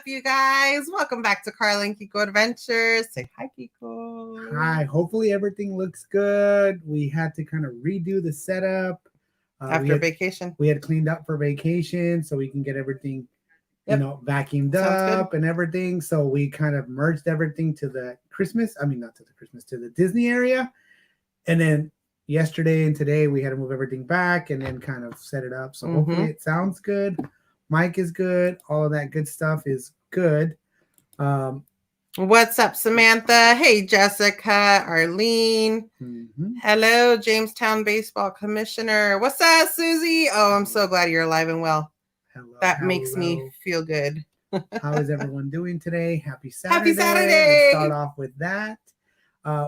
you guys? Welcome back to Karla and Kiko Adventures. Say hi, Kiko. Hi. Hopefully everything looks good. We had to kind of redo the setup. After vacation. We had cleaned up for vacation so we can get everything, vacuumed up and everything. So we kind of merged everything to the to the Disney area. And then yesterday and today we had to move everything back and then kind of set it up. So hopefully it sounds good. Mic is good. All of that good stuff is good. What's up, Samantha? Hey, Jessica, Arlene. Hello, Jamestown Baseball Commissioner. What's up, Susie? Oh, I'm so glad you're alive and well. That makes me feel good. How is everyone doing today? Happy Saturday. Happy Saturday. Let's start off with that.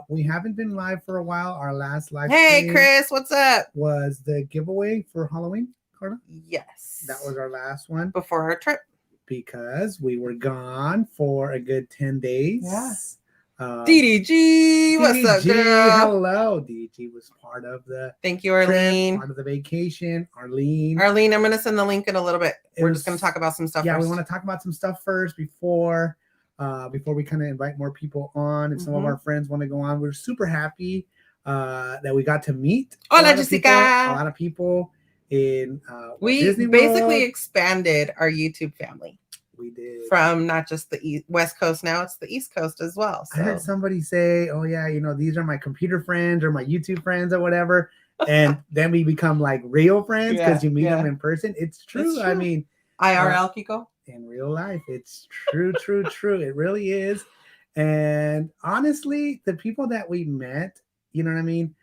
We haven't been live for a while. Our last live stream Chris, what's up? Was the giveaway for Halloween, Karla? Yes. That was our last one. Before our trip. Because we were gone for a good 10 days. Yes. DDG, what's up, girl? Hello. DDG was part of the Thank you, Arlene. Part of the vacation. Arlene, I'm going to send the link in a little bit. We're just going to talk about some stuff first. We want to talk about some stuff first before we kind of invite more people on. And some of our friends want to go on. We're super happy that we got to meet a lot of people in we Disney basically World. Expanded our YouTube family. We did. From not just the West Coast, now it's the East Coast as well. So. I heard somebody say, oh yeah, these are my computer friends or my YouTube friends or whatever. And then we become like real friends because you meet them in person. It's true. I mean, IRL, Kiko? In real life, it's true. It really is. And honestly, the people that we met, you know what I mean?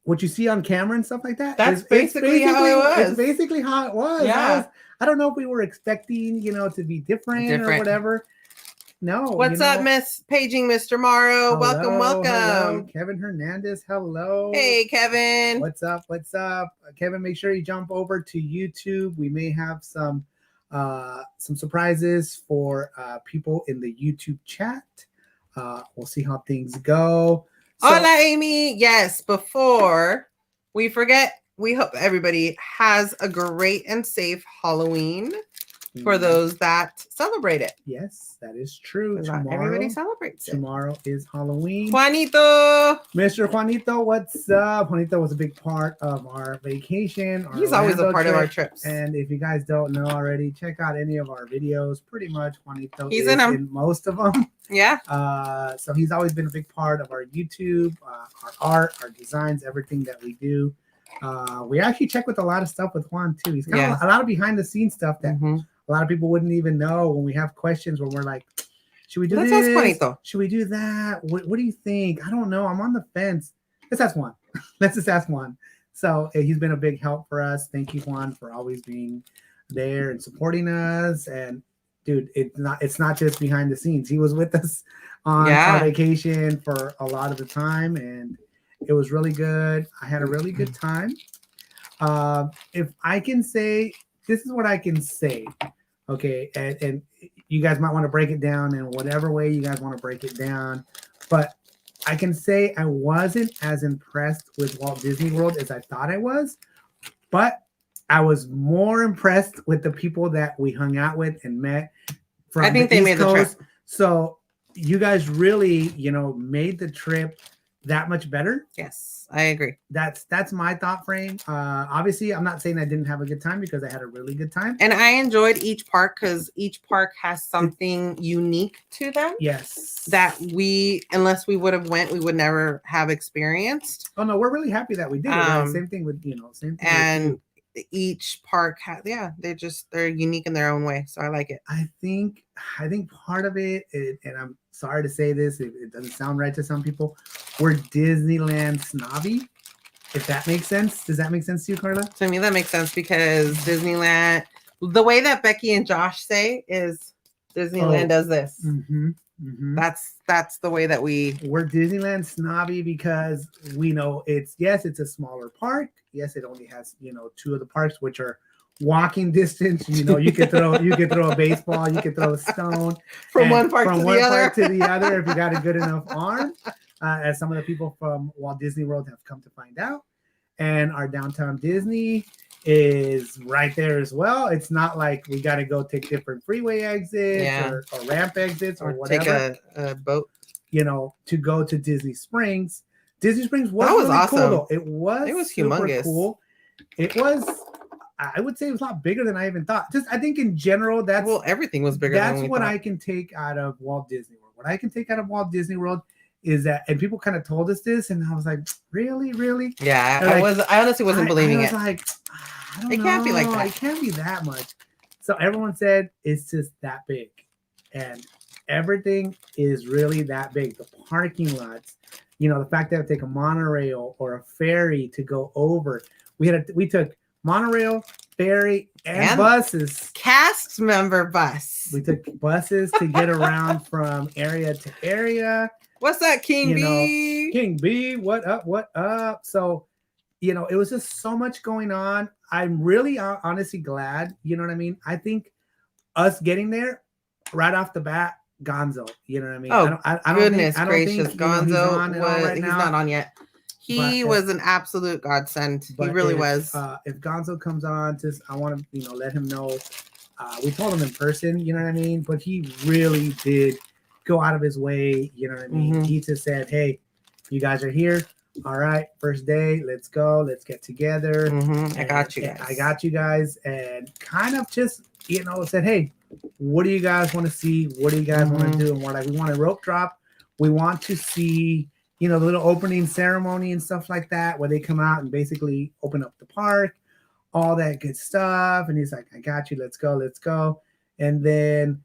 What you see on camera and stuff like that. That's basically how it was. It's basically how it was. Yeah. I don't know if we were expecting, to be different or whatever. No. What's up, Miss Paging Mr. Morrow? Hello, welcome. Hello. Kevin Hernandez. Hello. Hey, Kevin. What's up? Kevin, make sure you jump over to YouTube. We may have some surprises for people in the YouTube chat. We'll see how things go. Hola, Amy. Yes, before we forget, we hope everybody has a great and safe Halloween for those that celebrate it. Yes, that is true. Not everybody celebrates it. Tomorrow is Halloween. Juanito. Mr. Juanito, what's up? Juanito was a big part of our vacation. He's always a part of our trips. And if you guys don't know already, check out any of our videos. Pretty much Juanito is in most of them. Yeah. So he's always been a big part of our YouTube, our art, our designs, everything that we do. We actually check with a lot of stuff with Juan too. He's got a lot of behind the scenes stuff that a lot of people wouldn't even know when we have questions when we're like, should we do this? Ask Juanito. Should we do that? What do you think? I don't know. I'm on the fence. Let's ask Juan. Let's just ask Juan. So he's been a big help for us. Thank you, Juan, for always being there and supporting us. And dude, it's not just behind the scenes. He was with us on our vacation for a lot of the time, and it was really good. I had a really good time. If I can say, this is what I can say. Okay, and you guys might want to break it down in whatever way you guys want to break it down. But I can say I wasn't as impressed with Walt Disney World as I thought I was. But I was more impressed with the people that we hung out with and met from I think they made the trip. So you guys really, made the trip that much better. Yes, I agree. That's my thought frame. Obviously, I'm not saying I didn't have a good time because I had a really good time. And I enjoyed each park because each park has something unique to them. Yes. That unless we would have went, we would never have experienced. Oh no, we're really happy that we did it. Same thing with same thing. And each park has they're unique in their own way. So I like it. I think part of it, and I'm sorry to say this, it doesn't sound right to some people, we're Disneyland snobby, if that makes sense. Does that make sense to you, Karla? To me, that makes sense because Disneyland, the way that Becky and Josh say is Disneyland does this. That's the way that we're Disneyland snobby because we know it's a smaller park. Yes, it only has, two of the parks, which are walking distance. You could throw a baseball, you could throw a stone from one park to the other if you got a good enough arm, as some of the people from Walt Disney World have come to find out. And our downtown Disney is right there as well. It's not like we got to go take different freeway exits or ramp exits or whatever. Take a boat, to go to Disney Springs. Disney Springs was really awesome. Cool, though. It was super humongous. Cool. It was. I would say it was a lot bigger than I even thought. I think in general, everything was bigger. That's what I can take out of Walt Disney World. What I can take out of Walt Disney World is that, and people kind of told us this, and I was like, really? Yeah, I honestly wasn't believing it. I was like, I don't know. Can't be like that. It can't be that much. So everyone said it's just that big, and everything is really that big. The parking lots, the fact that I take a monorail or a ferry to go over. We took monorail, ferry, and buses. Cast member bus. We took buses to get around from area to area. What's that, King B? King B, what up? So, it was just so much going on. I'm really honestly glad, you know what I mean? I think us getting there right off the bat, Gonzo, you know what I mean? Oh, I don't goodness think, gracious, Gonzo he's not on yet. He was an absolute godsend. He really was. If Gonzo comes on, I want to, let him know. We told him in person, you know what I mean? But he really did go out of his way, you know what I mean? Mm-hmm. He just said, hey, you guys are here. All right, first day, let's go. Let's get together. Mm-hmm. I got you guys. And kind of just, said, hey, what do you guys want to see? What do you guys want to do? And we're like, we want a rope drop. We want to see, the little opening ceremony and stuff like that, where they come out and basically open up the park, all that good stuff. And he's like, I got you. Let's go. And then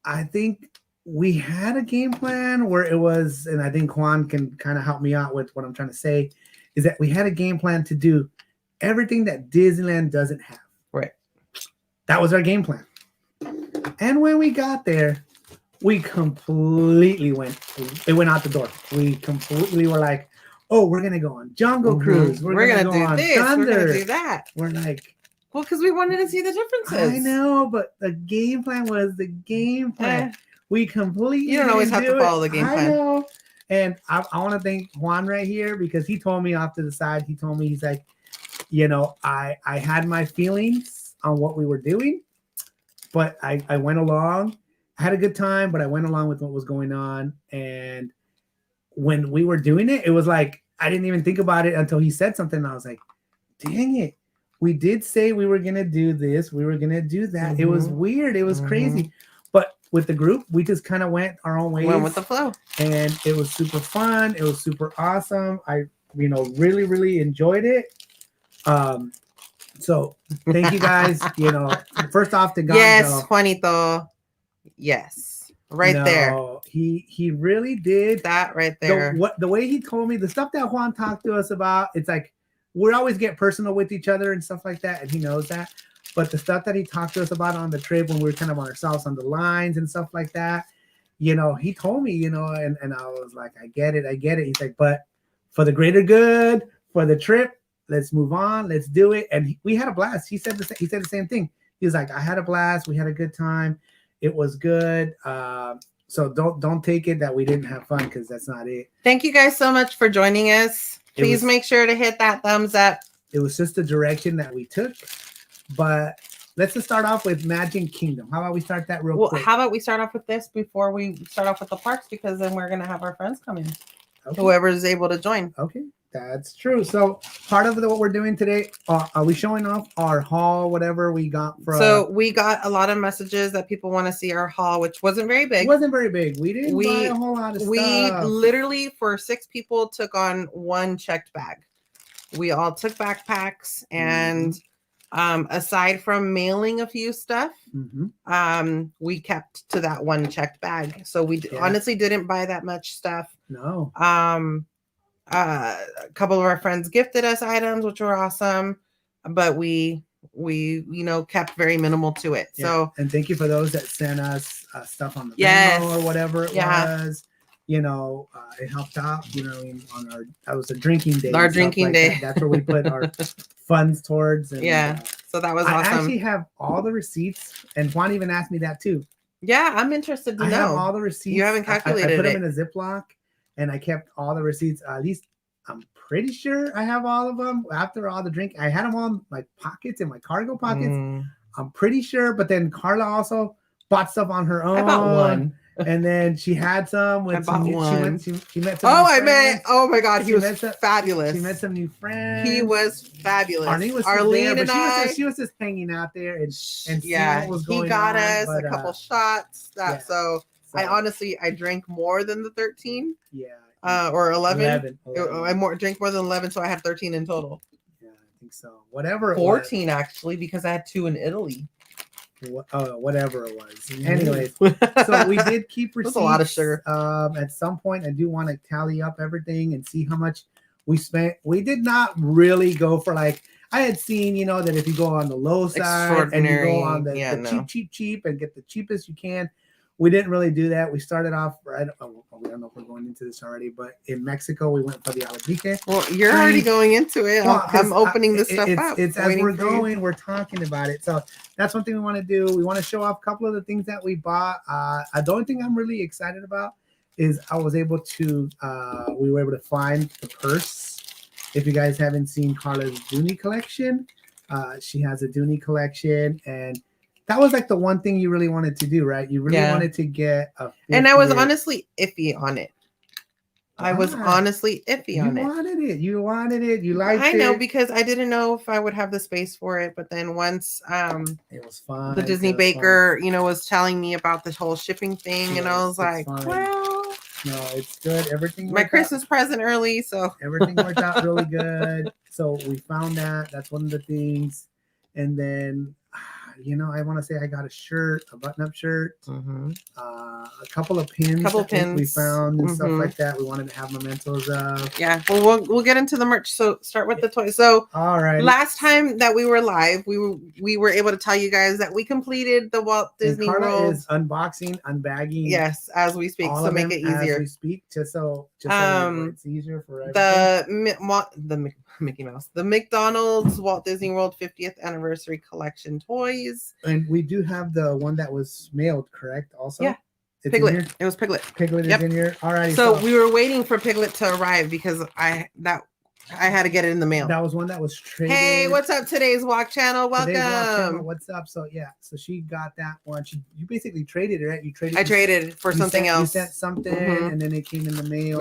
I think we had a game plan where it was, and I think Juan can kind of help me out with what I'm trying to say, is that we had a game plan to do everything that Disneyland doesn't have. Right. That was our game plan. And when we got there, we completely went out the door. We completely were like, oh, we're going to go on Jungle Cruise. We're going to go on this. Thunder. We're going to do that. We're like, well, because we wanted to see the differences. I know, but the game plan was the game plan. We completely You don't always have to follow the game plan. I know. And I want to thank Juan right here, because he told me off to the side, he's like, I had my feelings on what we were doing, but I went along. I had a good time, but I went along with what was going on. And when we were doing it, it was like, I didn't even think about it until he said something. And I was like, dang it. We did say we were going to do this. We were going to do that. Mm-hmm. It was weird. It was crazy. But with the group, we just kind of went our own ways. Went with the flow. And it was super fun. It was super awesome. I, really, really enjoyed it. So thank you guys. First off to Gonzo. Yes, Juanito. Yes. There. He really did that right there. The way he told me, the stuff that Juan talked to us about, it's like we always get personal with each other and stuff like that, and he knows that. But the stuff that he talked to us about on the trip when we were kind of on ourselves on the lines and stuff like that, he told me, and I was like, I get it. He's like, but for the greater good, for the trip, let's move on, let's do it. And we had a blast. He said the same thing. He was like, I had a blast. We had a good time. It was good. So don't take it that we didn't have fun, because that's not it. Thank you guys so much for joining us. Please make sure to hit that thumbs up. It was just the direction that we took. But let's just start off with Magic Kingdom. How about we start that real quick? How about we start off with this before we start off with the parks, because then we're going to have our friends come in. Okay. Whoever is able to join. Okay. That's true. So part of what we're doing today, are we showing off our haul, whatever we got from? So we got a lot of messages that people want to see our haul, which wasn't very big. It wasn't very big. We didn't buy a whole lot of stuff. We literally, for 6 people, took on 1 checked bag. We all took backpacks, and aside from mailing a few stuff, we kept to that 1 checked bag. So we honestly didn't buy that much stuff. No. A couple of our friends gifted us items, which were awesome, but we kept very minimal to it. Yeah. So, and thank you for those that sent us stuff on the Venmo or whatever it was. It helped out. On that was a drinking day. Our drinking day. That's where we put our funds towards. And, so that was awesome. I actually have all the receipts, and Juan even asked me that too. Yeah, I'm interested to know. I have all the receipts. You haven't calculated I put them in a Ziploc. And I kept all the receipts. At least I'm pretty sure I have all of them. After all the drink, I had them all in my pockets, in my cargo pockets. I'm pretty sure. But then Karla also bought stuff on her own. I bought one. And then she had some with some new, she met some oh my God, he was fabulous. She met some new friends. He was fabulous. Arlene and I. She was just hanging out there and seeing what was going on. He got us a couple shots. So I drank more than the 13. Yeah. Or 11. I drank more than 11, so I had 13 in total. Yeah, I think so. Whatever. 14 actually, because I had 2 in Italy. Whatever it was. Anyways, so we did keep receipts. That's a lot of sugar. At some point, I do want to tally up everything and see how much we spent. We did not really go for I had seen, that if you go on the low side and you go on the cheap and get the cheapest you can. We didn't really do that. We started off, I don't know if we're going into this already, but in Mexico, we went for the Alabrique. Well, you're already going into it. Well, I'm opening this stuff up. It's as we're going, we're talking about it. So that's one thing we want to do. We want to show off a couple of the things that we bought. The only thing I'm really excited about is we were able to find the purse. If you guys haven't seen Karla's Dooney collection, she has a Dooney collection, and that was the one thing you really wanted to do, right? You really wanted to get and I was honestly iffy on it. I was honestly iffy on it. You wanted it. You liked it. I know, because I didn't know if I would have the space for it. But then once it was fun. The Disney baker, was telling me about the whole shipping thing, and I was like, well, no, it's good. Everything. My Christmas present early, so everything worked out really good. So we found that. That's one of the things. And then I want to say I got a shirt, a button-up shirt, a couple of pins we found and stuff like that. We wanted to have mementos of. Yeah, well, we'll get into the merch. So start with the toys. So all right, last time that we were live, we were able to tell you guys that we completed the Walt Disney World is unboxing, unbagging. Yes, as we speak, so make it easier. As we speak, just so it's easier for everything. Mickey Mouse, the McDonald's Walt Disney World 50th anniversary collection toys. And we do have the one that was mailed, correct? Also, yeah, Piglet. It was Piglet. Piglet is in here. All right. So we were waiting for Piglet to arrive because I had to get it in the mail. That was one that was traded. Hey, what's up, Today's Walk Channel? Welcome. What's up? So so she got that one. You basically traded it, right? I traded for something else. You sent something, and then it came in the mail.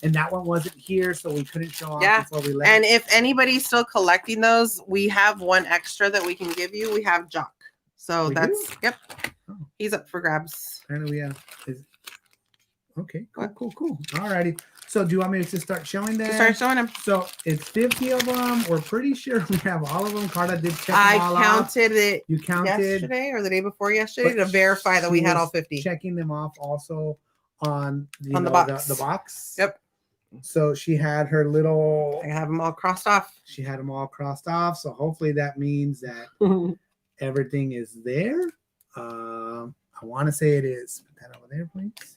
And that one wasn't here, so we couldn't show off before we left. And if anybody's still collecting those, we have one extra that we can give you. We have Jock. So yep. Oh. He's up for grabs. Apparently, okay. Cool. All righty. So do you want me to start showing them? Start showing them. So it's 50 of them. We're pretty sure we have all of them. Karla did check them all counted off. It. You counted yesterday or the day before yesterday to verify that we had all 50. Checking them off also on the box. The box. Yep. So she had her little. I have them all crossed off. She had them all crossed off. So hopefully that means that everything is there. I want to say it is. Put that over there, please.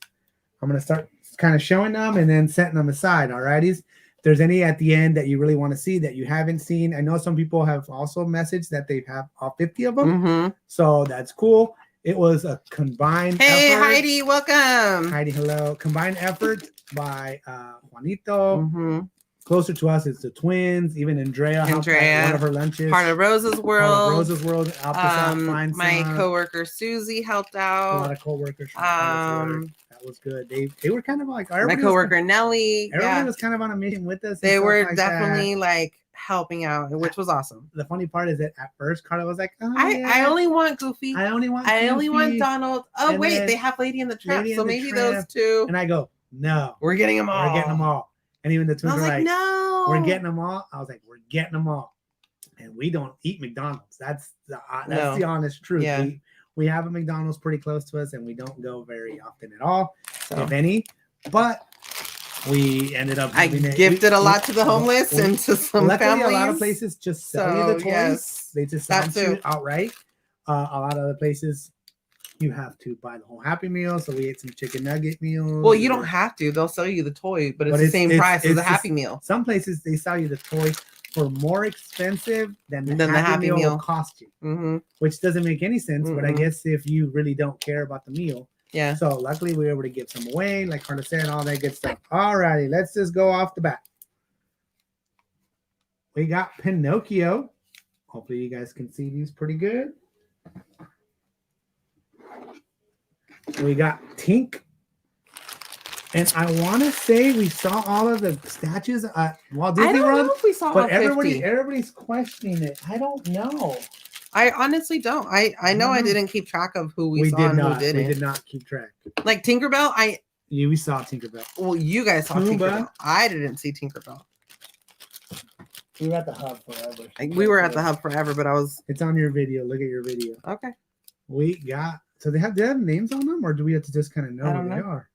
I'm going to start kind of showing them and then setting them aside. All righties. If there's any at the end that you really want to see that you haven't seen, I know some people have also messaged that they have all 50 of them. So that's cool. It was a combined effort. Hey, Heidi, welcome. Heidi, hello. Combined effort by Juanito. Closer to us is the twins. Even Andrea helped out one of her lunches. Part of Rose's World. Helped us out find my coworker Susie helped out. A lot of coworkers. That was good. They were kind of like my coworker Nelly. Everybody was kind of on a mission with us. They were definitely helping out, which was awesome. The funny part is that at first Karla was like, I only want Goofy. I only want Donald. Oh, and wait, they have Lady in the Tramp. So maybe those two. And I go, no. We're getting them all. And even the twins were like, no, we're getting them all. I was like, we're getting them all. And we don't eat McDonald's. That's the honest truth. Yeah. We have a McDonald's pretty close to us, and we don't go very often at all, if any. But we ended up. I gifted a lot to the homeless and to some families. A lot of places just sell you the toys. Yes, they just sell you outright. A lot of other places, you have to buy the whole Happy Meal. So we ate some chicken nugget meals. Well, you don't have to. They'll sell you the toy, but it's the same price as a Happy Meal. Some places they sell you the toy for more expensive than the Happy Meal will cost you, which doesn't make any sense. But I guess if you really don't care about the meal. Yeah. So luckily we were able to give some away, like Karla said, all that good stuff. All righty, let's just go off the bat. We got Pinocchio. Hopefully you guys can see these pretty good. We got Tink. And I want to say we saw all of the statues at Walt Disney World. I don't know if we saw but all 50. everybody's questioning it. I don't know. I honestly don't. I know I didn't keep track of who we saw and who didn't. We did not keep track. Like Tinkerbell, we saw Tinkerbell. Well, you guys saw Tinkerbell. I didn't see Tinkerbell. We were at the hub forever. We were at the hub forever, but It's on your video. Look at your video. Okay. We got. So do they have names on them, or do we have to just kind of know who they are?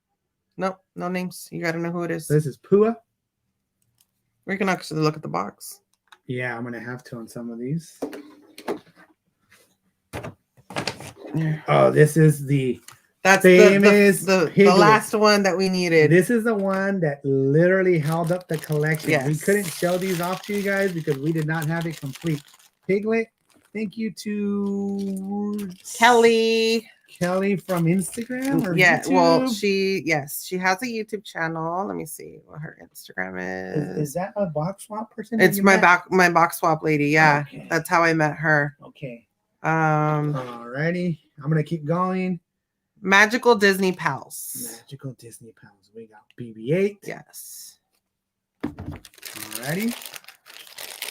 No names. You got to know who it is. So this is Pua. We can actually look at the box. Yeah, I'm gonna have to on some of these. Oh, this is that's famous the last one that we needed. This is the one that literally held up the collection. Yes. We couldn't show these off to you guys because we did not have it complete. Piglet, thank you to Kelly from Instagram or yeah, YouTube. well, she has a YouTube channel. Let me see what her Instagram is. Is that a box swap person? It's my box swap lady. Yeah, okay. That's how I met her. Okay. Alrighty, I'm gonna keep going. Magical Disney Pals. Magical Disney Pals. We got BB-8. Yes. Alrighty.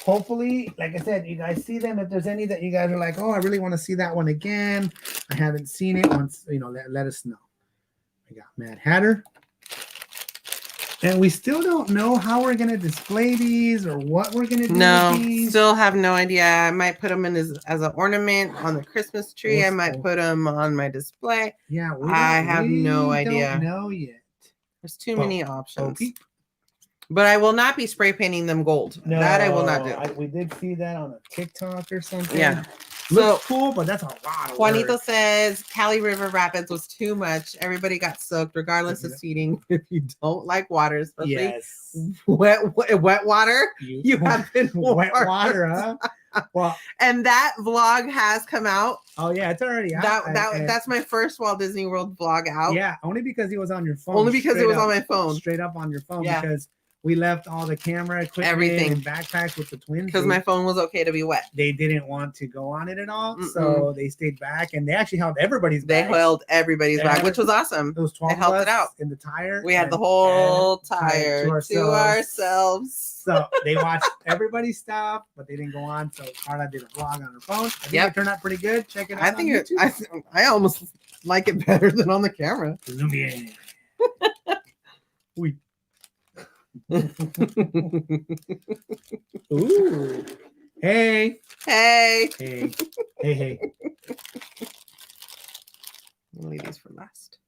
Hopefully, like I said, you guys see them. If there's any that you guys are like, oh, I really want to see that one again. I haven't seen it. Once, let us know. We got Mad Hatter. And we still don't know how we're going to display these or what we're going to do with these. Still have no idea. I might put them in as an ornament on the Christmas tree. I might put them on my display. Yeah, I have no idea. Don't know yet. There's too many options. But I will not be spray painting them gold. No, that I will not do. We did see that on a TikTok or something. Yeah. Looks cool, but that's a lot of Juanito says Cali River Rapids was too much. Everybody got soaked, regardless of seating. If you don't like water, especially wet water, you have been wet water, huh? Well, and that vlog has come out. Oh yeah, it's already out. That's my first Walt Disney World vlog out. Yeah, only because it was on your phone. Only because it was on my phone. Straight up on your phone. Yeah. Because we left all the camera equipment, everything, and backpacks with the twins. Because my phone was okay to be wet. They didn't want to go on it at all, so they stayed back, and they actually held everybody's back. They held everybody's back, which was awesome. It was 12 helped it out in the tire. We had the whole tire to ourselves. So they watched everybody's stuff, but they didn't go on. So Karla did a vlog on her phone. I think it turned out pretty good. Check it out. I think I almost like it better than on the camera. Ooh. Hey. I'll leave these for last.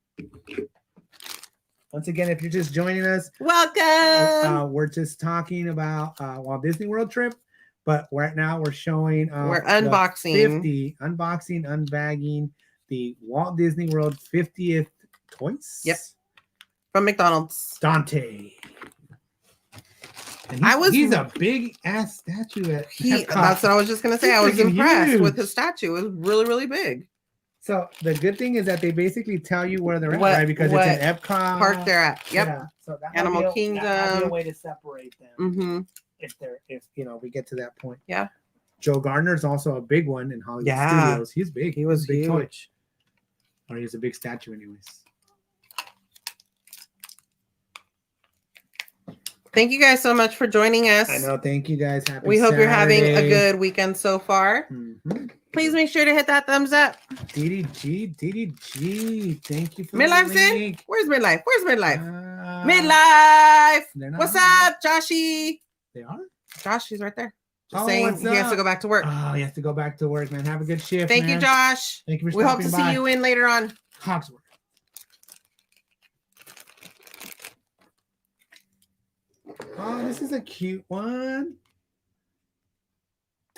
Once again, if you're just joining us, welcome. We're just talking about Walt Disney World trip, but right now we're showing we're unboxing unbagging the Walt Disney World 50th toys. Yep. From McDonald's. Dante. And he's a big ass statue. That's what I was just gonna say. I was impressed with his statue. It was really, really big. So the good thing is that they basically tell you where they're at, right? Because it's an Epcot park they're at. Yep. Yeah. So that Animal Kingdom. That might be a way to separate them. Mm-hmm. If we get to that point. Yeah. Joe Gardner's also a big one in Hollywood Studios. He's big. He was a big huge. Toy. Or he's a big statue, anyways. Thank you guys so much for joining us. I know. Thank you guys. We hope you're having a good weekend so far. Mm-hmm. Please make sure to hit that thumbs up. DDG. Thank you for Midlife's in? Where's Midlife? Midlife. What's up, Joshy? They are? Josh, he's right there. Just saying he has to go back to work. Oh, he has to go back to work, man. Have a good shift. Thank you, Josh. Thank you for stopping by. We hope to see you in later on. Cogsworth. Oh, this is a cute one.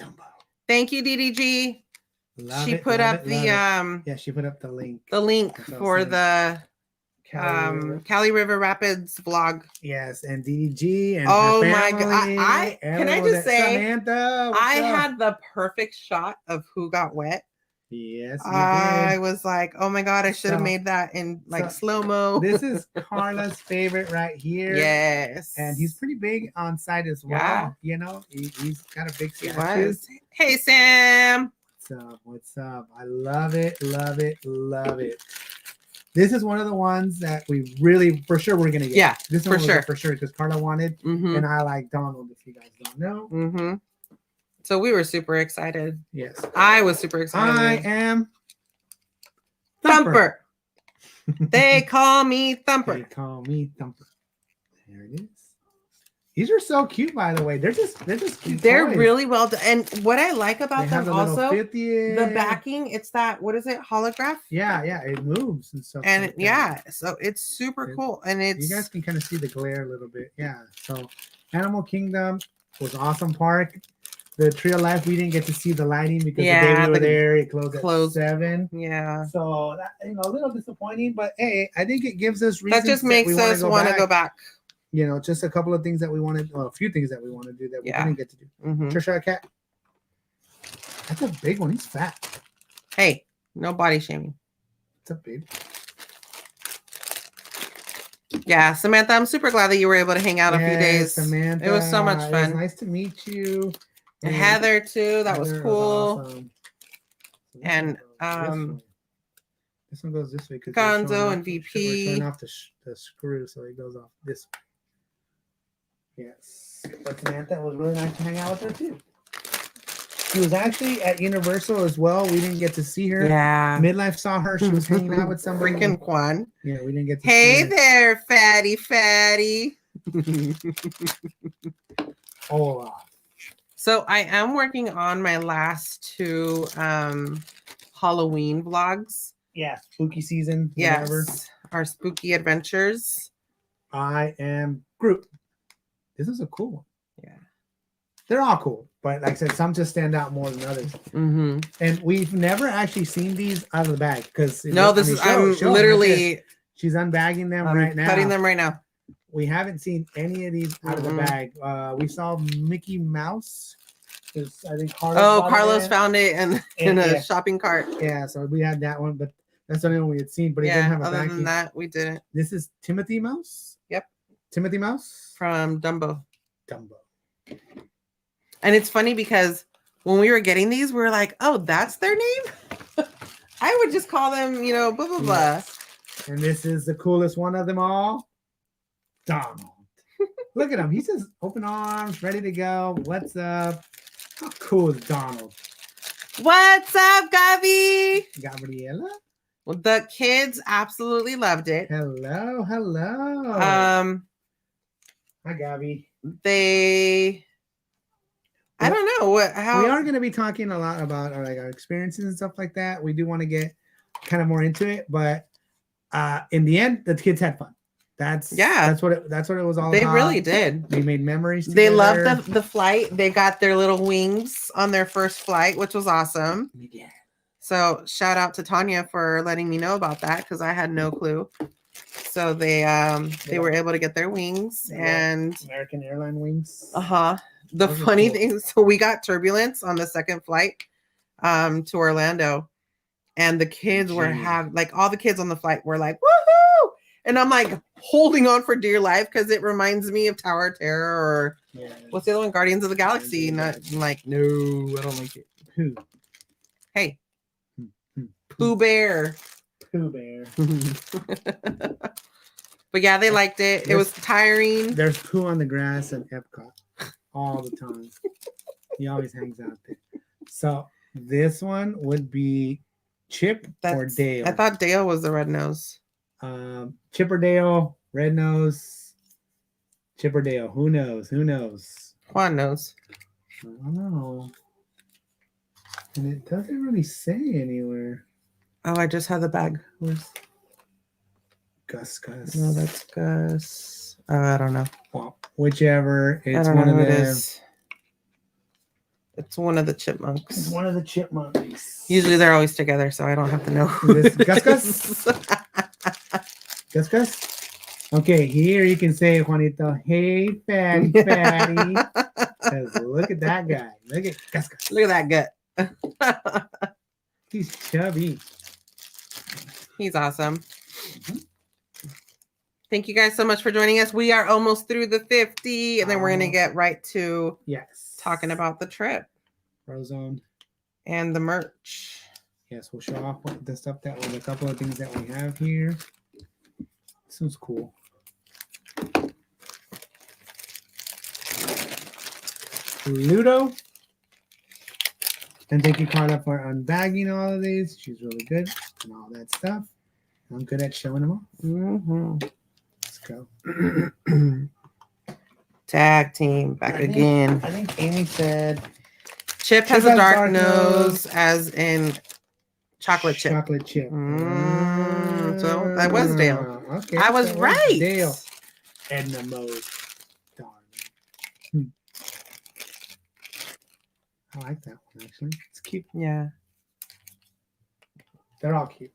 Dumbo. Thank you, DDG. She put up the she put up the link. The link for the Cali River Rapids vlog. Yes, and DDG and oh my god! Can I just say Samantha, I had the perfect shot of who got wet. Yes, you I did. was like, oh my God, I should have made that in like slow-mo. This is Karla's favorite right here. Yes. And he's pretty big on side as well. Yeah. You know, he's got a big scratches. Hey, Sam. What's up? What's up? I love it. Love it. Love it. This is one of the ones that we really, for sure, we're going to get. Yeah, this for one sure. For sure, because Karla wanted, and I like Donald, if you guys don't know. Mm-hmm. So we were super excited. Yes. I was super excited. I am Thumper. They call me Thumper. They call me Thumper. There it is. These are so cute, by the way. They're just cute. They're toys. really well done. And what I like about them also, the back. backing, it's that, what is it, holograph? Yeah, it moves and stuff. And like so it's super cool. And you guys can kind of see the glare a little bit. Yeah. So Animal Kingdom was awesome park. The Tree of Life, we didn't get to see the lighting because the day we were there, it closed at 7. Yeah. So that, a little disappointing, but hey, I think it gives us reasons that just makes us want to go back. You know, just a couple of things that we wanted, well, a few things that we want to do that we didn't get to do. Trisha, cat. That's a big one. He's fat. Hey, no body shaming. It's a big. Yeah, Samantha, I'm super glad that you were able to hang out a few days. Samantha, it was so much fun. It was nice to meet you. And Heather too. That was cool. Was awesome. And this one goes this way because Gonzo and VP. We're turning off the screw, so it goes off this way. Yes, but Samantha, it was really nice to hang out with her too. She was actually at Universal as well. We didn't get to see her. Yeah. Midlife saw her. She was hanging out with somebody. Freaking Quan. Yeah, we didn't get to see her. Hey there, fatty. Hola. So I am working on my last 2 Halloween vlogs. Yeah, spooky season. Yes, whatever. Our spooky adventures. I am Groot. This is a cool one. Yeah. They're all cool, but like I said, some just stand out more than others. And we've never actually seen these out of the bag because I'm literally she's unbagging them right now. Cutting them right now. We haven't seen any of these out of the bag. We saw Mickey Mouse. I think Carlos found it in a shopping cart. Yeah, so we had that one, but that's the only one we had seen. But it didn't have a other backing. Than that, we didn't. This is Timothy Mouse. Yep. Timothy Mouse from Dumbo. Dumbo. And it's funny because when we were getting these, we were like, "Oh, that's their name." I would just call them, blah blah blah. Yes. And this is the coolest one of them all, Donald. Look at him. He says, "Open arms, ready to go." What's up? How cool is Donald? What's up, Gabi? Gabriela? Well, the kids absolutely loved it. Hello. Hi, Gabi. I don't know how we are going to be talking a lot about our experiences and stuff like that. We do want to get kind of more into it, but in the end, the kids had fun. That's what it was all about. They really did. They made memories together. They loved the flight. They got their little wings on their first flight, which was awesome. Yeah. So shout out to Tanya for letting me know about that because I had no clue. So they were able to get their wings and American Airline wings. The funny thing, so we got turbulence on the second flight to Orlando, and the kids were all the kids on the flight were like, woohoo! And I'm like holding on for dear life because it reminds me of Tower of Terror or what's the other one, Guardians of the Galaxy. And I'm like, no, I don't like it. Who? Hey, Pooh Bear. Pooh Bear. But yeah, they liked it. It was tiring. There's poo on the grass at Epcot all the time. He always hangs out there. So this one would be Chip or Dale. I thought Dale was the red nose. Chip or Dale, red nose. Chip or Dale. Who knows? Juan knows. I don't know. And it doesn't really say anywhere. Oh, I just have the bag. Where's Gus? No, that's Gus. I don't know. Well, whichever. It's one of them. It's one of the chipmunks. It's one of the chipmunks. Usually they're always together, so I don't have to know. Gus? Gus? Okay, here you can say, Juanito, hey, fatty. Because look at that guy. Look at Gus. Look at that gut. He's chubby. He's awesome. Thank you guys so much for joining us. We are almost through the 50, and then we're going to get right to talking about the trip. Frozone. And the merch. Yes, we'll show off the stuff that was a couple of things that we have here. This one's cool. Ludo. And thank you, Karla, for unbagging all of these. She's really good and all that stuff. I'm good at showing them off. Mm-hmm. Let's go. Tag team back again. I think Amy said Chip has a dark nose, as in chocolate chip. Chocolate chip. So that was Dale. Okay, I was right. Dale. Edna mode. Darn. I like that one, actually. It's cute. Yeah. They're all cute.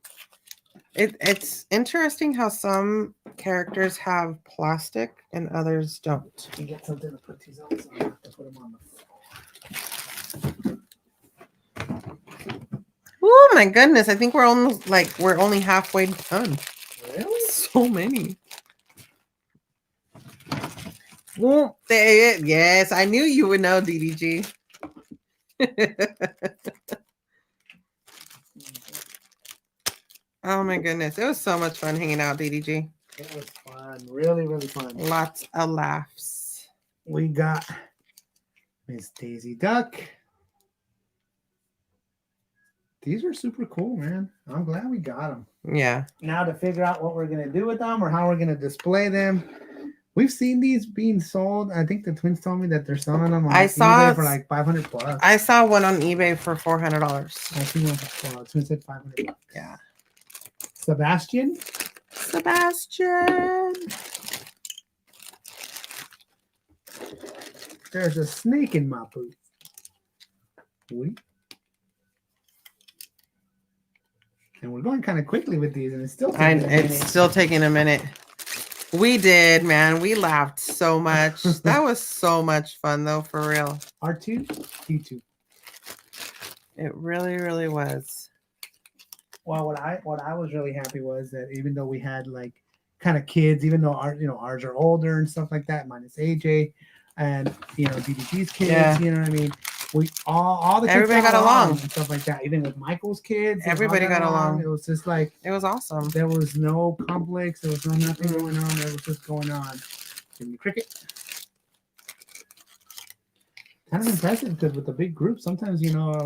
It's interesting how some characters have plastic and others don't. You get something to put these on, so I have to put them on the floor. Oh my goodness. I think we're only halfway done. Really? So many. Well, yes, I knew you would know, DDG. Oh my goodness. It was so much fun hanging out, DDG. It was fun. Really, really fun. Lots of laughs. We got Miss Daisy Duck. These are super cool, man. I'm glad we got them. Yeah. Now to figure out what we're going to do with them or how we're going to display them. We've seen these being sold. I think the twins told me that they're selling them on eBay for like $500+. I saw one on eBay for $400. I see one for twins said $500. Yeah. Sebastian. There's a snake in my boot. And we're going kind of quickly with these, and it's still taking a minute. We did, man. We laughed so much. That was so much fun, though, for real. R2, D2. It really, really was. Well, what I was really happy was that even though we had like kind of kids, even though ours are older and stuff like that, minus AJ and DDG's kids, you know what I mean? We all the kids everybody got along and stuff like that. Even with Michael's kids, everybody got along. It was just like it was awesome. There was no conflicts. There was nothing going on. There was just going on. Give me cricket. Kind of impressive because with a big group, sometimes there's always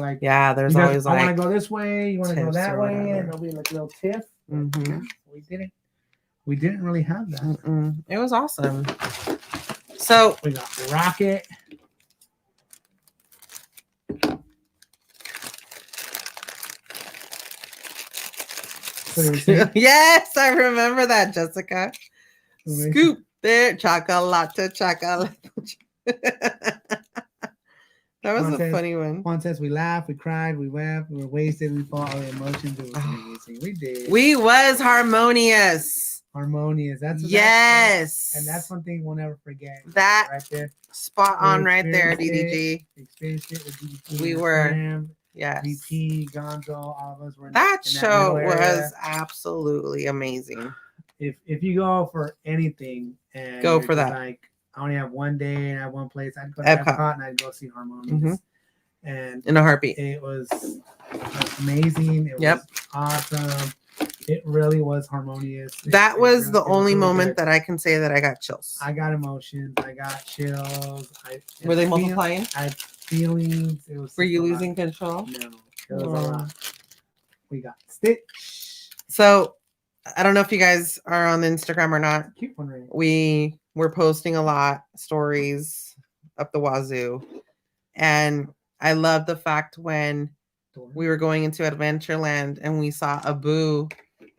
I want to go this way, you want to go that way, and there'll be like a little tiff. Mm-hmm. We didn't really have that. Mm-mm. It was awesome. So we got Rocket. Yes, I remember that, Jessica. Scoop there, chocolate. That was a funny one. Juan says we laughed, we cried, we wept, we were wasted, we fought our emotions. It was amazing. We did. We was harmonious. That's yes. And that's one thing we'll never forget. That right there. Spot on right there, DDG. Experienced it with DDG. We were. Yes. VP, Gonzo, all of us were. That show was absolutely amazing. If you go for anything and go for that. Like I only have one day and I have one place, I'd go to Epcot and I'd go see Harmonious. Mm-hmm. And in a heartbeat. It was amazing. It was awesome. It really was harmonious. That was the only moment that I can say that I got chills. I got emotions. I got chills. Were they multiplying? I had feelings. Were you losing control? No. It was a lot. We got Stitch. So I don't know if you guys are on Instagram or not. Keep wondering. We were posting a lot stories up the wazoo. And I love the fact when we were going into Adventureland and we saw Abu,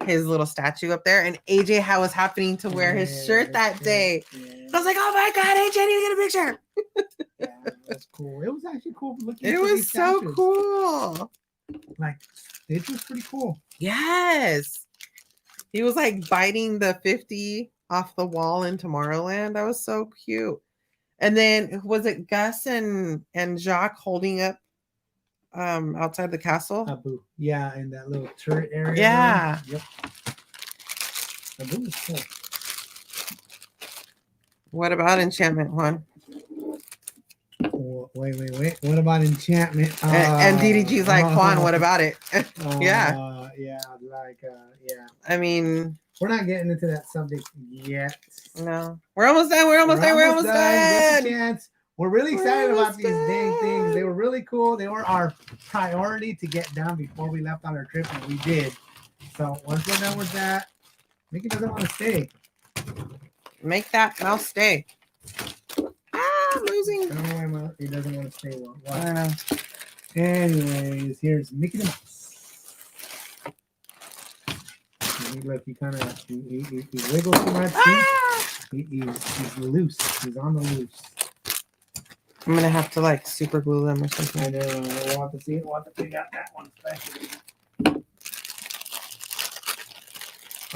his little statue up there, and AJ was happening to wear his shirt that day. Yeah. I was like, oh my God, AJ, I need to get a picture. Yeah, that's cool. It was actually cool looking. It was so cool. Like, it was pretty cool. Yes. He was like biting the 50 off the wall in Tomorrowland. That was so cute. And then was it Gus and Jacques holding up outside the castle. Abu. Yeah, in that little turret area. Yeah. Yep. Abu is cool. What about enchantment, Juan? Oh, wait. What about enchantment? And DDG's like, Juan, what about it? Yeah. Yeah. I mean, we're not getting into that subject yet. No. We're almost done. We're almost done. Give us a chance. We're really excited about these dang things. They were really cool. They were our priority to get done before we left on our trip, and we did. So once we're done with that, Mickey doesn't want to stay. Make that mouse stay. I'm losing. I don't know why he doesn't want to stay. Well, I don't know. Anyways, here's Mickey the Mouse. Look, he kind of he wiggles too much. He's loose. He's on the loose. I'm gonna have to like super glue them or something. I know. We'll have to see. We'll have to figure out that one especially.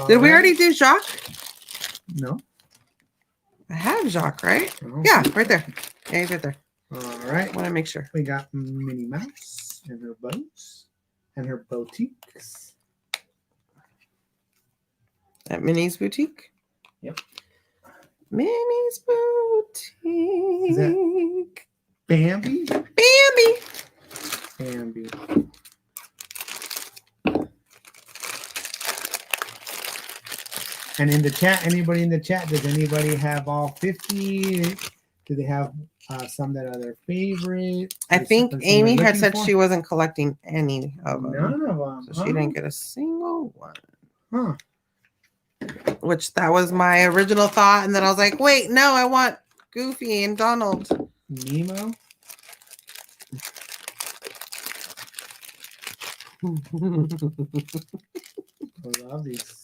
Did we already do Jacques? No. I have Jacques, right? Yeah, right there. Yeah, he's right there. All right. I want to make sure. We got Minnie Mouse and her boats and her boutiques. At Minnie's Boutique? Yep. Minnie's Boutique. Is that Bambi? Bambi. And in the chat, anybody in the chat, does anybody have all 50? Do they have some that are their favorite? I think Amy had said she wasn't collecting any of them. None of them. So she didn't get a single one. Huh. Which that was my original thought. And then I was like, wait, no, I want Goofy and Donald. Nemo. I love these.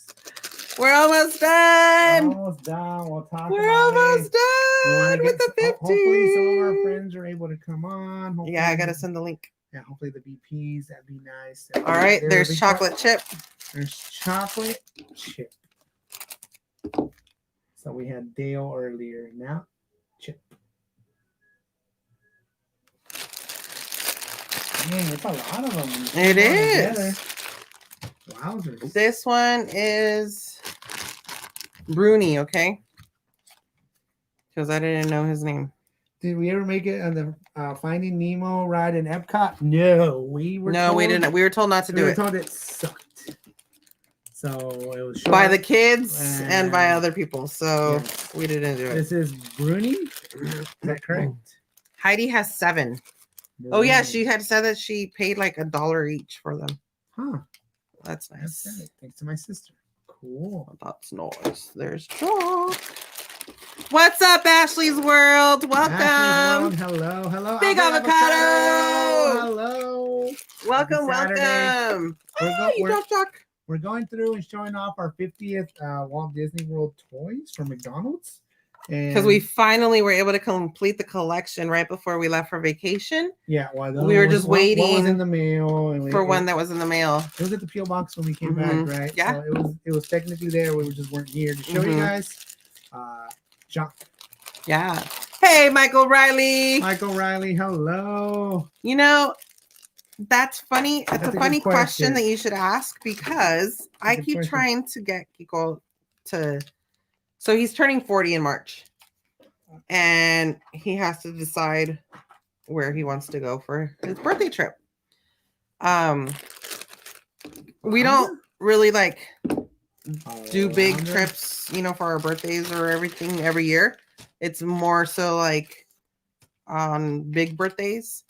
We're almost done. Almost done. We'll talk We're almost done with the 50. Hopefully some of our friends are able to come on. Hopefully, yeah, I got to send the link. Yeah, hopefully the BPs. That'd be nice. All right, there's chocolate chip. There's chocolate chip. So we had Dale earlier. Now, chip. Man, it's a lot of them. It is. Wowzers. This one is Bruni, okay? Because I didn't know his name. Did we ever make it on the Finding Nemo ride in Epcot? No, we didn't. We were told not to do it. We were told it sucked. So it was short. By the kids and by other people. So we didn't do it. This is Bruni. Is that correct? Heidi has 7. Bruni. Oh yeah, she had said that she paid like $1 each for them. Huh. That's nice. That's nice. Thanks to my sister. Cool. That's nice. There's Jock. What's up, Ashley's World? Welcome. Hello. Big avocado. Hello. Welcome. We're going through and showing off our 50th Walt Disney World toys from McDonald's. Because we finally were able to complete the collection right before we left for vacation. Yeah, well, we were just waiting what was in the mail for one that was in the mail. It was at the PO box when we came back, right? Yeah, so it was technically there. We just weren't here to show you guys. John. Yeah. Hey, Michael Riley. Hello. You know, that's funny. It's a funny question that you should ask because I keep trying to get Kiko to. So he's turning 40 in March, and he has to decide where he wants to go for his birthday trip. We don't really like do big trips, for our birthdays or everything every year. It's more so like on big birthdays.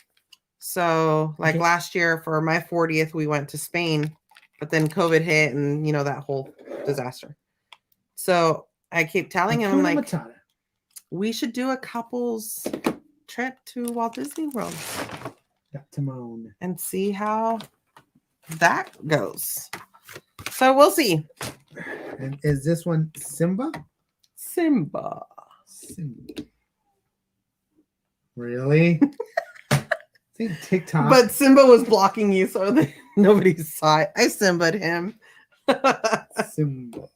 So like last year for my 40th, we went to Spain, but then COVID hit and that whole disaster. So I keep telling him, I'm like, we should do a couple's trip to Walt Disney World and see how that goes. So we'll see. And is this one Simba? Really? I think TikTok. But Simba was blocking you, so nobody saw it. I Simba'd him. Simba.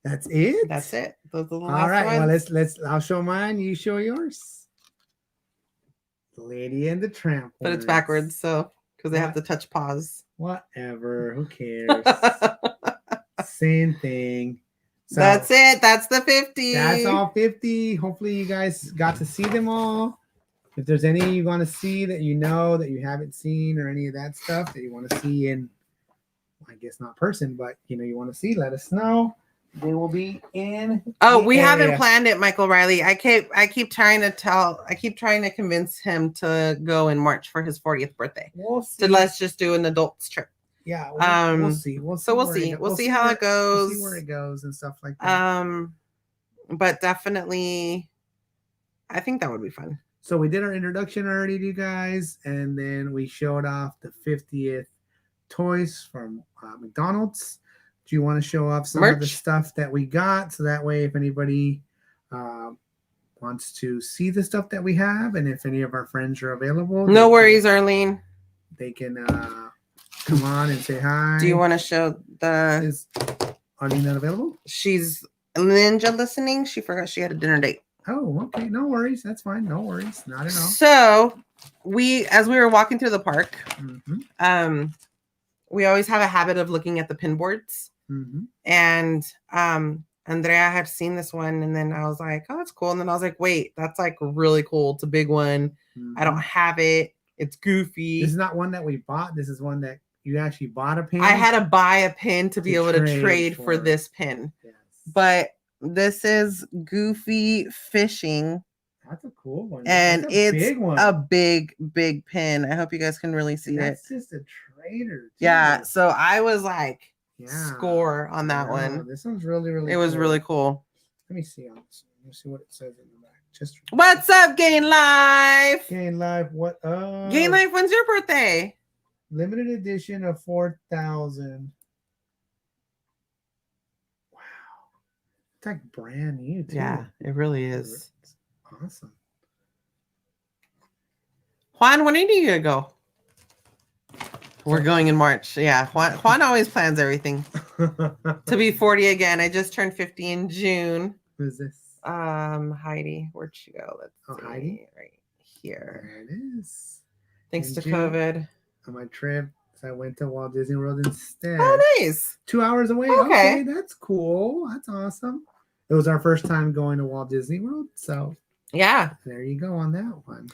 That's it. That's it. Those are the last All right. Ones. Well, let's. I'll show mine. You show yours. The Lady and the Tramp. But it's backwards, so because they have to touch pause. Whatever. Who cares? Same thing. So that's it. That's the 50. That's all 50. Hopefully you guys got to see them all. If there's any you want to see that you know that you haven't seen or any of that stuff that you want to see in, I guess not person, but you want to see, let us know. They will be in. Oh, we haven't planned it, Michael Riley. I keep trying to convince him to go in March for his 40th birthday. We'll see. So let's just do an adults trip. Yeah, we'll see. We'll see how it goes. We'll see where it goes and stuff like that. But definitely, I think that would be fun. So we did our introduction already to you guys, and then we showed off the 50th toys from McDonald's. Do you want to show off some of the stuff that we got, so that way if anybody wants to see the stuff that we have, and if any of our friends are available, no worries, Arlene. They can come on and say hi. Do you want to show the? Is Arlene not available? She's ninja listening. She forgot she had a dinner date. Oh, okay. No worries. That's fine. No worries. Not at all. So as we were walking through the park, we always have a habit of looking at the pin boards. And Andrea had seen this one, and then I was like, oh, that's cool. And then I was like, wait, that's like really cool. It's a big one. I don't have it. It's goofy. This is not one that we bought. This is one that you actually bought a pin. I had to buy a pin to be able to trade for this pin. Yes. But this is Goofy Fishing. That's a cool one. And it's a big, big pin. I hope you guys can really see it. That's just a trader. Too. Yeah. So I was like, score on that one. This one's really, really cool. It was really cool. Let me see on this one. Let me see what it says in the back. What's up, Gain Life? Gain Life, what up? Gain Life, when's your birthday? Limited edition of 4,000. Wow. It's like brand new, too. Yeah, it really is. It's awesome. Juan, when are you going to go? We're going in March. Yeah, Juan always plans everything. To be 40 again. I just turned 50 in June. Who's this? Heidi. Where'd she go? Let's see. Heidi? Right here. There it is. Thanks to COVID. On my trip, so I went to Walt Disney World instead. Oh, nice. 2 hours away. Okay, that's cool. That's awesome. It was our first time going to Walt Disney World, so yeah, there you go on that one.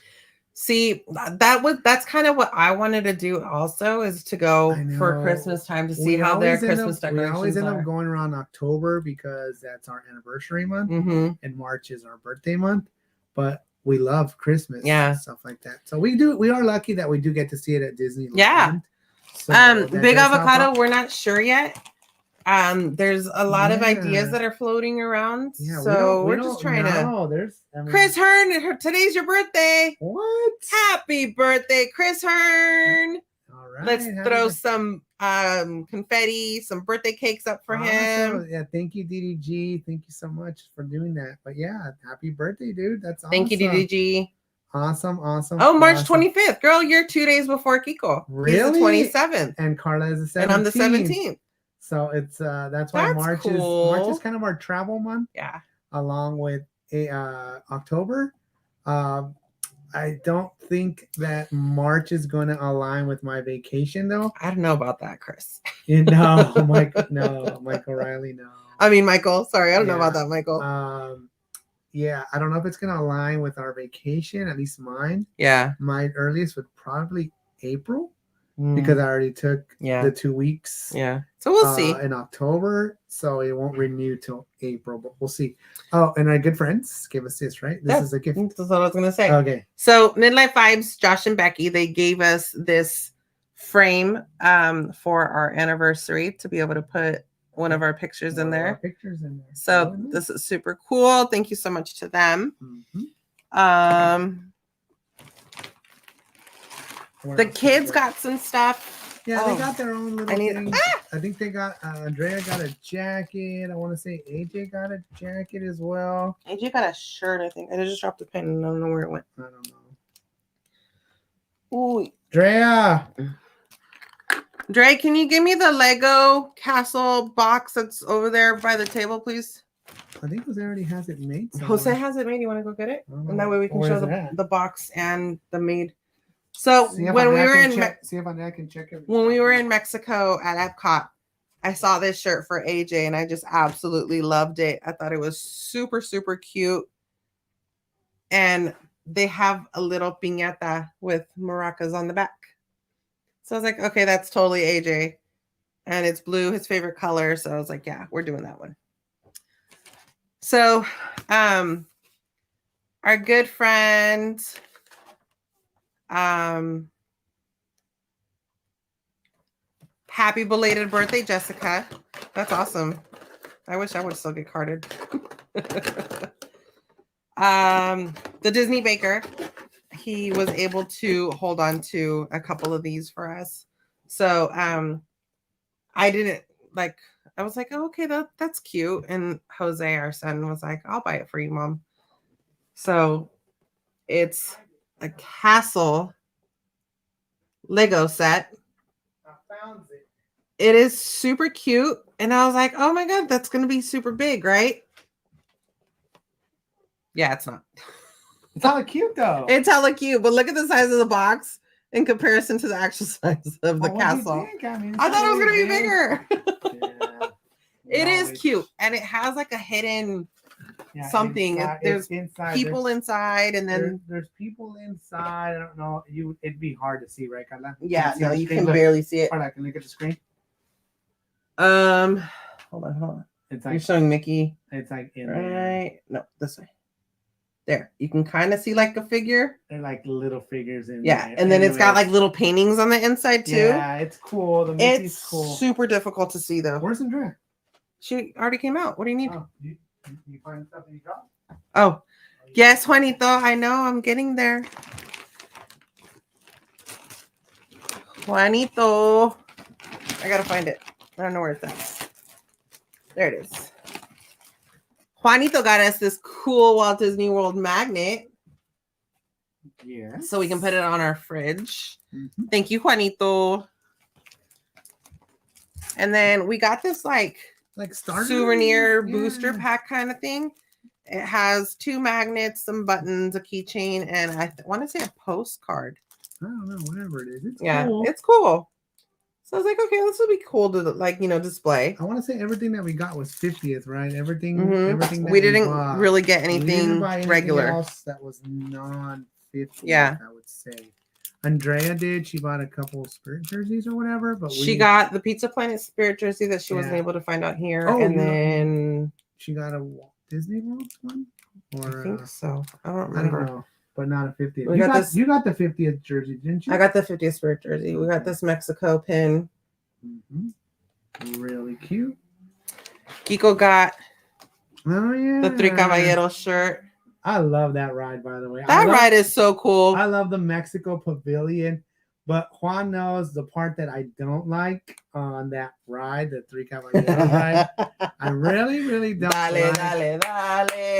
See, that's kind of what I wanted to do also, is to go for Christmas time to see how their Christmas decorations are. We always end up going around October because that's our anniversary month, and March is our birthday month. But we love Christmas, and stuff like that. So we are lucky that we do get to see it at Disneyland. Yeah. So Big Avocado, we're not sure yet. There's a lot of ideas that are floating around. Yeah, so we're just trying to. Chris Hearn, today's your birthday. What? Happy birthday, Chris Hearn. All right. Let's throw some confetti, some birthday cakes up for him. Yeah, thank you, DDG. Thank you so much for doing that. But yeah, happy birthday, dude. That's awesome. Thank you, DDG. Awesome. Oh, March 25th. Girl, you're 2 days before Kiko. Really? He's the 27th. And Karla is the 17th. And I'm the 17th. So it's that's why March is kind of our travel month. Yeah. Along with October. I don't think that March is going to align with my vacation, though. I don't know about that, Chris. No, Michael Riley, no. I mean, Michael. Sorry, I don't know about that, Michael. Yeah, I don't know if it's going to align with our vacation, at least mine. Yeah. My earliest would probably April. Because I already took the 2 weeks. Yeah. So we'll see. In October. So it won't renew till April, but we'll see. Oh, and our good friends gave us this, right? This is a gift. That's what I was going to say. Okay. So Midlife Vibes, Josh and Becky, they gave us this frame for our anniversary to be able to put one of our pictures in there. So this is super cool. Thank you so much to them. The kids got some stuff. Yeah, they got their own little things. I think they got Andrea got a jacket. I want to say AJ got a jacket as well. AJ got a shirt, I think. I just dropped the pin and I don't know where it went. I don't know. Ooh. Drea, can you give me the Lego castle box that's over there by the table, please? I think Jose already has it made. Jose has it made. You want to go get it? And that way we can show the box and the made. So See if when we I were can in check, see if I can check it. when we were in Mexico at Epcot, I saw this shirt for AJ and I just absolutely loved it. I thought it was super, super cute. And they have a little piñata with maracas on the back. So I was like, okay, that's totally AJ. And it's blue, his favorite color. So I was like, yeah, we're doing that one. So our good friend, happy belated birthday, Jessica. That's awesome. I wish I would still get carded. The Disney baker, he was able to hold on to a couple of these for us. So I didn't like, I was like, oh, okay, that's cute. And Jose, our son, was like, I'll buy it for you, Mom. So it's a castle Lego set. I found it. It is super cute. And I was like, oh my God, that's going to be super big, right? Yeah, it's not. It's hella cute though. It's hella cute, but look at the size of the box in comparison to the actual size of the castle. I thought it was going to be bigger. Yeah. It is cute. And it has like a hidden something. There's inside, people inside, and then there's people inside. I don't know. It'd be hard to see, right, Karla? yeah, no, you can barely see it. Karla, can you look at the screen? Hold on. It's like, You're showing Mickey. it's like in Right? there. No, this way. There. You can kind of see like a figure. They're like little figures in Yeah, there. and then it's got like little paintings on the inside too. Yeah, it's cool. The Mickey's It's cool. super difficult to see though. Where's Andrea? She already came out. What do you need? Oh, you find stuff that you dropped? Oh, yes, Juanito. I know. I'm getting there. Juanito. I gotta find it. I don't know where it's at. There it is. Juanito got us this cool Walt Disney World magnet. Yeah. So we can put it on our fridge. Mm-hmm. Thank you, Juanito. And then we got this like souvenir booster pack kind of thing. It has 2 magnets, some buttons, a keychain, and I want to say a postcard. I don't know, whatever it is. It's cool. It's cool. So I was like, okay, this will be cool to like, display. I want to say everything that we got was 50th, right? Everything that we didn't really get we didn't anything buy anything regular else that was non-50th, Yeah. I would say. Andrea did. She bought a couple Spirit jerseys or whatever, but she got the Pizza Planet Spirit jersey that she wasn't able to find out here, and then she got a Walt Disney World one. Or I think so. I don't remember. I don't know, but not a 50th. You got the 50th jersey, didn't you? I got the 50th Spirit jersey. We got this Mexico pin. Mm-hmm. Really cute. Kiko got the Three Caballeros shirt. I love that ride, by the way. That ride is so cool. I love the Mexico Pavilion, but Juan knows the part that I don't like on that ride, the Three Caballeros ride. I really, really don't like. Dale.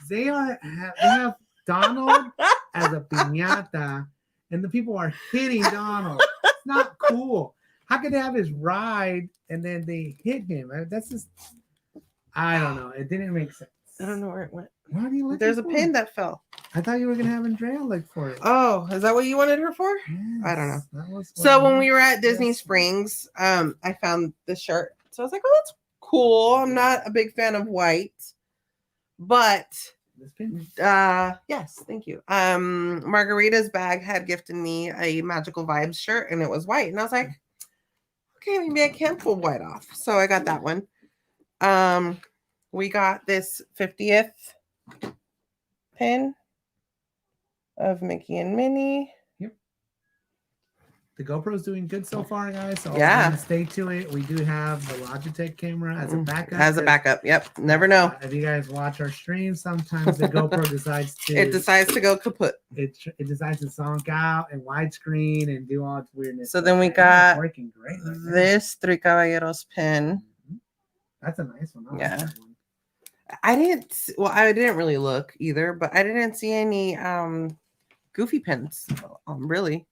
They have Donald as a piñata, and the people are hitting Donald. It's not cool. How could they have his ride and then they hit him? That's just, I don't know. It didn't make sense. I don't know where it went. Why are you looking There's a for pin it? that fell. I thought you were gonna have Andrea look for it. Oh, is that what you wanted her for? Yes, I don't know. That was So when we were at Disney Springs, I found this shirt. So I was like, oh, that's cool. I'm not a big fan of white, but this pin? yes, thank you. Margarita's bag had gifted me a Magical Vibes shirt, and it was white, and I was like, okay, maybe I can pull white off. So I got that one. We got this 50th pin of Mickey and Minnie. Yep. The GoPro's doing good so far, guys. So yeah, stay to it. We do have the Logitech camera as a backup. As a backup, yep. Never know. If you guys watch our stream, sometimes the GoPro decides to. It decides to go kaput. It decides to zonk out and widescreen and do all its weirdness. So then we got working great. this Three Caballeros pin. That's a nice one. Yeah. I didn't really look either, but I didn't see any goofy pins, really.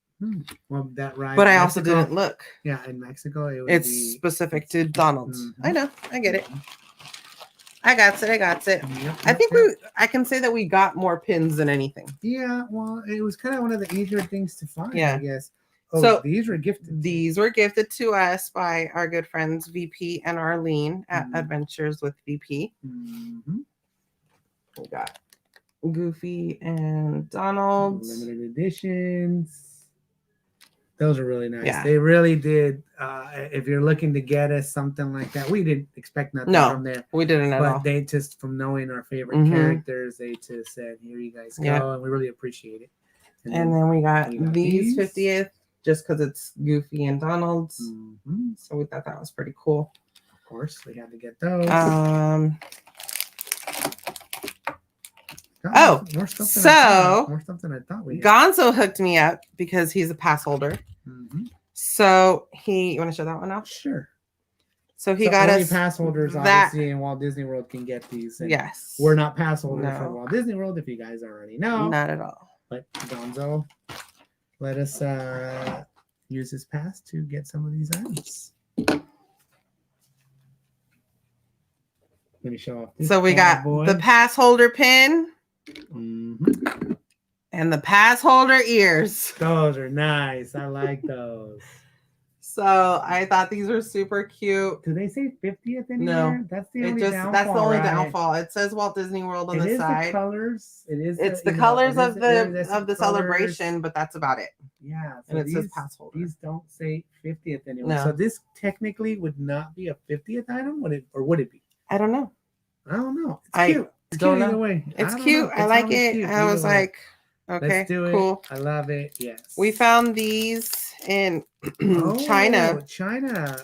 Well, that ride. But I also didn't look. Yeah, in Mexico, it's specific to Donald's. I know, I get it. I got it. Yep, I think I can say that we got more pins than anything. Yeah, well, it was kind of one of the easier things to find, Yeah. I guess. Oh, So these were gifted. These were gifted to us by our good friends VP and Arlene at Mhm. Adventures with VP. Mm-hmm. We got Goofy and Donald. Limited editions. Those are really nice. Yeah. They really did. If you're looking to get us something like that, we didn't expect nothing from there. We didn't at all. But they just, from knowing our favorite characters, they just said, "Here you guys go," and we really appreciate it. And then we got these 50th, just because it's Goofy and Donald's. Mm-hmm. So we thought that was pretty cool. Of course, we had to get those. More stuff I thought we had. Gonzo hooked me up because he's a pass holder. Mm-hmm. So you want to show that one now? Sure. So he got us pass holders, obviously, in Walt Disney World can get these. Yes. We're not pass holders for Walt Disney World, if you guys already know. Not at all. But Gonzo let us use his pass to get some of these items. Let me show off this. So we got the pass holder pin. Mm-hmm. And the pass holder ears. Those are nice. I like those. So I thought these were super cute. Do they say 50th anywhere? No. That's the only downfall. That's the only downfall. It says Walt Disney World on the side. The colors. It's the colors of the celebration, but that's about it. Yeah. So and it says pass holder. These don't say 50th anywhere. No. So this technically would not be a 50th item, would it be? I don't know. I don't know. It's cute. It's cute either way. It's cute. I like it. Cute. I was like, okay, let's do it. Cool. I love it. Yes. We found these in China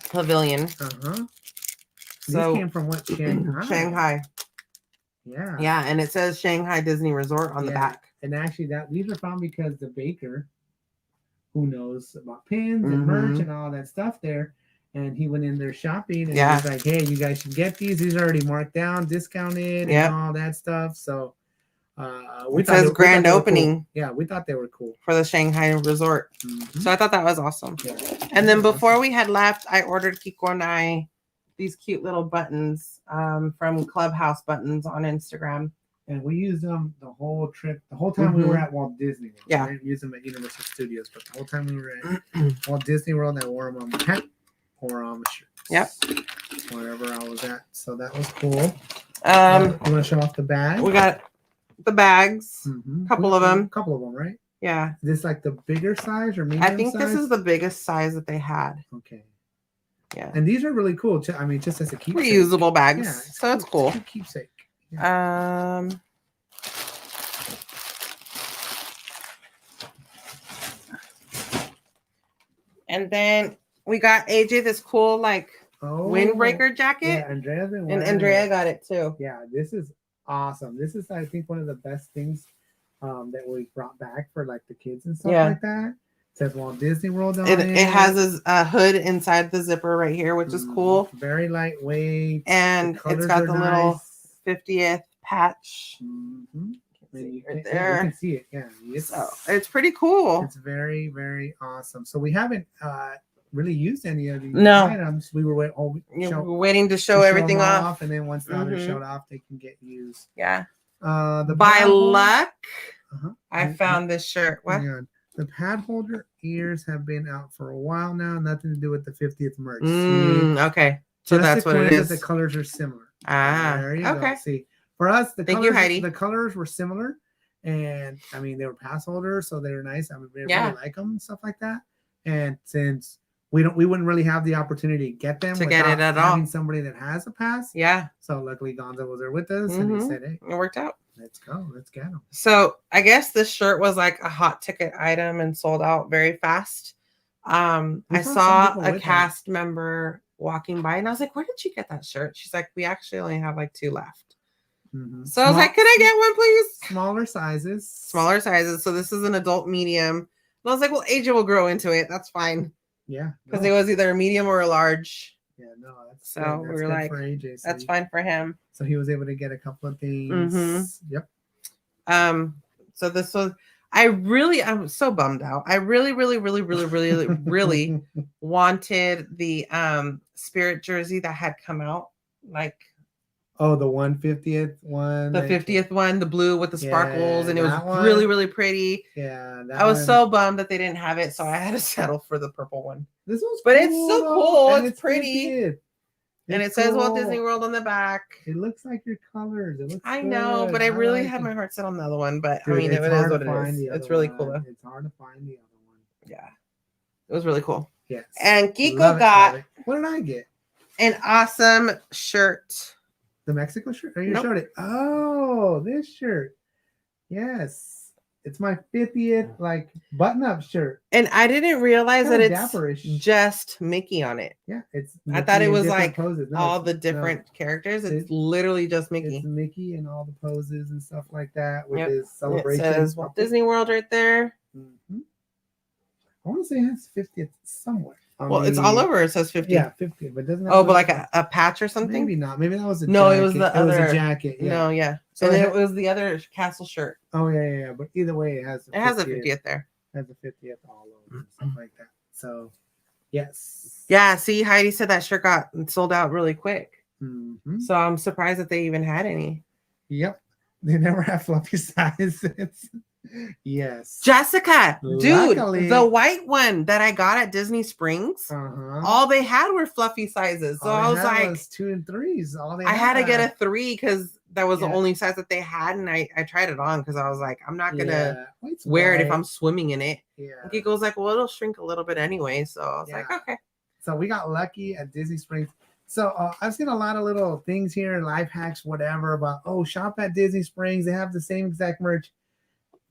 Pavilion. Uh-huh. So these came from what? Shanghai. Yeah. Yeah, and it says Shanghai Disney Resort on the back. And actually these were found because the baker, who knows about pins and merch and all that stuff there, and he went in there shopping and he was like, "Hey, you guys should get these. These are already marked down, discounted, and all that stuff." So it says grand opening. Cool. Yeah, we thought they were cool for the Shanghai Resort. So I thought that was awesome. Yeah. And then before we had left, I ordered Kiko and I these cute little buttons from Clubhouse Buttons on Instagram. And we used them the whole trip, the whole time we were at Walt Disney World. Yeah. We didn't use them at Universal Studios, but the whole time we were at Walt Disney World, I wore them on my hat or on my shirts. Yep. Wherever I was at. So that was cool. You want to show off the bag? We got the bags. A couple of them. Right? Yeah. Is this like the bigger size or medium size? I think size? this is the biggest size that they had. Okay. Yeah. And these are really cool. I mean, just as a keepsake. Reusable bags. Yeah, so it's cool. Keepsake. Yeah. And then we got AJ this cool windbreaker jacket. Yeah, Andrea's been wearing Andrea got it too. Yeah, this is awesome. This is, I think, one of the best things that we brought back for the kids and stuff like that. It says Walt Disney World on it. It has a hood inside the zipper right here, which is cool. Very lightweight. And it's got the little 50th patch. Right there. You can see it. Yeah. It's pretty cool. It's very, very awesome. So we haven't really used any of these items. We were waiting to show everything off. And then once the others showed off, they can get used. Yeah. By luck, I found this shirt. What? The pad holder ears have been out for a while now. Nothing to do with the 50th merch. Okay. So that's what it is. The colors are similar. There you go. See, for us, the colors were similar. And I mean, they were pass holders, so they were nice. I mean, we really like them and stuff like that. And since we wouldn't really have the opportunity to get them without having somebody that has a pass. Yeah. So luckily Gonzo was there with us and he said, "Hey, it worked out. Let's go. Let's get them." So I guess this shirt was like a hot ticket item and sold out very fast. I saw a cast member walking by and I was like, "Where did you get that shirt?" She's like, "We actually only have 2 left." So I was like, "Can I get one, please?" Smaller sizes. So this is an adult medium. And I was like, "Well, AJ will grow into it. That's fine." Yeah. Because it was either a medium or a large. Yeah, no, that's so we were like, for AJ, so that's fine for him. So he was able to get a couple of things. Yep. So this was, I'm so bummed out. I really wanted the Spirit jersey that had come out Oh, the 150th one. The 50th one, the blue with the sparkles, and it was one. really, really pretty. Yeah, I was so bummed that they didn't have it, so I had to settle for the purple one. This one's but cool, it's so cool. It's pretty. 50th. And it says Walt Disney World on the back. It looks like your colors. It looks I know, but I really had my heart set on the other one. But dude, I mean, it is what it is. It's really cool though. It's hard to find the other one. Yeah. It was really cool. Yes. And Kiko got what did I get? an awesome shirt. The Mexico shirt? Oh, you showed it. Oh, this shirt. Yes. It's my 50th like button-up shirt. And I didn't realize that it's dapperish. Just Mickey on it. Yeah, it's Mickey. I thought it was like all the different characters. It's literally just Mickey. It's Mickey and all the poses and stuff like that with his celebration. It says Walt Disney World right there. Mm-hmm. I want to say it has 50th somewhere. Well, it's all over. It says 50. Yeah, 50, but doesn't. Oh, but like a patch or something? Maybe not. Maybe that was a no. jacket. It was the other. It was a jacket. Yeah. No, yeah. So and then it was the other castle shirt. Oh yeah. But either way, it has. It has a 50th there. It has a 50th all over and stuff like that. So, yes. Yeah. See, Heidi said that shirt got sold out really quick. Mm-hmm. So I'm surprised that they even had any. Yep. They never have fluffy sizes. Yes. Jessica, luckily, dude, the white one that I got at Disney Springs, all they had were fluffy sizes. So I was like, 2 and 3s. I had to get a 3 because that was the only size that they had, and I tried it on because I was like, I'm not gonna wear it if I'm swimming in it. Yeah. And he goes like, well, it'll shrink a little bit anyway. So I was like, okay. So we got lucky at Disney Springs. So I've seen a lot of little things here, life hacks, whatever, about shop at Disney Springs. They have the same exact merch.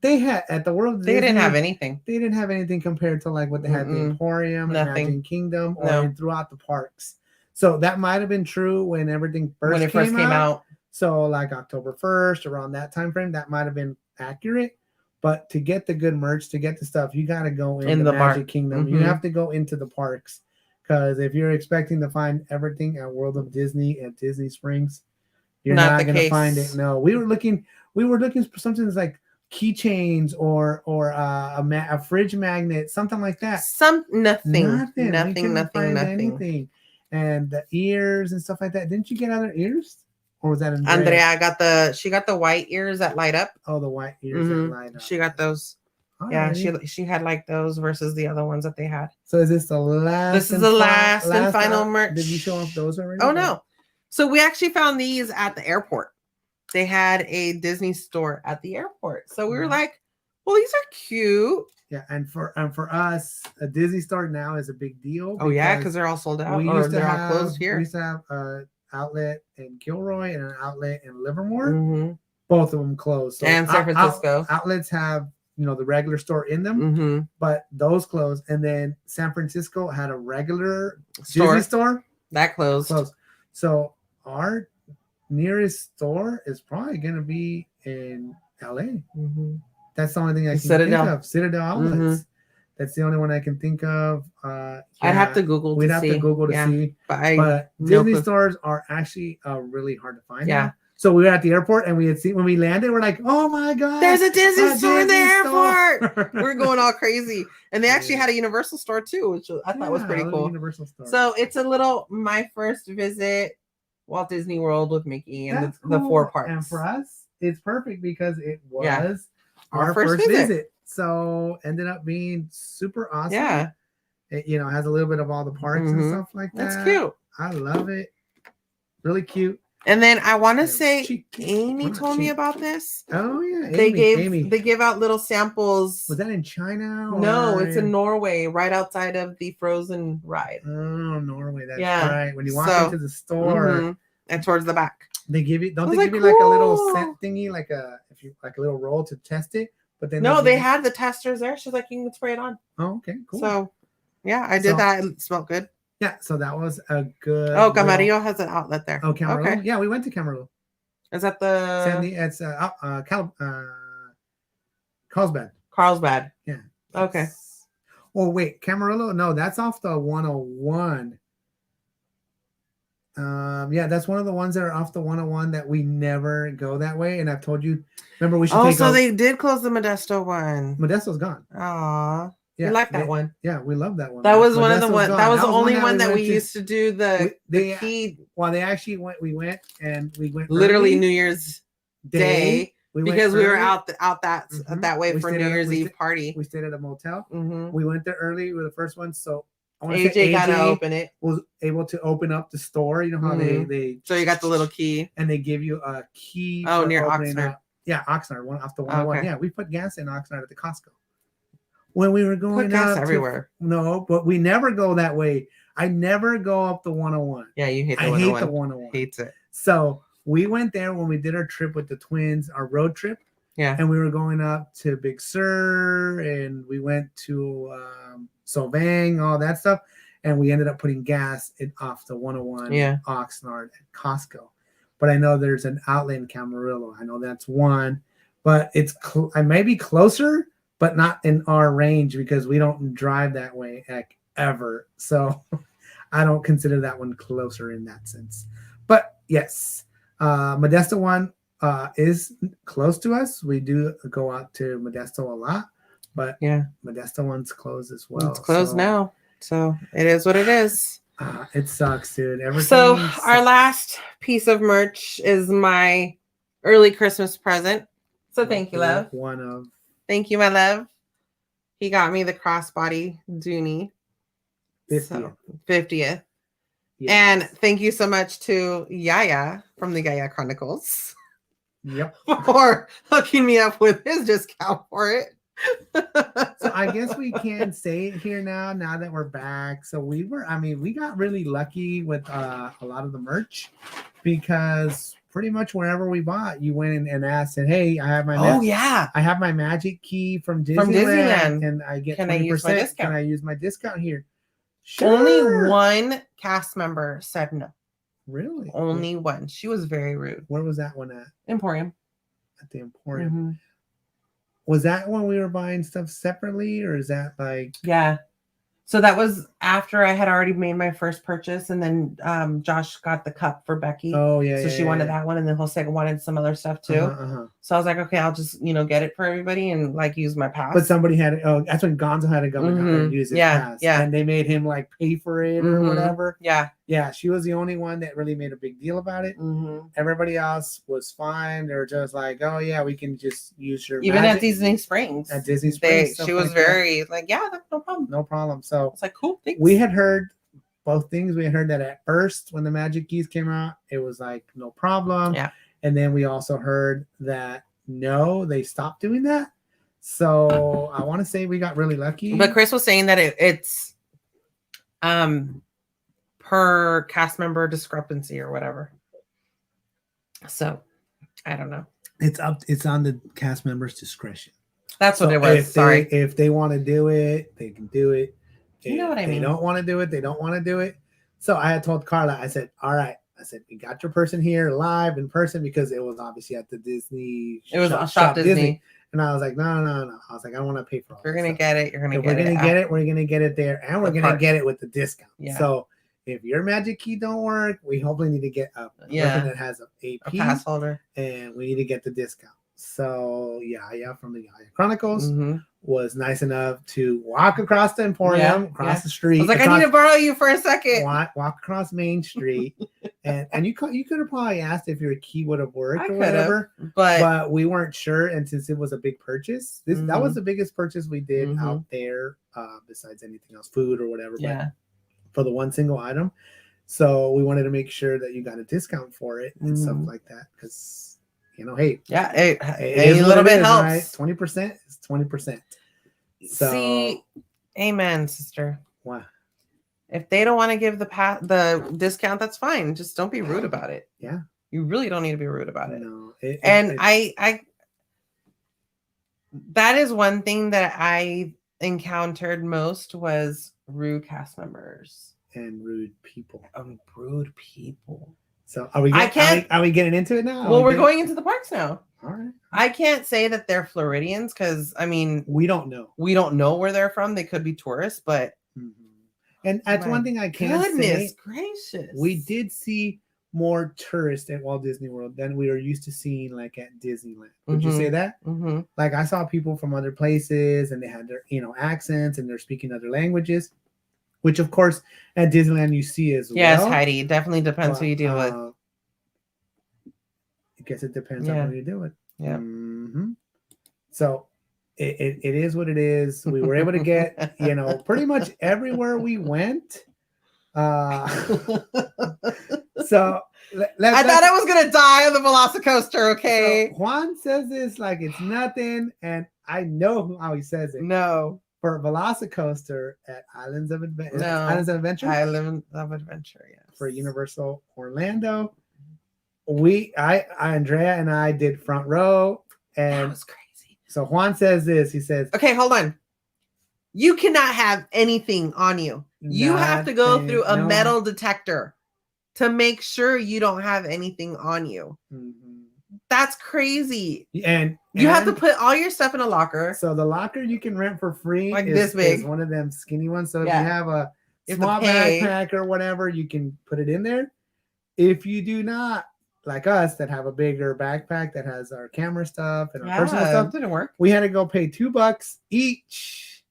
They had at the World. They didn't have anything. They didn't have anything compared to like what they had at the Emporium, Magic Kingdom, or throughout the parks. So that might have been true when everything first came out. So like October 1st, around that time frame, that might have been accurate. But to get the good merch, to get the stuff, you got to go in the Magic Kingdom. You have to go into the parks, because if you're expecting to find everything at World of Disney at Disney Springs, you're not going to find it. No, we were looking for something that's like keychains or a fridge magnet, something like that. Nothing. Anything. And the ears and stuff like that. Didn't you get other ears? Or was that Andrea? She got the white ears that light up. Oh, the white ears that light up. She got those. Yeah, she had like those versus the other ones that they had. So is this the last? This is the last and final merch. Did you show off those already? Oh no. So we actually found these at the airport. They had a Disney store at the airport. So we were like, well, these are cute. Yeah, and for us, a Disney store now is a big deal. Oh yeah, because they're all sold out. They're all closed here. We used to have an outlet in Gilroy and an outlet in Livermore. Both of them closed. So and San Francisco. Outlets have the regular store in them, but those closed. And then San Francisco had a regular Disney store that closed. So our nearest store is probably going to be in LA. That's the only thing I can think of. Citadel Outlets. That's the only one I can think of. I'd have to Google. We'd have to Google to see. But Disney stores are actually really hard to find. Yeah. Now. So we were at the airport and we had seen when we landed, we're like, oh my god, there's a Disney store in the airport. We're going all crazy. And they actually had a Universal store too, which I thought was pretty cool. Universal store. So it's my first visit Walt Disney World with Mickey and the 4 parks. And for us, it's perfect because it was our first visit. So ended up being super awesome. Yeah. It, has a little bit of all the parks and stuff like that. That's cute. I love it. Really cute. And then I want to say Amy told me about this. Oh yeah. They give out little samples. Was that in China? No, it's in Norway, right outside of the Frozen ride. Oh, Norway. That's right. When you walk into the store and towards the back. They give you like a little scent thingy, like a little roll to test it. But then they had the testers there. She's like, you can spray it on. Oh, okay, cool. So yeah, I did that. It smelled good. Yeah, so that was a good. Oh, Camarillo has an outlet there. Oh, Camarillo. Okay. Yeah, we went to Camarillo. Is that the? Sandy, it's Carlsbad. Carlsbad. Yeah. Okay. Oh wait, Camarillo? No, that's off the 101. Yeah, that's one of the ones that are off the 101 that we never go that way. And I've told you, remember we should. Oh, so they did close the Modesto one. Modesto's gone. Aw. We like that one. Yeah, we love that one. That was one of the one. That was the only one that we used to do the key. Well, they actually went. We went literally New Year's Day because we were out that way for New Year's Eve party. We stayed at a motel. Mm-hmm. We went there early. We were the first ones. So AJ got to open it. Was able to open up the store. You know how they. So you got the little key, and they give you a key. Oh, near Oxnard. Yeah, Oxnard, one off the 101. Okay. Yeah, we put gas in Oxnard at the Costco. When we were going put gas everywhere. No, but we never go that way. I never go up the 101. Yeah, you hate the 101. I hate the 101. Hates it. So we went there when we did our trip with the twins, our road trip. Yeah. And we were going up to Big Sur, and we went to Solvang, all that stuff. And we ended up putting gas off the 101 Oxnard at Costco. But I know there's an outlet in Camarillo. I know that's one. But it's I may be closer, but not in our range because we don't drive that way ever. So I don't consider that one closer in that sense. But yes, Modesto one is close to us. We do go out to Modesto a lot, but Modesto one's closed as well. It's closed now. So it is what it is. It sucks, dude. So our last piece of merch is my early Christmas present. So thank you, love. Thank you, my love. He got me the crossbody Dooney. 50th. Yes. And thank you so much to Yaya from the Yaya Chronicles. Yep. For hooking me up with his discount for it. So I guess we can say it here now that we're back. So we got really lucky with a lot of the merch because pretty much wherever we bought, you went in and asked, and hey, I have my I have my magic key from Disneyland, and I get 20%. Can I use my discount? Can I use my discount here? Sure. Only one cast member said no. Really? Only one. She was very rude. Where was that one at? Emporium. At the Emporium. Mm-hmm. Was that when we were buying stuff separately, or is that like? Yeah. So that was after I had already made my first purchase, and then Josh got the cup for Becky. Oh yeah. So she wanted that one, and then Jose wanted some other stuff too. So I was like, okay, I'll just get it for everybody and like use my pass. But somebody had it. Oh, that's when Gonzo had to go and use his pass. Yeah. And they made him like pay for it or whatever. Yeah. Yeah. She was the only one that really made a big deal about it. Everybody else was fine. They were just like, oh yeah, we can just use your. Even at Disney Springs. At Disney Springs, she was very like, yeah, that's no problem. No problem. So it's like cool. Thanks. We had heard both things. We had heard that at first when the Magic Keys came out, it was like no problem. Yeah. And then we also heard that no, they stopped doing that. So I want to say we got really lucky. But Chris was saying that it's per cast member discrepancy or whatever. So I don't know. It's on the cast member's discretion. That's what it was. Sorry. If they want to do it, they can do it. You know what I mean? They don't want to do it. They don't want to do it. So I had told Karla, I said, all right. I said, we got your person here live in person because it was obviously at the Disney. It was Shop Disney. And I was like, no. I was like, I don't want to pay for all. You're going to get it. You're going to get it. We're going to get it there. And we're going to get it with the discount. Yeah. So if your Magic Key don't work, we hopefully need to get a person that has a pass holder. And we need to get the discount. So Yaya from the Yaya Chronicles was nice enough to walk across the Emporium, across the street. I was like, I need to borrow you for a second. Walk across Main Street, and you could have probably asked if your key would have worked or whatever, but we weren't sure. And since it was a big purchase, that was the biggest purchase we did out there, besides anything else, food or whatever. Yeah. But for the one single item, so we wanted to make sure that you got a discount for it and stuff like that because. Hey, a little bit helps. Right? 20% is 20%. So, see, amen, sister. What? If they don't want to give the discount, that's fine. Just don't be rude about it. Yeah, you really don't need to be rude about it. No, I that is one thing that I encountered most was rude cast members and rude people. Rude people. So are we getting into it now? Well, we're going into the parks now. All right. I can't say that they're Floridians because we don't know. We don't know where they're from. They could be tourists, but and that's one thing I can't say. Goodness gracious. We did see more tourists at Walt Disney World than we are used to seeing like at Disneyland. Would you say that? Mm-hmm. Like I saw people from other places and they had their, accents and they're speaking other languages, which of course at Disneyland you see as yes, well. Yes, Heidi. Definitely depends who you deal with. I guess it depends on who you deal with. Yeah. Mm-hmm. So it is what it is. We were able to get, pretty much everywhere we went. So I thought I was gonna die on the Velocicoaster. Okay. So Juan says this like it's nothing, and I know how he says it. No. For Velocicoaster at Islands of Adventure. No. Islands of Adventure. Islands of Adventure. Yes. For Universal Orlando, Andrea and I did front row, and that was crazy. So Juan says this. He says, "Okay, hold on. You cannot have anything on you. You have to go through a metal detector to make sure you don't have anything on you." Mm-hmm. That's crazy. And you have to put all your stuff in a locker. So the locker you can rent for free, like this big, is one of them skinny ones. So if you have a small backpack or whatever, you can put it in there. If you do not, like us, that have a bigger backpack that has our camera stuff and our personal stuff, didn't work. We had to go pay $2 each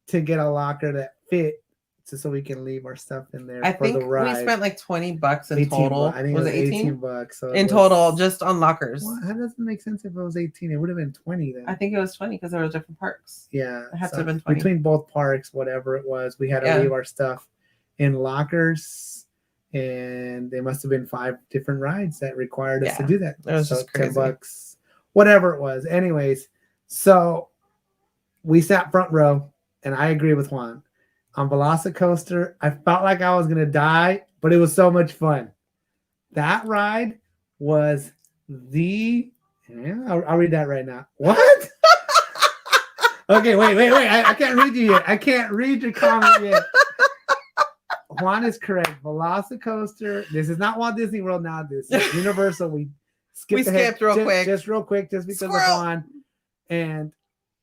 to get a locker that fit, so we can leave our stuff in there. I think the ride. We spent like $20 in total. I think was it 18 bucks. So in total, just on lockers. Well, that doesn't make sense. If it was 18, it would have been 20 then. I think it was 20 because there were different parks. Yeah, it had to have been 20 between both parks. Whatever it was, we had to leave our stuff in lockers, and they must have been 5 different rides that required us to do that. It was just crazy. $10, whatever it was. Anyways, so we sat front row, and I agree with Juan. On Velocicoaster, I felt like I was gonna die, but it was so much fun. That ride was I'll read that right now. What? Okay, wait. I can't read you yet. I can't read your comment yet. Juan is correct. Velocicoaster. This is not Walt Disney World now. This is Universal. We skipped real quick, just because of Juan, and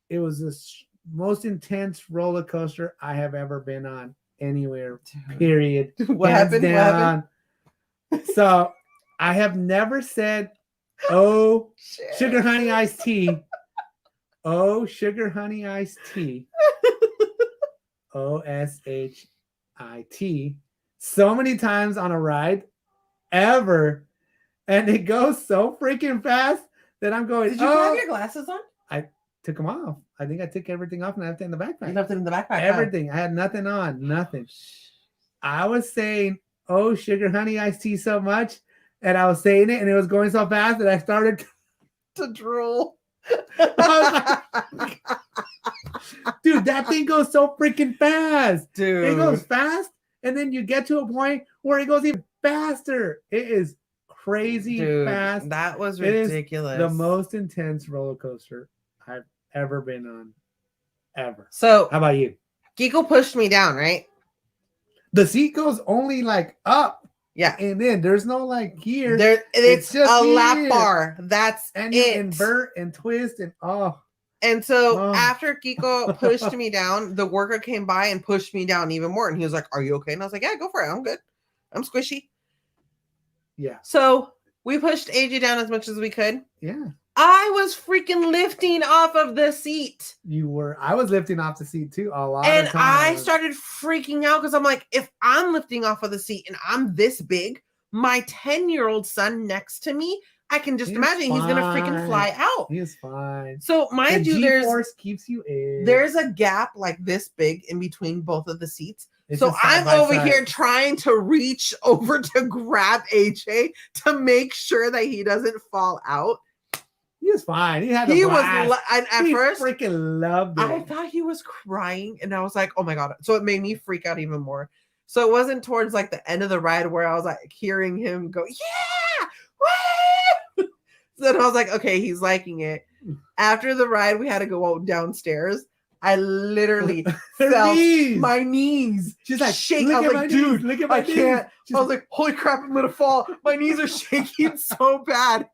it was this most intense roller coaster I have ever been on anywhere. Period. What happened? So I have never said, "Oh, sugar honey iced tea." Oh, sugar honey iced tea. OSHIT. So many times on a ride ever, and it goes so freaking fast that I'm going. Did you have your glasses on? I took them off. I think I took everything off and I left it in the backpack. You left it in the backpack. Everything. I had nothing on. Nothing. I was saying, "Oh, sugar honey iced tea" so much, and I was saying it, and it was going so fast that I started to drool. Dude, that thing goes so freaking fast. Dude, it goes fast, and then you get to a point where it goes even faster. It is crazy fast. That was ridiculous. It is the most intense roller coaster I've ever been on, ever. So, how about you? Kiko pushed me down, right? The seat goes only like up. Yeah, and then there's no like here. It's just a lap bar. That's and you invert and twist and And so after Kiko pushed me down, the worker came by and pushed me down even more. And he was like, "Are you okay?" And I was like, "Yeah, go for it. I'm good. I'm squishy." Yeah. So we pushed AJ down as much as we could. Yeah. I was freaking lifting off of the seat. You were. I was lifting off the seat too a lot and of times. I started freaking out because I'm like, if I'm lifting off of the seat and I'm this big, my 10-year-old son next to me, I can just imagine he's gonna freaking fly out. He's fine. So mind you, G-force keeps you in. There's a gap like this big in between both of the seats. So I'm over here trying to reach over to grab AJ to make sure that he doesn't fall out. He was fine. At first freaking loved it. I thought he was crying, and I was like, "Oh my god!" So it made me freak out even more. So it wasn't towards like the end of the ride where I was like hearing him go, "Yeah!" Woo! So then I was like, "Okay, he's liking it." After the ride, we had to go downstairs. I literally felt my knees. She's like, shaking. I was like, "Dude, look at my knees." I was like, "Holy crap, I'm gonna fall!" My knees are shaking so bad.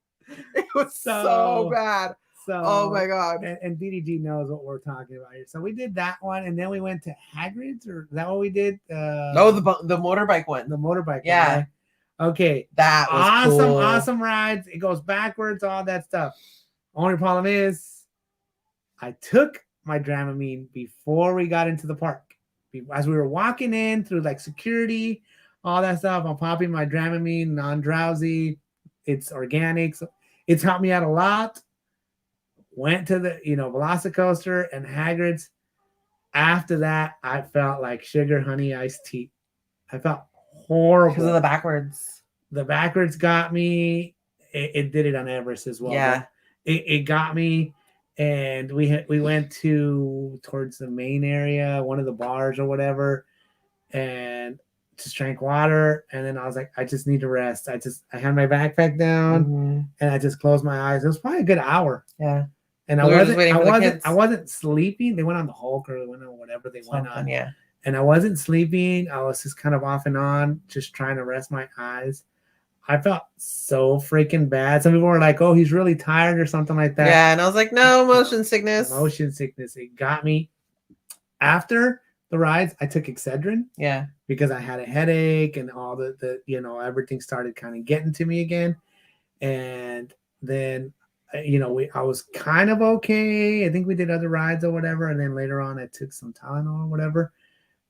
It was so bad. Oh my god. And DDG knows what we're talking about here. So we did that one, and then we went to Hagrid's, or is that what we did? No, the motorbike one. The motorbike one. Yeah. Right? Okay. That was awesome rides. It goes backwards, all that stuff. Only problem is I took my Dramamine before we got into the park. As we were walking in through like security, all that stuff, I'm popping my Dramamine, non-drowsy. It's organic. So it's helped me out a lot. Went to the, Velocicoaster and Hagrid's. After that, I felt like sugar honey iced tea. I felt horrible. Because of the backwards. The backwards got me. It did it on Everest as well. Yeah. It got me. And we went towards the main area, one of the bars or whatever, and just drank water. And then I was like, I just need to rest. I had my backpack down and I just closed my eyes. It was probably a good hour. Yeah. And I wasn't sleeping. They went on the Hulk or they went on whatever they went on. Yeah. And I wasn't sleeping. I was just kind of off and on, just trying to rest my eyes. I felt so freaking bad. Some people were like, oh, he's really tired or something like that. Yeah, and I was like, no, motion sickness. Motion sickness. It got me. After the rides, I took Excedrin. Yeah. Because I had a headache and all the everything started kind of getting to me again. And then, I was kind of okay. I think we did other rides or whatever. And then later on, I took some Tylenol or whatever.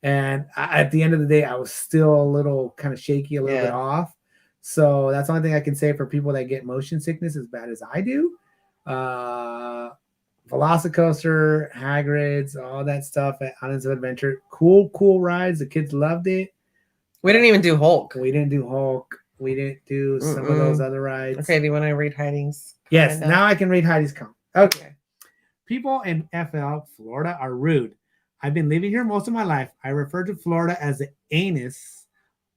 And at the end of the day, I was still a little kind of shaky, a little bit off. So that's the only thing I can say for people that get motion sickness as bad as I do. Velocicoaster, Hagrid's, all that stuff at Islands of Adventure. Cool rides. The kids loved it. We didn't even do Hulk. We didn't do some of those other rides. Okay, do you want to read Heidi's? Yes, now I can read Heidi's comment. Okay. People in FL, Florida are rude. I've been living here most of my life. I refer to Florida as the anus.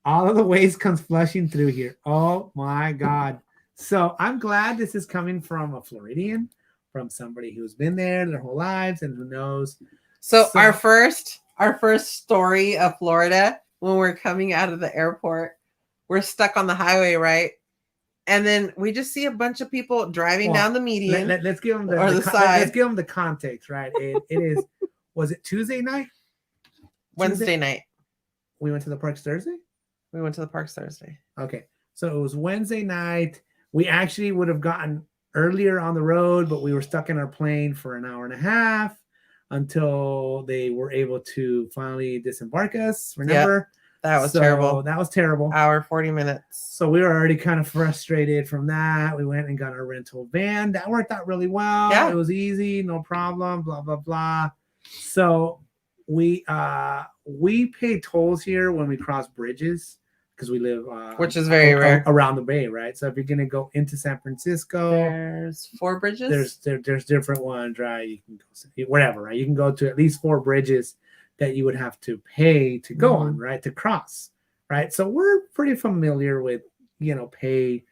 All of the waste comes flushing through here. Oh my God. So I'm glad this is coming from a Floridian, from somebody who's been there their whole lives and who knows. So our first story of Florida, when we're coming out of the airport, we're stuck on the highway, right? And then we just see a bunch of people driving down the median. Let's give them the side. Let's give them the context, right? It is. Was it Tuesday night? Wednesday night. We went to the parks Thursday? We went to the parks Thursday. Okay. So it was Wednesday night. We actually would have gotten earlier on the road, but we were stuck in our plane for an hour and a half until they were able to finally disembark us. Remember? That was terrible. That was terrible. Hour, 40 minutes. So we were already kind of frustrated from that. We went and got our rental van. That worked out really well. Yeah. It was easy, no problem, blah, blah, blah. So we pay tolls here when we cross bridges because we live which is very rare around the bay, right? So if you're gonna go into San Francisco, there's 4 bridges. There's different ones, right? You can go whatever, right? You can go to at least 4 bridges that you would have to pay to go on, right? To cross, right? So we're pretty familiar with pay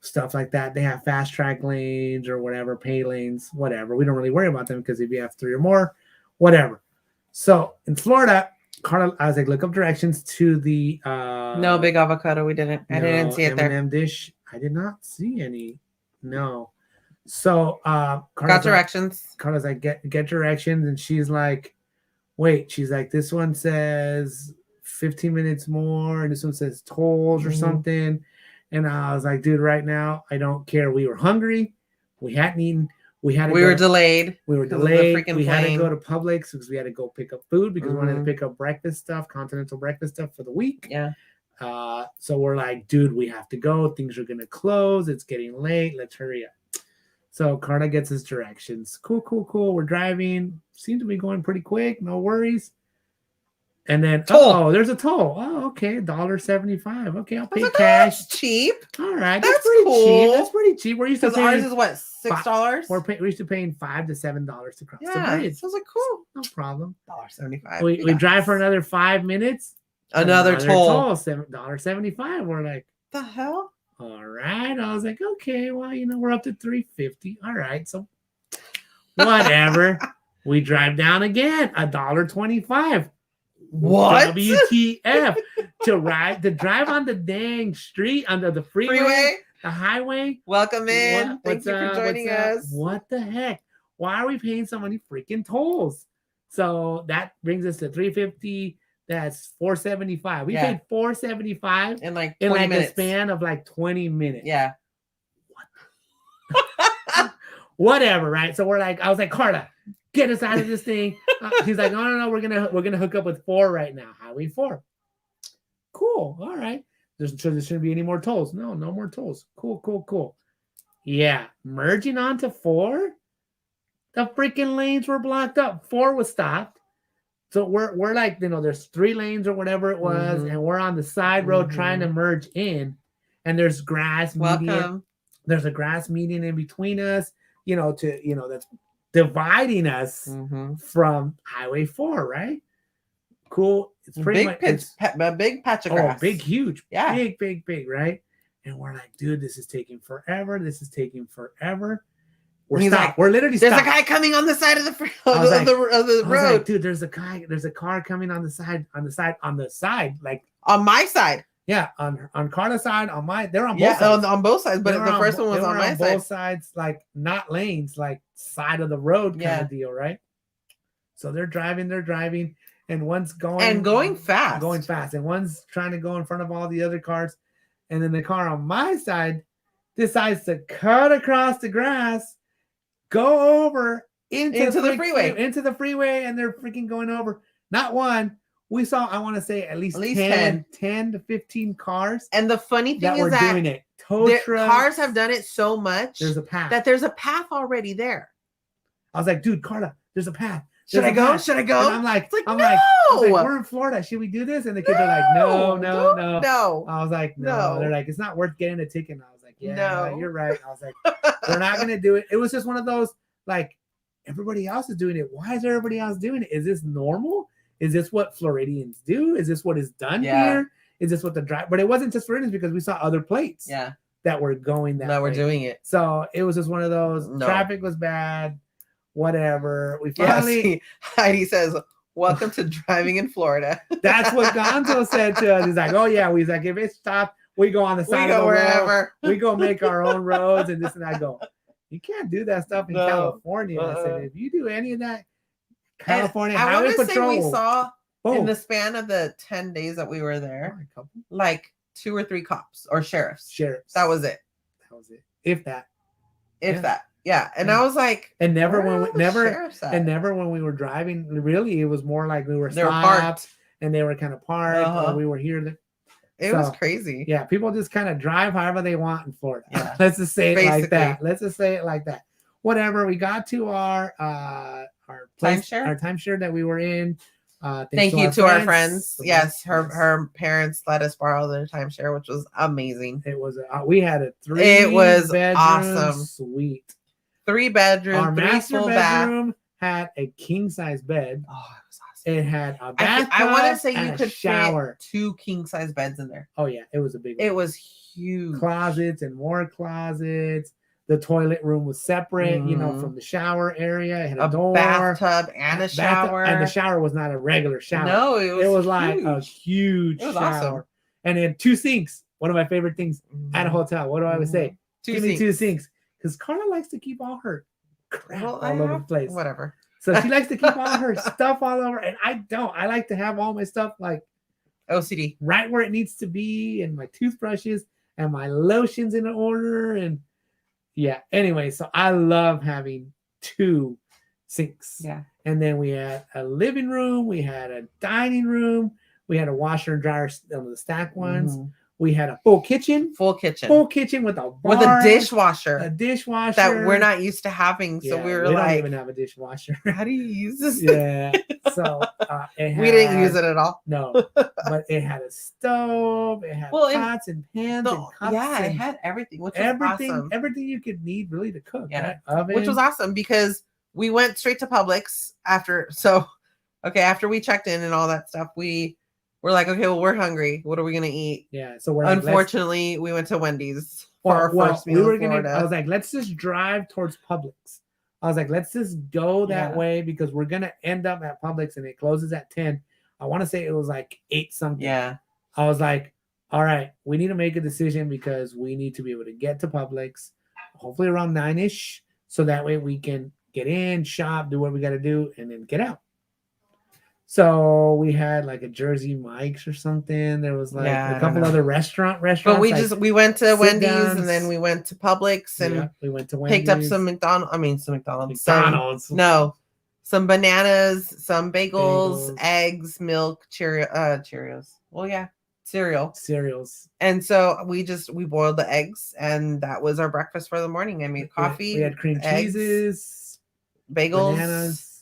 stuff like that. They have fast track lanes or whatever, pay lanes, whatever. We don't really worry about them because if you have 3 or more, whatever. So in Florida, Karla, I was like, look up directions to the no big avocado. We didn't. I didn't see it there. M&M dish. I did not see any. No. So got directions. Karla's like, get directions, and she's like, wait. She's like, this one says 15 minutes more, and this one says tolls or something. And I was like, dude, right now I don't care. We were hungry. We hadn't eaten. We were delayed. We had to go to Publix because we had to go pick up food because we wanted to pick up breakfast stuff, continental breakfast stuff for the week. Yeah. So we're like, dude, we have to go. Things are going to close. It's getting late. Let's hurry up. So Karla gets his directions. Cool. We're driving. Seems to be going pretty quick. No worries. And then, there's a toll. Oh, okay. $1.75. Okay, I'll pay cash. That's cheap. All right. That's pretty cool. Cheap. That's pretty cheap. We're used to paying, ours is what, $6? We're used to paying $5 to $7 to cross the bridge. So I was like, cool. No problem. $1.75. We drive for another 5 minutes. Another toll. $7.75. We're like, the hell? All right. I was like, okay, well, we're up to $3.50. All right. So whatever. We drive down again. $1.25. What? WTF? to drive on the dang street, under the freeway, the highway. Welcome in. Thank you for joining us. What the heck? Why are we paying so many freaking tolls? So that brings us to $3.50 That's $4.75. We Yeah. paid $4.75 in like in 20 like minutes. a span of like 20 minutes. Yeah. Whatever, right? So I was like, Karla, get us out of this thing. She's like, no, we're gonna hook up with 4 right now. Highway 4. Cool. All right. There shouldn't be any more tolls. No more tolls. Cool. Yeah. Merging onto 4. The freaking lanes were blocked up. 4 was stopped. So we're like, there's 3 lanes or whatever it was, and we're on the side road trying to merge in, and there's grass median. There's a grass median in between us, that's dividing us from Highway 4, right? Cool. It's pretty much a big patch of grass. Oh, big, huge. Yeah. Big, right? And we're like, dude, this is taking forever. We're literally there's stopped. A guy coming on the side of the road. Like, dude, there's a car coming on the side, like on my side. Yeah, on Karla's side, on my, they're on both sides. on both sides, but the first one was on my side. Both sides, like not lanes, like side of the road kind of deal, right? So they're driving, and one's going fast, and one's trying to go in front of all the other cars, and then the car on my side decides to cut across the grass, go over into the freeway, and they're freaking going over. Not one. We saw, I want to say, at least 10 to 15 cars. And the funny thing is that doing it. Tow trucks. Cars have done it so much there's a path. That there's a path already there. I was like, dude, Karla, there's a path. Should I go? And I'm like, we're in Florida. Should we do this? And the kids are like, no. I was like, no. They're like, it's not worth getting a ticket. And I was like, yeah, you're right. I was like, we're not going to do it. It was just one of those, like, everybody else is doing it. Why is everybody else doing it? Is this normal? Is this what Floridians do? Is this what is done here? Is this what the drive? But it wasn't just Floridians, because we saw other plates that were going that way. We're doing it. So it was just one of those. Traffic was bad. Whatever. We finally. Heidi says, "Welcome to driving in Florida." That's what Gonzo said to us. He's like, "Oh yeah." He's like, "If it stopped, we go on the side of the road. We go make our own roads and this and that." I go, "You can't do that stuff in California." I said, "If you do any of that." California Highway Patrol. We saw in the span of the 10 days that we were there, like 2 or 3 cops or sheriffs. That was it. If that. Yeah. And I was like, and never when we were driving, really, it was more like we were stopped and they were kind of parked or we were here. It was crazy. Yeah, people just kind of drive however they want in Florida. Yeah. Let's just say it like that. Whatever. We got to our timeshare that we were in. Thank you to our friends. Yes, her parents let us borrow their timeshare, which was amazing. It was. We had a 3. It was awesome. Sweet. 3 bedroom. Our 3 master full bedroom had a king size bed. Oh, it was awesome. It had a bathtub. I want to say you could shower. Fit 2 king size beds in there. Oh yeah, it was a big one. It was huge. Closets and more closets. The toilet room was separate, from the shower area. It had a door, bathtub, and a shower. And the shower was not a regular shower. No, it was like a huge shower. Awesome. And then 2 sinks. One of my favorite things at a hotel. What do I always say? Give me 2 sinks. Because Karla likes to keep all her crap all over the place. Whatever. So she likes to keep all her stuff all over. And I don't. I like to have all my stuff like OCD. Right where it needs to be. And my toothbrushes and my lotions in order. And yeah. Anyway, so I love having 2 sinks. Yeah. And then we had a living room. We had a dining room. We had a washer and dryer, the stack ones. Mm-hmm. We had a full kitchen. Full kitchen with a bar, with a dishwasher. That we're not used to having. So we were like, don't even have a dishwasher. How do you use this? Yeah. So we didn't use it at all. No. But it had a stove. It had pots and pans and cups. Yeah, it had everything. Which was awesome. Everything you could need really to cook. Yeah. Right? Oven. Which was awesome because we went straight to Publix after. So, after we checked in and all that stuff, we're like, okay, well, we're hungry. What are we gonna eat? Yeah. So unfortunately, we went to Wendy's for our first meal. I was like, let's just drive towards Publix. I was like, let's just go that way because we're gonna end up at Publix and it closes at 10. I want to say it was like 8 something. Yeah. I was like, all right, we need to make a decision because we need to be able to get to Publix, hopefully around 9-ish, so that way we can get in, shop, do what we got to do, and then get out. So we had like a Jersey Mike's or something. There was like a couple other restaurants. But we went to Wendy's downs. and then we went to Publix and we went to Wendy's. Picked up some McDonald's. Some bananas, some bagels, eggs, milk, Cheerios. Well, yeah, cereals. And so we boiled the eggs, and that was our breakfast for the morning. I made coffee. We had cream cheeses, bagels, bananas.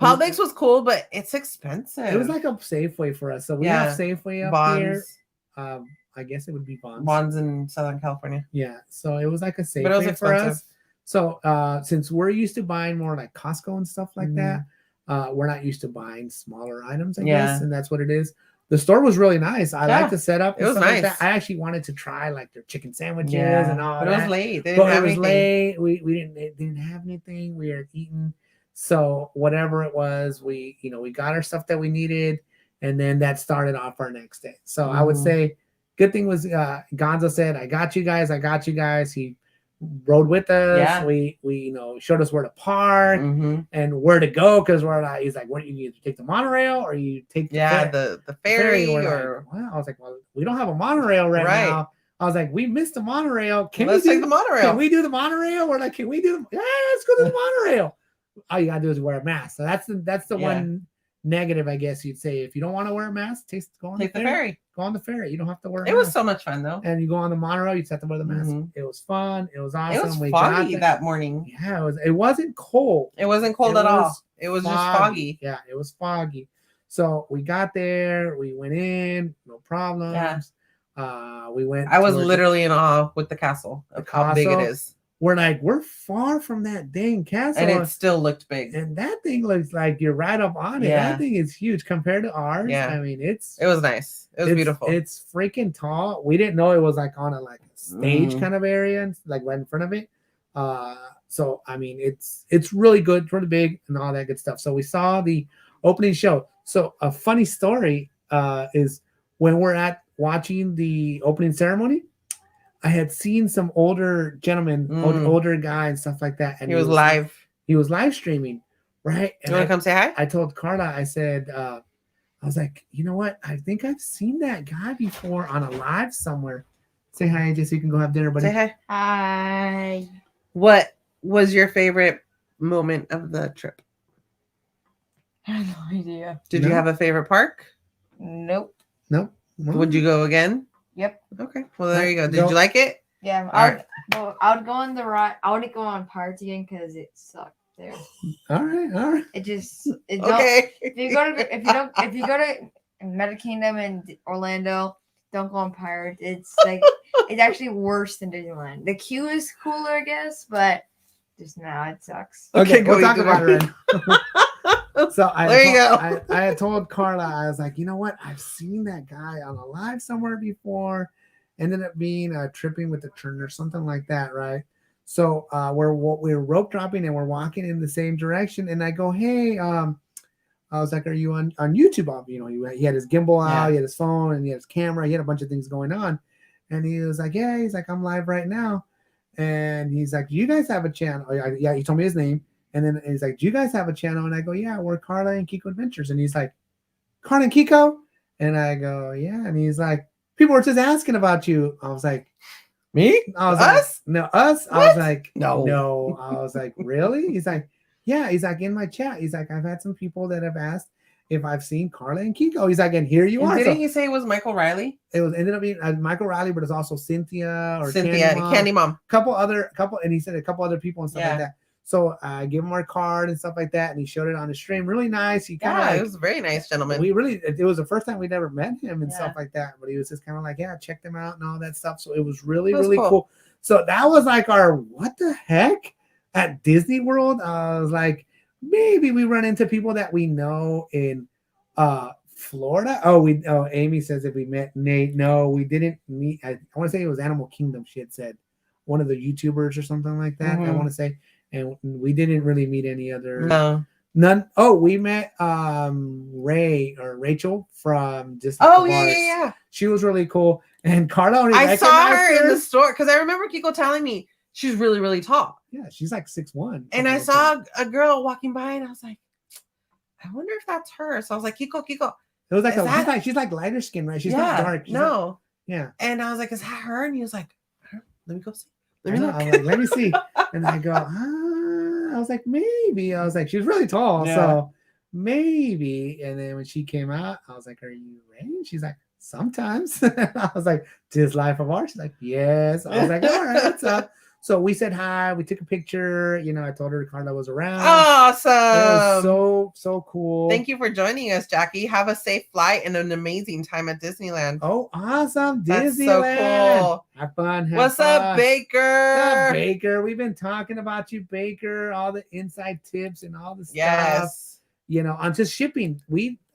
Publix was cool, but it's expensive. It was like a Safeway for us. So we have Safeway up here. I guess it would be Bonds. Bonds in Southern California. Yeah. So it was like a Safeway for us. So since we're used to buying more like Costco and stuff like that, we're not used to buying smaller items, I guess. And that's what it is. The store was really nice. I like the setup. It was nice. Like I actually wanted to try like their chicken sandwiches and all that. But it was late. They didn't have anything. Late. We didn't have anything. We were eating. So whatever it was, we got our stuff that we needed, and then that started off our next day. So I would say, good thing was Gonzo said, "I got you guys." He rode with us. Yeah. We showed us where to park and where to go because we're like, he's like, "What do you need to take the monorail or you take the ferry?" Or like, I was like, "Well, we don't have a monorail right now." I was like, "We missed the monorail. Let's take the monorail. Can we do the monorail?" We're like, "Can we do? Yeah, let's go to the monorail." All you gotta do is wear a mask. So that's the one negative, I guess you'd say. If you don't want to wear a mask, go on the ferry. Go on the ferry. You don't have to wear a mask. It was so much fun though. And you go on the monorail, you just have to wear the mask. It was fun. It was awesome. It was foggy that morning. Yeah, it wasn't cold. It wasn't cold at all. It was just foggy. Yeah, it was foggy. So we got there, we went in, no problems. Yeah. We went. I was literally in awe with the castle of how big it is. We're far from that dang castle. And it still looked big. And that thing looks like you're right up on it. That thing is huge compared to ours. Yeah. I mean, it was nice. It was beautiful. It's freaking tall. We didn't know it was like on a stage kind of area, like right in front of it. So I mean, it's really good, really big, and all that good stuff. So we saw the opening show. So a funny story is when we're watching the opening ceremony, I had seen some older gentlemen, older guy and stuff like that. And he was live. He was live streaming, right? And you want to come say hi? I told Karla, I said, I was like, you know what? I think I've seen that guy before on a live somewhere. Say hi, AJ, so you can go have dinner, buddy. Say hi. Hi. What was your favorite moment of the trip? I have no idea. Did you have a favorite park? Nope. Would you go again? Yep. Okay. Well, there you go. Did you like it? Yeah. I would go on the ride. I wouldn't go on Pirates again because it sucked there. All right. Okay. If you go to Magic Kingdom in Orlando, don't go on Pirates. It's like it's actually worse than Disneyland. The queue is cooler, I guess, but just now it sucks. Okay, we'll talk about it. So I had told Karla, I was like, you know what? I've seen that guy on a live somewhere before. Ended up being tripping with the turn or something like that, right? So we're rope dropping and we're walking in the same direction. And I go, hey, I was like, are you on YouTube? He had his gimbal out, he had his phone, and he had his camera. He had a bunch of things going on. And he was like, yeah, he's like, I'm live right now. And he's like, do you guys have a channel? Yeah, he told me his name. And then he's like, do you guys have a channel? And I go, yeah, we're Karla and Kiko Adventures. And he's like, Karla and Kiko? And I go, yeah. And he's like, people were just asking about you. I was like, me? I was us? Like, no, us. What? I was like, no. I was like, really? He's like, yeah. He's like, in my chat. He's like, I've had some people that have asked if I've seen Karla and Kiko. He's like, and here you are. Didn't you say it was Michael Riley? It ended up being Michael Riley, but it's also Cynthia or Candy Mom. And he said a couple other people and stuff like that. So I gave him our card and stuff like that, and he showed it on the stream. Really nice. He it was a very nice gentleman. It was the first time we'd ever met him and stuff like that. But he was just kind of like, yeah, check them out and all that stuff. So it was really cool. So that was like our what the heck at Disney World. I was like, maybe we run into people that we know in Florida. Amy says if we met Nate. No, we didn't meet. I want to say it was Animal Kingdom. She had said one of the YouTubers or something like that. I want to say. And we didn't really meet any other. None. Oh, we met Rachel from Disney. Oh, yeah. She was really cool. And Karla, I saw her in the store because I remember Kiko telling me she's really, really tall. Yeah, she's like 6'1". And I saw a girl walking by and I was like, I wonder if that's her. So I was like, Kiko. It was like Is that- she's like lighter skin, right? She's not dark. She's not- no. yeah. And I was like, is that her? And he was like, let me go see. I was like, let me see. And I go, I was like, maybe. I was like, she's really tall, so maybe. And then when she came out, I was like, are you ready? She's like, sometimes. I was like, this life of ours. She's like, yes. I was like, all right. So we said hi. We took a picture. You know, I told her Karla was around. Awesome. It was so cool. Thank you for joining us, Jackie. Have a safe flight and an amazing time at Disneyland. Oh, awesome. That's Disneyland. so cool. Have fun. What's up, Baker? Baker. We've been talking about you, Baker, all the inside tips and all the stuff. Yes. You know, on just shipping.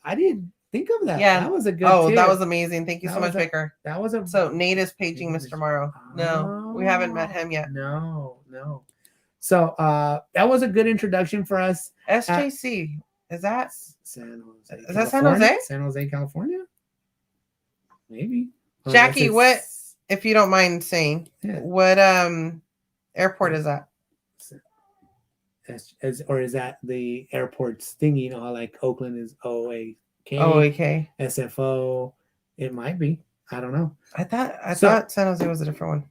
I didn't think of that. Yeah. That was a good tip. That was amazing. Thank you That so much, was a- Baker. That was a So Nate is paging Mr. Morrow. No, we haven't met him yet. No. So that was a good introduction for us. SJC. Is that San Jose? Is that San Jose? San Jose, California? Maybe. Or Jackie, unless what, it's- if you don't mind saying, Yeah. what airport is that? Or is that the airport's thingy? You know how like Oakland is OAK, OAK. SFO. It might be. I don't know. I thought San Jose was a different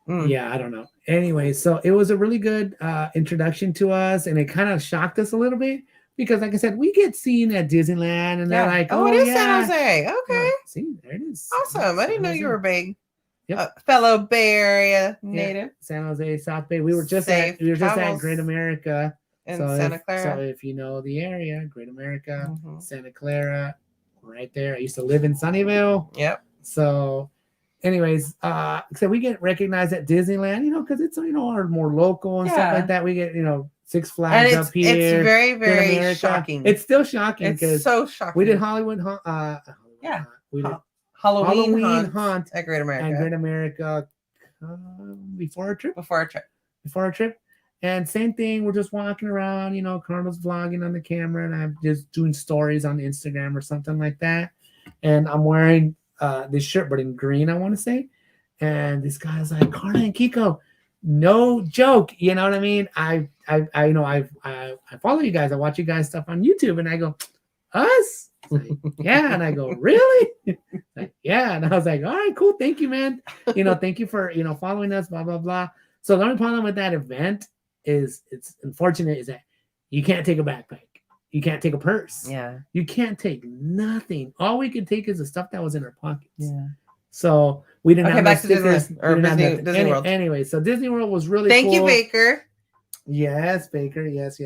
one. Yeah, I don't know. Anyway, so it was a really good introduction to us, and it kind of shocked us a little bit because, like I said, we get seen at Disneyland, and they're like, oh, it is San Jose. Okay. See, there it is. Awesome. I didn't know you were big. Yep. Fellow Bay Area native. San Jose, South Bay. We were just Safe at travels. Great America. In So Santa Clara. So if you know the area, Great America, Mhm. Santa Clara, right there. I used to live in Sunnyvale. Yep. So anyways, so we get recognized at Disneyland, you know, because it's, you know, our more local and stuff like that. We get, you know, Six Flags And up here. it's very, in very America. shocking. It's still shocking It's because so shocking. we did Hollywood. We did Halloween Halloween hunt hunt at Great America. and Great America before our trip. Before our trip. And same thing, we're just walking around, you know, Karla's vlogging on the camera and I'm just doing stories on Instagram or something like that. And I'm wearing this shirt, but in green, I want to say. And this guy's like, Karla and Kiko, no joke. You know what I mean? I follow you guys. I watch you guys stuff on YouTube and I go, us? Like, yeah. And I go, really? Like, yeah. And I was like, all right, cool. Thank you, man. You know, thank you for, you know, following us, blah, blah, blah. So the only problem with that event is it's unfortunate is that you can't take a backpack. You can't take a purse. Yeah. You can't take nothing. All we could take is the stuff that was in our pockets. Yeah. So we didn't have back to stickers. Disney, or We didn't have Disney World. Anyway, so Disney World was really Thank cool. you, Baker. Yes, Baker. Yes.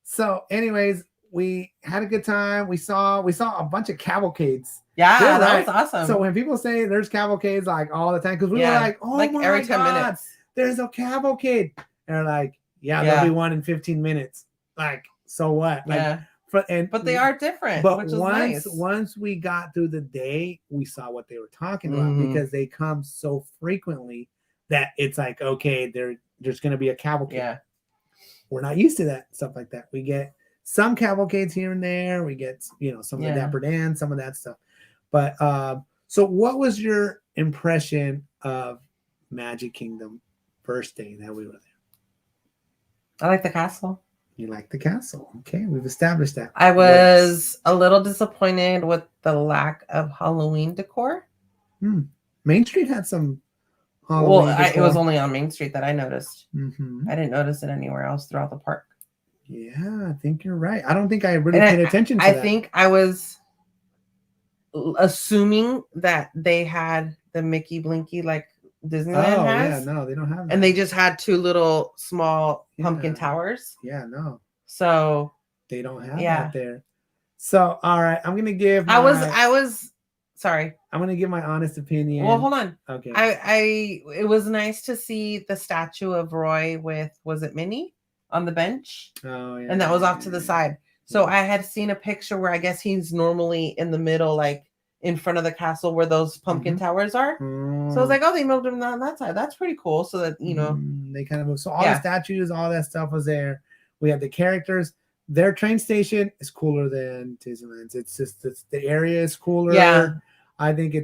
So anyways, we had a good time. We saw a bunch of cavalcades. Yeah, Yeah, that right. was awesome. So when people say there's cavalcades like all the time, because we were like, oh like my every 10 God, minutes. there's a cavalcade. And they're like, yeah, Yeah. there'll be one in 15 minutes. Like, so what? Like, Yeah. but they are different. But which is once nice. once we got through the day, we saw what they were talking about Mhm. because they come so frequently that it's like, okay, there's going to be a cavalcade. Yeah. We're not used to that stuff like that. We get some cavalcades here and there. We get, you know, some of the Dapper Dan, some of that stuff. But so what was your impression of Magic Kingdom first day that we were there? I like the castle. You like the castle. Okay, we've established that. I was a little disappointed with the lack of Halloween decor. Main Street had some Halloween It was only on Main Street that I noticed. Mm-hmm. I didn't notice it anywhere else throughout the park. Yeah, I think you're right. I don't think I really And paid attention to I that. think I was assuming that they had the Mickey Blinky like Disneyland has. Yeah, no, they don't have that. And they just had two little small pumpkin Yeah. towers. Yeah, no, So they don't have Yeah. that there. So, all right, I'm gonna give. I was sorry. I'm gonna give my honest opinion. Well, hold on. Okay. It was nice to see the statue of Roy with, was it Minnie on the bench? Oh yeah. And that was off to the side. So I had seen a picture where I guess he's normally in the middle, like in front of the castle where those pumpkin towers are. So I was like, oh, they moved him on that side. That's pretty cool. So that, you know, they kind of moved. So all the statues, all that stuff was there. We had the characters. Their train station is cooler than Disneyland's. It's just the area is cooler. Yeah. I think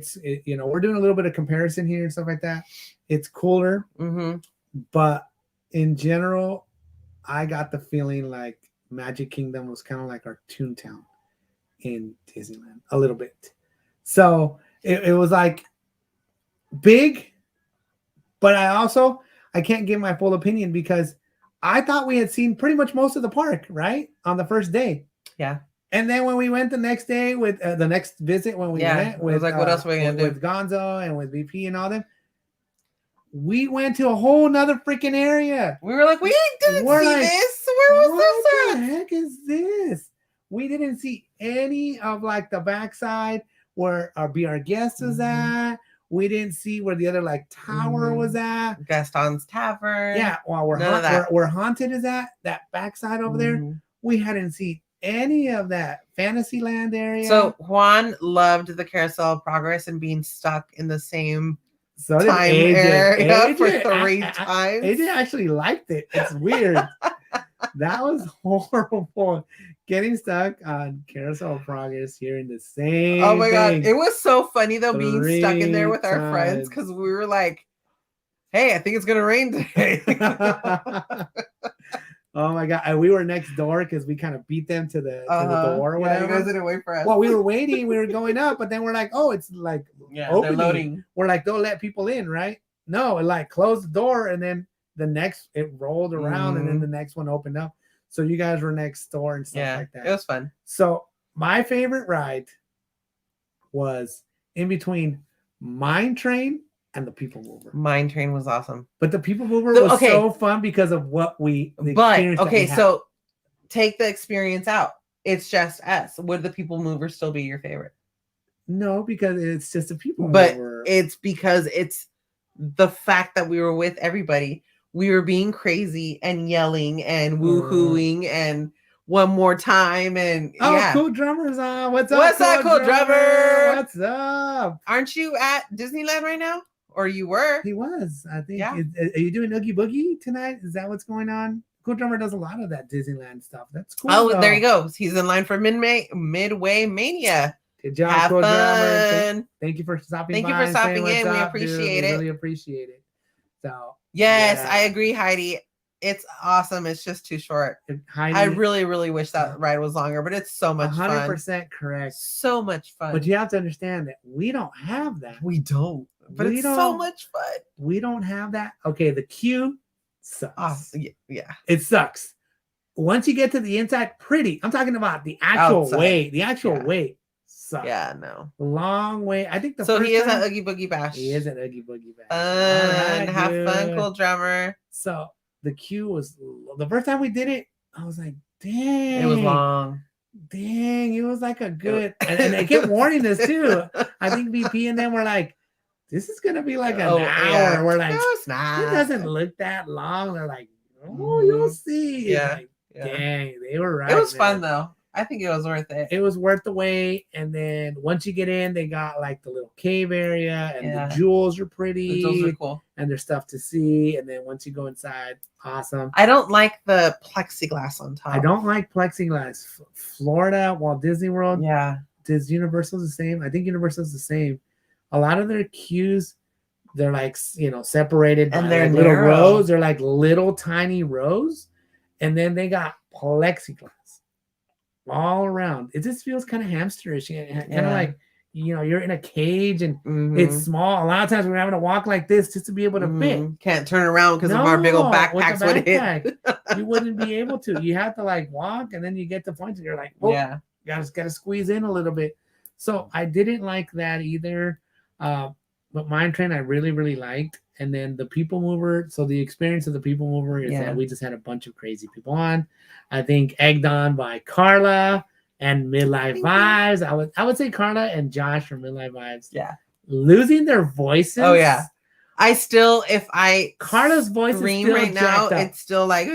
you know, we're doing a little bit of comparison here and stuff like that. It's cooler, mm-hmm. but in general, I got the feeling like Magic Kingdom was kind of like our Toontown in Disneyland, a little bit. So it was like big, but I can't give my full opinion because I thought we had seen pretty much most of the park, right? On the first day. Yeah. And then when we went the next day with the next visit, when we went with, like, what else are we going to do? With Gonzo and with VP and all them, we went to a whole nother freaking area. We were like, we didn't see this. Where was this at? What the heck is this? We didn't see any of like the backside where our Be Our Guest was at. We didn't see where the other like tower was at. Gaston's Tavern. Yeah, while where Haunted is at, that backside over there, we hadn't seen any of that Fantasyland area. So Juan loved the Carousel of Progress and being stuck in the same time area for 3 times. AJ actually liked it. It's weird. That was horrible. Getting stuck on Carousel of Progress here in the same. Oh my god, it was so funny though being stuck in there with our friends because we were like, "Hey, I think it's gonna rain today." Oh my god, and we were next door because we kind of beat them to the door or whatever. You guys didn't wait for us. Well, we were waiting, we were going up, but then we're like, "Oh, it's like opening. They're loading." We're like, "Don't let people in," right? No, it like closed the door, and then the next it rolled around, and then the next one opened up. So you guys were next door and stuff like that. It was fun. So my favorite ride was in between Mine Train and the People Mover. Mine Train was awesome. But the People Mover was so fun because of what so take the experience out. It's just us. Would the People Mover still be your favorite? No, because it's just a People Mover. But it's because it's the fact that we were with everybody. We were being crazy and yelling and woohooing and one more time and Cool Drummer's on. What's up? What's up, Cool Drummer? What's up? Aren't you at Disneyland right now? Or you were? He was. I think. Yeah. Are you doing Oogie Boogie tonight? Is that what's going on? Cool Drummer does a lot of that Disneyland stuff. That's cool. Oh, there he goes. He's in line for Midway Mania. Good job, Have Cool fun. Drummer. Thank you for stopping by. Thank you for stopping in. We appreciate it. We really appreciate it. So. Yes, I agree, Heidi. It's awesome. It's just too short. Heidi, I really, really wish that ride was longer, but it's so much 100% correct. So much fun. But you have to understand that we don't have that. We don't. But it's so much fun. We don't have that. Okay, the queue sucks. Yeah. It sucks. Once you get to the inside, pretty. I'm talking about the actual wait. The actual wait sucks. Yeah, no. Long way. I think he is at Oogie Boogie Bash. He is at Oogie Boogie Bash. Fun. Have fun, Cool Drummer. So the queue was the first time we did it. I was like, dang, it was long. Dang, it was like a good, and they kept warning us too. I think BP and them were like, this is gonna be like an hour. Yeah. We're like, no, it's not. It doesn't look that long. They're like, oh, you'll see. Yeah. Like, dang, they were right. It was fun though. I think it was worth it. It was worth the wait. And then once you get in, they got like the little cave area, and the jewels are pretty. The jewels are cool. And there's stuff to see. And then once you go inside, awesome. I don't like the plexiglass on top. I don't like plexiglass. Florida, Walt Disney World. Yeah. Does Universal's the same? I think Universal's the same. A lot of their queues, they're like, separated and by they're like little rows. They're like little tiny rows. And then they got plexiglass all around. It just feels kind of hamsterish, kind of like, you're in a cage and it's small. A lot of times we're having to walk like this just to be able to fit. Can't turn around because of our big old backpacks would hit. You wouldn't be able to. You have to like walk, and then you get to points and you're like, oh, you gotta squeeze in a little bit. So I didn't like that either. But Mine Train I really, really liked. And then the People Mover. So the experience of the People Mover is that we just had a bunch of crazy people on. I think egged on by Karla and Midlife Vibes. I would say Karla and Josh from Midlife Vibes. Yeah. Losing their voices. Oh yeah. Karla's voice scream is still right now, it's still like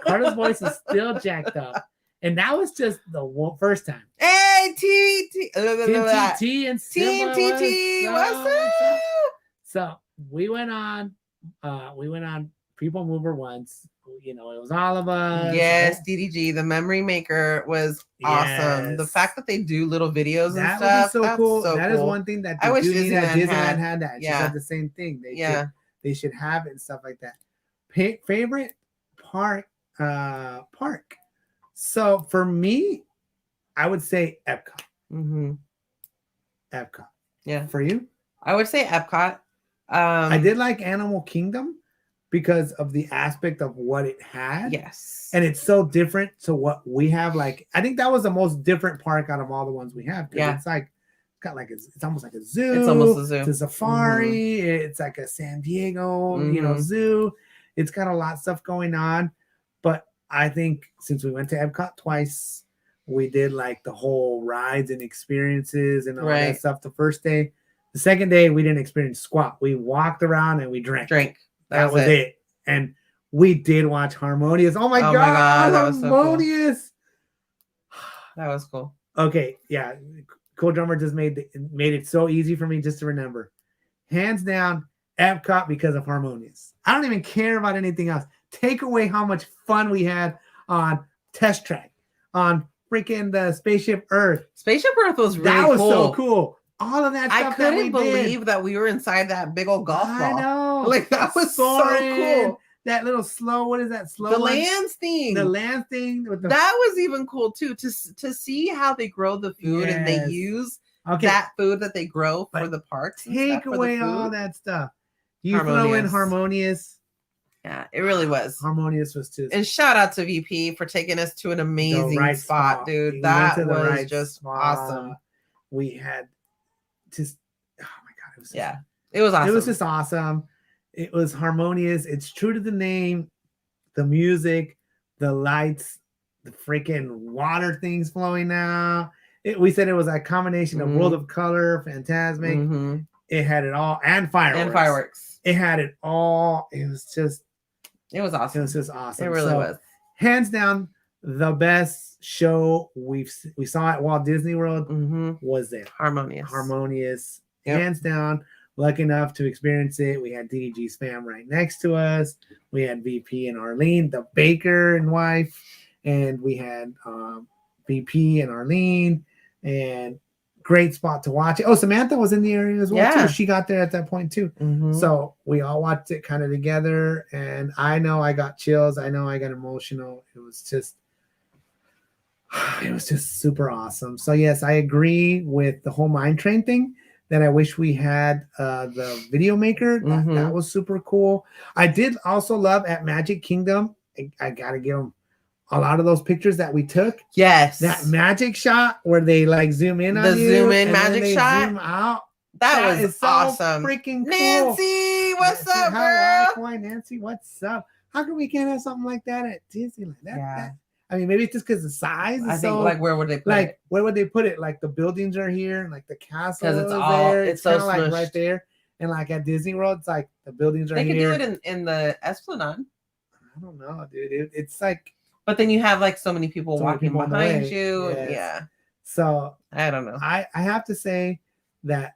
Karla's voice is still jacked up. And that was just the first time. Hey, TT and Team TT, what's up? So we went on People Mover once. It was all of us. Yes, DDG, the memory maker was awesome. The fact that they do little videos and stuff, so cool. That is one thing that I wish Disneyland had that. She said the same thing. They should have it and stuff like that. Favorite park. So for me, I would say Epcot. Mm-hmm. Epcot. Yeah. For you? I would say Epcot. I did like Animal Kingdom because of the aspect of what it had. Yes. And it's so different to what we have. Like, I think that was the most different park out of all the ones we have. Yeah. It's like, got like it's almost like a zoo. It's almost a zoo. It's a safari. It's like a San Diego, zoo. It's got a lot of stuff going on. But I think since we went to Epcot twice, we did like the whole rides and experiences and all that stuff the first day. The second day, we didn't experience squat. We walked around and we drank. That was it. And we did watch Harmonious. Oh my God, that was Harmonious. So cool. That was cool. Okay, yeah. Cool Drummer just made it so easy for me just to remember. Hands down, Epcot because of Harmonious. I don't even care about anything else. Take away how much fun we had on Test Track, on freaking the Spaceship Earth. Spaceship Earth was really cool. That was so cool. All of that stuff. I couldn't believe that we were inside that big old golf ball. I know. Like, that was so cool. That little slow, what is that? Slow the one? lands thing. The land thing. With the... That was even cool too, to see how they grow the food and they use that food that they grow for the parks. Take away all that stuff. You throw in Harmonious. Yeah, it really was. Harmonious was too. And shout out to VP for taking us to an amazing spot, dude. That was just awesome. We had just, oh my God. It was it was awesome. It was just awesome. It was Harmonious. It's true to the name. The music, the lights, the freaking water things flowing out. We said it was a combination of World of Color, Fantasmic. It had it all, and fireworks. It had it all. It was awesome. It was just awesome. It really was. Hands down, the best show we saw at Walt Disney World was there. Harmonious. Yep. Hands down. Lucky enough to experience it. We had DDG's fam right next to us. We had VP and Arlene, the baker and wife, and we had VP and Arlene, and great spot to watch it. Oh, Samantha was in the area as well too. She got there at that point too. So we all watched it kind of together, and I know I got chills. I know I got emotional. It was just super awesome. So yes, I agree with the whole Mine Train thing. That I wish we had the video maker. That was super cool. I did also love at Magic Kingdom. I gotta give them a lot of those pictures that we took. Yes. That magic shot where they like zoom in on you. The zoom in magic shot. Zoom out. That was so awesome. Freaking cool. Nancy, what's up, girl? Hi, Nancy, what's up? How come we can't have something like that at Disneyland? I mean, maybe it's just because the size is think, like, where would they put it? Where would they put it? Like, the buildings are here, and, like, the castle is there. It's so kind of, like, right there. And, like, at Disney World, it's like, the buildings are here. They could do it in the Esplanade. I don't know, dude. It's like... But then you have, like, so many people walking behind you. Yes. Yeah. So... I don't know. I have to say that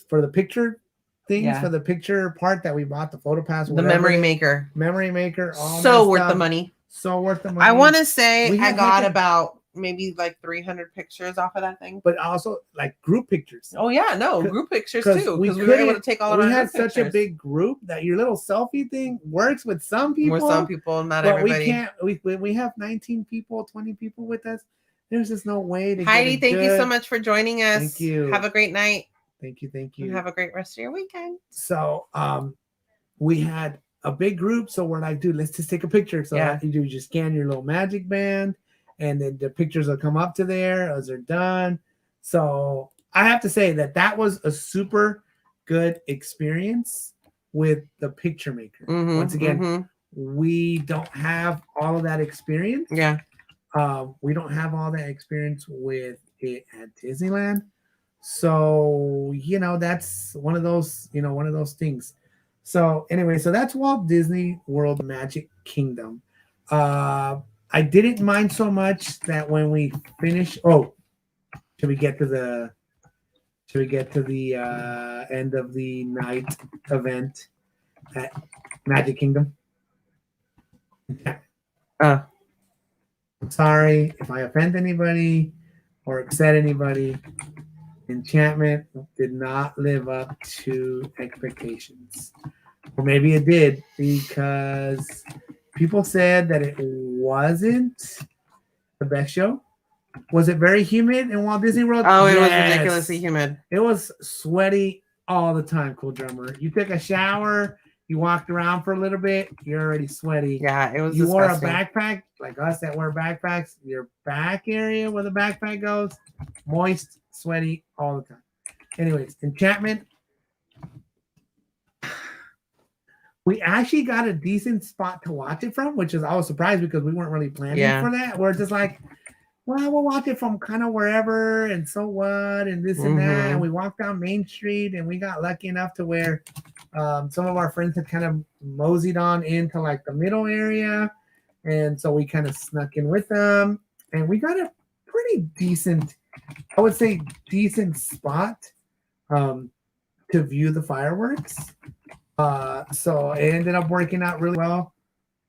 for the picture things, for the picture part that we bought, the photo pass, the memory maker, all so worth the money. So worth the money. I want to say I got about maybe like 300 pictures off of that thing. But also like group pictures. Oh yeah, group pictures too. Because we were able to take all of our had pictures. Such a big group that your little selfie thing works with some people. With some people, not everybody. We can't. We have 19 people, 20 people with us. There's just no way to. Heidi, thank you so much for joining us. Thank you. Have a great night. Thank you. And have a great rest of your weekend. So, we had a big group, so we're like, dude, let's just take a picture. So what you do, you just scan your little magic band, and then the pictures will come up to there as they're done. So I have to say that was a super good experience with the picture maker. Once again, we don't have all of that experience. Yeah. We don't have all that experience with it at Disneyland. So, that's one of those things. So anyway, so that's Walt Disney World Magic Kingdom. I didn't mind so much that when we finish. Oh, should we get to the end of the night event at Magic Kingdom? I'm sorry if I offend anybody or upset anybody. Enchantment did not live up to expectations. Or maybe it did, because people said that it wasn't the best show. Was it very humid in Walt Disney World? Oh, it was Yes. ridiculously humid. It was sweaty all the time, Cool Drummer. You took a shower, you walked around for a little bit, you're already sweaty. Yeah, it was You disgusting. wore a backpack, like us that wear backpacks, your back area where the backpack goes, moist, sweaty all the time. Anyways, Enchantment. We actually got a decent spot to watch it from, which is I was surprised because we weren't really planning for that. We're just like, well, we'll watch it from kind of wherever, and so what, and this and that. And we walked down Main Street, and we got lucky enough to where some of our friends had kind of moseyed on into like the middle area, and so we kind of snuck in with them, and we got a pretty decent, I would say, decent spot to view the fireworks. So it ended up working out really well.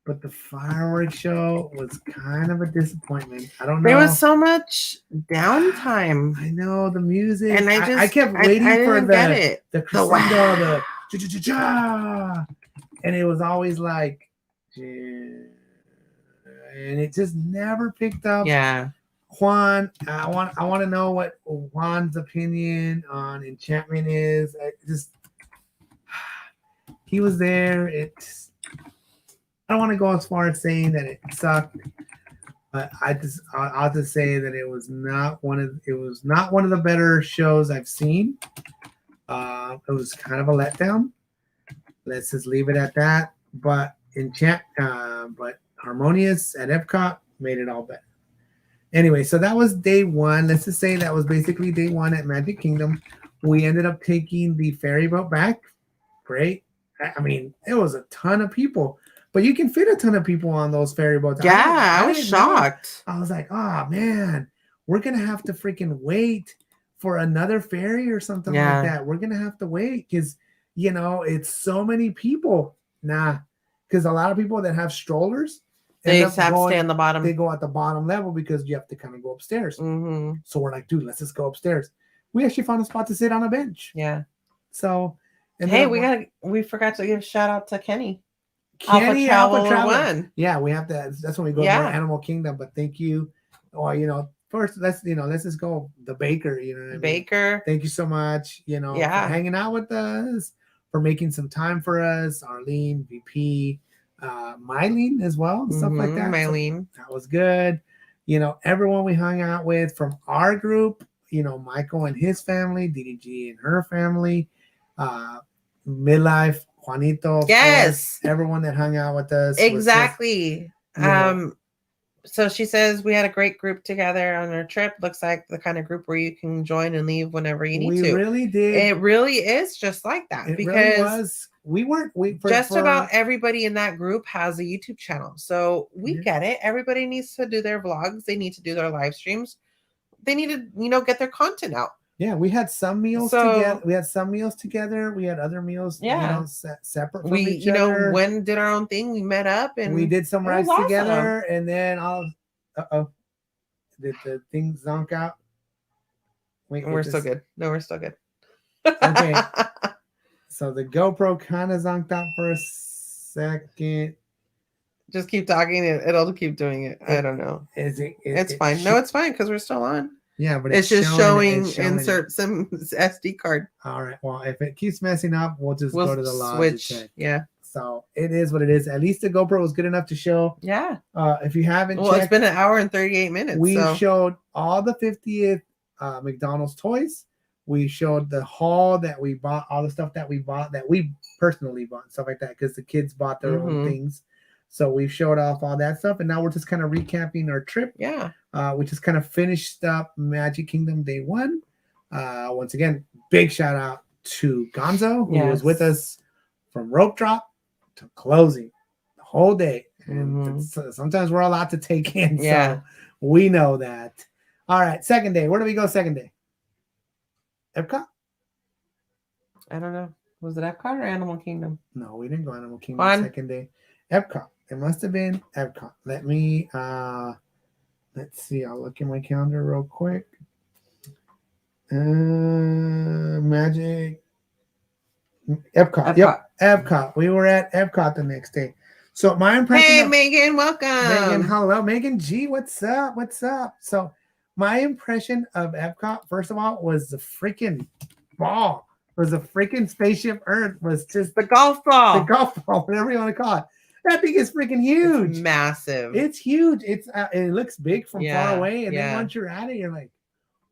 But the fireworks show was kind of a disappointment. I don't know. There was so much downtime. I know the music, and I kept waiting for the crescendo, the cha-cha-cha, and it was always like, and it just never picked up. Yeah, Juan, I want to know what Juan's opinion on Enchantment is. He was there. I don't want to go as far as saying that it sucked, but I'll just say that it was not one of the better shows I've seen. It was kind of a letdown. Let's just leave it at that. But but Harmonious at Epcot made it all better. Anyway, so that was day one. Let's just say that was basically day one at Magic Kingdom. We ended up taking the ferry boat back. Great. I mean, it was a ton of people. But you can fit a ton of people on those ferry boats. Yeah, I was shocked. I was like, oh, man, we're going to have to freaking wait for another ferry or something like that. We're going to have to wait because, it's so many people. Nah, because a lot of people that have strollers, they have to stay on the bottom. They go at the bottom level because you have to kind of go upstairs. Mm-hmm. So we're like, dude, let's just go upstairs. We actually found a spot to sit on a bench. Yeah. So. Hey, we forgot to give a shout out to Kenny. Kenny, Alpha Travel. Yeah, we have to. That's when we go to Animal Kingdom. But thank you. Or first let's just go the Baker. You know what I mean? Baker. Thank you so much. For hanging out with us, for making some time for us. Arlene, VP, Mylene as well, and stuff like that. Mylene. So that was good. Everyone we hung out with from our group. Michael and his family, DDG and her family, Midlife. Juanito, yes, everyone that hung out with us. Exactly. So she says we had a great group together on our trip. Looks like the kind of group where you can join and leave whenever you need to. We really did. It really is just like that. It because really was. We weren't. About everybody in that group has a YouTube channel, so we get it. Everybody needs to do their vlogs. They need to do their live streams. They need to, get their content out. Yeah, we had some meals together. We had some meals together. We had other meals, separate from each other. When did our own thing. We met up and we did some rides together. And then did the thing zonk out? Wait, we're still good. No, we're still good. Okay. So the GoPro kind of zonked out for a second. Just keep talking. It'll keep doing it. I don't know. It's fine. No, it's fine because we're still on. Yeah, but it's just showing insert some SD card. All right. Well, if it keeps messing up, we'll go to the lodge switch. And check. Yeah. So it is what it is. At least the GoPro was good enough to show. Yeah. If you haven't checked, it's been an hour and 38 minutes. We showed all the 50th McDonald's toys. We showed the haul that we bought, all the stuff that we bought, that we personally bought, stuff like that, because the kids bought their own things. So we showed off all that stuff, and now we're just kind of recapping our trip. Yeah. We just kind of finished up Magic Kingdom Day 1. Once again, big shout out to Gonzo, who was with us from rope drop to closing the whole day. And sometimes we're a lot to take in. So we know that. All right, second day. Where do we go second day? Epcot? I don't know. Was it Epcot or Animal Kingdom? No, we didn't go Animal Kingdom second day. Epcot. It must have been Epcot. Let me let's see. I'll look in my calendar real quick. Magic Epcot. Yep, Epcot. We were at Epcot the next day. So my impression. Hey, Megan, welcome. Megan, hello, Megan G. What's up? What's up? So my impression of Epcot, first of all, was the freaking ball. Was a freaking spaceship Earth. Was just the golf ball. The golf ball, whatever you want to call it. That thing is freaking huge. It's massive. It's huge. It looks big from far away, and yeah. then once you're at it, you're like,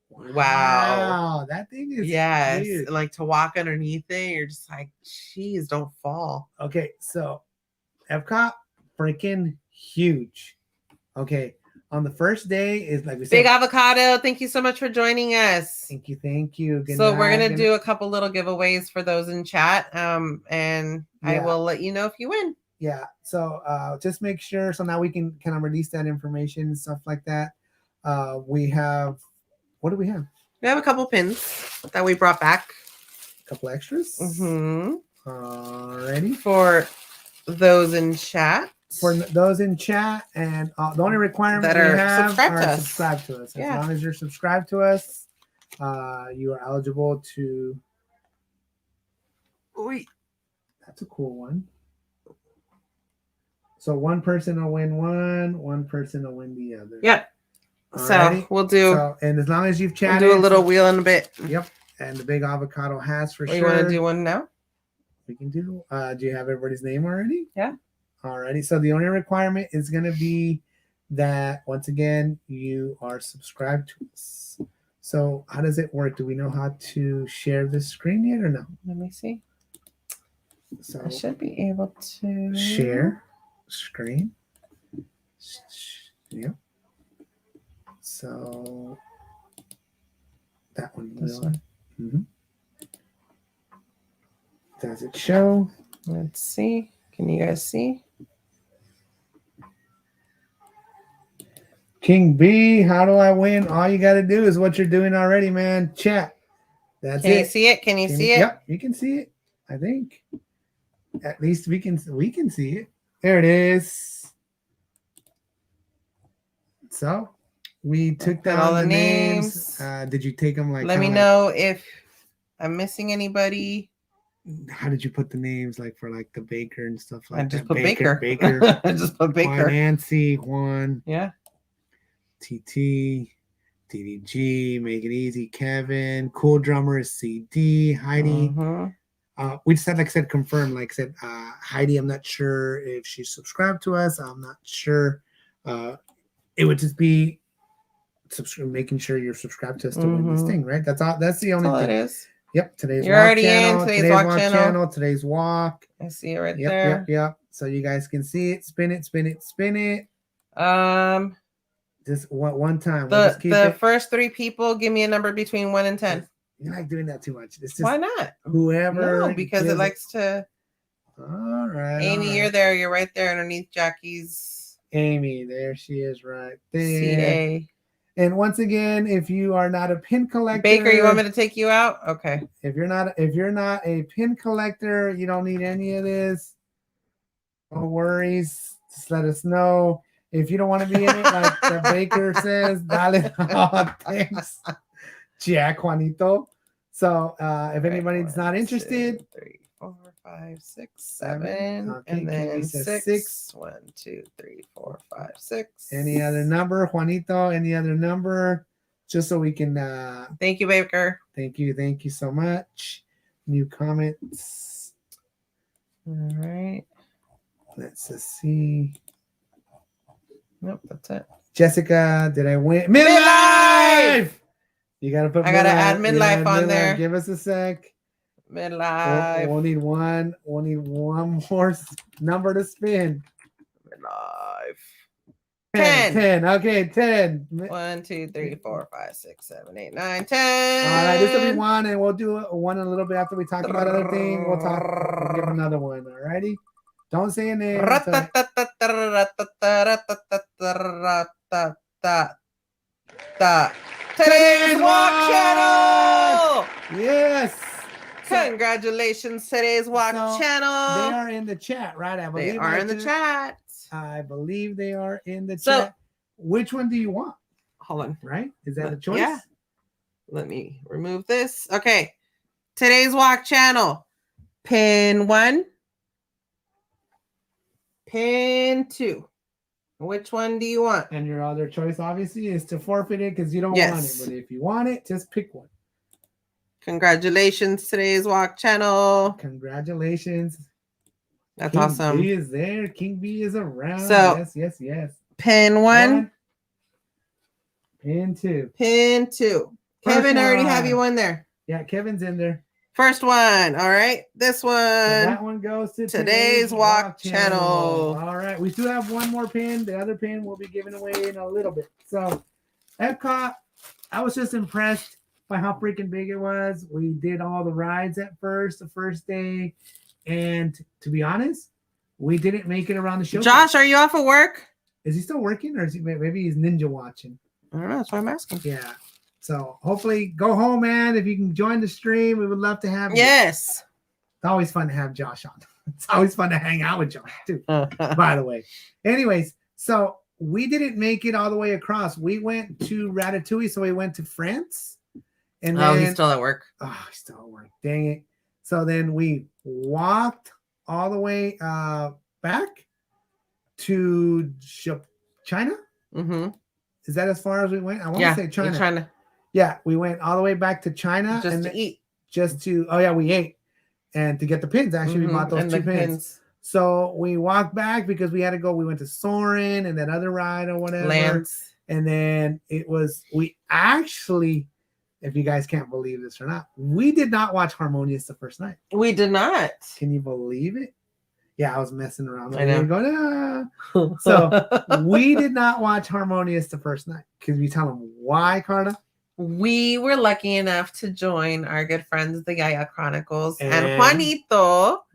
wow, that thing is huge. Like to walk underneath it, you're just like, geez, don't fall. Okay, so Epcot, freaking huge. Okay, on the first day is like we said, Big Avocado. Thank you so much for joining us. Thank you. Good so night. We're gonna do a couple little giveaways for those in chat, and I will let you know if you win. Yeah. So just make sure. So now we can kind of release that information and stuff like that. We have. What do we have? We have a couple pins that we brought back. A couple extras. Mm-hmm. Alrighty. For those in chat. For those in chat, and the only requirement that are we have subscribed to us. As long as you're subscribed to us, you are eligible to. Wait. That's a cool one. So one person will win one person will win the other. Yep. Alrighty. So we'll do. And as long as you've chatted, we'll do a little wheel in a bit. Yep. And the Big Avocado has for sure. You want to do one now? We can do. Do you have everybody's name already? Yeah. Alrighty. So the only requirement is going to be that once again you are subscribed to us. So how does it work? Do we know how to share the screen yet or no? Let me see. So I should be able to share screen. Yep. So that one. This one. Mm-hmm. Does it show? Let's see. Can you guys see? King B, how do I win? All you got to do is what you're doing already, man. Chat. That's it. Can you see it? Can you see it? Yep, you can see it. I think. At least we can see it. There it is. So we took down all the the names. Did you take them like? Let me know if I'm missing anybody. How did you put the names like for like the baker and stuff like that? I just put Baker. Baker. I just put Baker. Nancy, Juan. Yeah. TT, DDG, Make It Easy, Kevin, Cool Drummer is CD, Heidi. Mm-hmm. We just had, like I said, confirmed. Like I said, Heidi, I'm not sure if she's subscribed to us. I'm not sure. It would just be making sure you're subscribed to us to win this thing, right? That's all. That's the only thing. It is. Yep. Today's You're walk already channel, in today's walk channel. Today's walk. I see it right there. Yep. So you guys can see it. Spin it. Just one time. The first 3 people, give me a number between 1 and 10. You like doing that too much. It's just why not? Whoever. No, because it likes to. All right. Amy, all right. you're there. You're right there underneath Jackie's. Amy, there she is, right there. CA. And once again, if you are not a pin collector, Baker, you want me to take you out? Okay. If you're not a pin collector, you don't need any of this. No worries. Just let us know. If you don't want to be in it, like the Baker says, dale. Oh, thanks, Jack Juanito. So if anybody's not interested, 2, 3, 4, 5, 6, 7, okay, and then 6. 6. 1, 2, 3, 4, 5, 6. Any other number, Juanito? Any other number? Just so we can. Thank you, Baker. Thank you so much. New comments. All right. Let's just see. Nope, that's it. Jessica, did I win? Midlife! You gotta put. I gotta add midlife on there. Give us a sec. Midlife. We'll need one. We'll need one more number to spin. Midlife. 10. Okay, 10. 1, 2, 3, 4, 5, 6, 7, 8, 9, 10. All right, this will be one, and we'll do one in a little bit after we talk about other thing. We'll give another one. All righty. Don't say a name. Today's Walk Channel. Yes. Congratulations, Today's Walk Channel. They are in the chat, right? I believe they are in the chat. I believe they are in the So, chat. Which one do you want? Hold on. Right? Is that a choice? Yeah. Let me remove this. Okay. Today's Walk Channel. Pin 1. Pin 2. Which one do you want? And your other choice, obviously, is to forfeit it because you don't want Yes. it. But if you want it, just pick one. Congratulations, today's walk channel. Congratulations. That's King awesome. B is there. King B is around. So, yes. Pin 1. Pin 2. Pin 2. First Kevin, I already have one. you one there. Yeah, Kevin's in there. First one. All right. This one. So that one goes to today's walk channel. All right. We do have one more pin. The other pin we'll be giving away in a little bit. So, Epcot, I was just impressed by how freaking big it was. We did all the rides at first, the first day. And to be honest, we didn't make it around the show. Josh, are you off of work? Is he still working, or is he, maybe he's ninja watching? I don't know. That's why I'm asking. Yeah. So hopefully go home, man. If you can join the stream, we would love to have you. Yes. It's always fun to have Josh on. It's always fun to hang out with Josh, too, by the way. Anyways, so we didn't make it all the way across. We went to Ratatouille, so we went to France. And then, he's still at work. Oh, he's still at work. Dang it. So then we walked all the way back to China. Mm-hmm. Is that as far as we went? I want to say China. Yeah, we went all the way back to China just to eat. We ate. And to get the pins, actually, we bought those 2 pins. So we walked back because we had to go. We went to Soarin' and that other ride or whatever. Lance. And then we actually, if you guys can't believe this or not, we did not watch Harmonious the first night. We did not. Can you believe it? Yeah, I was messing around. I know. Going, ah. So we did not watch Harmonious the first night. Can you tell them why, Karla? We were lucky enough to join our good friends, the Yaya Chronicles, and Juanito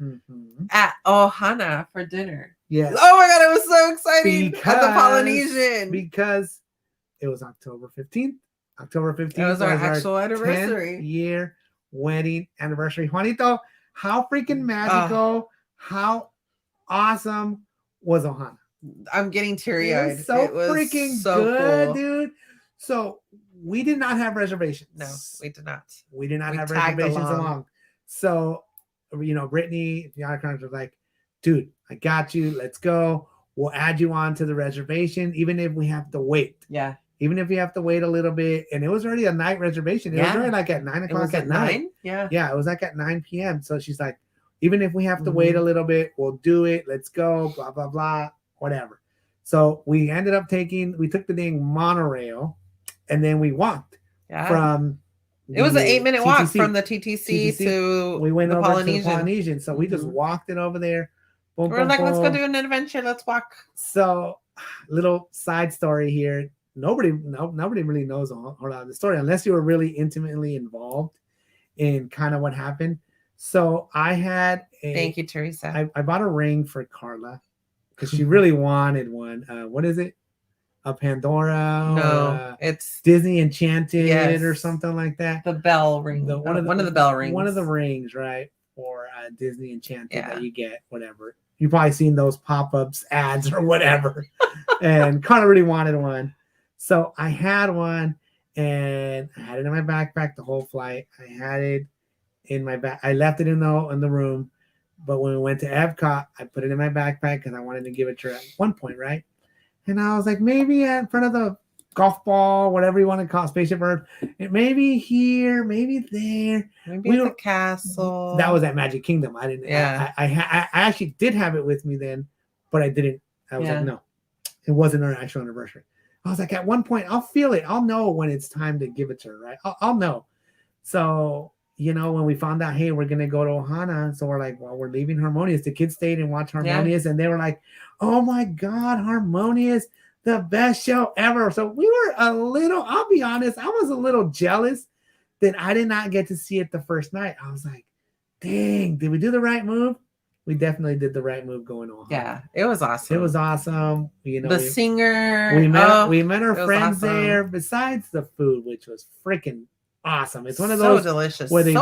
at Ohana for dinner. Yes. Oh my God, it was so exciting at the Polynesian. Because it was October 15th. October 15th it was our actual anniversary. 10th-year wedding anniversary. Juanito, how freaking magical, how awesome was Ohana? I'm getting teary-eyed. It was freaking so good, cool. Dude. So we did not have reservations. No, we did not. We did not have reservations along. So, Brittany, the icons was like, dude, I got you. Let's go. We'll add you on to the reservation, even if we have to wait. Yeah. Even if we have to wait a little bit. And it was already a night reservation. It was already like at 9 o'clock at night. 9? Yeah. Yeah, it was like at 9 p.m. So she's like, even if we have to wait a little bit, we'll do it. Let's go. Blah, blah, blah. Whatever. So we ended up we took the dang monorail. And then we walked from. It was an 8-minute walk from the TTC to we went the over Polynesian. to the Polynesian. So we just walked it over there. Boom, We're like, let's go do an adventure. Let's walk. So, little side story here. Nobody really knows all the story unless you were really intimately involved in kind of what happened. So I had thank you, Teresa. I bought a ring for Karla because she really wanted one. What is it? A Pandora? No, it's Disney Enchanted or something like that. The bell ring. One of the bell rings. One of the rings, right? For Disney Enchanted that you get, whatever. You've probably seen those pop-ups ads or whatever. And Karla really wanted one. So I had one and I had it in my backpack the whole flight. I had it in my back. I left it in the room. But when we went to Epcot, I put it in my backpack because I wanted to give it to her at one point, right? And I was like, maybe in front of the golf ball, whatever you want to call it, Spaceship Earth. Maybe here, maybe there. Maybe at the castle. That was at Magic Kingdom. I didn't. Yeah. I actually did have it with me then, but I didn't. I was like, no, it wasn't our actual anniversary. I was like, at one point, I'll feel it. I'll know when it's time to give it to her, right? I'll know. So, when we found out, hey, we're going to go to Ohana. So we're like, well, we're leaving Harmonious. The kids stayed and watched Harmonious. And they were like, oh my God, Harmonious, the best show ever. So we were I'll be honest, I was a little jealous that I did not get to see it the first night. I was like, dang, did we do the right move? We definitely did the right move going on. Yeah, it was awesome. It was awesome. The singer. We met our friends there, besides the food, which was freaking awesome. It's one of those delicious where they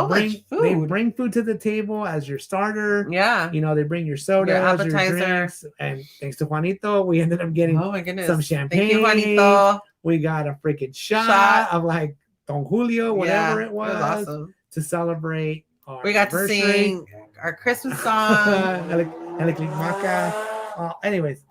bring food to the table as your starter. Yeah. They bring your soda, your appetizer, drinks, and thanks to Juanito, we ended up getting some champagne. Thank you, Juanito. We got a freaking shot of like Don Julio, whatever it was awesome. To celebrate we got to sing our Christmas song. Anyways,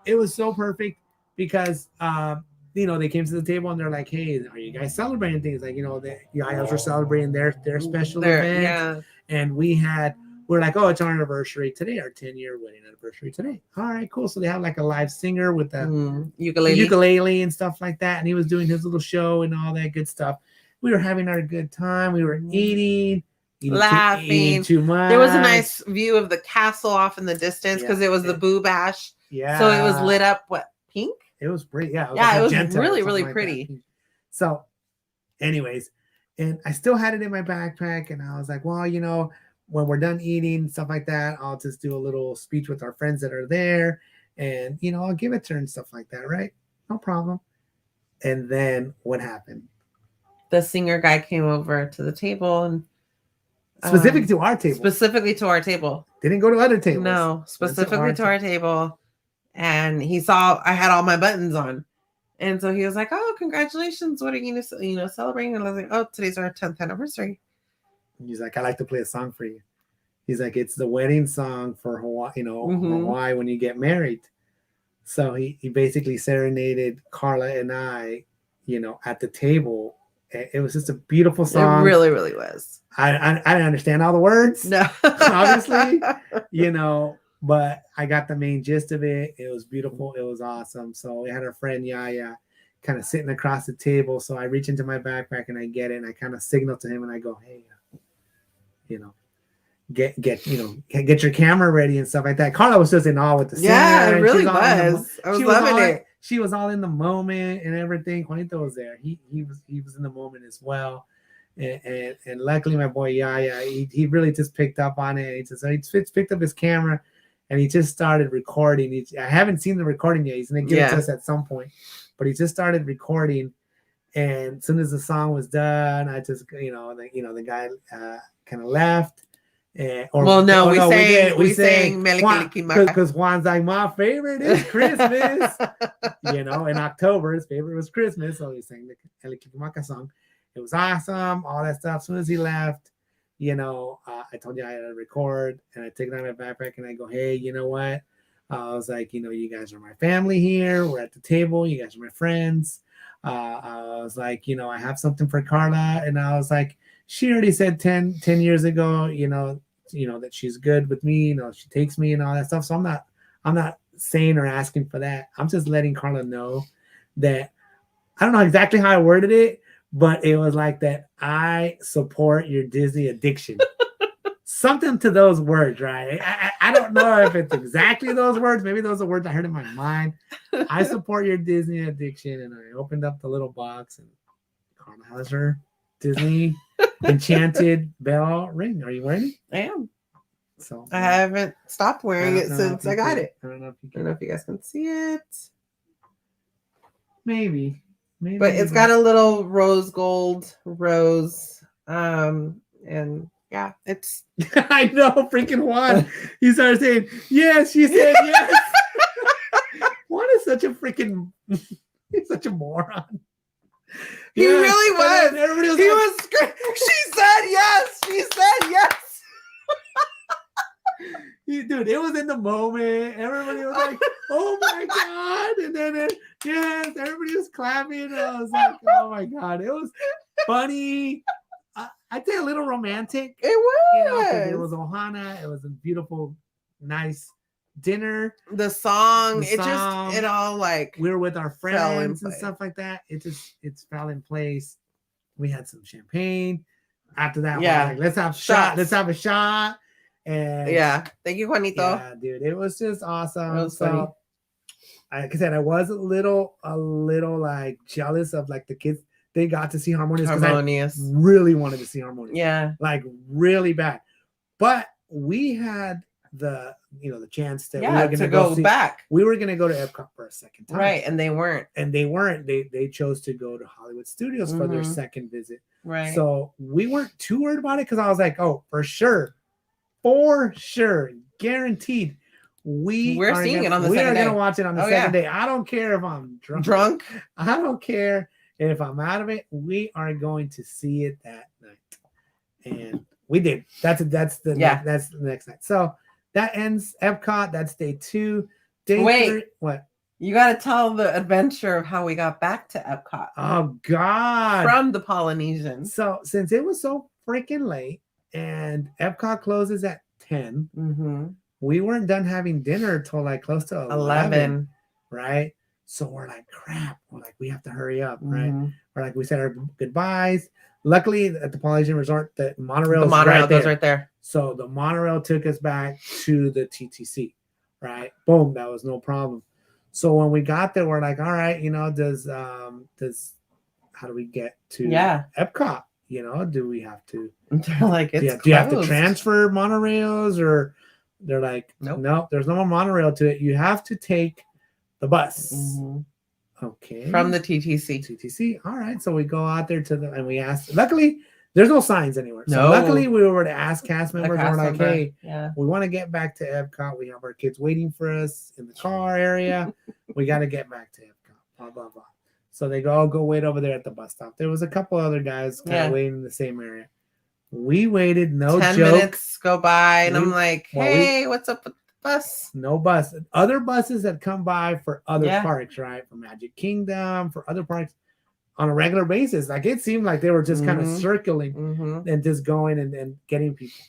it was so perfect because they came to the table and they're like, "Hey, are you guys celebrating things?" Like, the Yayos were celebrating their special event, Yeah. and we're like, "Oh, it's our anniversary today, our 10-year wedding anniversary today." All right, cool. So they have like a live singer with the ukulele and stuff like that, and he was doing his little show and all that good stuff. We were having our good time. We were eating laughing too much. There was a nice view of the castle off in the distance because it was the Boo Bash. Yeah. So it was lit up, pink? It was pretty. Yeah. It was really, really pretty. So, anyways, and I still had it in my backpack, and I was like, well, when we're done eating, stuff like that, I'll just do a little speech with our friends that are there, and, I'll give it to her and stuff like that, right? No problem. And then what happened? The singer guy came over to the table and specifically to our table. Specifically to our table. Didn't go to other tables. No, specifically to our table. And he saw I had all my buttons on. And so he was like, "Oh, congratulations. What are you going to celebrate?" And I was like, "Oh, today's our 10th anniversary." He's like, "I like to play a song for you." He's like, "It's the wedding song for Hawaii, Hawaii when you get married." So he basically serenaded Karla and I, at the table. It was just a beautiful song. It really, really was. I didn't understand all the words. No. Obviously, but I got the main gist of it. It was beautiful. It was awesome. So we had our friend Yaya kind of sitting across the table. So I reach into my backpack and I get it, and I kind of signal to him and I go, "Hey, get your camera ready," and stuff like that. Karla was just in awe with the singer. Yeah, it really was. I was loving it. She was all in the moment and everything. Juanito was there. He was in the moment as well. And luckily my boy Yaya, he really just picked up on it. He just picked up his camera and he just started recording. I haven't seen the recording yet. He's gonna give it to us at some point. But he just started recording, and as soon as the song was done, I just the guy kind of left. We sang because Juan's like, "My favorite is Christmas." In October, his favorite was Christmas, so he sang the Kalikimaka song. It was awesome, all that stuff. As soon as he left, I told you I had to record, and I take it out of my backpack and I go, "Hey, you know what?" I was like, "You guys are my family here. We're at the table. You guys are my friends." I was like, "I have something for Karla," and I was like, "She already said 10 years ago, that she's good with me, she takes me and all that stuff. So I'm not saying or asking for that. I'm just letting Karla know that I don't know exactly how I worded it, but it was like that I support your Disney addiction." Something to those words, right? I don't know if it's exactly those words. Maybe those are words I heard in my mind. I support your Disney addiction, and I opened up the little box, and Karla has her Disney enchanted bell ring. Are you wearing it? I am. So I haven't stopped wearing it since I got it. I don't know if you guys can see it. Maybe. But it's got a little rose gold rose. And yeah, it's I know, freaking Juan. He started saying, "Yes," she said yes. Juan is such a freaking he's such a moron. He really was. He was she said yes. She said yes. Dude, it was in the moment. Everybody was like, "Oh my God." And then yes, everybody was clapping. And I was like, "Oh my God." It was funny. I'd say a little romantic. It was. It was Ohana. It was a beautiful, nice dinner. The song, it all like we were with our friends and stuff like that. It fell in place. We had some champagne. After that, like, let's have shot. Let's have a shot. And thank you, Juanito. Yeah, dude, it was just awesome. It was funny. Like I said, I was a little like jealous of like the kids. They got to see Harmonious. I really wanted to see Harmonious. Yeah. Like really bad. But we had the chance that we were gonna go back. We were gonna go to Epcot for a second time. Right. And they weren't. They chose to go to Hollywood Studios for their second visit. Right. So we weren't too worried about it because I was like, "Oh, for sure, guaranteed. We're seeing it on the second day. We are gonna watch it on the second day. I don't care if I'm drunk. I don't care. And if I'm out of it, we are going to see it that night." And we did. That's the next night. So that ends Epcot. That's day 2. Day Wait. 3. What? You got to tell the adventure of how we got back to Epcot Oh God! from the Polynesian. So since it was so freaking late, and Epcot closes at 10, we weren't done having dinner till like close to 11, right? So we're like, crap. We're like, we have to hurry up, right? We're like, we said our goodbyes. Luckily, at the Polynesian Resort, the monorail goes right there. So the monorail took us back to the TTC, right? Boom, that was no problem. So when we got there, we're like, all right, you know, how do we get to Epcot? You know, do we have to? They're like, do you have to transfer monorails, or they're like, nope, there's no more monorail to it. You have to take the bus. Okay. From the TTC. TTC. All right. So we go out there and we ask. Luckily, there's no signs anywhere. So luckily, we were to ask cast members. We're like, hey, we want to get back to Epcot. We have our kids waiting for us in the car area. We got to get back to Epcot. Blah, blah, blah. So they go wait over there at the bus stop. There was a couple other guys kind of waiting in the same area. We waited, 10 minutes go by, and I'm like, hey, what's up with the bus? No bus. Other buses that come by for other parks, right? For Magic Kingdom, for other parks on a regular basis. Like it seemed like they were just kind of circling and just going and getting people,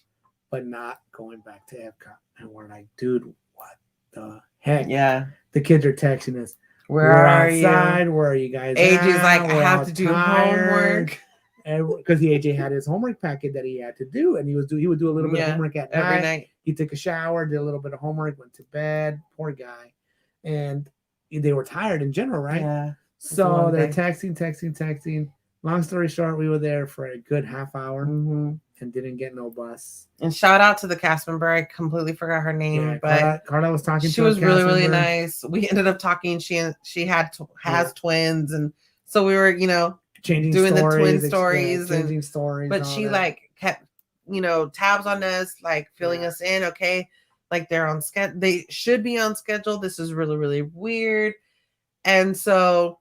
but not going back to Epcot. And we're like, dude, what the heck? Yeah. The kids are texting us. We're outside. You? Where are you guys? AJ's like, I have to do homework. Because AJ had his homework packet that he had to do, and he would do a little bit of homework at every night. He took a shower, did a little bit of homework, went to bed. Poor guy. And they were tired in general, right? Yeah. So they're texting. Long story short, we were there for a good half hour and didn't get no bus. And shout out to the cast member. I completely forgot her name, but Carla was talking. She was really, really nice. We ended up talking. She has twins, and so we were, doing the twin stories and changing stories. But she kept, tabs on us, like filling us in. Okay, like they're on schedule. They should be on schedule. This is really, really weird. And so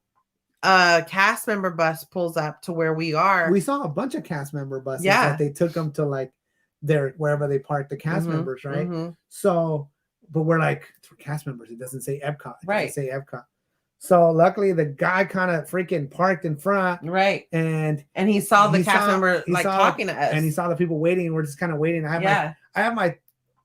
cast member bus pulls up to where we are. We saw a bunch of cast member buses that they took them to like wherever they parked the cast members, right? So, but we're like, it's for cast members. It doesn't say Epcot. It doesn't say Epcot. So luckily the guy kind of freaking parked in front. Right. And he saw the cast member talking to us. And he saw the people waiting. And we're just kind of waiting. I have my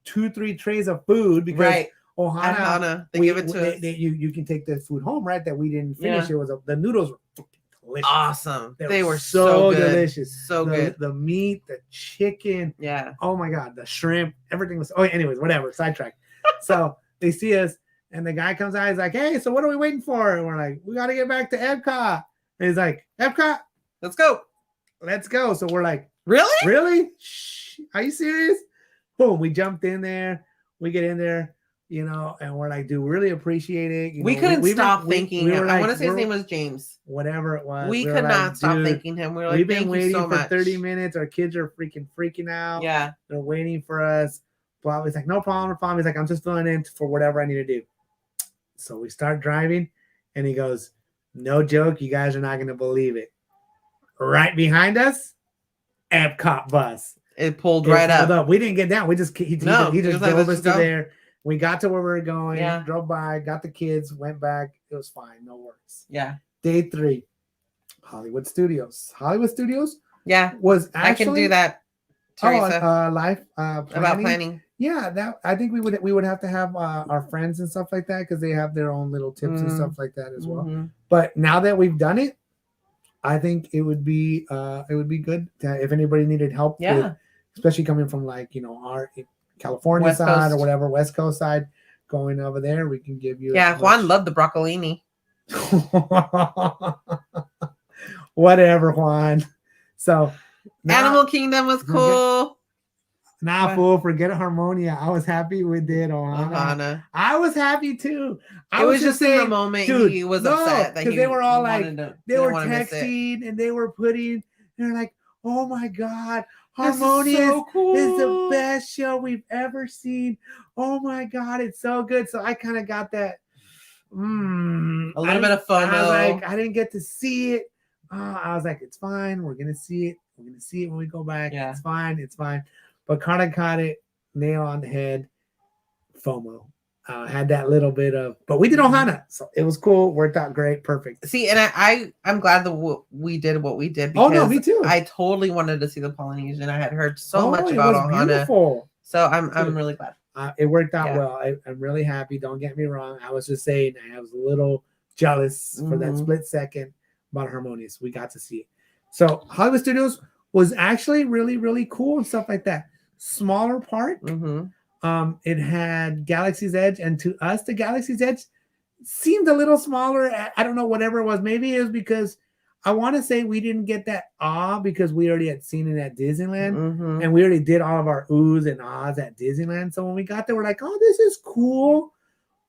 2-3 trays of food because Ohana, they give it to us. You can take the food home, right? That we didn't finish. It was the noodles were delicious. Awesome. They were so delicious. So good. The meat, the chicken. Yeah. Oh my God, the shrimp. Everything was. Oh, anyways, whatever. Sidetrack. So they see us, and the guy comes out. He's like, "Hey, so what are we waiting for?" And we're like, "We got to get back to Epcot." And he's like, "Epcot, let's go." So we're like, "Really? Shh, are you serious?" Boom. We jumped in there. We get in there. And we're like, dude, really appreciate it. We couldn't stop thanking him. I want to say his name was James. Whatever it was. We could not stop thanking him. We were like, we've been waiting for 30 minutes. Our kids are freaking out. Yeah. They're waiting for us. Blah. He's like, no problem. He's like, I'm just filling in for whatever I need to do. So we start driving, and he goes, no joke, you guys are not going to believe it. Right behind us, Epcot bus. It pulled right up. We didn't get down. He just drove us to there. We got to where we were going, drove by, got the kids, went back. It was fine. No worries. Yeah. Day 3, Hollywood Studios. Yeah. Was actually. I can do that, Teresa. Life about planning. Yeah, I think we would have to have our friends and stuff like that because they have their own little tips and stuff like that as well. But now that we've done it, I think it would be good if anybody needed help. Yeah. Especially coming from our California West side Coast. Or whatever, West Coast side, going over there, we can give you. Yeah, Juan loved the broccolini. Whatever, Juan. So, Animal Kingdom was cool. Fool, forget Harmonia. I was happy we did Ohana. I was happy too. It was just saying, in the moment, dude, he was upset because they were all like, they were texting and they were they're like, oh my God. Harmonious is the best show we've ever seen. Oh my God, it's so good. So I kind of got that a little bit of fun. I was like, I didn't get to see it. I was like, it's fine. We're gonna see it. We're gonna see it when we go back. Yeah. It's fine. But Karla caught it nail on the head. FOMO. Had that little bit of, but we did Ohana, so it was cool. Worked out great, perfect. See, and I'm glad that we did what we did. Oh no, me too. I totally wanted to see the Polynesian. I had heard so much it about was Ohana, beautiful. so I'm really glad. It worked out well. I'm really happy. Don't get me wrong. I was just saying I was a little jealous for that split second about Harmonious. We got to see it. So Hollywood Studios was actually really, really cool and stuff like that. Smaller park. It had Galaxy's Edge, and to us, the Galaxy's Edge seemed a little smaller. I don't know, whatever it was. Maybe it was because I want to say we didn't get that awe because we already had seen it at Disneyland, and we already did all of our oohs and ahs at Disneyland. So when we got there, we're like, oh, this is cool.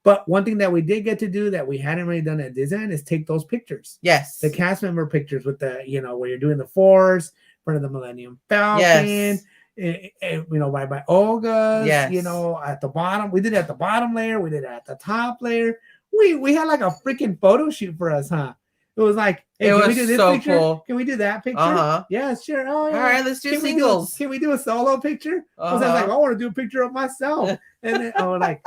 But one thing that we did get to do that we hadn't really done at Disneyland is take those pictures. Yes. The cast member pictures with the, where you're doing the Force, in front of the Millennium Falcon. Yes. By Olga's, yes. At the bottom. We did it at the bottom layer. We did it at the top layer. We had like a freaking photo shoot for us, huh? It was like, hey, can we do this picture? Cool. Can we do that picture? Yeah, sure. Oh, yeah. All right, let's do singles. Can we do a solo picture? I was like, I want to do a picture of myself. And then I was like,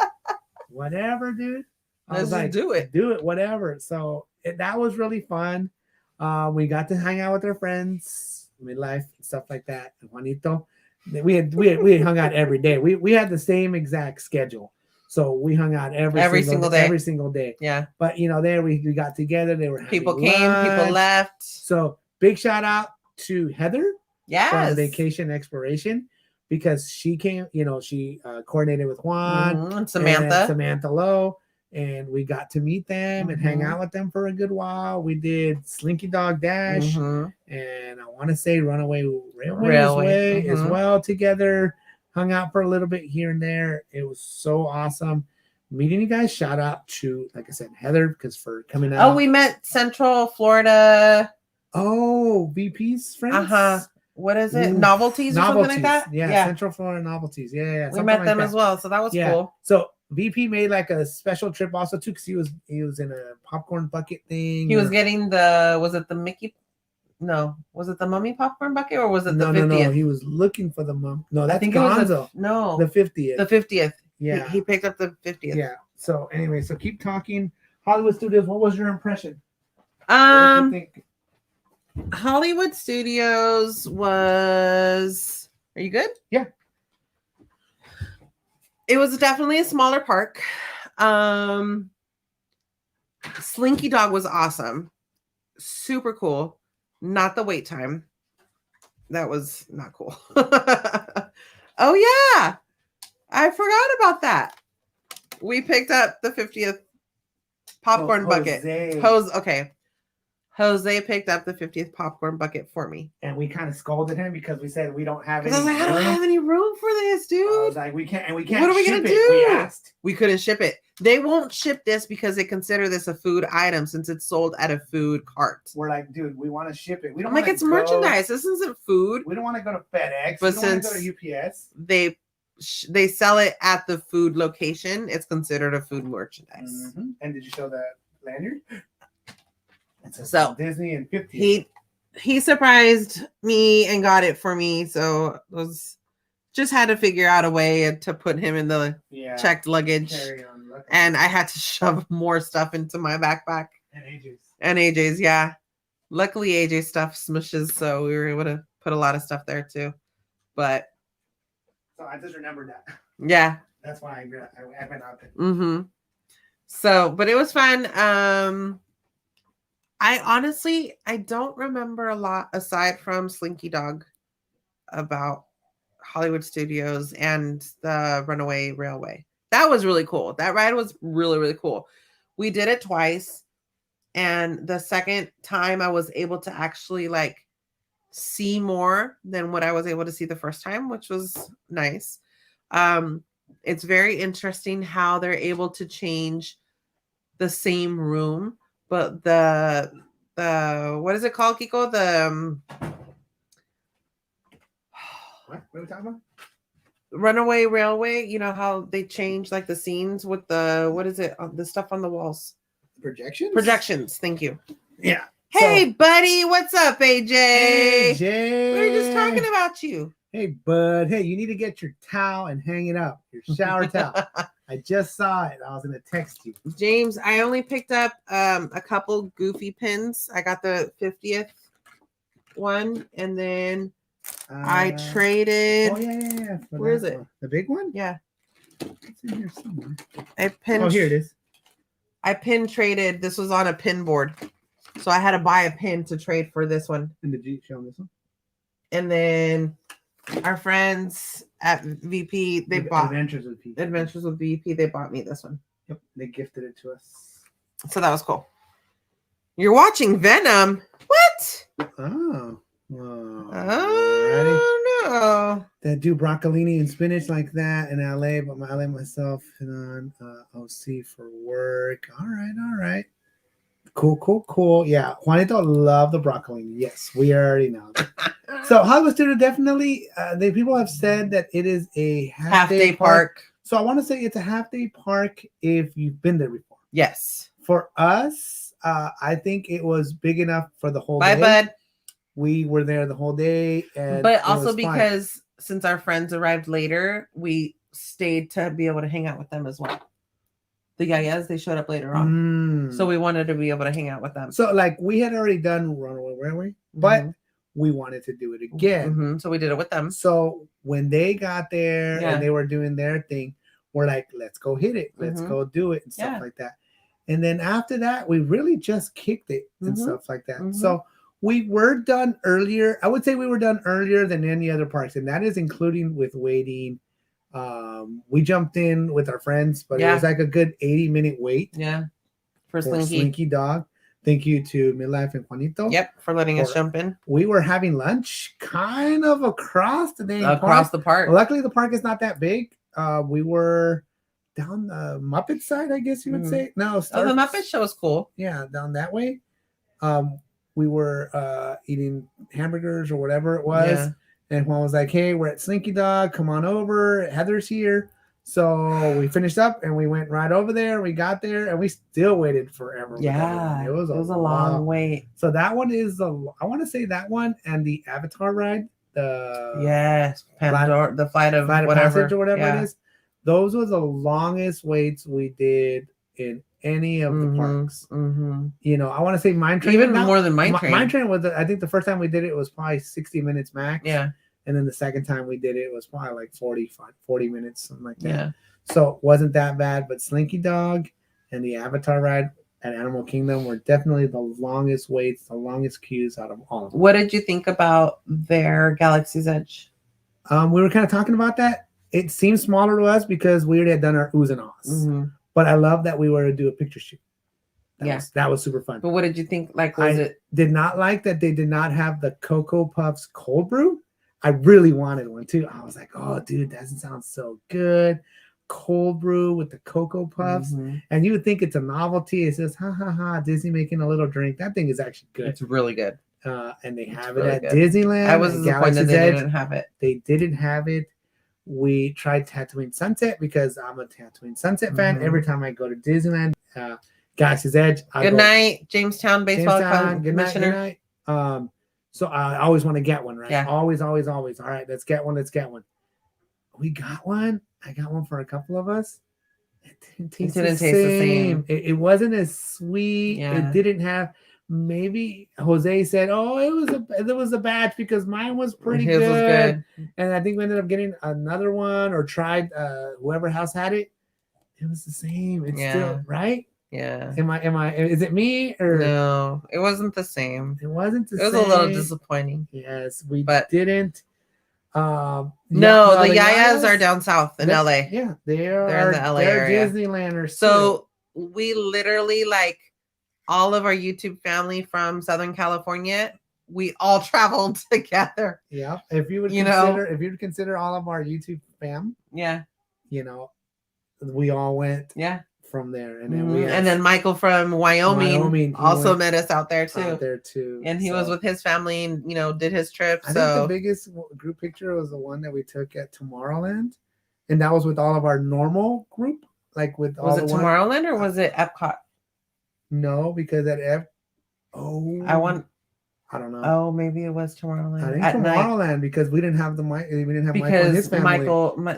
whatever, dude. Let's like, do it. Do it, whatever. So that was really fun. We got to hang out with our friends, midlife, and stuff like that. And Juanito. We had hung out every day. We had the same exact schedule, so we hung out every single day. Yeah, but there we got together. They were people came, people left. So big shout out to Heather, from Vacation Exploration, because she came. She coordinated with Juan and Samantha Lowe, and we got to meet them and hang out with them for a good while. We did Slinky Dog Dash, and I want to say Runaway Railway as well together. Hung out for a little bit here and there. It was so awesome meeting you guys. Shout out to, like I said, Heather, because for coming out. Oh, we met Central Florida. Oh, VP's friends. What is it? Novelties or something like that? Yeah, Central Florida Novelties. Yeah. We met them as well, so that was cool. So VP made like a special trip also too, because he was in a popcorn bucket thing. He was getting was it the Mickey? No, was it the Mummy popcorn bucket or was it the 50th? No, he was looking for the mum. No, that's I think Gonzo. The 50th. The 50th. Yeah, he picked up the 50th. Yeah. So anyway, so keep talking. Hollywood Studios. What was your impression? What did you think? Hollywood Studios was. Are you good? Yeah. It was definitely a smaller park. Slinky Dog was awesome. Super cool. Not the wait time. That was not cool. Oh, yeah. I forgot about that. We picked up the 50th popcorn bucket. Jose picked up the 50th popcorn bucket for me. And we kind of scolded him because we said we don't have any room. I was like, I don't have any room for this, dude. I was like, we can't What are we going to do? We asked. We couldn't ship it. They won't ship this because they consider this a food item since it's sold at a food cart. We're like, dude, we want to ship it. We don't it's merchandise. This isn't food. We don't want to go to FedEx. But we don't want to go to UPS. They sell it at the food location, it's considered a food merchandise. And did you show that lanyard? So Disney and 50. He surprised me and got it for me. So just had to figure out a way to put him in the checked luggage. And I had to shove more stuff into my backpack. And AJ's, yeah. Luckily AJ's stuff smushes, so we were able to put a lot of stuff there too. But so I just remembered that. Yeah. That's why I went out there. So, but it was fun. I don't remember a lot aside from Slinky Dog about Hollywood Studios and the Runaway Railway. That was really cool. That ride was really, really cool. We did it twice. And the second time I was able to actually see more than what I was able to see the first time, which was nice. It's very interesting how they're able to change the same room. But the what is it called, Kiko? What are we talking about? Runaway Railway. You know how they change the scenes with what is it? The stuff on the walls. Projections. Projections. Thank you. Yeah. Hey, buddy. What's up, AJ? AJ. We were just talking about you. Hey, bud. Hey, you need to get your towel and hang it up. Your shower towel. I just saw it. I was gonna text you. James, I only picked up a couple goofy pins. I got the 50th one, and then I traded. Oh yeah. Where is it? The big one? Yeah. It's in here somewhere. I pinned. Oh, here it is. I pin traded. This was on a pin board, so I had to buy a pin to trade for this one. And did you show them this one? And then our friends at VP, they bought Adventures with VP. Adventures with VP. They bought me this one. Yep, they gifted it to us. So that was cool. You're watching Venom. What? Oh. Oh no. That do broccolini and spinach like that in LA, but I LA myself and on OC for work. All right. Cool. Yeah, Juanito loved the broccolini. Yes, we already know that. So Hollywood Studio definitely, people have said that it is a half-day park. So I want to say it's a half-day park if you've been there before. Yes. For us, I think it was big enough for the whole day. Bye, bud. We were there the whole day. But also because since our friends arrived later, we stayed to be able to hang out with them as well. The Yayas, they showed up later on. So we wanted to be able to hang out with them. So like we had already done Runaway Railway, but we wanted to do it again. So we did it with them. So when they got there and they were doing their thing, we're like, let's go hit it. Let's go do it and stuff like that. And then after that, we really just kicked it and stuff like that. So we were done earlier. I would say we were done earlier than any other parks, and that is including with waiting. We jumped in with our friends, but it was like a good 80-minute wait. Yeah. For Slinky Dog. Thank you to Midlife and Juanito. Yep, for letting us jump in. We were having lunch kind of across the the park. Luckily, the park is not that big. We were down the Muppet side, I guess you would say. No, the Muppet show is cool. Yeah, down that way. We were eating hamburgers or whatever it was. Yeah. And Juan was like, hey, we're at Slinky Dog. Come on over. Heather's here. So we finished up and we went right over there. We got there and we still waited forever. Yeah. It was a long wait. So that one is, I want to say that one and the Avatar ride. The flight of passage or whatever it is. Those were the longest waits we did in any of the parks. You know, I want to say Mine Train. Even more than Mine Train. Mine Train was, I think the first time we did it was probably 60 minutes max. Yeah. And then the second time we did it was probably like 40 minutes, something like that. Yeah. So it wasn't that bad, but Slinky Dog and the Avatar ride at Animal Kingdom were definitely the longest waits, the longest queues out of all of them. What did you think about their Galaxy's Edge? We were kind of talking about that. It seemed smaller to us because we already had done our oohs and ahs. But I love that we were to do a picture shoot. That was super fun. But what did you think? Did not like that they did not have the Cocoa Puffs cold brew. I really wanted one too. I was like, oh, dude, that sounds so good. Cold brew with the Cocoa Puffs. And you would think it's a novelty. It says, ha, ha, ha, Disney making a little drink. That thing is actually good. It's really good. And they have it at Disneyland. I was disappointed they didn't have it. They didn't have it. We tried Tatooine Sunset because I'm a Tatooine Sunset fan. Every time I go to Disneyland, Galaxy's Edge. Good night, Jamestown Baseball Commissioner. Good night. So I always want to get one, right? Yeah. Always. All right, let's get one. We got one. I got one for a couple of us. It didn't taste the same. It wasn't as sweet. Yeah. It didn't have. Maybe Jose said, "Oh, it was a batch because mine was pretty good." His was good. And I think we ended up getting another one or tried whoever house had it. It was the same. It's still right. Yeah. Is it me or no? It wasn't the same. It wasn't the same. It was a little disappointing. Yes, but didn't. No, the Yayas are down south in LA. Yeah, they're in the LA area. Disneylanders. So we literally all of our YouTube family from Southern California, we all traveled together. Yeah. If you would consider all of our YouTube fam. Yeah. We all went. Yeah. From there. And then Michael from Wyoming also met us out there too. And he was with his family and did his trip. I think the biggest group picture was the one that we took at Tomorrowland. And that was with all of our normal group. Was it Tomorrowland or was it Epcot? No, because at I don't know. Oh, maybe it was Tomorrowland. I think Tomorrowland because we didn't have the mic. We didn't have Michael and his family.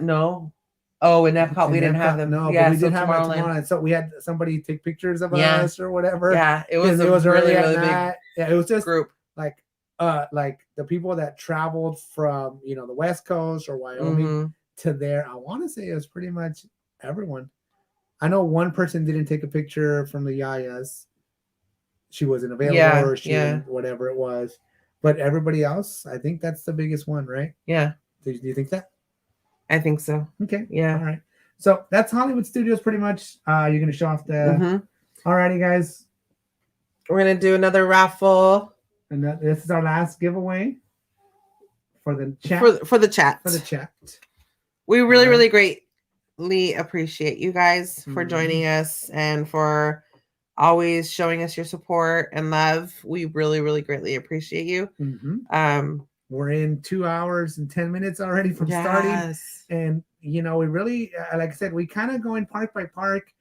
No. Oh, in Epcot, In we didn't have Epcot, them. No, yeah, but we so did have it Tomorrowland. tomorrow. So we had somebody take pictures of Yeah. us or whatever. Yeah, it was early at really night. Yeah, it was just group. like the people that traveled from the West Coast or Wyoming to there. I want to say it was pretty much everyone. I know one person didn't take a picture from the Yayas. She wasn't available or she didn't, whatever it was. But everybody else, I think that's the biggest one, right? Yeah. Do you think that? I think so. Okay. Yeah. All right. So that's Hollywood Studios pretty much. You're going to show off the... Alrighty, guys. We're going to do another raffle. And this is our last giveaway for the chat. For the chat. For the chat. We really, really greatly appreciate you guys for joining us and for always showing us your support and love. We really, really greatly appreciate you. We're in 2 hours and 10 minutes already from starting. And, we really, like I said, we kind of go in park by park.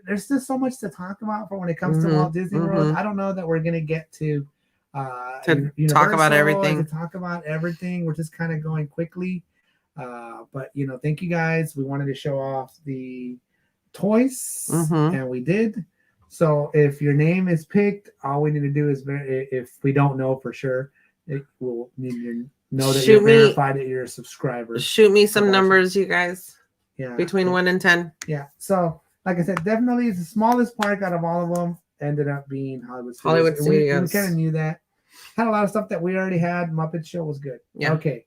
There's just so much to talk about for when it comes to Walt Disney World. I don't know that we're going to get to talk about everything. To talk about everything. We're just kind of going quickly. But, thank you guys. We wanted to show off the toys and we did. So if your name is picked, all we need to do is, if we don't know for sure, we'll need to know that you're verified, that you're a subscriber. Shoot me some numbers, you guys. Yeah. Between 1 and 10. Yeah. So like I said, definitely the smallest park out of all of them ended up being Hollywood Studios. Hollywood Studios. We kind of knew that. Had a lot of stuff that we already had. Muppet Show was good. Yeah. Okay.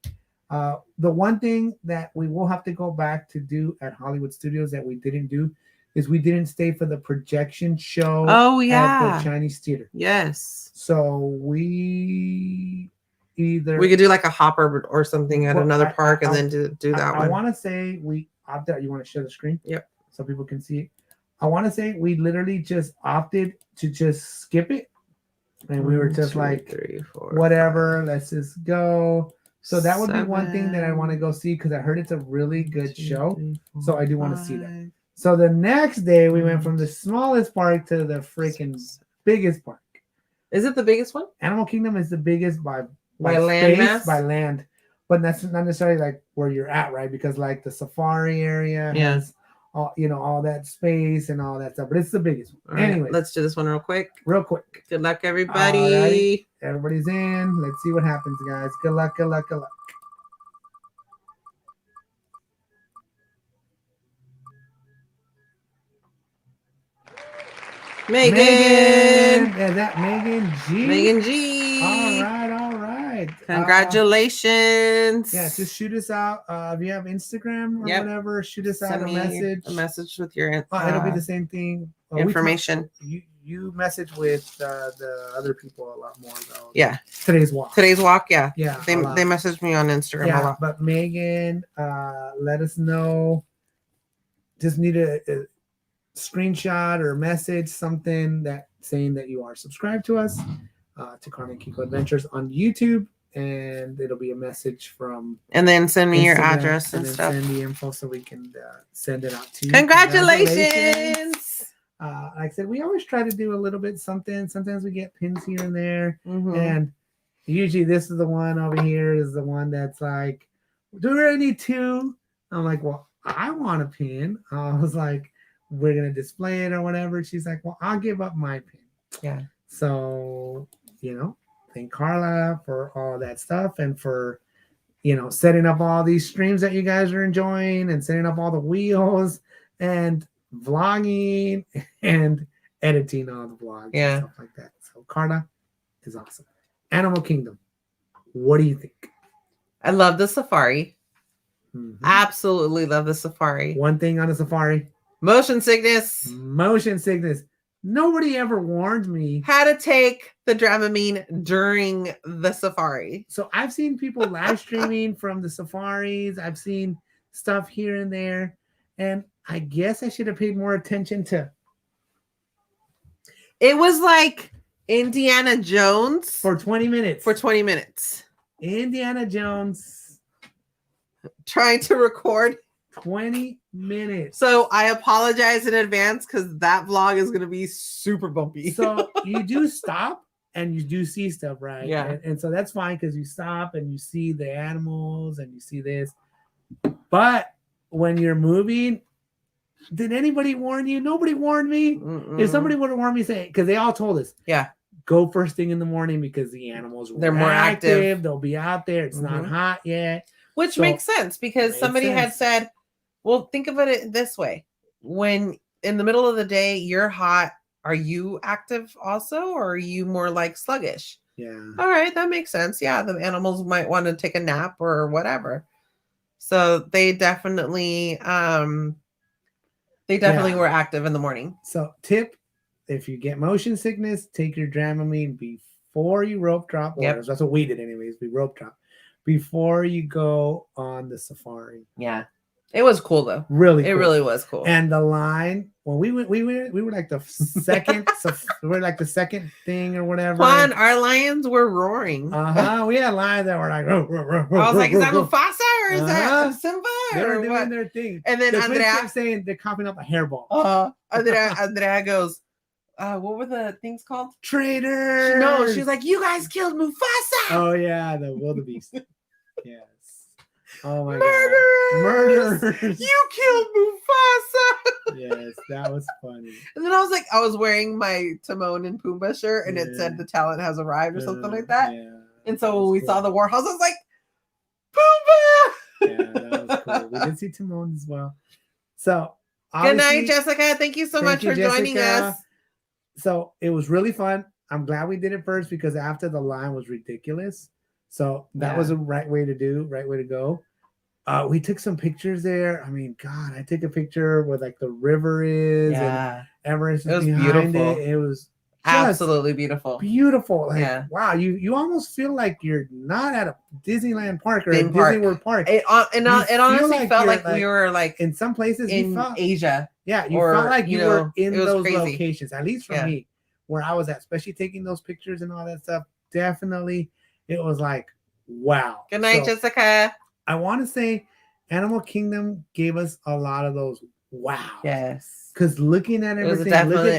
The one thing that we will have to go back to do at Hollywood Studios that we didn't do is we didn't stay for the projection show. Oh, yeah. At the Chinese Theater. Yes. So we could do like a hopper or something at another park and then do that one. I want to say we opted. You want to share the screen? Yep. So people can see it. I want to say we literally just opted to just skip it. And we were just 2, like, 3, 4, whatever, 5, let's just go. So that would 7, be one thing that I want to go see because I heard it's a really good 2, show. 3, 4, So I do want to see that. So the next day we went from the smallest park to the freaking biggest park. Is it the biggest one? Animal Kingdom is the biggest by land space, mass? by land. But that's not necessarily like where you're at, right? Because like the safari area has all that space and all that stuff. But it's the biggest one. Right, anyway, let's do this one real quick. Good luck, everybody. Alrighty. Everybody's in. Let's see what happens, guys. Good luck, good luck, good luck. Megan. Yeah, that Megan G. Megan G. All right. Congratulations. Yeah, just shoot us out. If you have Instagram or whatever, shoot us out a message. A message with your it'll be the same thing. Information. You message with the other people a lot more though. Yeah. Today's walk, yeah. Yeah. They messaged me on Instagram a lot. But Megan, let us know. Just need a screenshot or message, something that saying that you are subscribed to us, to Karla Kiko Adventures on YouTube, and it'll be a message from. And then send me your Instagram, address and stuff. Send the info so we can send it out to you. Congratulations! Like I said, we always try to do a little bit something. Sometimes we get pins here and there, and usually this is the one over here is the one that's like, do we really need 2? I'm like, well, I want a pin. I was like, we're gonna display it or whatever. She's like, well, I'll give up my pin. Yeah. So, thank Karla for all that stuff and for, setting up all these streams that you guys are enjoying and setting up all the wheels and vlogging and editing all the vlogs and stuff like that. So Karla is awesome. Animal Kingdom. What do you think? I love the safari. Absolutely love the safari. One thing on the safari. Motion sickness. Nobody ever warned me how to take the Dramamine during the safari. So I've seen people live streaming from the safaris. I've seen stuff here and there. And I guess I should have paid more attention to. It was like Indiana Jones. For 20 minutes. Indiana Jones. Trying to record. 20 minutes. So I apologize in advance because that vlog is going to be super bumpy. So you do stop and you do see stuff, right? Yeah. And so that's fine because you stop and you see the animals and you see this. But when you're moving, did anybody warn you? Nobody warned me. If somebody would have warned me, say, because they all told us, yeah, go first thing in the morning because the animals they're more active. They'll be out there. It's not hot yet. Which makes sense because somebody had said, well, think of it this way. When in the middle of the day, you're hot. Are you active also? Or are you more like sluggish? Yeah. All right. That makes sense. Yeah. The animals might want to take a nap or whatever. So they definitely were active in the morning. So tip, if you get motion sickness, take your Dramamine before you rope drop. Yep. That's what we did anyways. We rope drop before you go on the safari. Yeah. It was cool though. Really cool. It really was cool. And the line, when we were like the second, we were like the second thing or whatever. Fun. Our lions were roaring. We had lions that were like, I was like, is that Mufasa or is that Simba? They were or doing what? their thing. And then the Andrea kept saying they're coughing up a hairball. Andrea goes, what were the things called? Traitors. She's like, you guys killed Mufasa. Oh yeah, the wildebeest. Yes. Oh my Murderers! God. Murderers. You killed Mufasa. Yes, that was funny. And then I was wearing my Timon and Pumbaa shirt, and it said the talent has arrived or something like that. Yeah, and so when we saw the Warhouse, I was like, Pumbaa. Yeah, that was cool. We did see Timon as well. So good night, Jessica. Thank you so much for joining us. So it was really fun. I'm glad we did it first because after the line was ridiculous. So that was a right way to go. We took some pictures there. I mean, God, I took a picture where like the river is and Everest is behind it. It was absolutely beautiful. Beautiful. Like, wow, you almost feel like you're not at a Disneyland park or a Disney World park. It honestly felt like we were like in some places in Asia. Yeah, you felt like you were in those crazy locations, at least for me, where I was at, especially taking those pictures and all that stuff. Definitely, it was like, wow. Good night, Jessica. I want to say Animal Kingdom gave us a lot of those wow. Yes. Because looking at everything,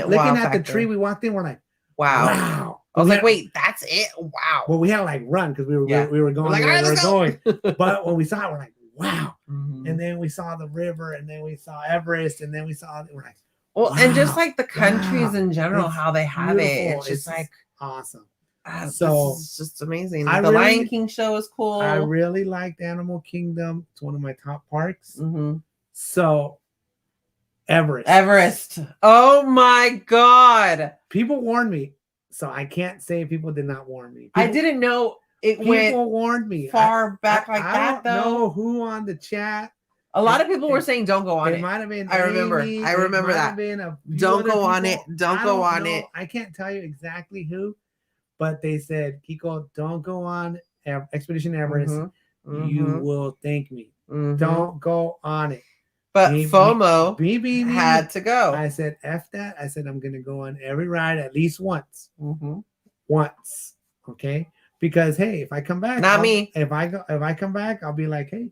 looking at the tree we walked in, we're like, wow. I was like, wait, that's it? Wow. Well, we had to like run because we were going like, where we were going. Go. But when we saw it, we're like, wow. And then we saw the river, and then we saw Everest, and then we're like, well, and just like the countries in general, how they have it. It's just like awesome. So it's just amazing. The Lion King show is cool. I really liked Animal Kingdom. It's one of my top parks. So Everest. Oh my God. People warned me. So I can't say people did not warn me. I didn't know people warned me far back like that though. I don't know who on the chat. A lot of people were saying don't go on it. It might have been. I remember that. Don't go on it. Don't go on it. I can't tell you exactly who, but they said, Kiko, don't go on Expedition Everest. You will thank me. Don't go on it. But FOMO had to go. I said, F that. I said, I'm going to go on every ride at least once. Once. Okay. Because, hey, if I come back. If I come back, I'll be like, hey.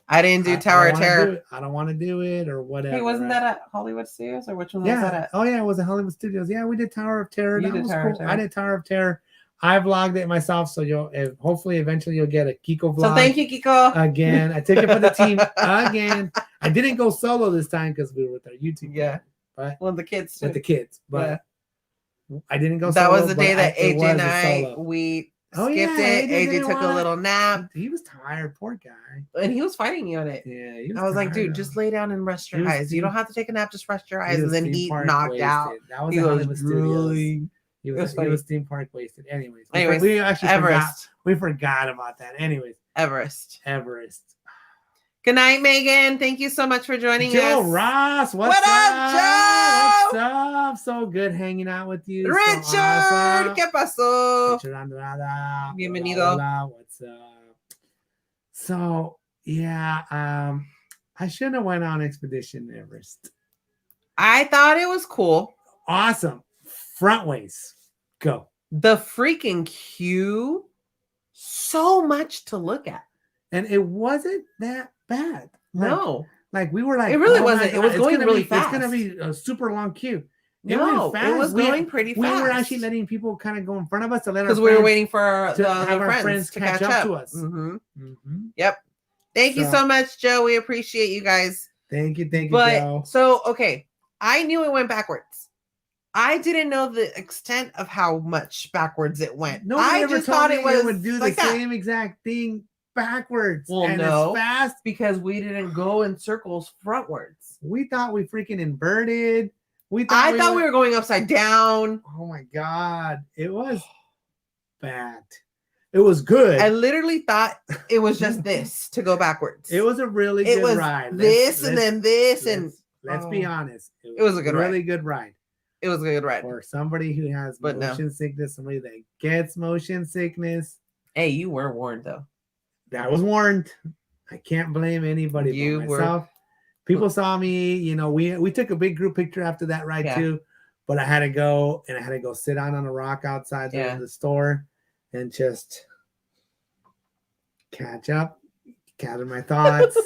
I didn't do Tower of Terror. I don't want to do it or whatever. Hey, wasn't that at Hollywood Studios or which one was that at? Oh, yeah. It was at Hollywood Studios. Yeah, we did Tower of Terror. That was cool. I did Tower of Terror. I vlogged it myself, so hopefully eventually you'll get a Kiko vlog. So thank you, Kiko. Again, I took it for the team again. I didn't go solo this time because we were with our YouTube. Yeah, but the kids too. With the kids, but I didn't go. That solo, was the day that AJ and I we skipped it. AJ took a little nap. He was tired, poor guy, and he was fighting you on it. Yeah, I was like, dude, just lay down and rest your eyes. You don't have to take a nap, just rest your eyes. And then he knocked out. That was Hollywood Studios. He was theme park wasted. Anyways, we actually forgot about that. Anyways, Everest. Good night, Megan. Thank you so much for joining us. Joe Ross, what up, Joe? What's up? So good hanging out with you. Richard, so awesome. ¿Qué pasó? Richard Andrada. Bienvenido. Hola, what's up? So yeah, I shouldn't have went on Expedition Everest. I thought it was cool. Awesome. Front ways. Go. The freaking queue. So much to look at. And it wasn't that bad. No. Like we were like, it really wasn't. It was going really fast. It's going to be a super long queue. It was going pretty fast. We were actually letting people kind of go in front of us to let because we were waiting for our friends to catch up to us. Yep. Thank you so much, Joe. We appreciate you guys. Thank you, But Joe. so okay, I knew it went backwards. I didn't know the extent of how much backwards it went. Nobody I ever just told thought me it would do like the same exact thing backwards. Well, and no, as fast because we didn't go in circles frontwards. We thought we freaking inverted. I thought we were going upside down. Oh my God. It was bad. It was good. I literally thought it was just this to go backwards. It was a really good ride. This and then this let's be honest. It was a good really good ride. It was a good ride. For somebody who has motion sickness, somebody that gets motion sickness. Hey, you were warned though. I was warned. I can't blame anybody but myself. People saw me, you know, we took a big group picture after that ride too, but I had to go sit down on a rock outside the store and just catch up, gather my thoughts.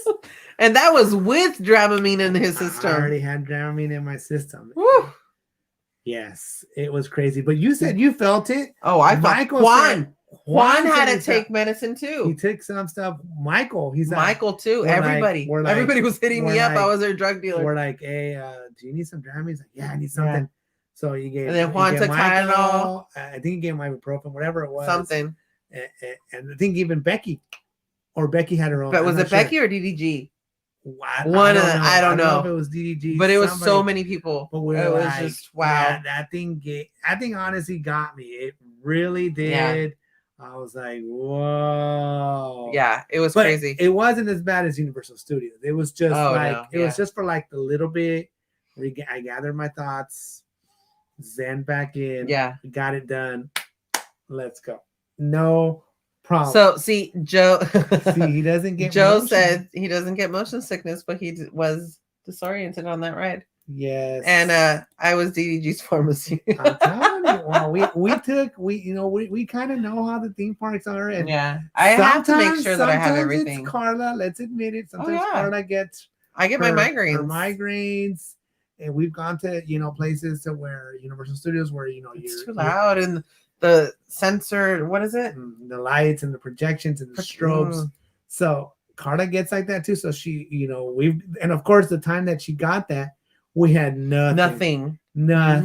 And that was with Dramamine in his system. I already had Dramamine in my system. Woo. Yes, it was crazy. But you said you felt it. Oh, I felt Juan had to take medicine too. He took some stuff. Michael too. Everybody was hitting me up. I was their drug dealer. We're like, hey, do you need some Dramamine? He's like, yeah, I need something. Yeah. So you gave. And then Juan took Tylenol. I think he gave him ibuprofen, whatever it was. Something. And I think even Becky had her own. But was it Becky or DDG? I don't know if it was DDG, but it was so many people. But it was just wow. That thing honestly got me. It really did. Yeah. I was like, whoa. Yeah, it was crazy. It wasn't as bad as Universal Studios. It was just it was just for like the little bit where I gathered my thoughts, zen back in. Yeah. Got it done. Let's go. No problem. So see, Joe. He doesn't get. Joe said he doesn't get motion sickness, but he was disoriented on that ride. Yes. And I was DDG's pharmacy. I'm telling you. Well, we kind of know how the theme parks are, and I have to make sure that I have everything. It's Karla, let's admit it. Sometimes Karla gets. I get my migraines. Her migraines, and we've gone to places to where Universal Studios where it's too loud and the sensor. What is it? The lights and the projections and the strobes. So Karla gets like that too. So she, and of course the time that she got that. We had nothing. Absolutely I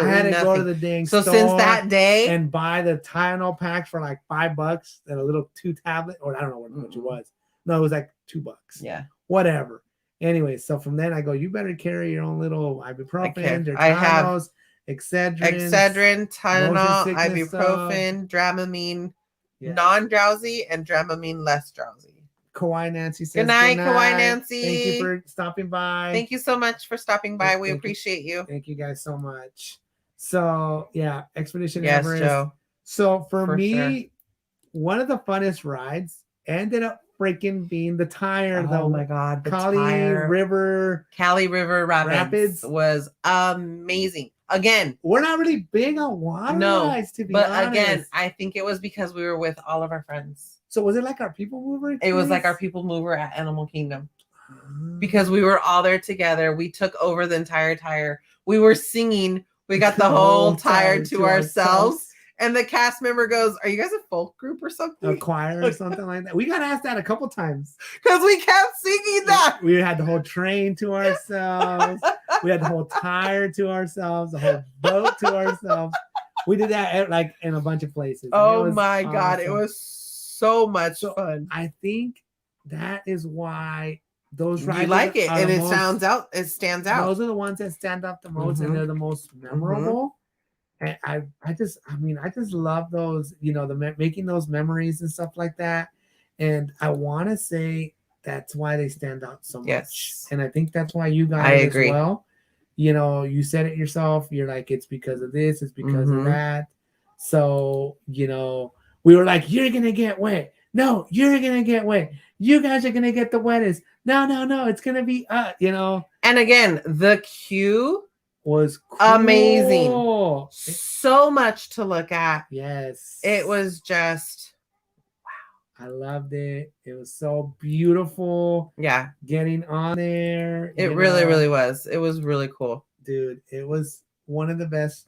had to nothing. go to the dang store since that day and buy the Tylenol packs for like $5 and a little 2 tablet, or I don't know what much it was. No, it was like $2. Yeah. Whatever. Anyway, so from then I go, you better carry your own little ibuprofen. I have Excedrin, Tylenol, ibuprofen, Dramamine, non-drowsy, and Dramamine less drowsy. Kauai Nancy says good night, Kauai Nancy. Thank you for stopping by. Thank you so much for stopping by. We appreciate you. Thank you guys so much. So Expedition Everest. Joe. So for me, one of the funnest rides ended up freaking being the tire. Oh my God, the Kali River Rapids was amazing. Again, we're not really big on water rides, to be honest. But again, I think it was because we were with all of our friends. So was it like our people mover? It was like our people mover at Animal Kingdom. Because we were all there together. We took over the entire tire. We were singing. We got the whole tire to ourselves. And the cast member goes, are you guys a folk group or something? A choir or something like that. We got asked that a couple times. Because we kept singing that. We had the whole train to ourselves. We had the whole tire to ourselves. The whole boat to ourselves. We did that like in a bunch of places. Oh my God. It was so much fun. I think that is why those rides you like it, and it stands out. Those are the ones that stand out the most, and they're the most memorable. And I just love those, making those memories and stuff like that. And I want to say that's why they stand out so much. Yes. And I think that's why you got it as well. You said it yourself. You're like, it's because of this, it's because of that. So, we were like, you're going to get wet. No, you're going to get wet. You guys are going to get the wettest. No, it's going to be, And again, the queue was cool. Amazing. So much to look at. Yes. It was just, wow. I loved it. It was so beautiful. Yeah. Getting on there. It really was. It was really cool. Dude, it was one of the best.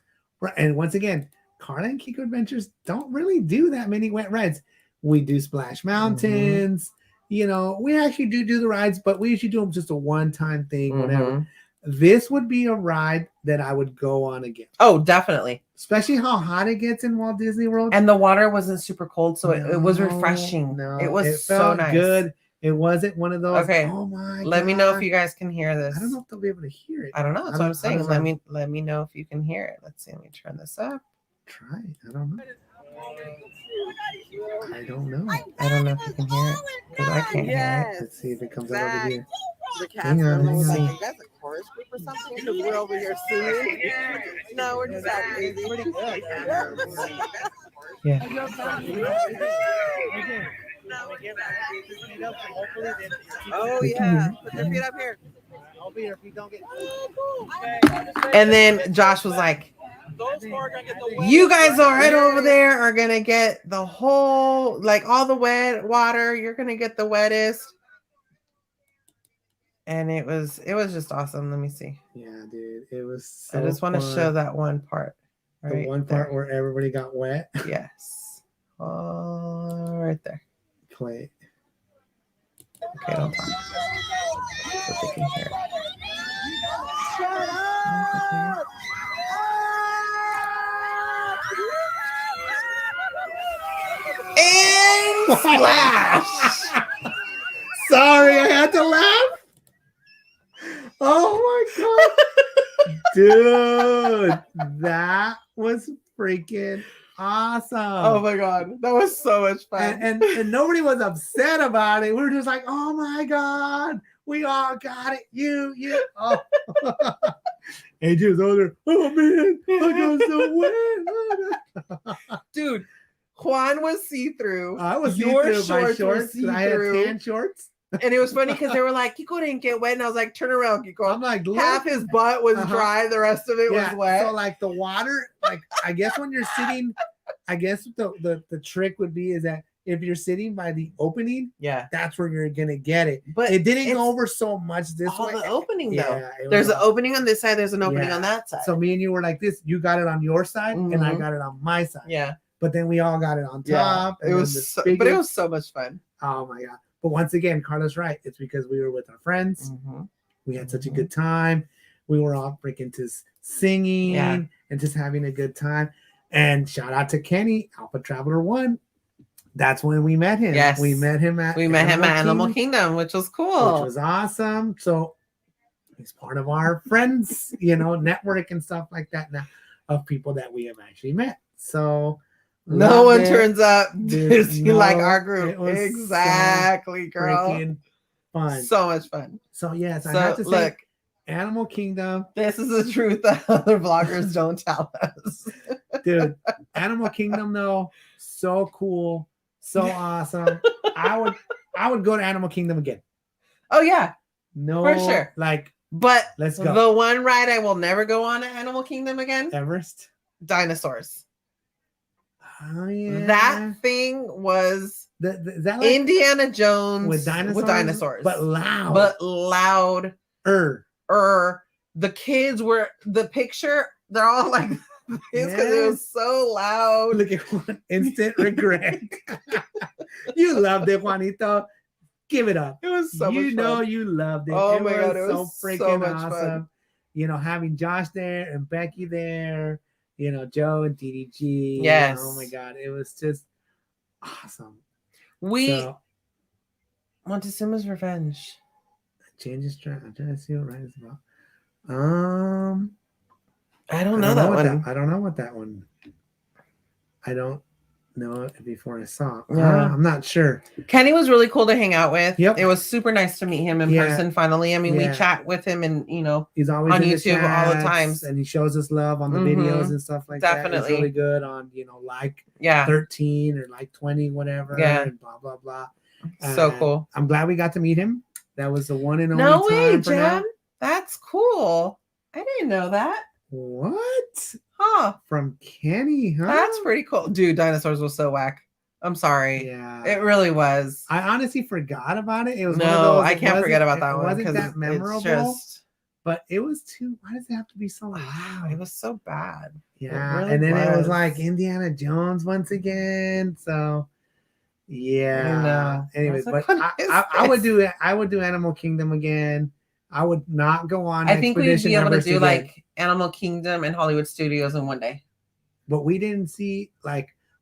And once again, Karla and Kiko Adventures don't really do that many wet rides. We do Splash Mountains. you know, we actually do the rides, but we usually do them just a one-time thing, whatever. Mhm. This would be a ride that I would go on again. Oh, definitely. Especially how hot it gets in Walt Disney World. And the water wasn't super cold, so it was refreshing. No, it was so felt nice. good. It wasn't one of those. Okay. Oh my! Let me know if God. you guys can hear this. I don't know if they'll be able to hear it. I don't know. That's I what I'm don't- I saying. don't know. Let me know if you can hear it. Let's see. Let me turn this up. Try it. I don't know. I don't know. I don't know if you can hear it because I can't hear Let's see if it comes out over here. The cast Hang on, member was hang on. like, that's a chorus group or something because we're over here singing. No, we're just that crazy. Pretty good. Yeah. Oh yeah, put your feet up here. And then Josh was like, "You guys are right over there are gonna get the whole, like all the wet water. You're gonna get the wettest." And it was just awesome. Let me see. Yeah, dude, it was. So I just want to fun. show that one part. the Right one there. part where everybody got wet. Yes. Oh, right there. Play. Okay, don't talk. So they can hear it. And splash! Sorry, I had to laugh. Oh my god, dude, that was freaking awesome. Oh my god, that was so much fun. And nobody was upset about it. We were just like, oh my god, we all got it. You. Oh. And she was over there. Oh man, I got so wet. Dude, Juan was see-through. I was Your see-through my shorts were shorts. I had see-through. tan shorts. And it was funny because they were like, Kiko didn't get wet. And I was like, turn around, Kiko. I'm like, look. Half his butt was dry, the rest of it was wet. So like the water, like I guess when you're sitting, I guess the trick would be is that if you're sitting by the opening, Yeah. that's where you're gonna get it. But It didn't it's go over so much this all way. the opening though. Yeah, it There's was an opening on this side, there's an opening Yeah. on that side. So me and you were like this. You got it on your side, and I Mhm. got it on my side. Yeah. But then we all got it on Yeah. top. It and was then the so, but it spigot- was so much fun. Oh my god! But once again, Carla's right. It's because we were with our friends. Mhm. We had such a good time. We were all freaking just singing Yeah. and just having a good time. And shout out to Kenny, Alpha Traveler 1. That's when we met him. Yes. We met him at Animal Kingdom, which was cool. which was awesome. So he's part of our friends, network and stuff like that now of people that we have actually met. So No loved one it. turns up Dude, to see like no, our it group. was so Exactly, girl. freaking fun. So much fun. So yes, I So have to say look, Animal Kingdom. this is the truth that other vloggers don't tell us. Dude, Animal Kingdom though, so cool, so awesome. I would go to Animal Kingdom again. Oh yeah, No, For sure. Like but let's go. the one ride I will never go on at Animal Kingdom again, Everest. dinosaurs. Oh yeah. That thing was Is that like Indiana Jones with dinosaurs? But loud. but loud. The kids were the picture. They're all like this because it was so loud. Look at one instant regret. You loved it, Juanito. Give it up. It was so much fun. You loved it. Oh It my God, it so was so freaking much awesome. fun. Having Josh there and Becky there, Joe and DDG. Yes. Oh my God, it was just awesome. We So, Montezuma's Revenge. changes track. I'm trying to see what right is about. I don't know that one. I don't know what that one. I don't know it before I saw it. Yeah. I'm not sure. Kenny was really cool to hang out with. Yep. It was super nice to meet him in Yeah. person finally. I mean, Yeah. we chat with him and, He's always on in the YouTube all the chats, times. and he shows us love on the Mhm. videos and stuff like that. Definitely. He's really good on like yeah, 13 or like 20, whatever. Yeah. And blah blah blah. so And cool. I'm glad we got to meet him. That was the one and only No way, time for now. Jen. That's cool. I didn't know that. What? Huh. From Kenny, huh? That's pretty cool. Dude, dinosaurs was so whack. I'm sorry. Yeah. It really was. I honestly forgot about it. It was one of No, those, I it can't forget wasn't- about that it one. wasn't 'Cause that memorable, It's just, but it was too. Why does it have to be so loud? it was so bad. Yeah, really and then it was was. like Indiana Jones once again. So Yeah. Anyways, I was but like, I would do it. I would do Animal Kingdom again. I would not go on. I think we'd Expedition be able to Everest do again. like Animal Kingdom and Hollywood Studios in one day. But we didn't see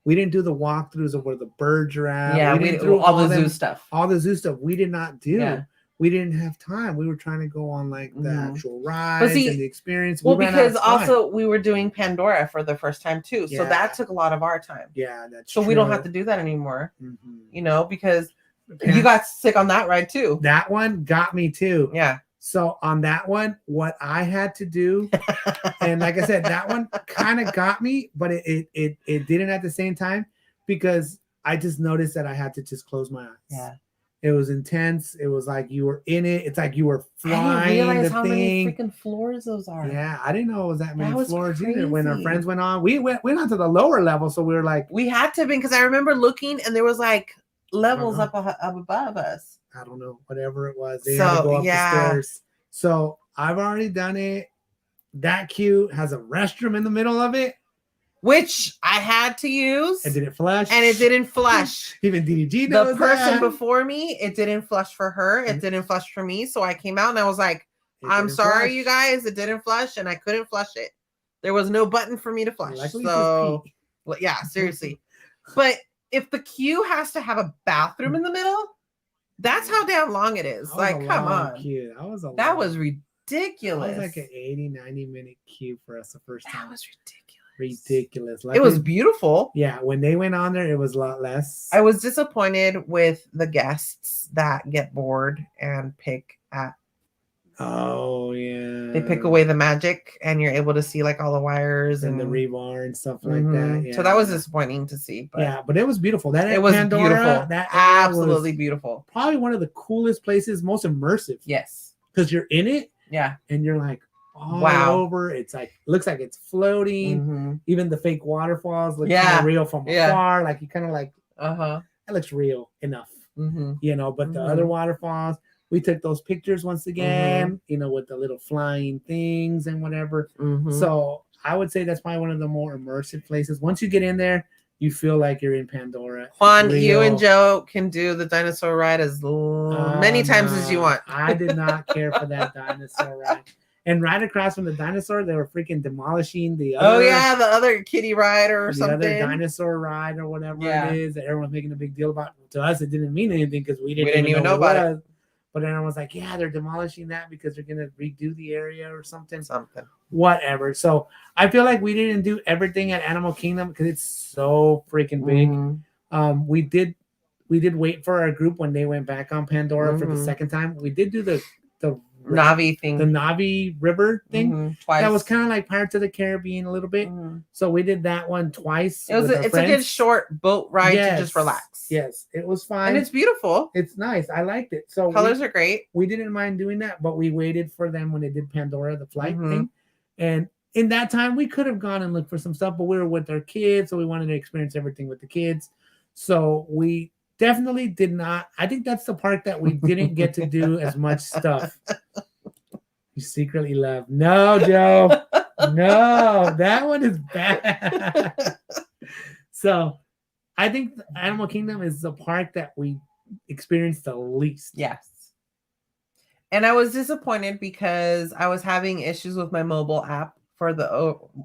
we didn't do the walkthroughs of where the birds are at. Yeah, we didn't do all the zoo stuff. All the zoo stuff we did not do. Yeah. We didn't have time. We were trying to go on like the actual rides see, and the experience. Well, because also we were doing Pandora for the first time too, so Yeah. that took a lot of our time. Yeah, that's so true. we don't have to do that anymore. Mhm. You know, because you got sick on that ride too. That one got me too. Yeah. So on that one, what I had to do, and like I said, that one kind of got me, but it didn't at the same time, because I just noticed that I had to just close my eyes. Yeah. It was intense. It was like you were in it. It's like you were I flying. didn't realize the how thing. many freaking floors those are. Yeah, I didn't know it was that many was floors either. When our crazy. friends went on, we went on to the lower level, so we were like, We had to be, because I remember looking and there was like levels know. up above us. I don't know, whatever it was. They had to So, go up yeah. the stairs. So I've already done it. That queue has a restroom in the middle of it. Which I had to use. And did it flush? And it didn't flush. Even DDG The knows person that. before me, it didn't flush for her. It didn't flush for me. So I came out and I was like, It I'm didn't sorry, flush. you guys. It didn't flush and I couldn't flush it. There was no button for me to flush. Luckily, So, just pee. well, yeah, seriously. But if the queue has to have a bathroom in the middle, that's how damn long it is. That was Like, a come long on. queue. That was That ridiculous. was like an 80-90 minute queue for us the first time. That was ridiculous. Ridiculous. It was beautiful. Yeah, when they went on there, it was a lot less. I was disappointed with the guests that get bored and pick at. Oh yeah. They pick away the magic, and you're able to see like all the wires and and the rebar and stuff like Mhm. that. Yeah. So that was disappointing to see. But yeah, but it was beautiful. That it was Pandora, beautiful. That area Absolutely was beautiful. probably one of the coolest places, most immersive. Yes. Because you're in it Yeah. and you're like all Wow. over. It's like looks like it's floating. Mhm. Even the fake waterfalls look Yeah. kind of real from Yeah. afar. Like you kind of like Uh-huh. that looks real enough, Mm-hmm. you know. But the Mhm. other waterfalls, we took those pictures once again, you know, with the little flying things and whatever. Mm-hmm. So I would say that's probably one of the more immersive places. Once you get in there, you feel like you're in Pandora. It's Juan, you and real. Joe can do the dinosaur ride as many times as you no, want. I did not care for that dinosaur ride. And right across from the dinosaur, they were freaking demolishing the other. Oh yeah, the other kitty ride or the something. other dinosaur ride or whatever Yeah. it is that everyone's making a big deal about. To us, it didn't mean anything because we didn't, even know what about it was. But then everyone's like, yeah, they're demolishing that because they're gonna redo the area or something. Whatever. So I feel like we didn't do everything at Animal Kingdom because it's so freaking big. Mhm. We did wait for our group when they went back on Pandora for the Mhm. second time. We did do the Navi thing. the Navi River thing. Mhm. Twice. That was kind of like Pirates of the Caribbean a little bit. Mhm. So we did that one twice. It was. with our It's a good friends. short boat ride to just relax. Yes, it was fine. And it's beautiful. It's nice. I liked it. So Colors are great. we didn't mind doing that, but we waited for them when they did Pandora, the flight Mhm. thing. And in that time, we could have gone and looked for some stuff, but we were with our kids, so we wanted to experience everything with the kids. So we definitely did not. I think that's the part that we didn't get to do as much stuff. You secretly love. No, Joe. No, that one is bad. So I think the Animal Kingdom is the park that we experienced the least. Yes. And I was disappointed because I was having issues with my mobile app for the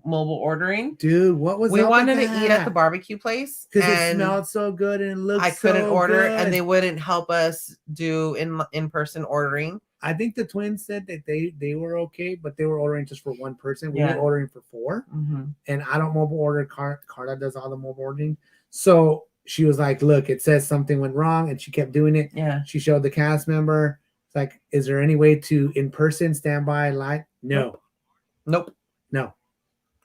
mobile ordering. Dude, what was we up wanted with to eat at the barbecue place because it and smelled so good and it looked I couldn't so order good. and they wouldn't help us do in-person ordering. I think the twins said that they were okay, but they were ordering just for one person. We Yeah. were ordering for 4. Mm-hmm. And I don't mobile order. Karla does all the mobile ordering. So she was like, look, it says something went wrong. And she kept doing it. Yeah. She showed the cast member. It's like, is there any way to in person stand by live? No. Nope. No.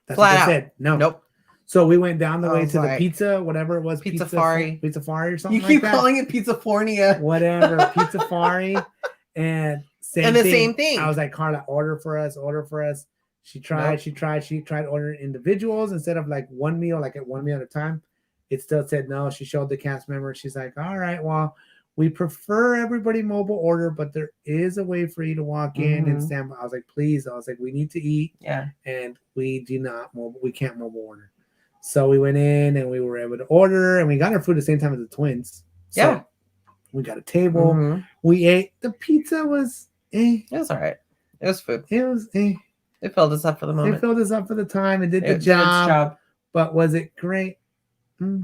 That's Flat what they out. said. No. Nope. So we went down the I way was to the like, pizza, whatever it was. Pizzafari. Pizzafari or something You like keep that. calling it Pizzafornia. Whatever. Pizzafari. And the same thing. I was like, Karla, order for us. She tried ordering individuals instead of like one meal, like at one meal at a time. It still said no. She showed the cast member. She's like, all right, well, we prefer everybody mobile order, but there is a way for you to walk in and stand by. I was like, please. I was like, we need to eat. Yeah. And we can't mobile order. So we went in and we were able to order and we got our food at the same time as the twins. So Yeah. we got a table. Mhm. We ate. The pizza was It was all right. It was food. It was It filled us up for the moment. It filled us up for the time. It did the It did its job. But was it great? The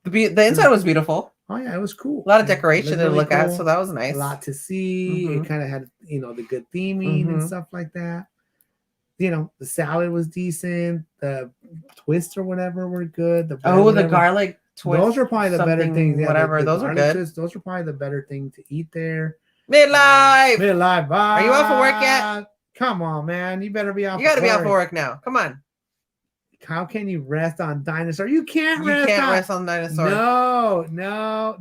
inside was beautiful. Oh yeah, it was cool. A lot of decoration to really look at, cool. so that was nice. A lot to see. It kind of had, the good theming and stuff like that. The salad was decent. The twist or whatever were good. The garlic twist. Those are probably the better things. Yeah, whatever. the those are good. Twist, those are probably the better thing to eat there. Midlife. Midlife. Are you off of work yet? Come on, man. You better be off. You got to be off of work now. Come on. How can you rest on dinosaur? You can't rest on dinosaur. No.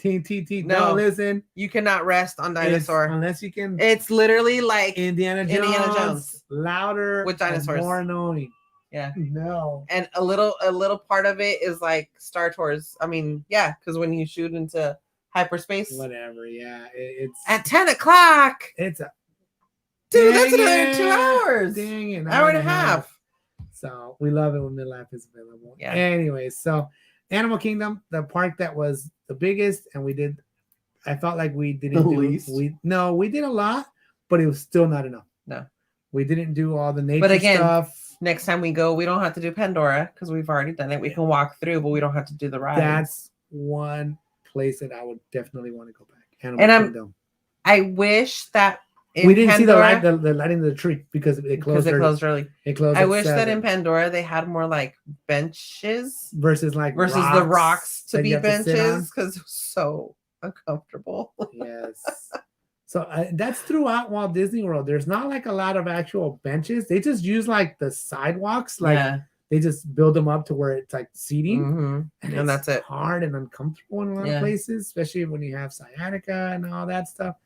Don't listen. You cannot rest on dinosaur unless you can. It's literally like Indiana Jones. Louder with dinosaurs. More annoying. Yeah. No. And a little part of it is like Star Tours. I mean, yeah, because when you shoot into hyperspace. Whatever. Yeah. It's at 10 o'clock. It's a. Dude, that's another 2 hours. Dang it. Hour and a half. So we love it when Midlife is available. Yeah. Anyways, so Animal Kingdom, the park that was the biggest, and I felt like we didn't we did a lot, but it was still not enough. No. We didn't do all the nature stuff. Next time we go, we don't have to do Pandora because we've already done it. We can walk through, but we don't have to do the ride. That's one place that I would definitely want to go back. Animal Kingdom. I wish that we didn't see the lighting of the tree because it closed early. It closed. I wish that in Pandora they had more like benches versus the rocks to be benches because it was so uncomfortable. Yes. So that's throughout Walt Disney World. There's not like a lot of actual benches. They just use like the sidewalks. They just build them up to where it's like seating, and that's it. Hard and uncomfortable in a lot of places, especially when you have sciatica and all that stuff.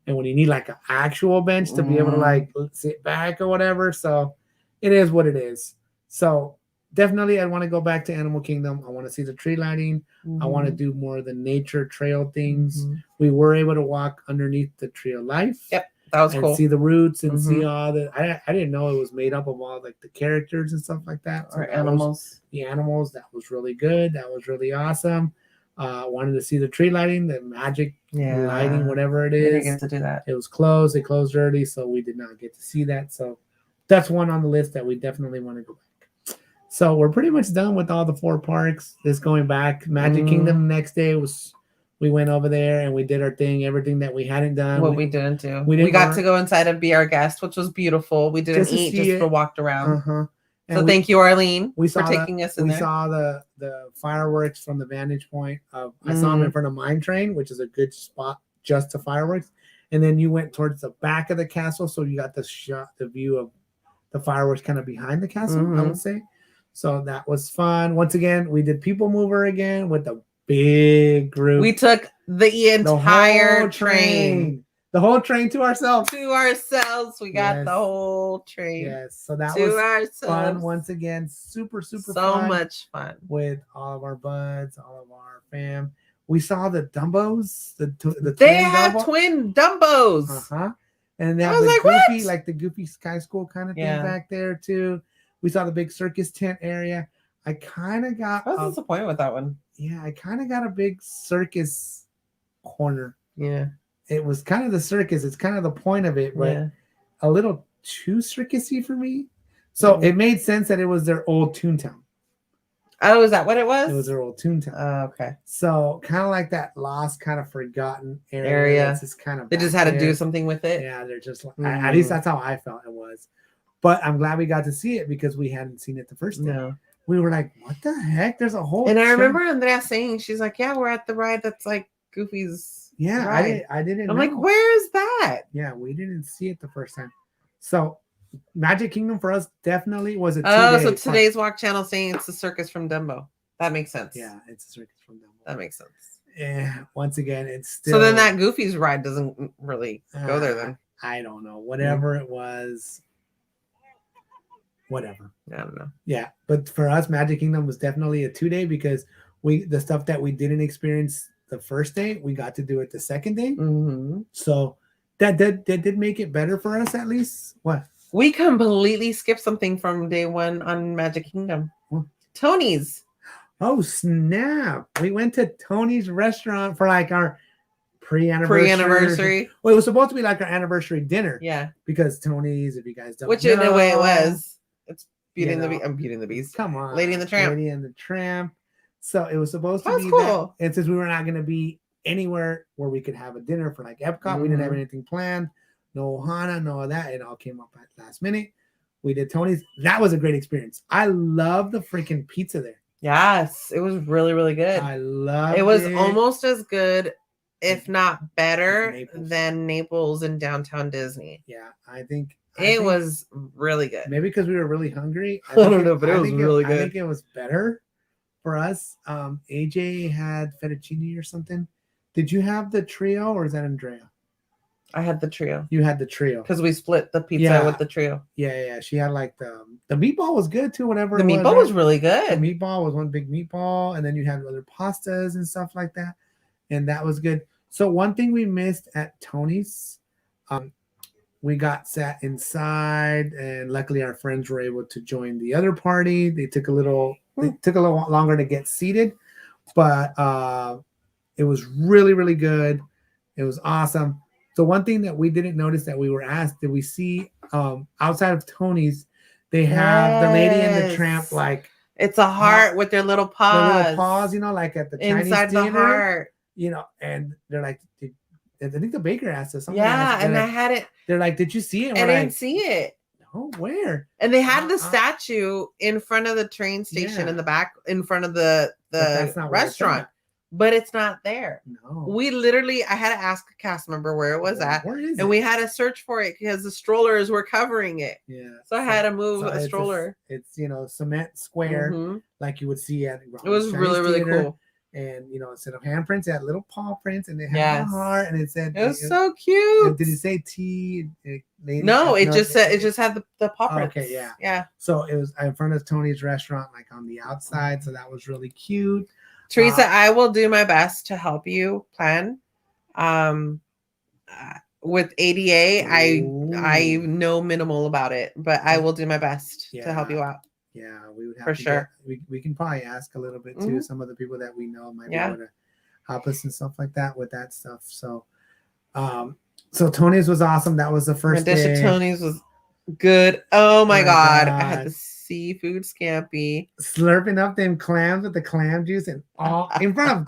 And when you need like an actual bench to be able to like sit back or whatever. So it is what it is. So definitely I want to go back to Animal Kingdom. I want to see the tree lighting. I want to do more of the nature trail things. We were able to walk underneath the Tree of Life. Yep. That was cool. See the roots and see all the, I didn't know it was made up of all like the characters and stuff like that. So animals. The animals. That was really good. That was really awesome. Wanted to see the tree lighting, the magic lighting, whatever it is. We didn't get to do that. It was closed. It closed early, so we did not get to see that. So that's one on the list that we definitely want to go back. So we're pretty much done with all the 4 parks. Just going back. Magic Kingdom next day we went over there and we did our thing, everything that we hadn't done. We didn't do. We got to go inside and be our guest, which was beautiful. We didn't eat, just walked around. So thank you, Arlene, for taking us in there. We saw the fireworks from the vantage point of. I saw them in front of Mine Train, which is a good spot just to fireworks. And then you went towards the back of the castle, so you got the view of the fireworks kind of behind the castle. I would say. So that was fun. Once again, we did People Mover again with a big group. We took the entire train. The whole train to ourselves. We got the whole train. Yes. So that was fun. Once again, super fun. So much fun. With all of our buds, all of our fam. We saw the Dumbos. They have twin Dumbos. And they have the goofy Sky School kind of thing back there too. We saw the big circus tent area. I kind of got. I was disappointed with that one. Yeah, I kind of got a big circus corner. Yeah. It was kind of the circus. It's kind of the point of it, but a little too circusy for me. So it made sense that it was their old Toontown. Oh, is that what it was? It was their old Toontown. Oh, okay. So kind of like that lost, kind of forgotten area. It's just kind of they just had to do something with it. Yeah, they're just at least that's how I felt it was. But I'm glad we got to see it because we hadn't seen it the first day. No. We were like, what the heck? There's a whole. And I remember Andrea saying, she's like, yeah, we're at the ride that's like Goofy's. Yeah, I didn't. I'm like, where is that? Yeah, we didn't see it the first time. So, Magic Kingdom for us definitely was a 2-day. Oh, so today's Walk Channel saying it's the circus from Dumbo. That makes sense. Yeah, it's a circus from Dumbo. That makes sense. Yeah, once again, it's still. So then that Goofy's ride doesn't really go there then. I don't know. Whatever it was. Whatever. I don't know. Yeah, but for us, Magic Kingdom was definitely a 2-day because the stuff that we didn't experience the first day, we got to do it the second day. So that did make it better for us at least. What? We completely skipped something from day one on Magic Kingdom. What? Tony's. Oh snap! We went to Tony's restaurant for like our pre-anniversary. Well, it was supposed to be like our anniversary dinner. Yeah. Because Tony's, if you guys don't Which know, in a way it was. It's Beauty you and the know, Beast. I'm Beauty and the Beast. Come on. Lady and the Tramp. Lady and the Tramp. So it was supposed to That's be cool. that. And since we were not going to be anywhere where we could have a dinner for like Epcot, we didn't have anything planned. No Ohana, no of that. It all came up at last minute. We did Tony's. That was a great experience. I love the freaking pizza there. Yes, it was really, really good. I love it. It was almost as good, if not better, than Naples in downtown Disney. Yeah, I think it was really good. Maybe because we were really hungry. I don't know, but it was really good. I think it was better for us. AJ had fettuccine or something. Did you have the trio or is that Andrea? I had the trio. You had the trio because we split the pizza with the trio. Yeah. She had like the meatball was good too. Whatever the meatball was really good. The meatball was one big meatball, and then you had other pastas and stuff like that, and that was good. So one thing we missed at Tony's, we got sat inside, and luckily our friends were able to join the other party. They took a little longer to get seated, but it was really, really good. It was awesome. So one thing that we didn't notice that we were asked, did we see outside of Tony's, they have the Lady and the Tramp, like it's a heart with their little paws. Their little paws, you know, like at the inside Chinese theater, the heart. You know, and they're like, I think the baker asked us something. Yeah, and like, I had it. They're like, did you see it? I didn't see it. No, where? And they had the statue in front of the train station in the back, in front of the restaurant. But it's not there. No. I had to ask a cast member where it was at. Where is it? And we had to search for it because the strollers were covering it. Yeah. So I had to move a stroller. It's cement square like you would see at it was really, really cool. And instead of handprints, it had little paw prints, and they had a heart, and it said it was so cute. Did it say T? No, it just said it just had the paw prints. Okay, yeah. Yeah. So it was in front of Tony's restaurant, like on the outside. So that was really cute. Teresa, I will do my best to help you plan. With ADA, I know minimal about it, but I will do my best to help you out. Yeah, we would have for sure. We can probably ask a little bit too. Some of the people that we know might be able to help us and stuff like that with that stuff. So, so Tony's was awesome. That was the first dish of Tony's was good. Oh my God. I had the seafood scampi, slurping up them clams with the clam juice and all in front of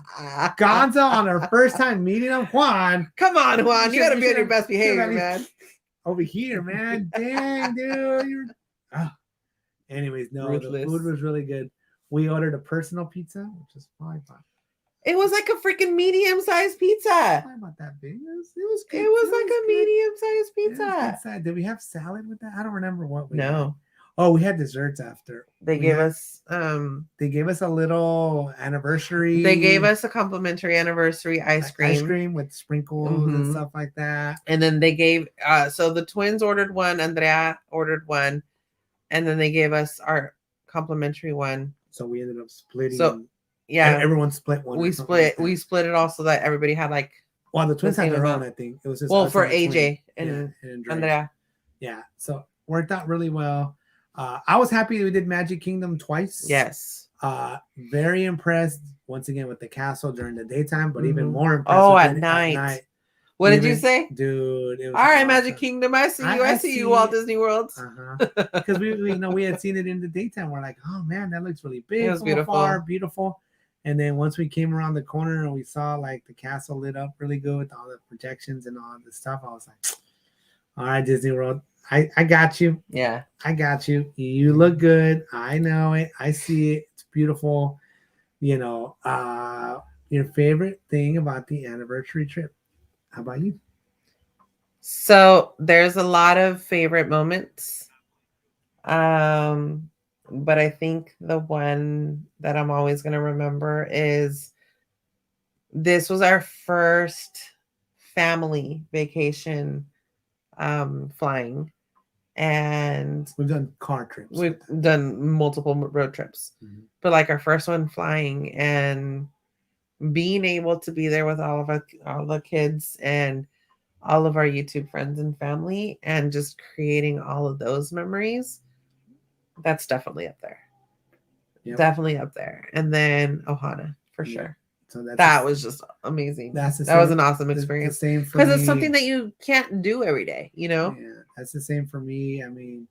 Gonzo on our first time meeting him. Juan, come on, Juan, you gotta be on your best behavior, man. Over here, man. Dang, dude. Anyways, no, Ruthless. The food was really good. We ordered a personal pizza, which is fine. It was like a freaking medium-sized pizza. Not about that big. It was good. It was like a medium-sized pizza. Did we have salad with that? I don't remember what we had. Oh, we had desserts after. They gave us a little anniversary. They gave us a complimentary anniversary ice cream. Ice cream with sprinkles and stuff like that. And then they gave so the twins ordered one, Andrea ordered one, and then they gave us our complimentary one. So we ended up splitting. So yeah, everyone split one. We split it all so that everybody had like. Well, the twins had their own. I think it was just for AJ and Andrea. Yeah, so worked out really well. I was happy we did Magic Kingdom twice. Yes. Very impressed once again with the castle during the daytime, but even more impressed at night. What did you say, dude? It was all right, awesome. Magic Kingdom. I see you. I see you, Walt Disney World. Because we had seen it in the daytime. We're like, oh man, that looks really big. It was beautiful. Afar, beautiful. And then once we came around the corner and we saw like the castle lit up really good with all the projections and all the stuff, I was like, all right, Disney World. I got you. Yeah. I got you. You look good. I know it. I see it. It's beautiful. Your favorite thing about the anniversary trip. How about you? So there's a lot of favorite moments. But I think the one that I'm always going to remember is this was our first family vacation flying. And we've done car trips. We've done multiple road trips, but like our first one flying and being able to be there with all the kids and all of our YouTube friends and family and just creating all of those memories. That's definitely up there. definitely up there. And then Ohana for Yeah. sure. So That was just amazing. That's the That was same- an awesome the experience same for because it's me. something that you can't do every day, you know? Yeah, that's the same for me. I mean,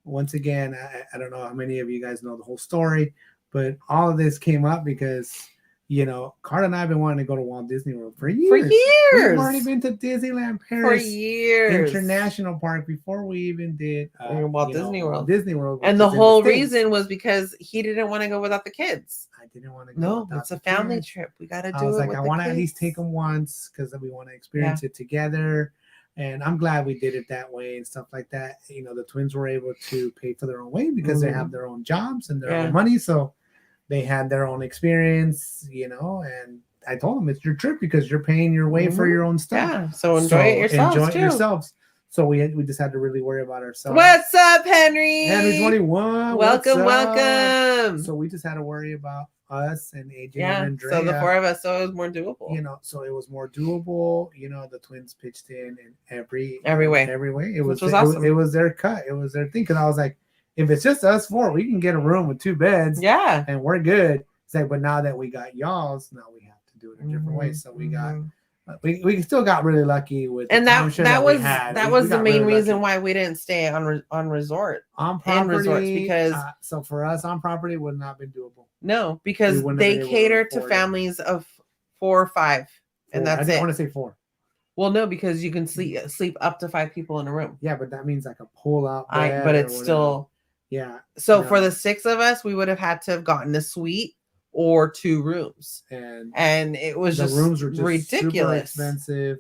once again, I don't know how many of you guys know the whole story, but all of this came up because, you know, Karla and I have been wanting to go to Walt Disney World for years. We've already been to Disneyland For Paris years. International Park before we even did Walt you know, Disney World. Disney World, And which the is in whole States. reason was because he didn't want to go without the kids. I didn't want to go. No, without it's a the family kids. trip. We got to do I was it like, with I the want to at least kids. take them once because we want to experience it together. And I'm glad we did it that way and stuff like that. You know, the twins were able to pay for their own way because they have their own jobs and their own money. So they had their own experience, you know, and I told them it's your trip because you're paying your way for your own stuff. Yeah, so enjoy it yourselves. Enjoy it too. yourselves. So we just had to really worry about ourselves. What's up, Henry? Henry 21. Welcome, welcome. So we just had to worry about us and AJ and Andrea. So the four of us, so it was more doable. You know, so it was more doable. You know, the twins pitched in every way. It was awesome. It was their cut. It was their thing. Because I was like, if it's just us four, we can get a room with 2 beds. Yeah, and we're good. It's like, but now that we got y'all's, now we have to do it a different way. So we got. We still got really lucky with and that was the main really reason lucky. why we didn't stay on resort on property resorts because so for us on property would not have been doable. No, because they cater to families of 4 or 5, and that's it. I want to say 4. Well, no, because you can sleep up to 5 people in a room. Yeah, but that means like a pull out. But it's still So for the 6 of us, we would have had to have gotten a suite or 2 rooms, and it was the just rooms were just ridiculous, super expensive,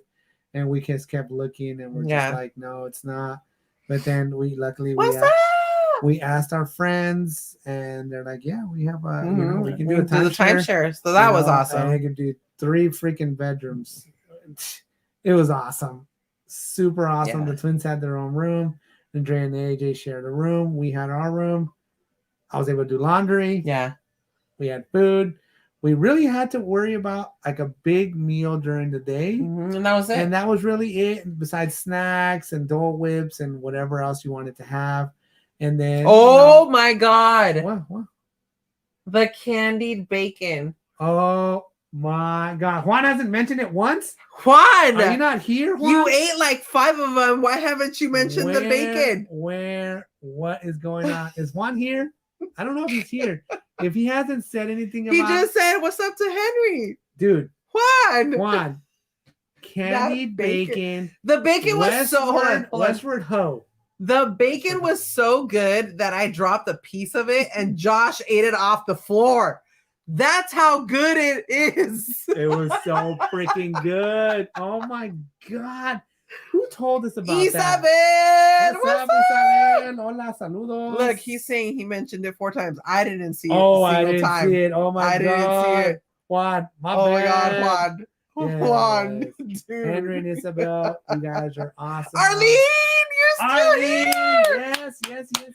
and we just kept looking, and we're just like, no, it's not. But then we asked our friends, and they're like, yeah, we have a, you know, we can do a timeshare. So that was awesome. I could do 3 freaking bedrooms. It was awesome, super awesome. The twins had their own room. Andrea and AJ shared a room. We had our room. I was able to do laundry. Yeah. We had food. We really had to worry about like a big meal during the day. And that was it. And that was really it. Besides snacks and Dole Whips and whatever else you wanted to have. And then my God. What? The candied bacon. Oh my God. Juan hasn't mentioned it once? Juan! Are you not here, Juan? You ate like 5 of them. Why haven't you mentioned the bacon? What is going on? Is Juan here? I don't know if he's here. If he hasn't said anything about he just said, what's up to Henry? Dude. Juan. Candied bacon. The bacon was so Westward Ho. The bacon was so good that I dropped a piece of it and Josh ate it off the floor. That's how good it is. It was so freaking good. Oh my God. Who told us about that? Isabel! Hola, saludos. Look, he's saying he mentioned it 4 times. I didn't see it. I didn't see it. Oh my God. I didn't see it. Juan, my bad. God, Juan. Yes. Juan, dude. Henry and Isabel, you guys are awesome. Arlene, you're still here.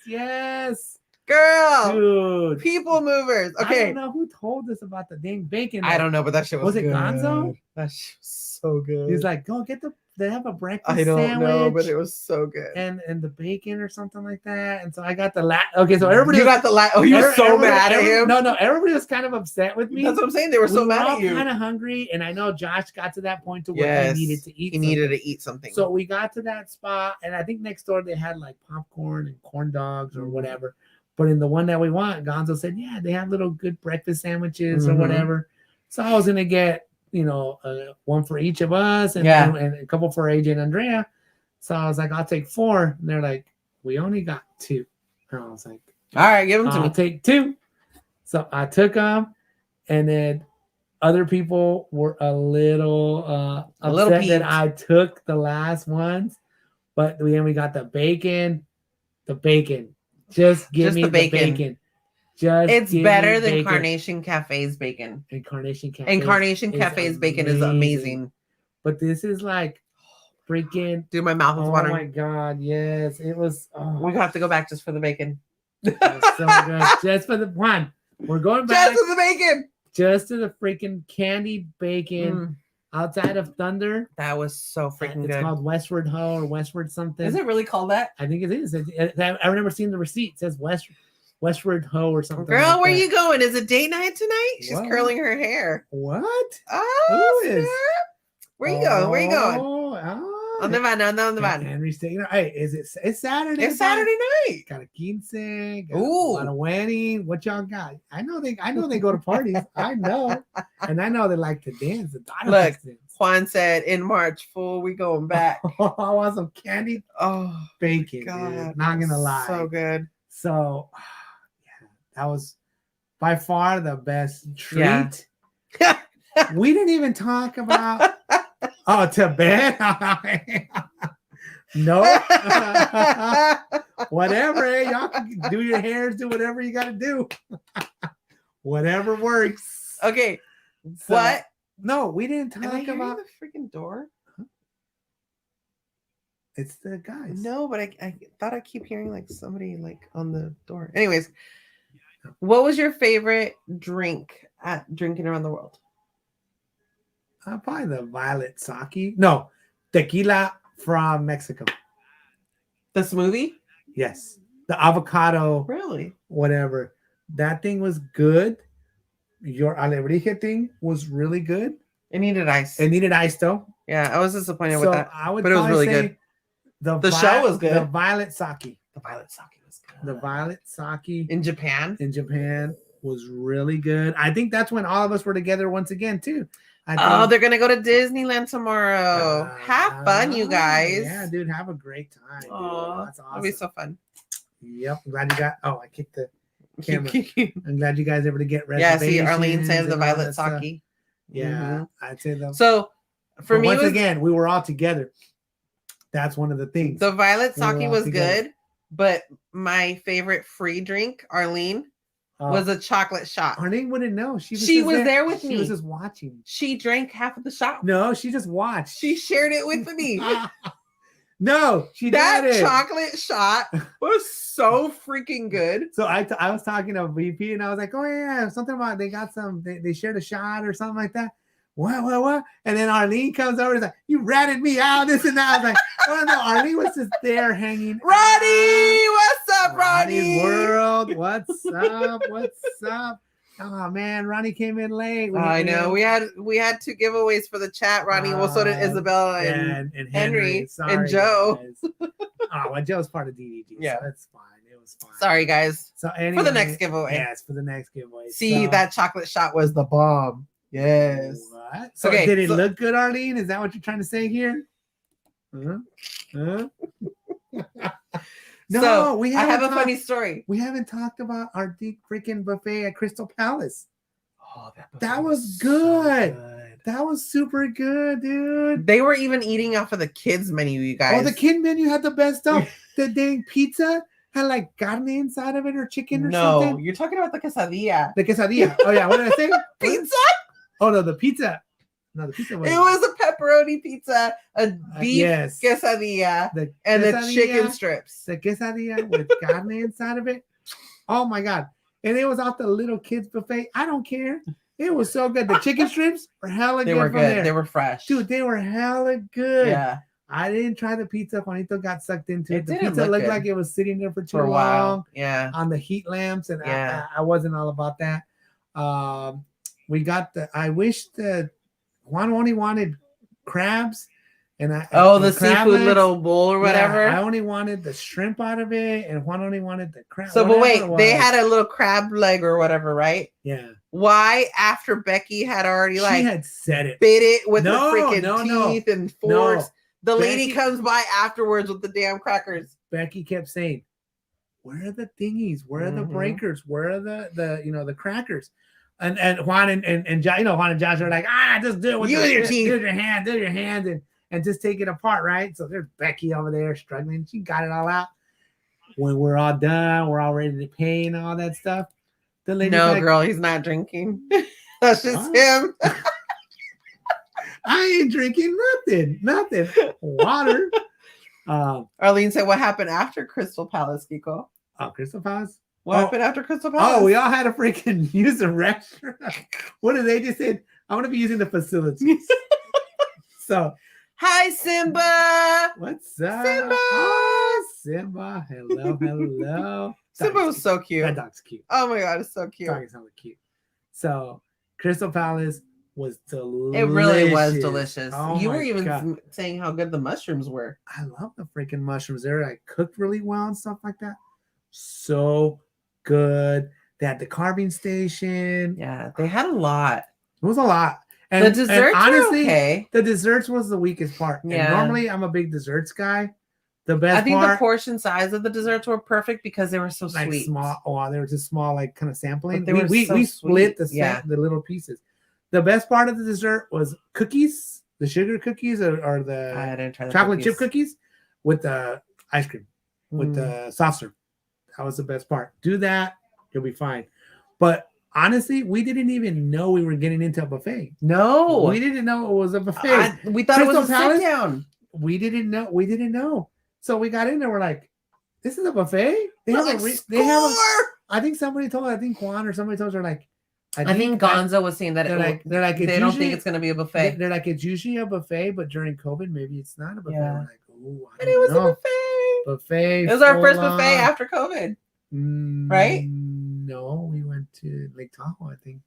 Yes. Girl. Dude. People movers. Okay. I don't know who told us about the dang bacon. I don't know, but that shit was good. Was it Gonzo? That shit was so good. He's like, go get they have a breakfast I don't sandwich. know, but it was so good. And the bacon or something like that. And so I got the okay, so everybody got the oh, you were so mad at him. No, everybody was kind of upset with me. That's what I'm saying. They were so mad at you. Kind of hungry, and I know Josh got to that point to where he needed to eat. He needed to eat something. So we got to that spot, and I think next door they had like popcorn and corn dogs or whatever. But in the one that we want, Gonzo said, yeah, they have little good breakfast sandwiches or whatever. So I was gonna get, one for each of us and a couple for AJ and Andrea. So I was like, I'll take 4. And they're like, we only got 2. And I was like, all right, give them to me. I'll take 2. So I took them, and then other people were a little upset that I took the last ones. But we got the bacon. Just give me the bacon. It's better than Carnation Cafe's bacon. And Carnation Cafe's bacon is amazing. But this is like freaking. Dude, my mouth was watering. Oh my God, yes. It was. We have to go back just for the bacon. It was so good. Just for the one. We're going back. Just for the bacon. Just to the freaking candied bacon. Outside of Thunder. That was so freaking good. It's called Westward Ho or Westward something. Is it really called that? I think it is. I remember seeing the receipt. It says Westward. Westward Ho or something. Girl, like where that. you going? Is it date night tonight? She's What? curling her hair. What? Oh, Who is? snap. Where you going? Where you going? Oh, On the van, on the van. Henry's taking. Hey, it's Saturday? It's Saturday night. Got a quince, got Ooh. a wedding. What y'all got? I know they go to parties. I know, and I know they like to dance. The daughter Look, likes to dance. Juan said in March, fool, we going back. I want some candy Oh, bacon. God. Dude. Not gonna lie. So good. So, yeah, that was by far the best treat. Yeah. We didn't even talk about to bed. No. Whatever. Y'all can do your hairs, do whatever you gotta do. Whatever works. Okay. So, What? No, we didn't Am I talk hearing about the freaking door? it's the guys. No, but I thought I keep hearing like somebody like on the door. Anyways, what was your favorite drink at Drinking Around the World? Probably the violet sake. No, tequila from Mexico. The smoothie? Yes. The avocado, Really? whatever. That thing was good. Your alebrije thing was really good. It needed ice. It needed ice though. Yeah, I was disappointed So with that. I would but it was probably really say good. The show was good. The violet sake. The violet sake was good. The violet sake In Japan? in Japan was really good. I think that's when all of us were together once again too. I Oh, think, they're gonna go to Disneyland tomorrow. Have fun, you guys. Yeah, dude, have a great time. Dude. Oh, That's that'll be awesome. so fun. Yep, I'm glad you got. Oh, I kicked the camera. yeah, I'm glad you guys able to get reservations. see, Arlene said the and all violet that stuff. sake. Yeah, Mhm. I'd say the. So for but me, once it was, again, we were all together. That's one of the things. the violet we were sake all was together. good, but my favorite free drink, Arlene, was a chocolate shot. Arlene wouldn't know. She She just was there with She me. was just watching. She drank half of the shot. No, she just watched. She shared it with me. No, she That didn't. chocolate shot was so freaking good. So I was talking to VP and I was like, oh yeah, something about they got some, they shared a shot or something like that. What? And then Arlene comes over and is like, you ratted me out, this and that. I was like, oh no, Arlene was just there hanging. Ronnie, what's up, Ronnie's Ronnie? World, what's up? What's up? Oh man, Ronnie came in late. I know we had 2 giveaways for the chat, Ronnie. Well, so did Isabel and Henry Sorry, and Joe. guys. Oh, well, Joe's part of DDG. Yeah. So that's fine. It was fine. Sorry, guys. So anyway, For the next giveaway. Yes, for the next giveaway. See, So- that chocolate shot was the bomb. Yes. What? So Okay, did it so- look good, Arlene? Is that what you're trying to say here? Huh? No, So, we I have haven't a talked- funny story. We haven't talked about our deep freaking buffet at Crystal Palace. Oh, That was so good. That was super good, dude. They were even eating off of the kids' menu, you guys. Oh, the kid menu had the best stuff. The dang pizza had like carne inside of it or chicken or No, something. you're talking about the quesadilla. The quesadilla. Oh yeah, what did I say? Pizza? Oh no, the pizza. No, the pizza was. It was a pepperoni pizza, a beef yes. quesadilla, The and the quesadilla, chicken strips. The quesadilla with carne inside of it. Oh my god! And it was off the little kids buffet. I don't care. It was so good. The chicken strips were hella They good. were from good. there. They were fresh. Dude, they were hella good. Yeah. I didn't try the pizza. Juanito got sucked into it. It The didn't pizza look looked good. like it was sitting there for too For a while. long Yeah. on the heat lamps, and Yeah. I wasn't all about that. We got I wish that Juan only wanted crabs, and The crab seafood legs. little bowl or whatever. Yeah, I only wanted the shrimp out of it, and Juan only wanted the crab. So, but whatever wait, it they was. had a little crab leg or whatever, right? Yeah. Why, after Becky had already She like had said it. bit it with No, her freaking no. teeth and forks, the lady Becky- comes by afterwards with the damn crackers. Becky kept saying, "Where are the thingies? Where are the Mhm. breakers? Where are the the crackers?" And Juan and Juan and Josh are like, just do it with Use your teeth. use your hands, and just take it apart, right? So there's Becky over there struggling. She got it all out. When we're all done, we're all ready to pay and all that stuff. The lady's No, like, girl, he's not drinking. That's just What? him. I ain't drinking nothing. Water. Arlene said, "What happened after Crystal Palace, Kiko? Crystal Palace. What Oh. happened after Crystal Palace?" Oh, we all had to freaking use the restroom. What did they just say? I want to be using the facilities. So, Hi, Simba. what's up? Simba! Oh, Simba. Hello. Simba was so cute. That dog's cute. Oh my god, it's so cute. Dog is hella cute. So Crystal Palace was delicious. It really was delicious. Oh You my were even God. saying how good the mushrooms were. I love the freaking mushrooms. They're like cooked really well and stuff like that. So good. They had the carving station. Yeah, they had a lot. It was a lot. And The desserts honestly, were okay. the desserts was the weakest part. Yeah. And normally I'm a big desserts guy. The best I think part, the portion size of the desserts were perfect because they were so like sweet. small. Oh, they were just small, like kind of sampling. But they were We so split sweet. the little pieces. The best part of the dessert was cookies, the sugar cookies, or I the didn't try the chocolate chip cookies with the ice cream, with the soft serve. That was the best part. Do that, you'll be fine. But honestly, we didn't even know we were getting into a buffet. No, We didn't know it was a buffet. we thought it was Crystal a Palace? sit down. We didn't know. So we got in there. We're like, this is a buffet. They We're have like, a. They have a. "Score!" I think somebody told. I think Juan or somebody told her like. I think Gonzo was saying that they're like they it's don't usually- think it's going to be a buffet. They're like it's usually a buffet, but during COVID, maybe it's not a buffet. Yeah. We're like, oh, I And it was don't a know. buffet. Buffet. It was our first full buffet on. after COVID. right? No, we went to Lake Tahoe, I think.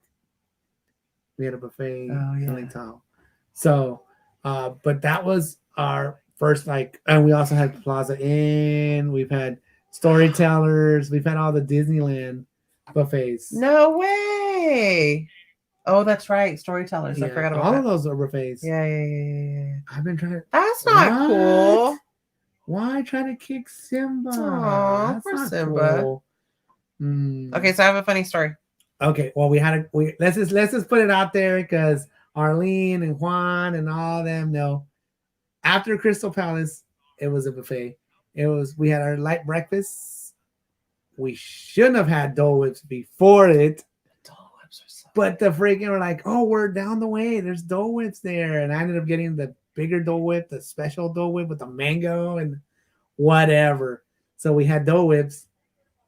We had a buffet Oh, yeah. in Lake Tahoe. So, but that was our first, like, and we also had Plaza Inn. We've had Storytellers. We've had all the Disneyland buffets. No way. Oh, that's right. Storytellers. I Yeah, forgot about all that. of those are buffets. Yeah. I've been trying to. That's not What? cool. Why try to kick Simba? Aw, That's poor not Simba. cool. Mm. Okay, so I have a funny story. Okay, well, let's just put it out there because Arlene and Juan and all them know. After Crystal Palace, it was a buffet. We had our light breakfast. We shouldn't have had Dole Whips before it, Dole Whips are so but the freaking were like, oh, we're down the way. There's Dole Whips there, and I ended up getting the bigger Dole Whip, the special Dole Whip with the mango and whatever. So we had Dole Whips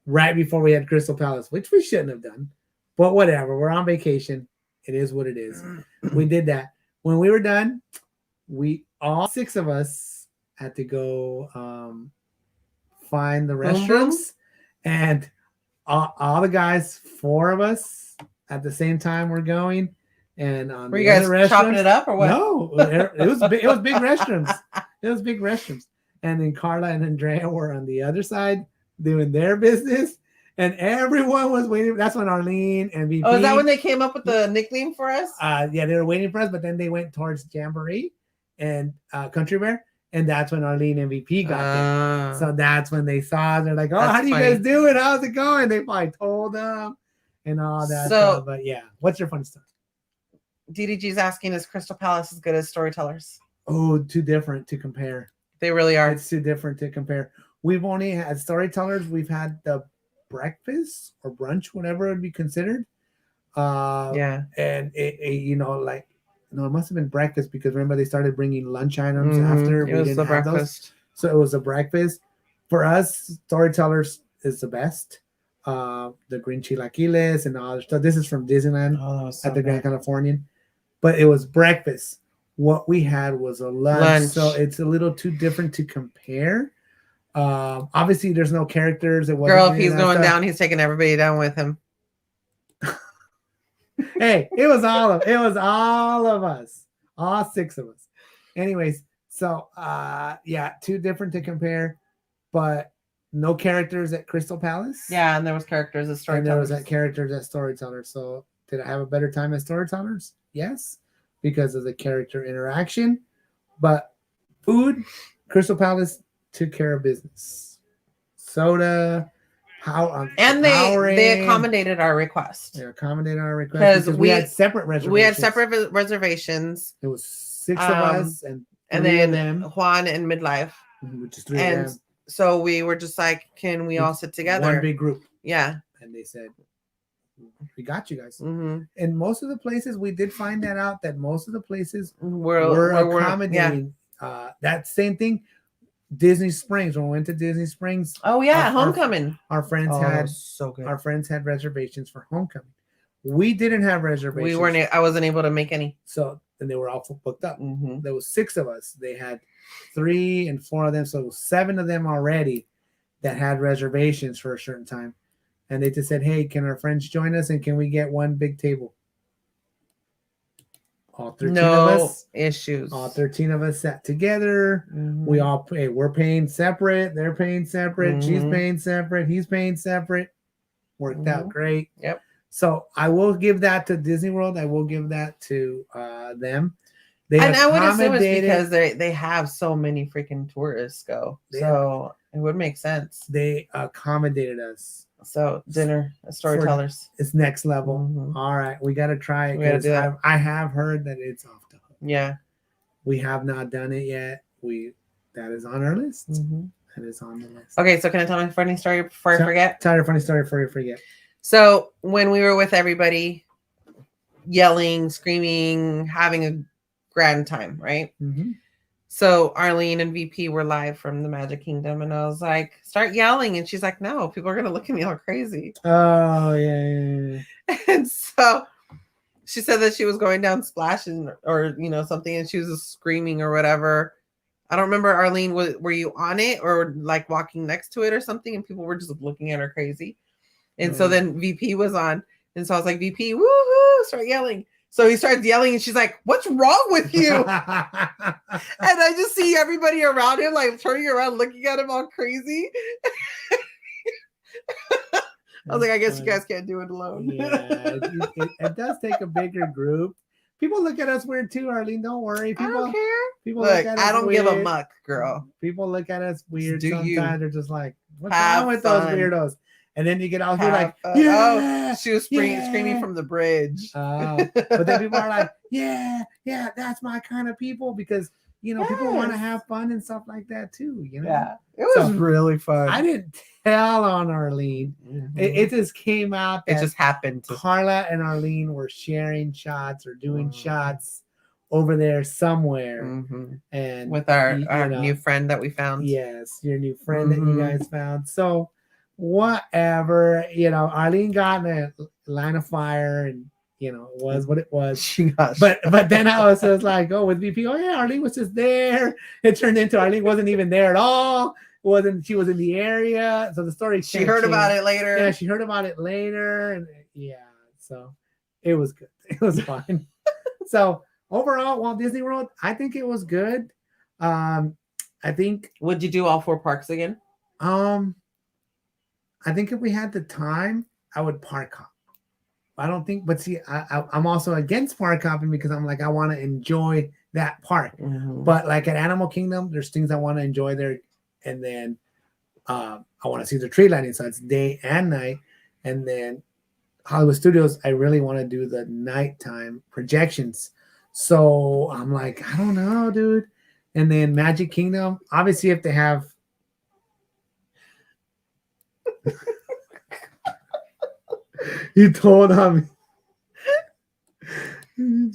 right before we had Crystal Palace, which we shouldn't have done. But whatever, we're on vacation. It is what it is. We did that. When we were done, all six of us had to go find the restrooms, and all the guys, four of us at the same time were going. And Were you guys chopping it up or what? No, it was big restrooms. It was big restrooms. And then Karla and Andrea were on the other side doing their business. And everyone was waiting. That's when Arlene and VP. Oh, is that when they came up with the nickname for us? Yeah, they were waiting for us, but then they went towards Jamboree and Country Bear, and that's when Arlene and VP got there. So that's when they saw us. They're like, "Oh, That's how do you funny. guys do it? How's it going?" They probably told them and all that. So- stuff. But yeah, what's your funny story? DDG's asking, is Crystal Palace as good as Storytellers? Oh, too different to compare. They really are. It's too different to compare. We've only had Storytellers. We've had the breakfast or brunch, whatever it would be considered. Yeah. And it must have been breakfast because remember they started bringing lunch items Mhm. after. It was the have those. breakfast. So it was a breakfast. For us, Storytellers is the best. The green chilaquiles and all that stuff. This is from Disneyland Oh, that was so at the good. Grand Californian. But it was breakfast. What we had was a lunch. So it's a little too different to compare. Obviously, there's no characters. It wasn't Girl, if any he's of that going stuff. down, he's taking everybody down with him. Hey, it was all of us, all six of us. Anyways, so too different to compare, but no characters at Crystal Palace. Yeah, and there was characters as and there was Storytellers. that characters at Storytellers. So did I have a better time at Storytellers? Yes, because of the character interaction. But food, Crystal Palace took care of business. Soda, And they accommodated our request. They accommodated our request Because because we had separate reservations. We had separate reservations. It was six of us and And three then of them, Juan and Midlife. which is three of And them. so we were just like, can we all sit together? One big group. Yeah. And they said, we got you guys. Mm-hmm. And most of the places, we did find that out, that most of the places We're accommodating that same thing. Disney Springs, when we went to Disney Springs, Oh yeah, Our- Homecoming. our friends Oh, that had was so good. our friends had reservations for Homecoming. We didn't have reservations. We weren't. I wasn't able to make any. So and they were all booked up. Mm-hmm. There was six of us. They had 3 and 4 of them, so it was 7 of them already. that had reservations for a certain time. And they just said, hey, can our friends join us? And can we get one big table? All 13 of us. Issues. All 13 of us sat together. We all pay. We're paying separate. They're paying separate. She's paying separate. He's paying separate. Worked out great. Yep. So I will give that to Disney World. I will give that to them. And I would assume it's because they have so many freaking tourists go. So it would make sense. They accommodated us. So dinner, storytellers. It's next level. All right. We got to try it. We gotta do that. I have heard that it's off the hook. Yeah. We have not done it yet. That is on our list. That is on the list. Okay, so can I tell my funny story before I forget? Tell your funny story before you forget. So when we were with everybody, yelling, screaming, having a grand time, right? So Arlene and VP were live from the Magic Kingdom, and I was like, start yelling. And she's like, no, people are going to look at me all crazy. Oh, yeah. And so she said that she was going down Splash or, something, and she was just screaming or whatever. I don't remember, Arlene, were you on it or like walking next to it or something? And people were just looking at her crazy. And so then VP was on. And so I was like, VP, woohoo, start yelling. So he starts yelling and she's like, what's wrong with you? And I just see everybody around him like turning around, looking at him all crazy. I was like, I guess you guys can't do it alone. Yeah, it does take a bigger group. People look at us weird too, Arlene. Don't worry. People, I don't care. People look look at us I don't weird. give a muck, girl. People look at us weird Do sometimes. you. They're just like, what's Have wrong with fun. those weirdos? And then you get all like, Oh, yeah, she was screaming from the bridge. But then people are like, yeah, that's my kind of people, because people want to have fun and stuff like that too. Yeah, it was really fun. I didn't tell on Arlene. It just came out. It just happened. Carla and Arlene were sharing shots or doing shots over there somewhere, and with our new friend that we found. Yes, your new friend that you guys found. So whatever, Arlene got in a line of fire, and it was what it was. She got but then I was just like, with VP, oh yeah, Arlene was just there. It turned into Arlene wasn't even there at all. She was in the area. So the story she heard about it later. Yeah, she heard about it later, and so it was good. It was fun. So overall, Walt Disney World, I think it was good. I think. Would you do all 4 parks again? I think if we had the time, I would park hop. I don't think, but see, I'm also against park hopping because I'm like, I want to enjoy that park. But like at Animal Kingdom, there's things I want to enjoy there. And then I want to see the tree lighting. So it's day and night. And then Hollywood Studios, I really want to do the nighttime projections. So I'm like, I don't know, dude. And then Magic Kingdom, obviously, if they have. You told on me.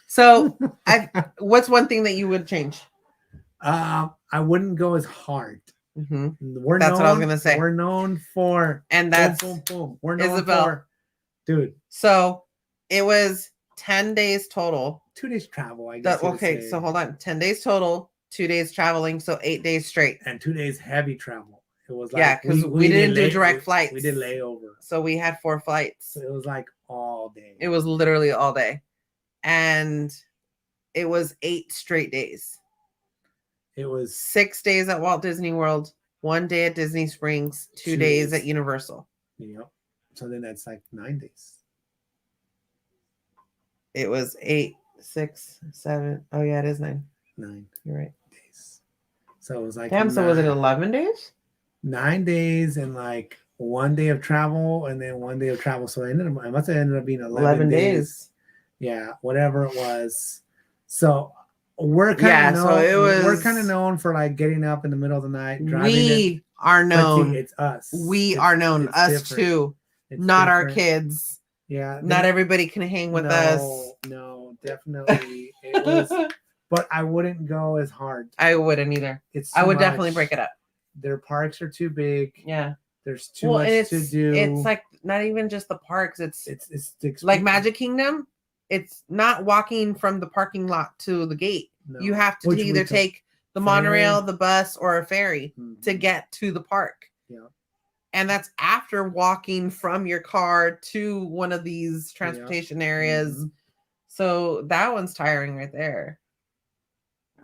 So, what's one thing that you would change? I wouldn't go as hard. That's what I was gonna say. We're known for, and that's boom, boom, boom. We're known Isabel. For, dude. So it was 10 days total. 2 days travel, I guess. Okay, so hold on. 10 days total, 2 days traveling, so 8 days straight, and 2 days heavy travel. It was like because we didn't do direct flights. We did layover, so we had 4 flights. So it was like all day. It was literally all day, and it was 8 straight days. It was 6 days at Walt Disney World, 1 day at Disney Springs, 2 days at Universal. Yep. So then that's like 9 days. It was 8, 6, 7. Oh yeah, it is 9. 9. You're right. Days. So it was like damn. So was it 11 days? 9 days and like 1 day of travel and then 1 day of travel. So I must have ended up being 11 days. Yeah, whatever it was. So we're kind of known. We're kind of known for like getting up in the middle of the night. We are known. It's us. We are known. Us different. Too. It's not different. Our kids. Yeah. Not everybody can hang with us. No, definitely. It was, but I wouldn't go as hard. I wouldn't either. I would definitely break it up. Their parks are too big. Yeah. There's too much to do. It's like not even just the parks. It's like Magic Kingdom. It's not walking from the parking lot to the gate. No. You have to either take the monorail, the bus, or a ferry to get to the park. Yeah. And that's after walking from your car to one of these transportation areas. Mhm. So that one's tiring right there.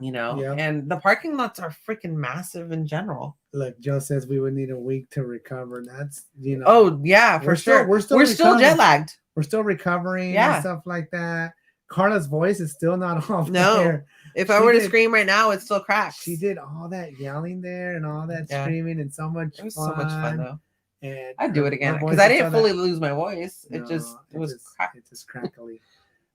Yep. And the parking lots are freaking massive in general. Look, Joe says we would need a week to recover. That's, Oh, yeah, for sure. We're still jet recovering. lagged. We're still recovering Yeah. and stuff like that. Carla's voice is still not off No. there. If I were to scream right now, it still cracks. She did all that yelling there and all that screaming and so much fun. It was so much fun, though. And I'd do it again because I didn't fully lose my voice. No, it was just crackly.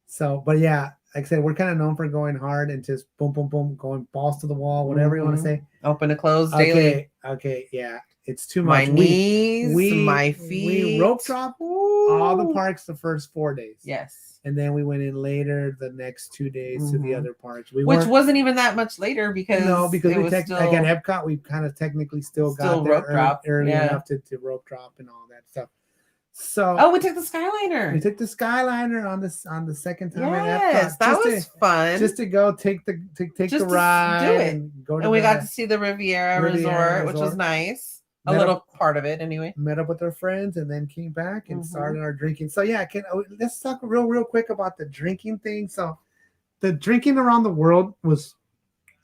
So, but yeah, like I said, we're kind of known for going hard and just boom, boom, boom, going balls to the wall, whatever you want to say. Open to close daily. Okay, yeah. It's too much. My knees, my feet. We rope drop all the parks the first 4 days. Yes. And then we went in later the next 2 days to the other parks. Which wasn't even that much later because we like at Epcot, we kind of technically still got there early enough to rope drop and all that stuff. So we took the Skyliner. We took the Skyliner on the second time at Epcot. That was fun. Just to go take the ride. Do it. And go to and we got to see the Riviera Resort, which was nice. A little part of it anyway. Met up with our friends and then came back and started our drinking. So yeah, let's talk real quick about the drinking thing. So the drinking around the world was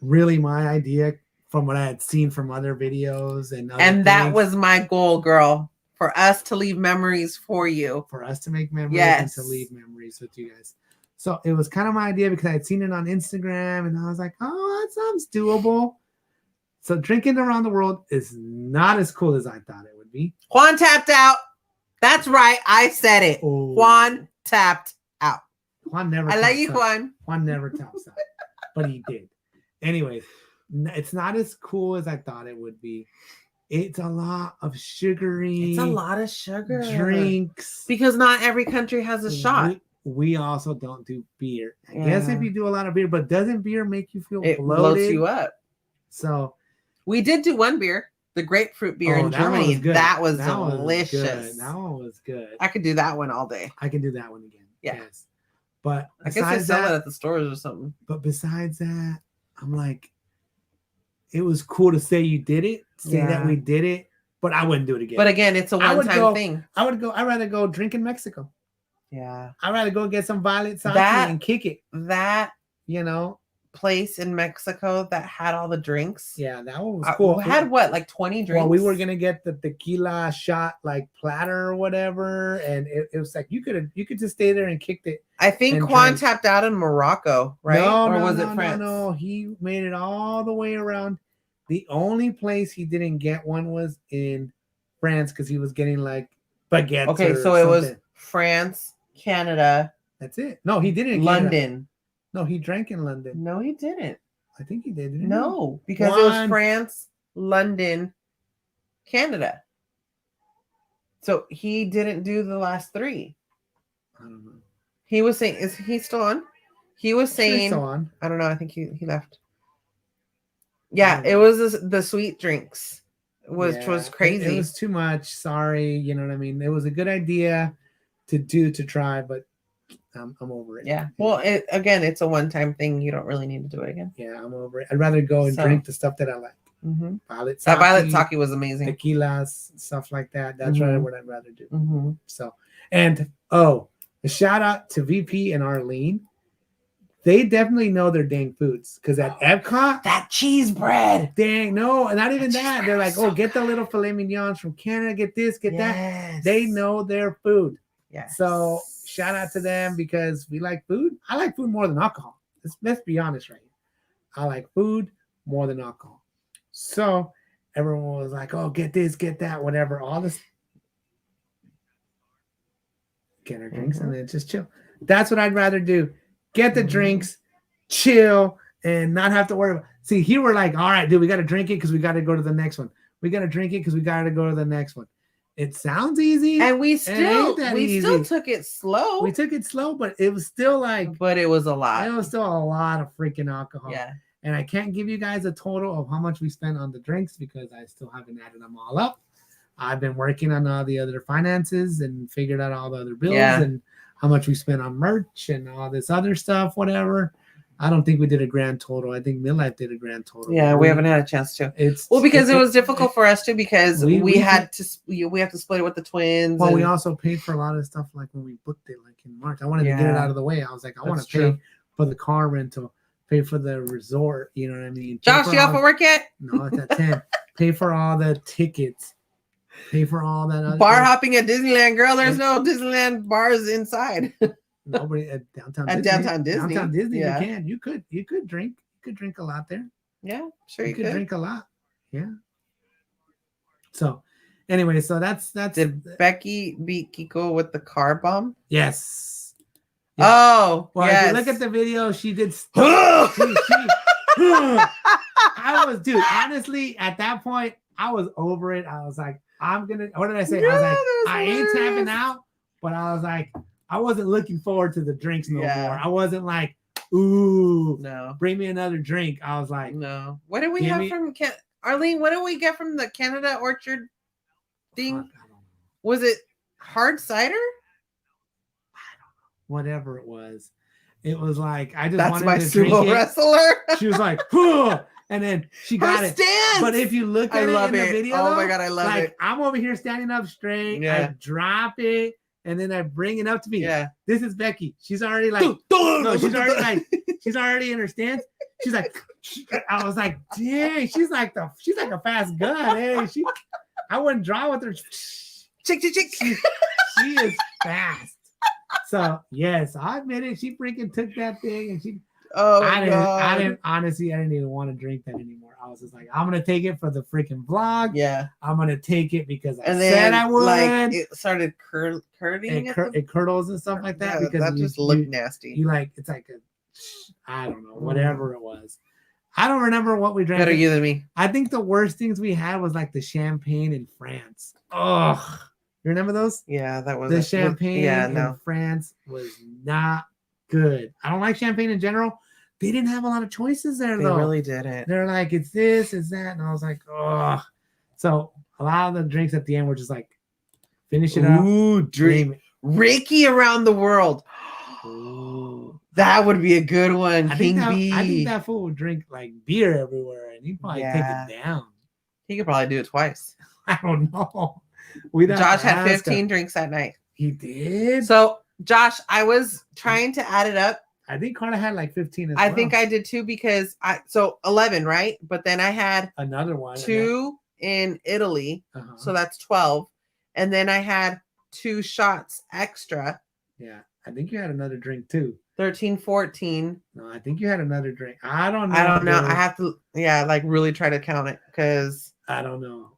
really my idea from what I had seen from other videos and that was my goal, girl, for us to leave memories for you. For us to make memories and to leave memories with you guys. So it was kind of my idea because I had seen it on Instagram and I was like, oh, that sounds doable. So drinking around the world is not as cool as I thought it would be. Juan tapped out. That's right. I said it. Oh. Juan tapped out. Juan never. I like you, Juan. Juan never taps out, but he did. Anyways, it's not as cool as I thought it would be. It's a lot of sugary. It's a lot of sugar drinks because not every country has a shot. We also don't do beer. I guess if you do a lot of beer, but doesn't beer make you feel it bloated? Bloats you up. So. We did do one beer, the grapefruit beer in Germany. That was delicious. That one was good. I could do that one all day. I can do that one again. Yeah. Yes. But I guess they sell it at the stores or something. But besides that, I'm like, it was cool to say you did it, that we did it, but I wouldn't do it again. But again, it's a one-time thing. I'd rather go drink in Mexico. Yeah. I'd rather go get some violet sake and kick it. That, place in Mexico that had all the drinks. Yeah, that one was cool. We had what, like 20 drinks? Well, we were gonna get the tequila shot like platter or whatever, and it was like you could just stay there and kicked it. I think Juan tapped out in Morocco, right? Or was it France? No, he made it all the way around. The only place he didn't get one was in France because he was getting like baguettes. Okay, so it was France, Canada. That's it. No, he didn't. London. No, he drank in London. No, he didn't. I think he did. No, because it was France, London, Canada. So he didn't do the last three. I don't know. He was saying, is he still on? He was saying, he's still on. I don't know. I think he left. Yeah, it was the sweet drinks, which was crazy. It was too much. Sorry. You know what I mean? It was a good idea to try, but I'm over it. Yeah. Well, it's a one-time thing. You don't really need to do it again. Yeah, I'm over it. I'd rather go and drink the stuff that I like. Mm-hmm. Violet sake was amazing. Tequilas, stuff like that. That's what I'd rather do. Mm-hmm. So, and a shout out to VP and Arlene. They definitely know their dang foods because at Epcot, that cheese bread. Dang, no, not even that. They're like, get the little filet mignons from Canada. Get this, get that. They know their food. Yeah. So shout out to them because we like food. I like food more than alcohol. Let's be honest right here. I like food more than alcohol. So everyone was like, get this, get that, whatever. All this. Get our drinks and then just chill. That's what I'd rather do. Get the drinks, chill, and not have to worry about. See, here we're like, all right, dude, we got to drink it because we got to go to the next one. We got to drink it because we got to go to the next one. It sounds easy, and we still took it slow. We took it slow, but it was still but it was a lot. It was still a lot of freaking alcohol. Yeah. And I can't give you guys a total of how much we spent on the drinks because I still haven't added them all up. I've been working on all the other finances and figured out all the other bills and how much we spent on merch and all this other stuff, whatever. I don't think we did a grand total. I think Midlife did a grand total. Yeah, we haven't had a chance to. It's Because it was difficult for us too, because we have to split it with the twins. Well, we also paid for a lot of stuff like when we booked it, like in March. I wanted to get it out of the way. I was like, I want to pay for the car rental, pay for the resort. You know what I mean? Josh, you off for work yet? No, it's at 10. Pay for all the tickets. Pay for all that other bar hopping at Disneyland, girl. There's no Disneyland bars inside. Nobody at downtown Disney. Downtown Disney, yeah. You could drink. You could drink a lot there. Yeah, sure you could drink a lot. Yeah. So, anyway, so that's. Did Becky beat Kiko with the car bomb? Yes. Yeah. Oh, well, yes. if you look at the video, she did. I was, dude. Honestly, at that point, I was over it. I was like, I'm gonna. What did I say? I was like, I ain't tapping out. But I was like, I wasn't looking forward to the drinks no more. I wasn't like, ooh, no, bring me another drink. I was like, no. What did we have from Arlene? What did we get from the Canada Orchard thing? Was it hard cider? I don't know. Whatever it was like I just That's wanted my to drink sumo it. Wrestler. She was like, huh, and then she got it. Stance. But if you look at it in the video, oh my god, I love it. I'm over here standing up straight. Yeah. I drop it. And then I bring it up to me. Yeah. This is Becky. She's already like, no, she's already like, she's already in her stance. She's like, I was like, dang, she's like a fast gun. Hey, I wouldn't draw with her. Chick. She is fast. So yes, I admit it. She freaking took that thing and she. Oh, I didn't honestly. I didn't even want to drink that anymore. I was just like, I'm gonna take it for the freaking vlog. Yeah, I'm gonna take it because I then, said I would. Like it started curdling. It curdles and stuff like that because that just looked nasty. You like it's like I don't know, whatever it was. I don't remember what we drank. Better you than me. I think the worst things we had was like the champagne in France. Oh, you remember those? Yeah, that was the champagne in France was not good. I don't like champagne in general. They didn't have a lot of choices there, though. They really didn't. They're like, it's this, it's that. And I was like, oh. So a lot of the drinks at the end were just like, finish it up. Ooh, drink. Reiki around the world. Ooh, that would be a good one. I think that fool would drink like beer everywhere and he'd probably take it down. He could probably do it twice. I don't know. Josh had 15 drinks that night. He did? So, Josh, I was trying to add it up. I think Karla had like 15 as I well. think I did too because 11, right? But then I had another one. 2 in Italy. So that's 12. And then I had 2 shots extra. Yeah. I think you had another drink too. 13, 14. No, I think you had another drink. I don't know. I have to, like really try to count it because I don't know.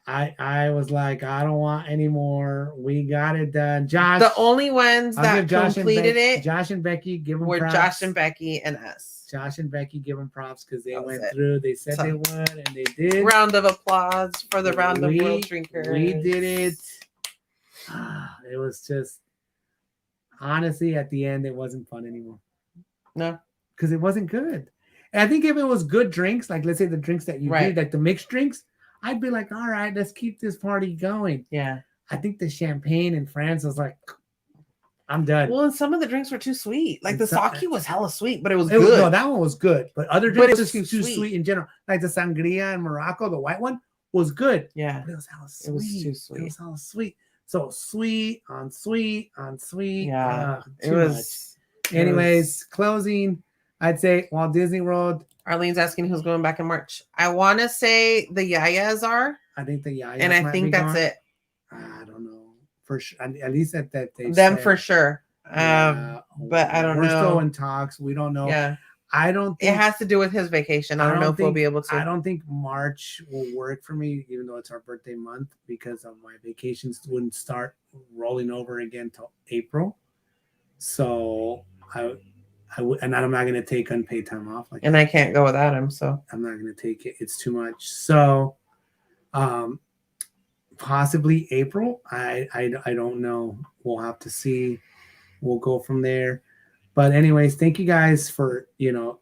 I was like, I don't want any more. We got it done. Josh. The only ones that completed it. Josh and Becky, give them were props. Josh and Becky and us. Josh and Becky, give them props because they went through. They said they would, and they did. Round of applause for the round of world drinkers. We did it. It was just, honestly, at the end, it wasn't fun anymore. No, because it wasn't good. And I think if it was good drinks, like let's say the drinks that you did, like the mixed drinks, I'd be like, all right, let's keep this party going. Yeah. I think the champagne in France was like, I'm done. Well, and some of the drinks were too sweet. Like the sake was hella sweet, but it was good. No, that one was good. But other drinks were too sweet in general. Like the sangria in Morocco, the white one was good. Yeah. But it was hella sweet. It was too sweet. It was hella sweet. So sweet on sweet on sweet. Yeah. It was. Anyways, closing. I'd say Walt Disney World. Arlene's asking who's going back in March. I want to say the Yayas are. I think the Yayas. And I think that's it. I don't know. For sure. At least that they them said, for sure. But I don't know. We're still in talks. We don't know. Yeah. I don't think it has to do with his vacation. I don't know if we'll be able to. I don't think March will work for me, even though it's our birthday month, because of my vacations wouldn't start rolling over again till April. So and I'm not going to take unpaid time off. And I can't go without him, so I'm not going to take it. It's too much. So, possibly April. I don't know. We'll have to see. We'll go from there. But anyways, thank you guys for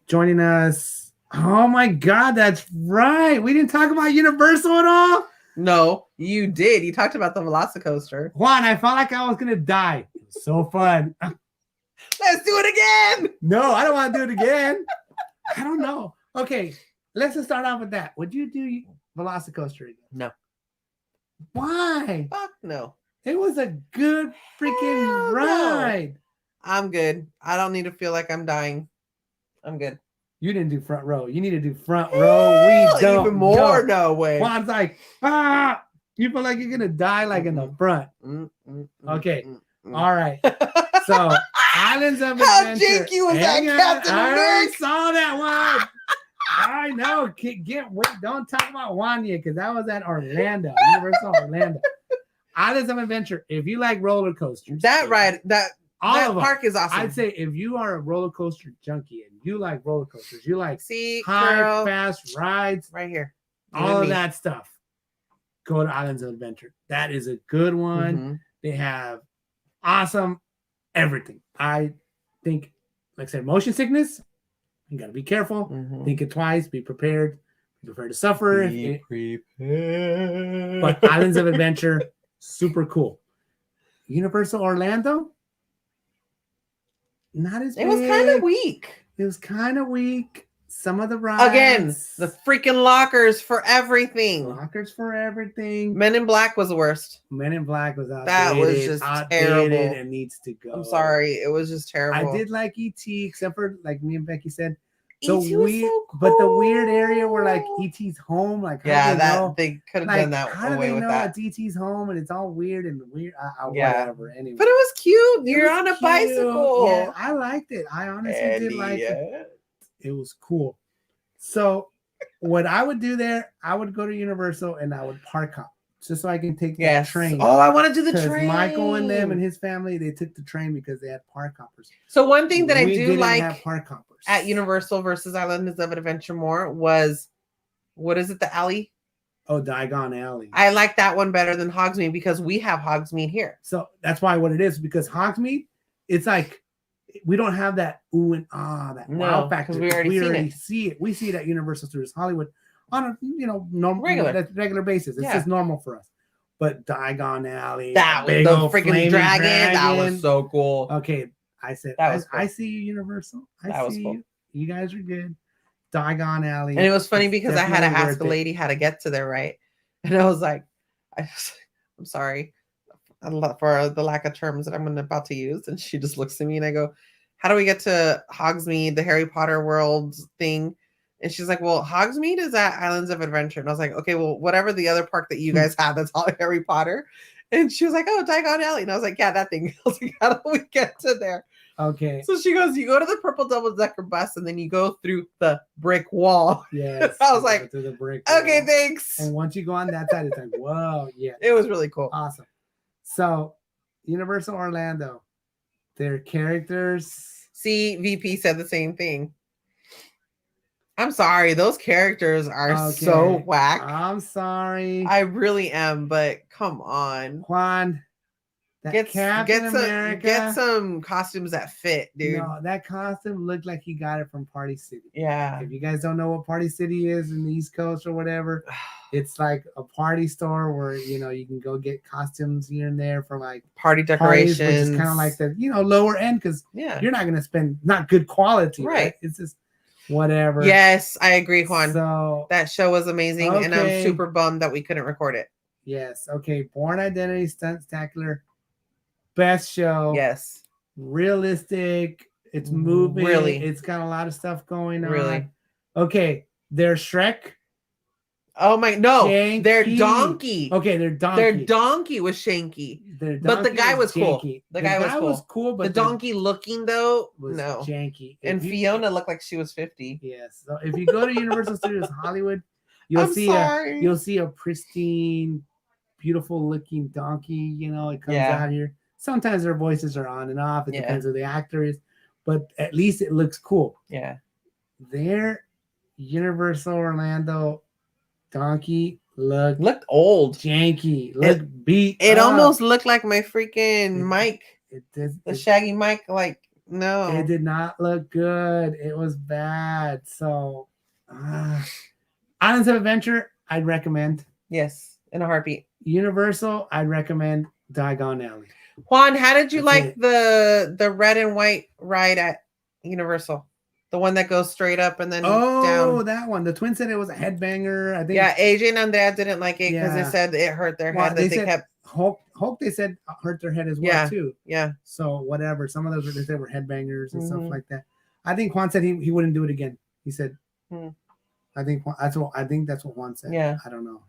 joining us. Oh my God, that's right. We didn't talk about Universal at all. No, you did. You talked about the Velocicoaster. Juan, I felt like I was gonna die. It was so fun. Let's do it again. No, I don't want to do it again. I don't know. Okay, let's just start off with that. Would you do Velocicoaster again? No. Why? Fuck no. It was a good freaking Hell no. ride. I'm good. I don't need to feel like I'm dying. I'm good. You didn't do front row. You need to do front row. We don't. Even more. No way. Juan's like, you feel like you're gonna die like in the front. Okay. All right. So Islands of How Adventure. janky was that, Hang on. Captain I already America? saw that one. I know. Wait, don't talk about Juan yet, because that was at Orlando, Universal Orlando. Islands of Adventure. If you like roller coasters, That ride, that all of them. park is awesome. I'd say if you are a roller coaster junkie and you like roller coasters, you like See, high, girl, fast rides, right here. all of that stuff, go to Islands of Adventure. That is a good one. Mhm. They have awesome everything. I think, like I said, motion sickness, you got to be careful. Mhm. Think it twice. Be prepared. Be prepared to suffer. Be prepared. But Islands of Adventure, super cool. Universal Orlando, not as It was kind of weak. It was kind of weak. Some of the rides. Again, the freaking lockers for everything. lockers for everything. Men in Black was the worst. Men in Black was outdated. That was just terrible. And needs to go. I'm sorry. It was just terrible. I did like ET, except for, like me and Becky said, E.T. was so but the weird area where like ET's home, like how yeah, do they that know? they could have Like, done that how do away they with know that. it's ET's home and it's all weird and weird? Yeah. Whatever. Anyway, But it was cute. It You're was on a cute. bicycle. Yeah, I liked it. I honestly did like it. It was cool. So, what I would do there, I would go to Universal and I would park hop just so I can take that train. Oh, I want to do the Because train. Michael and them and his family, they took the train because they had park hoppers. So one thing that I We do didn't like have park hoppers at Universal versus Islands of Adventure more was, what is it, the alley? Oh, Diagon Alley. I like that one better than Hogsmeade because we have Hogsmeade here. So that's why what it is, because Hogsmeade, it's like we don't have that ooh and ah, that No, wow factor. 'cause we already seen it. see it. We see it at Universal Studios Hollywood on a normal Regular. basis. It's Yeah. just normal for us. But Diagon Alley, That was big the old freaking flaming dragon. That was dragon. so cool. Okay, I said That was cool. I see you, Universal. That was see cool. you. You guys are good. Diagon Alley. And it was funny It's because I had to definitely ask worth a it. lady how to get to there, right? And I was like, I'm sorry for the lack of terms that I'm about to use. And she just looks at me and I go, how do we get to Hogsmeade, the Harry Potter world thing? And she's like, well, Hogsmeade is at Islands of Adventure. And I was like, okay, well, whatever the other park that you guys have that's all Harry Potter. And she was like, oh, Diagon Alley. And I was like, yeah, that thing. I was like, how do we get to there? Okay. So she goes, you go to the purple double-decker bus and then you go through the brick wall. Yes. I was you like, go to the brick Okay, wall. thanks. And once you go on that side, it's like, whoa, yeah. It was really cool. Awesome. So, Universal Orlando, their characters. See, VP said the same thing. I'm sorry, those characters are so Okay. whack. I'm sorry. I really am, but come on. Juan, that Captain America. Get some costumes that fit, dude. No, that costume looked like he got it from Party City. Yeah. If you guys don't know what Party City is in the East Coast or whatever, it's like a party store where you can go get costumes here and there for like Party parties, decorations. which is kind of like the lower end because yeah. you're not gonna spend not good quality, right? It's just whatever. Yes, I agree, Juan. So That show was amazing, and I'm Okay. super bummed that we couldn't record it. yes, okay. Born Identity Stuntacular, best show. Yes. Realistic. It's moving. Really. It's got a lot of stuff going on. Really. Okay, there's Shrek. Oh my no, their Janky. donkey. Okay, their donkey. Their donkey was shanky. Their But the donkey guy was cool. janky. The guy was cool, but The donkey looking though, was no. janky. And If you- Fiona looked like she was 50. Yes. So if you go to Universal Studios Hollywood, you'll I'm see sorry. you'll see a pristine, beautiful looking donkey. It comes Yeah. out here. Sometimes their voices are on and off. It Yeah. depends who the actor is, but at least it looks cool. Yeah. Their Universal Orlando donkey Looked old. janky. Look beat. It up. almost looked like my freaking Mike, It did. the Shaggy Mike. Like, no. It did not look good. It was bad. So, Islands of Adventure, I'd recommend. Yes, in a heartbeat. Universal, I'd recommend. Diagon Alley. Juan, how did you That's like the red and white ride at Universal? The one that goes straight up and then down. That one. The twin said it was a headbanger. I think. Yeah, AJ and Andrea didn't like it because Yeah. they said it hurt their Well, head. That they said kept. Hulk, they said hurt their head as well Yeah. too. Yeah. So whatever. Some of those they said were headbangers and stuff Mhm. like that. I think Juan said he wouldn't do it again. He said, Hmm. I think that's what Juan said. Yeah. I don't know.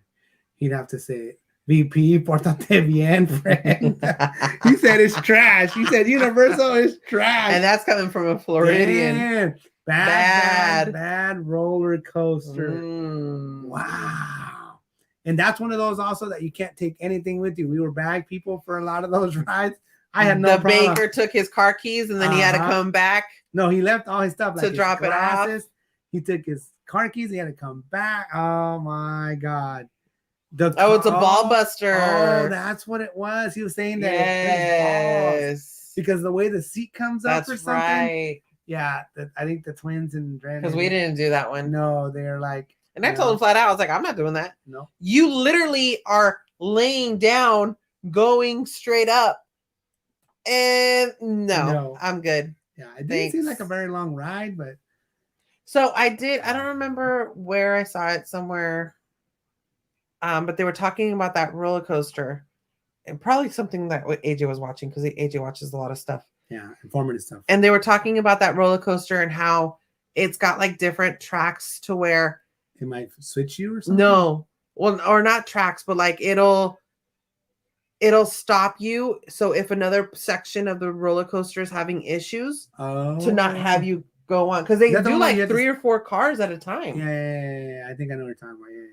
He'd have to say it. VP, portate bien, friend. He said it's trash. He said Universal is trash. And that's coming from a Floridian. Man, bad roller coaster. Mm. Wow. And that's one of those also that you can't take anything with you. We were bag people for a lot of those rides. I had no The problem. baker took his car keys and then he had to come back. No, he left all his stuff To like his drop it off. glasses. He took his car keys. He had to come back. Oh my God. It's a ball buster. Oh, that's what it was. He was saying that it was balls because the way the seat comes up That's or something. right. Yeah, I think the twins and Because we didn't do that one. No, they're like. And I told him flat out, I was like, I'm not doing that. No. You literally are laying down, going straight up. And no. I'm good. Yeah, it didn't seem like a very long ride, but. So I don't remember where I saw it somewhere. But they were talking about that roller coaster and probably something that AJ was watching because AJ watches a lot of stuff. Yeah, informative stuff. And they were talking about that roller coaster and how it's got like different tracks to where it might switch you or something. No, well, or not tracks, but like it'll stop you. So if another section of the roller coaster is having issues, to not have you go on because they do like 3 or 4 cars at a time. Yeah. I think I know what you're talking about. Yeah.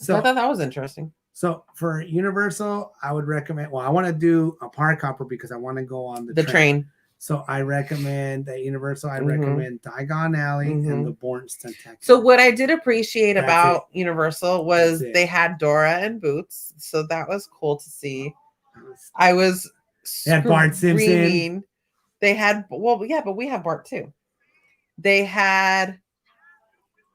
So I thought that was interesting. So for Universal, I would recommend. Well, I want to do a park hopper because I want to go on the train. So I recommend at Universal. I recommend Diagon Alley and the Born Spectacular. So what I did appreciate about Universal was they had Dora and Boots, so that was cool to see. I was they had Bart Simpson. They had but we have Bart too. They had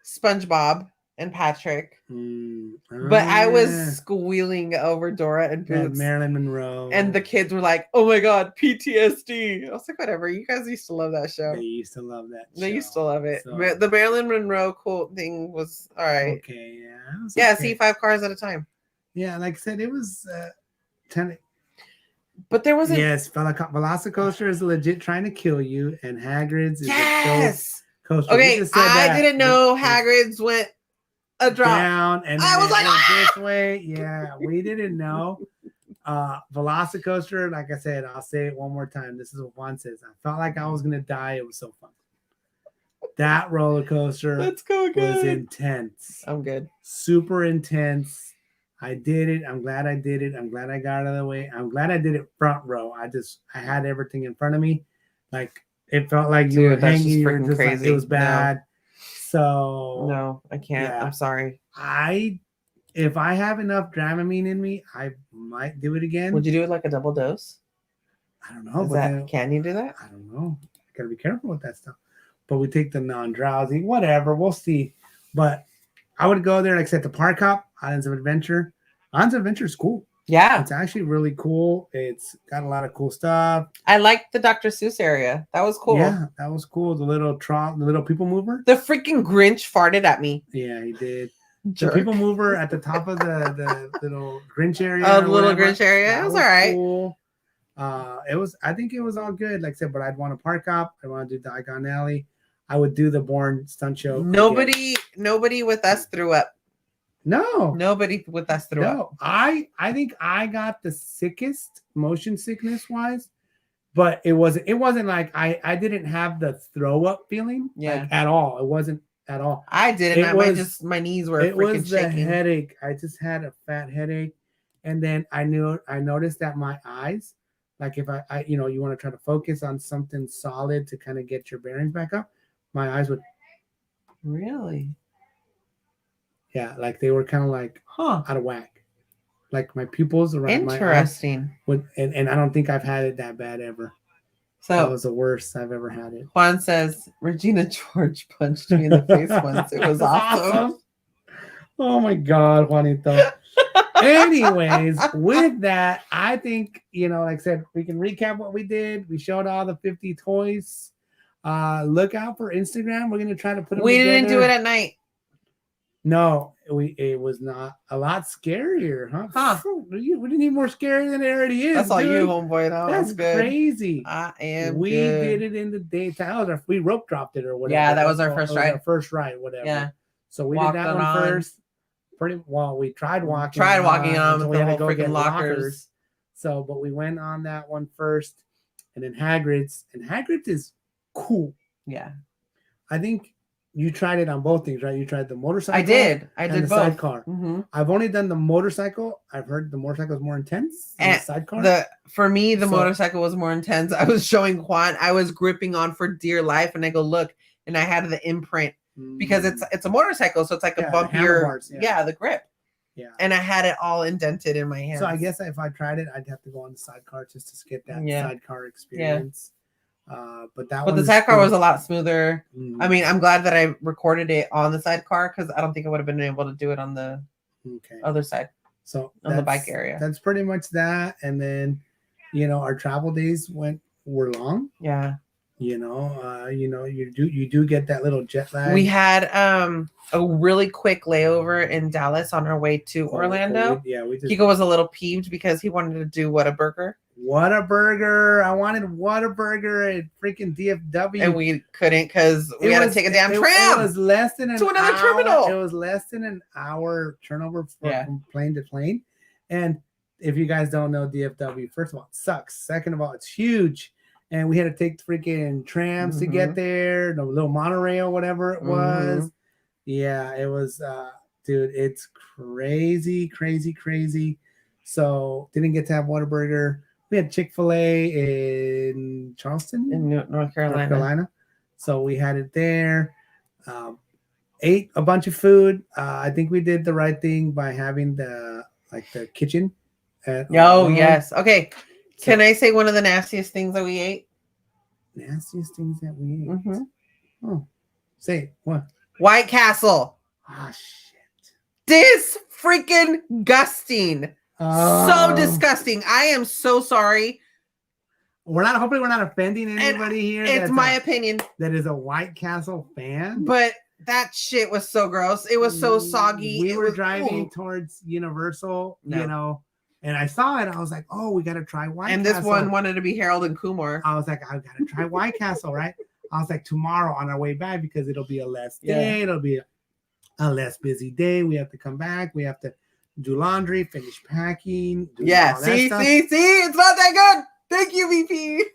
SpongeBob and Patrick, but I was squealing over Dora and Boots, Marilyn Monroe, and the kids were like, "Oh my God, PTSD!" I was like, "Whatever." You guys used to love that show. They used to love that. They used to love it. So, the Marilyn Monroe cool thing was all right. Okay, yeah. See 5 cars at a time. Yeah, like I said, it was 10. But there wasn't. Yes, Velocicoaster is legit trying to kill you, and Hagrid's is coaster. Okay, I didn't know Hagrid's went a drop down, and I was like, this way. Yeah, we didn't know. Velocicoaster, like I said, I'll say it one more time. This is what Juan says. I felt like I was gonna die. It was so fun. That roller coaster was intense. I'm good. Super intense. I did it. I'm glad I did it. I'm glad I got out of the way. I'm glad I did it front row. I had everything in front of me. Like it felt like you were hanging. You were just crazy. Like, it was bad. So no, I can't. Yeah. I'm sorry. If I have enough Dramamine in me, I might do it again. Would you do it like a double dose? I don't know. Can you do that? I don't know. I gotta be careful with that stuff. But we take the non-drowsy, whatever. We'll see. But I would go there, like I said, the Park Hop, Islands of Adventure. Islands of Adventure is cool. Yeah. It's actually really cool. It's got a lot of cool stuff. I liked the Dr. Seuss area. That was cool. Yeah, that was cool. The little people mover. The freaking Grinch farted at me. Yeah, he did. Jerk. The people mover at the top of the little Grinch area. Oh, the little Grinch area. It was all right. Cool. I think it was all good. Like I said, but I'd want to Park Hop. I want to do Diagon Alley. I would do the Born stunt show. Nobody with us threw up. No. Nobody with us threw up. I think I got the sickest motion sickness wise, but it wasn't like I didn't have the throw up feeling at all. It wasn't at all. I didn't. My knees were freaking shaking. It was the headache. I just had a fat headache. And then I noticed that my eyes, like if I you want to try to focus on something solid to kind of get your bearings back up, my eyes would. Really? Yeah, like they were kind of like out of whack. Like my pupils around my eyes. Interesting. And I don't think I've had it that bad ever. So that was the worst I've ever had it. Juan says Regina George punched me in the face once. It was awesome. Oh my God, Juanito. Anyways, with that, I think, like I said, we can recap what we did. We showed all the 50 toys. Look out for Instagram. We're gonna try to put them We together. didn't do it at night. No, it was not a lot scarier, huh? We didn't need more scary than it already is. That's all dude. you, homeboy. That's good. crazy. I am. We good. did it in the daytime. We rope dropped it or whatever. Yeah, that was our first ride. Our first ride, whatever. Yeah. So we Walked did that one on. first. Pretty well. We tried walking. on until with the we had whole to go freaking get lockers. So, but we went on that one first, and then Hagrid's, and Hagrid's is cool. Yeah. I think you tried it on both things, right? You tried the motorcycle. I did the both. Sidecar. Mm-hmm. I've only done the motorcycle. I've heard the motorcycle is more intense than the sidecar. For me, the motorcycle was more intense. I was showing Juan. I was gripping on for dear life, and I go look, and I had the imprint because it's a motorcycle, so it's like a bumpier. The grip. Yeah. And I had it all indented in my hands. So I guess if I tried it, I'd have to go on the sidecar just to get that sidecar experience. But the sidecar was a lot smoother. I mean, I'm glad that I recorded it on the sidecar because I don't think I would have been able to do it on the other side. So on the bike area. That's pretty much that. And then, our travel days were long. Yeah. You do get that little jet lag. We had a really quick layover in Dallas on our way to Orlando. Kiko was a little peeved because he wanted to do Whataburger. Whataburger. I wanted Whataburger at freaking DFW. And we couldn't because we had to take a damn tram. It was less than to another terminal. It was less than an hour turnover from plane to plane. And if you guys don't know DFW, first of all, it sucks. Second of all, it's huge. And we had to take the freaking trams to get there, the little monorail, whatever it was. Yeah, it was, dude, it's crazy, crazy, crazy. So didn't get to have Whataburger. We had Chick-fil-A in Charleston, in North Carolina. So we had it there. Ate a bunch of food. I think we did the right thing by having the kitchen. Yes. Okay. Can I say one of the nastiest things that we ate? Nastiest things that we ate. Oh, say what? White Castle. Ah, shit. This freaking gusting. So disgusting. I am so sorry. Hopefully we're not offending anybody here. It's my opinion. That is a White Castle fan. But that shit was so gross. It was so soggy. We were driving towards Universal, and I saw it. I was like, oh, we got to try White Castle. And this one wanted to be Harold and Kumar. I was like, I got to try White Castle, right? I was like, tomorrow on our way back, because it'll be a less day. It'll be a less busy day. We have to come back. We have to do laundry, finish packing. See, it's not that good. Thank you, VP.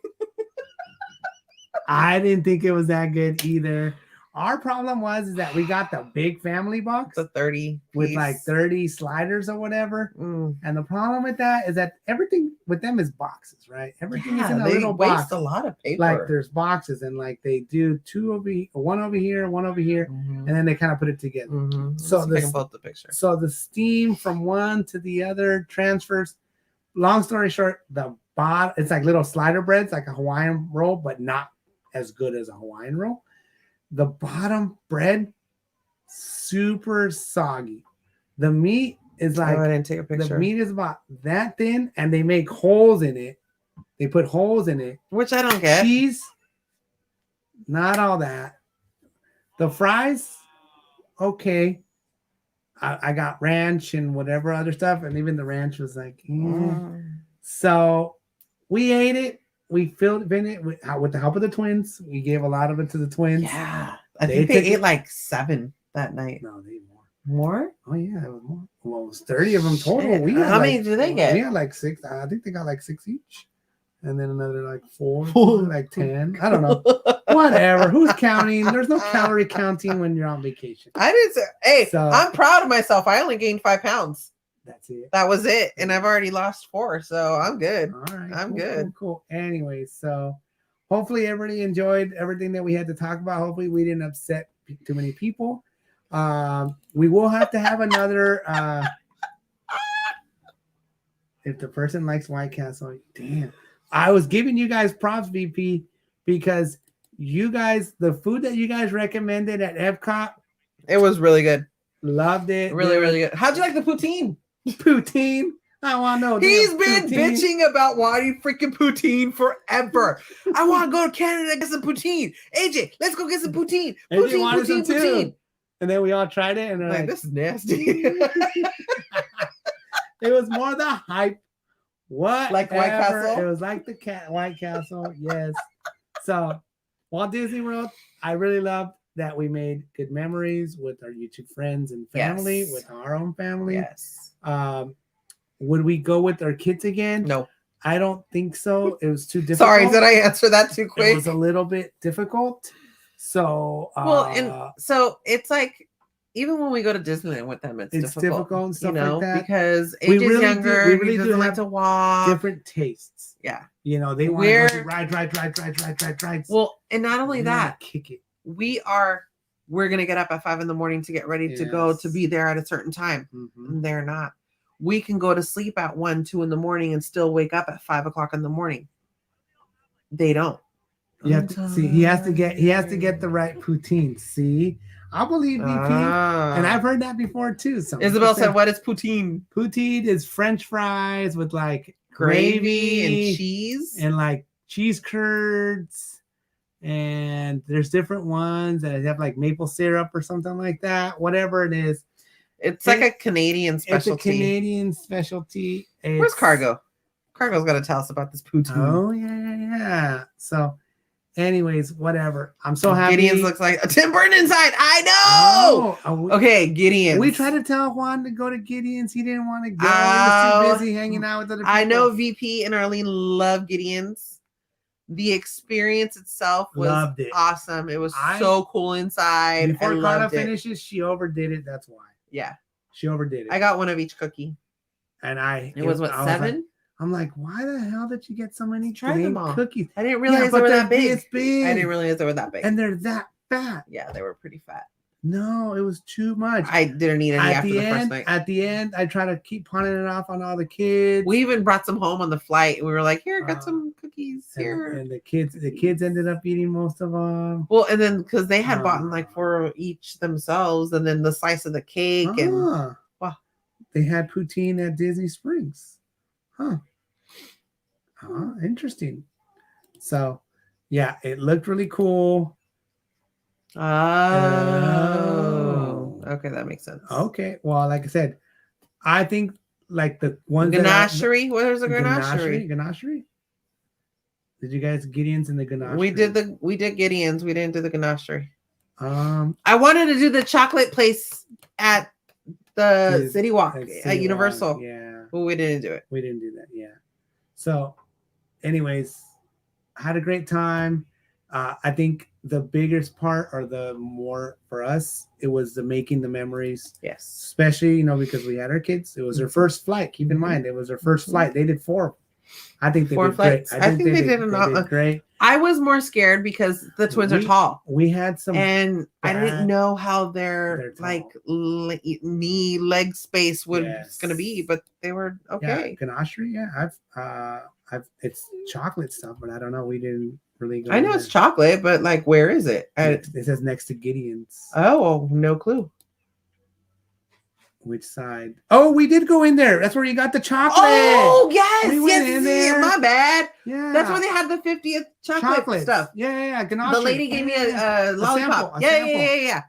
I didn't think it was that good either. Our problem is that we got the big family box, the 30 with like 30 sliders or whatever. And the problem with that is that everything with them is boxes, right? Everything is in a little box. They waste a lot of paper. Like there's boxes, and like they do one over here, and then they kind of put it together. So the picture. So the steam from one to the other transfers. Long story short, the bottom, it's like little slider breads, like a Hawaiian roll, but not as good as a Hawaiian roll. The bottom bread, super soggy. The meat is like, I didn't take a picture. The meat is about that thin, and they make holes in it. They put holes in it. Which I don't get. Cheese, not all that. The fries, okay. I got ranch and whatever other stuff, and even the ranch was like, So we ate it. We filled it with the help of the twins. We gave a lot of it to the twins. Yeah. I think they ate like 7 that night. No, they ate more. More? Oh, yeah. It was more. Well, it was 30 of them total. How many do they get? We had like 6. I think they got like 6 each. And then another like 4, like 10. I don't know. Whatever. Who's counting? There's no calorie counting when you're on vacation. I didn't say, hey, I'm proud of myself. I only gained 5 pounds. That's it. That was it. And I've already lost 4. So I'm good. All right. I'm good. Cool. Anyway, so hopefully everybody enjoyed everything that we had to talk about. Hopefully we didn't upset too many people. We will have to have another if the person likes White Castle. Damn. I was giving you guys props, VP, because you guys, the food that you guys recommended at Epcot, it was really good. Loved it. Really, really good. How'd you like the poutine? Poutine. I want no. He's damn been poutine. bitching about wanting freaking poutine forever. I want to go to Canada and get some poutine. AJ, let's go get some poutine. And they Poutine, wanted some poutine, too. poutine. And then we all tried it, and they're Like, like, this is nasty. it was more the hype. What? Like White Castle? It was like the White Castle. Yes. So Walt Disney World, I really loved that we made good memories with our YouTube friends and family, Yes. with our own family. Yes. Would we go with our kids again? No. I don't think so. It was too difficult. Sorry, did I answer that too It quick? was a little bit difficult. So Well, and so it's like, even when we go to Disneyland with them, it's difficult and stuff you know, like that. because We AJ's really younger. we really he do doesn't like have to walk. different tastes. Yeah. You know, they want to ride. Well, and not only that, kick it. we're gonna get up at 5 a.m. to get ready to go to Yes. be there at a certain time. Mhm. And they're not. We can go to sleep at 1, 2 in the morning and still wake up at 5 o'clock in the morning. They don't. You have to see. He has to get the right poutine. See, I believe VP, and I've heard that before too. So Isabel said, "What is poutine? Poutine is French fries with like Gravy and cheese and like cheese curds, and there's different ones that have like maple syrup or something like that. Whatever it is, It's like a Canadian specialty. It's a Canadian specialty. Where's Cargo? Cargo's got to tell us about this poutine. Oh yeah. So, anyways, whatever. I'm so happy. Gideon's looks like a Tim Burton inside. I know. Okay, Gideon's. We tried to tell Juan to go to Gideon's. He didn't want to go. He was too busy hanging out with other people. I know VP and Arlene love Gideon's. The experience itself was awesome. It was so cool inside. Before I Karla loved it. finishes, she overdid it. That's why. Yeah. She overdid it. I got one of each cookie. And it was what, 7? I'm like, why the hell did you get so many cookies? I didn't realize they were that big. I didn't realize they were that big. And they're that fat. Yeah, they were pretty fat. No, it was too much. I didn't eat any after the first night. At the end, I try to keep pawning it off on all the kids. We even brought some home on the flight. We were like, here, got some cookies here. And the kids ended up eating most of them. Well, and then because they had bought like 4 each themselves, and then the slice of the cake. And wow. They had poutine at Disney Springs. Huh. Interesting. So, yeah, it looked really cool. Oh, okay, that makes sense. Okay, well, like I said, I think like the ones ganachery. Where's the ganachery? Ganachery. Did you guys Gideon's in the ganachery? We did Gideon's. We didn't do the ganachery. I wanted to do the chocolate place at the City Walk at Universal. Yeah, but we didn't do it. We didn't do that. Yeah. So, anyways, I had a great time. I think the biggest part, or the more for us, it was the making the memories. Yes. Especially, because we had our kids. It was their first flight. Keep in mind, it was their first flight. They did 4. I think they 4 did flights. great. I think they did great. I was more scared because the twins are tall. We had some, and I didn't know how their like knee leg space was going to be, but they were okay. Yeah, ganachery. Yeah, it's chocolate stuff, but I don't know. We didn't really go. I know it's chocolate, but like, where is it? It says next to Gideon's. Oh, no clue. Which side? Oh, we did go in there. That's where you got the chocolate. Oh, yes. We went in there. My bad. Yeah. That's where they had the 50th chocolate stuff. Yeah. Ganache. The lady gave me a lollipop. A sample.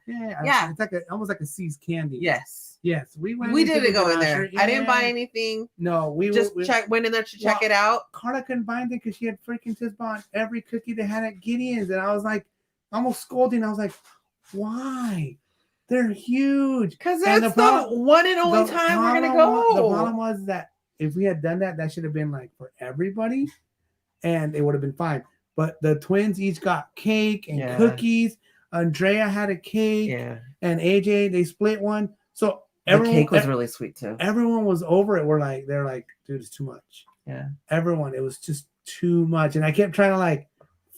Yeah. It's like almost like a See's candy. Yes. We went. We didn't go in there. Yeah. I didn't buy anything. No, we went in there to check it out. Karla couldn't buy anything because she had freaking just bought every cookie they had at Gideon's, and I was like, almost scolding. I was like, why? They're huge. Because that's the one and only time we're gonna go. The problem was that if we had done that, that should have been like for everybody, and it would have been fine. But the twins each got cake and cookies. Andrea had a cake, and AJ they split one. So the cake was really sweet too. Everyone was over it. They're like, dude, it's too much. Yeah. Everyone, it was just too much, and I kept trying to like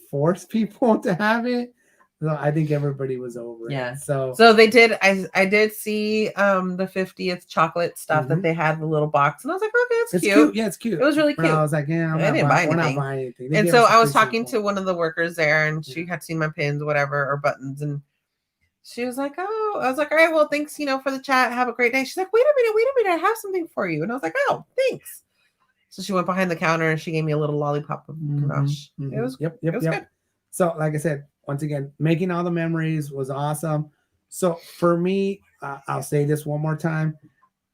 force people to have it. So I think everybody was over it. Yeah. So they did. I did see the 50th chocolate stuff that they had in the little box, and I was like, okay, it's cute. Yeah, it's cute. It was really cute. But I was like, yeah, I didn't buy anything. We're not buying anything. And so I was talking to one of the workers there, and she had seen my pins, whatever, or buttons, and she was like, oh, I was like, all right, well, thanks, for the chat. Have a great day. She's like, wait a minute. I have something for you. And I was like, oh, thanks. So she went behind the counter and she gave me a little lollipop of ganache. It was, Yep. good. So, like I said, once again, making all the memories was awesome. So for me, I'll say this one more time.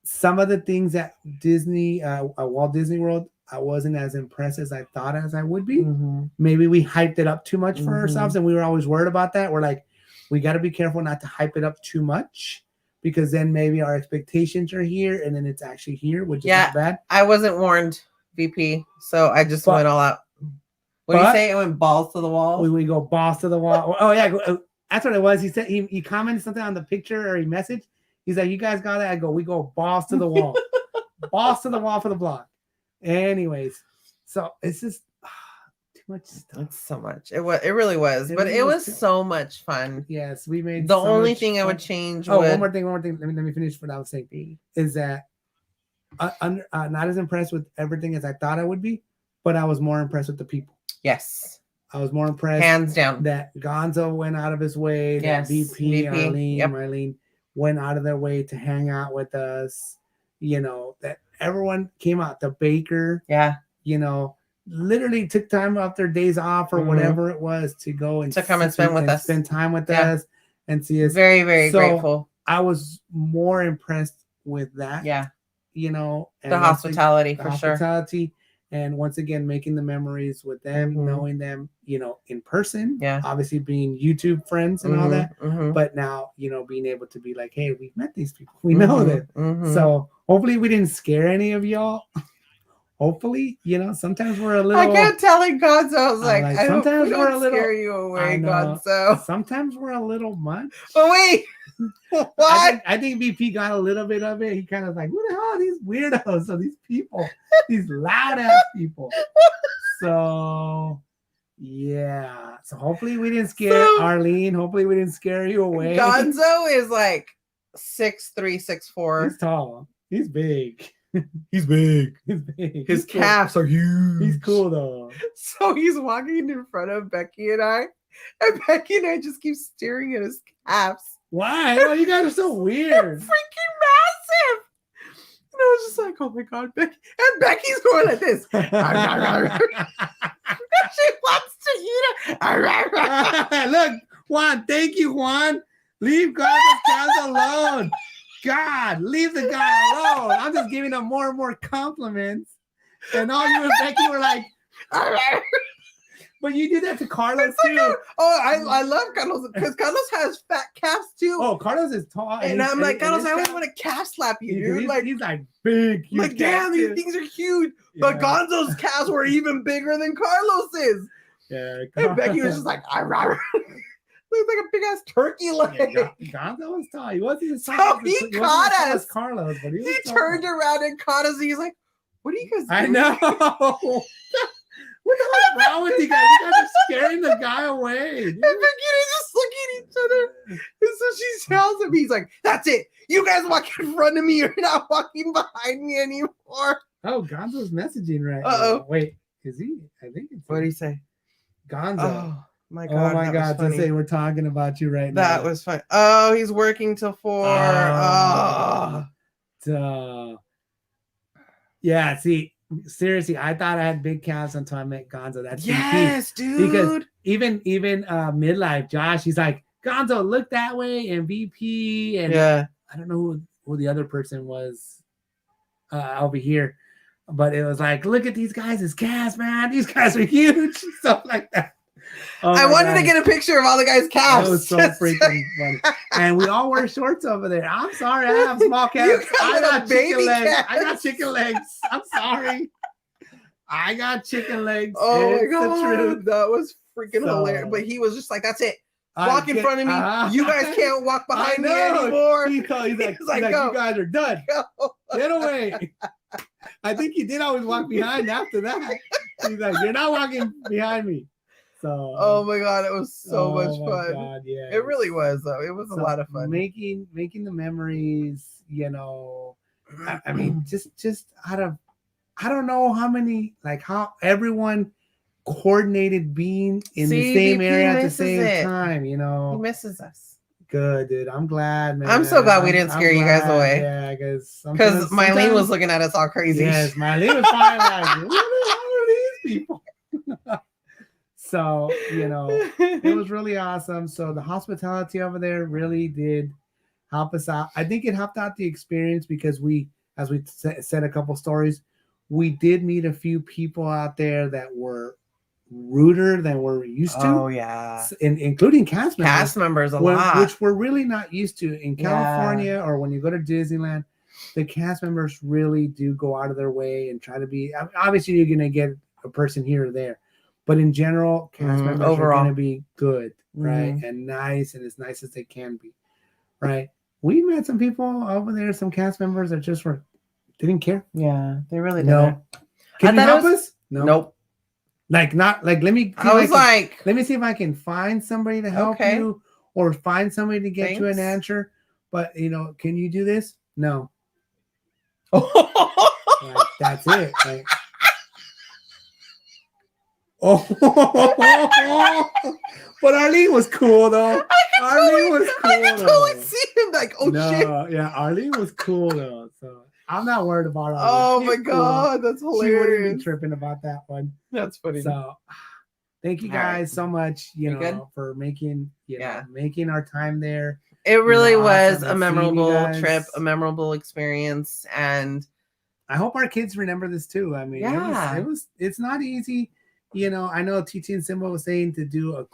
Some of the things at Disney, Walt Disney World, I wasn't as impressed as I thought as I would be. Maybe we hyped it up too much for ourselves, and we were always worried about that. We're like, we got to be careful not to hype it up too much, because then maybe our expectations are here and then it's actually here, which is not bad. I wasn't warned, VP, so I just went all out. What do you say? It went balls to the wall? We go balls to the wall. Oh, yeah. That's what it was. He said he commented something on the picture, or he messaged. He's like, you guys got it? I go, we go balls to the wall. Balls to the wall for the vlog. Anyways, so it's just too much stuff. It's so much. It really was. But it was so much fun. Yes, we made the only thing I would change. One more thing. Let me finish what I was saying. Is that not as impressed with everything as I thought I would be, but I was more impressed with the people. Yes. I was more impressed. Hands down. That Gonzo went out of his way. Yes. That VP. Marlene went out of their way to hang out with us. That everyone came out. The baker. Yeah. Literally took time off their days off or whatever it was to go and to come and spend with us. Spend time with us and see us. Very, very grateful. I was more impressed with that. Yeah. And the hospitality for sure. And once again, making the memories with them, knowing them, in person. Yeah. Obviously being YouTube friends and all that. But now, being able to be like, hey, we've met these people. We know them. So hopefully we didn't scare any of y'all. Hopefully, sometimes we're a little. I kept telling Gonzo, I was like, sometimes we're a little. Scare you away, Gonzo. Sometimes we're a little much. But wait. What? I think VP got a little bit of it. He kind of like, what the hell are these weirdos? So these people, these loud ass people. So yeah. So hopefully we didn't scare Arlene. Hopefully we didn't scare you away. Gonzo is like 6'3", 6'4". He's tall. He's big. He's big. His calves are huge. He's cool though. So he's walking in front of Becky and Becky and I just keep staring at his calves. Why? Oh, you guys are so weird. They're freaking massive. And I was just like, oh my God, Becky. And Becky's going like this. She wants to eat it. Look, Juan, thank you, Juan. Leave Gonzo's cows alone. God, leave the guy alone. I'm just giving him more and more compliments. And all you and Becky were like, but you do that to Carlos too. I love Carlos because Carlos has fat calves too. Oh, Carlos is tall. And I'm like, Carlos, I always want to calf slap you, dude. He's like big. Like, damn, these things are huge. Yeah. But Gonzo's calves were even bigger than Carlos's. Yeah. And Becky was just like, looks like a big ass turkey leg. Yeah, Gonzo was tall. He wasn't as tall. So he caught us. Carlos, but he turned around and caught us. And he's like, "What are you guys doing?" I know. What the hell is wrong with you guys? You guys are scaring the guy away. Dude. And Becky just look at each other. And so she tells him, he's like, "That's it. You guys walk in front of me. You're not walking behind me anymore." Oh, Gonzo's messaging right now. Wait, is he? I think it's. What did he say? Gonzo. Oh my God. Oh my God. To say we're talking about you right now. That was fun. Oh, he's working till 4. Yeah, see, seriously, I thought I had big calves until I met Gonzo. That's yes, VP. dude. Because even midlife, Josh, he's like, Gonzo, look that way, and VP, and I don't know who the other person was over here, but it was like, look at these guys' calves, man. These guys are huge, stuff like that. Oh I wanted to get a picture of all the guys' calves. That was so freaking funny. And we all wear shorts over there. I'm sorry, I have small calves. I got chicken legs. I got chicken legs. I'm sorry. I got chicken legs. Oh my God. That was freaking hilarious. But he was just like, that's it. Walk in front of me. You guys can't walk behind me anymore. He's like, you guys are done. Get away. I think he did always walk behind after that. He's like, you're not walking behind me. So, oh my God, it was so much fun. God, yeah. It really was though. It was a lot of fun. Making the memories, I mean, just out of, I don't know how many, like how everyone coordinated being in the same area at the same time, He misses us. Good, dude. I'm glad, man. I'm so glad we didn't scare you guys away. Yeah, because Mylene was looking at us all crazy. Yes, Mylene was probably like, "What the hell are these people?" So it was really awesome. So the hospitality over there really did help us out. I think it helped out the experience because as we said a couple stories, we did meet a few people out there that were ruder than we're used to. Oh yeah, including cast members a lot, which we're really not used to in California or when you go to Disneyland. The cast members really do go out of their way and try to be. Obviously, you're gonna get a person here or there, but in general, cast members overall are gonna be good, right, and nice and as nice as they can be, right. We met some people over there, some cast members that just didn't care. Yeah, they really didn't. No. Can you help us? No. Nope. Let me see if I can find somebody to help you or find somebody to get you an answer. But can you do this? No. That's it. But Arlene was cool though. Arlene was cool. I can totally see him like, shit. Yeah, Arlene was cool though. So I'm not worried about Arlene. Oh my God, that's hilarious. She wouldn't be tripping about that one. That's funny. So thank you guys so much, for making making our time there. It really was a memorable trip, a memorable experience, and I hope our kids remember this too. I mean, it's not easy. I know TT and Simba was saying to do a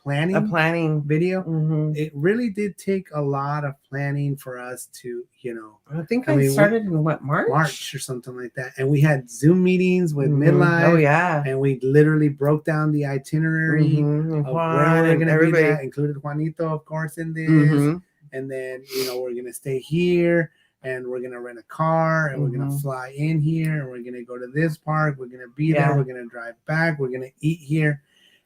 planning video. Mm-hmm. It really did take a lot of planning for us to, I think I started in March or something like that. And we had Zoom meetings with Midlife. Oh yeah. And we literally broke down the itinerary of where we're going to be there. Included Juanito, of course, in this. And then, we're going to stay here. And we're going to rent a car and we're going to fly in here and we're going to go to this park. We're going to be there. We're going to drive back. We're going to eat here.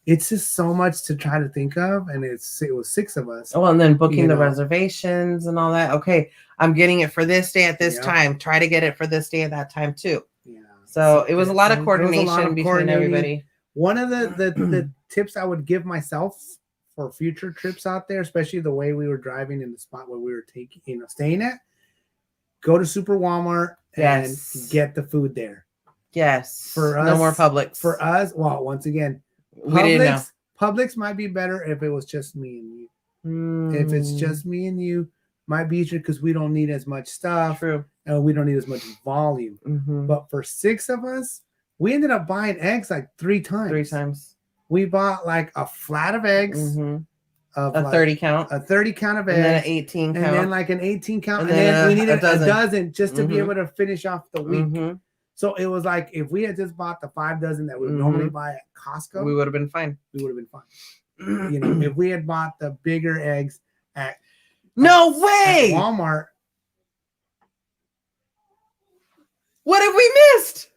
It's just so much to try to think of. And it was 6 of us. Oh, and then booking the reservations and all that. Okay, I'm getting it for this day at this time. Try to get it for this day at that time too. Yeah. So it was a lot of coordination between everybody. One of the tips I would give myself for future trips out there, especially the way we were driving in the spot where we were staying at, go to Super Walmart and get the food there. Yes. For us, no more Publix. For us, well, once again, Publix might be better if it was just me and you. If it's just me and you, might be easier because we don't need as much stuff. True. And we don't need as much volume. But for 6 of us, we ended up buying eggs like 3 times. 3 times. We bought like a flat of eggs. Of a 30 count. A 30 count of eggs. And then an 18 count. And then like an 18 count. And then we needed a dozen just to be able to finish off the week. So it was like if we had just bought the 5 dozen that we would normally buy at Costco, we would have been fine. If we had bought the bigger eggs at Walmart. What have we missed?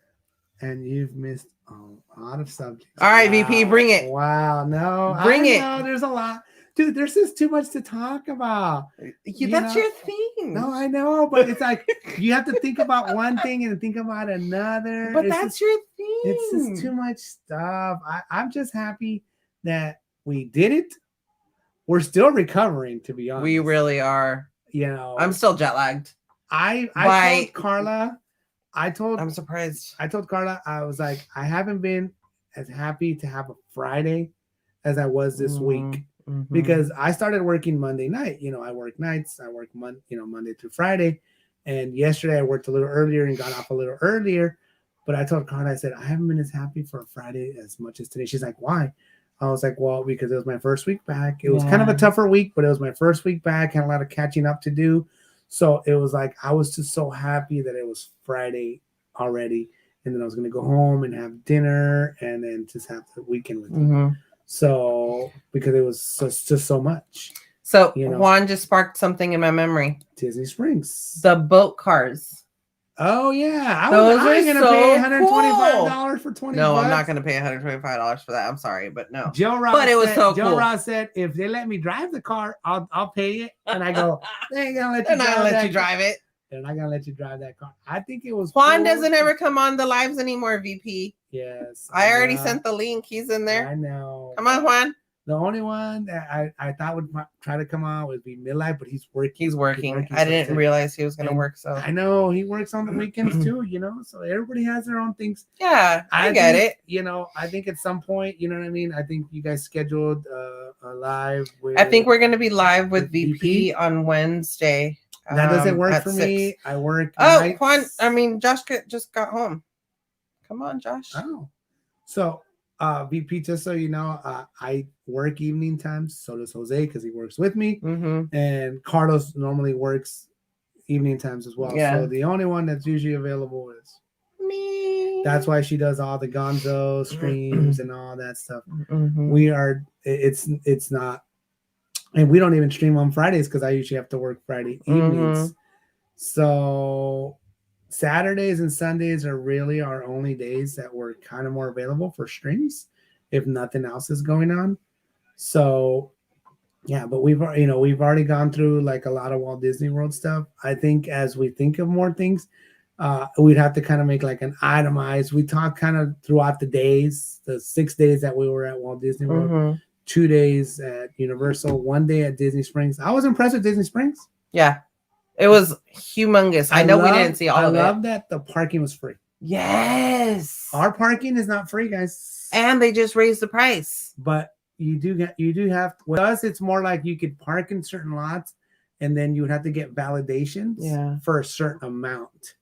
And you've missed a lot of subjects. All right, VP, bring it. Wow, no. Bring it. There's a lot. Dude, there's just too much to talk about. That's your thing. No, I know, but it's like you have to think about one thing and think about another. But that's your thing. It's just too much stuff. I'm just happy that we did it. We're still recovering, to be honest. We really are. I'm still jet lagged. I told Karla. I'm surprised. I told Karla, I was like, I haven't been as happy to have a Friday as I was this week. Because I started working Monday night. I work nights. I work Monday through Friday. And yesterday I worked a little earlier and got off a little earlier. But I told Karla, I said, I haven't been as happy for a Friday as much as today. She's like, why? I was like, well, because it was my first week back. It was kind of a tougher week, but it was my first week back. Had a lot of catching up to do. So it was like, I was just so happy that it was Friday already. And then I was going to go home and have dinner and then just have the weekend with you. So, because it was just so much. So, Juan just sparked something in my memory. Disney Springs. The boat cars. Oh, yeah. I was going to pay $125 for 20 No, bucks. I'm not going to pay $125 for that. I'm sorry, but no. Joe Ross but it was so cool. Joe Ross said, if they let me drive the car, I'll pay it. And I go, they ain't going to let you drive it. They're not going to let you drive that car. I think it was Juan doesn't ever come on the lives anymore, VP. Yes. I already sent the link. He's in there. I know. Come on, Juan. The only one that I thought would try to come out would be Midlife, but he's working. He's working. I so didn't it's- realize he was going to and work. So I know he works on the weekends too, you know. So everybody has their own things. yeah, I get think, it. You know, I think at some point, you know what I mean. I think you guys scheduled a live. With, I think we're going to be live with with VP VP? on Wednesday. that doesn't work at for 6. me. I work. Oh, nights. Josh just got home. Come on, Josh. Oh, so VP, just so you know, I work evening times. So does Jose because he works with me, Mm-hmm. and Carlos normally works evening times as well. Yeah. So the only one that's usually available is Me. that's why she does all the Gonzo streams and all that stuff. Mhm. We are. It's not, and we don't even stream on Fridays because I usually have to work Friday evenings. So Saturdays and Sundays are really our only days that we're kind of more available for streams if nothing else is going on. So yeah, but we've already gone through like a lot of Walt Disney World stuff. I think as we think of more things, we'd have to kind of make like an itemized. We talked kind of throughout the days, the 6 days that we were at Walt Disney World, Mhm. 2 days at Universal, 1 day at Disney Springs. I was impressed with Disney Springs. Yeah, it was humongous. I know we didn't see all of I love it. that the parking was free. Yes, Our parking is not free, guys. and they just raised the price. But you do have with us. It's more like you could park in certain lots, and then you would have to get validations Yeah. for a certain amount,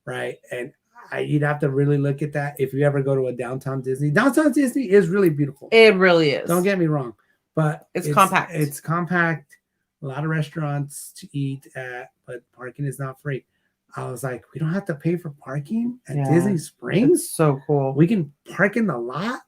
right? And you'd have to really look at that if you ever go to a downtown Disney. Downtown Disney is really beautiful. It really is. Don't get me wrong, but It's compact. It's compact. A lot of restaurants to eat at, but parking is not free. I was like, we don't have to pay for parking at Yeah. Disney Springs. It's so cool. We can park in the lot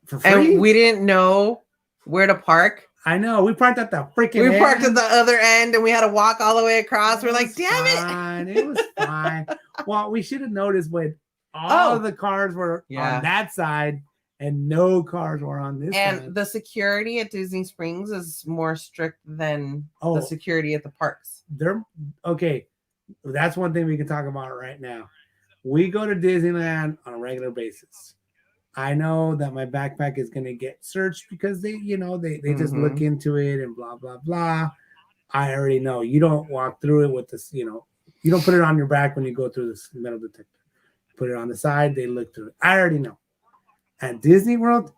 for free. And we didn't know where to park. I know. We parked at the freaking. We parked at end. the other end and we had to walk all the way across. We're like, was damn it. fine. It was fine. Well, we should have noticed when all of the cars were Yeah. on that side and no cars were on this And side. the security at Disney Springs is more strict than Oh. the security at the parks. They're okay. That's one thing we can talk about right now. We go to Disneyland on a regular basis. I know that my backpack is going to get searched because they just look into it and blah blah blah. I already know. You don't walk through it with this, you don't put it on your back when you go through this metal detector. Put it on the side, they look through it. I already know. At Disney World,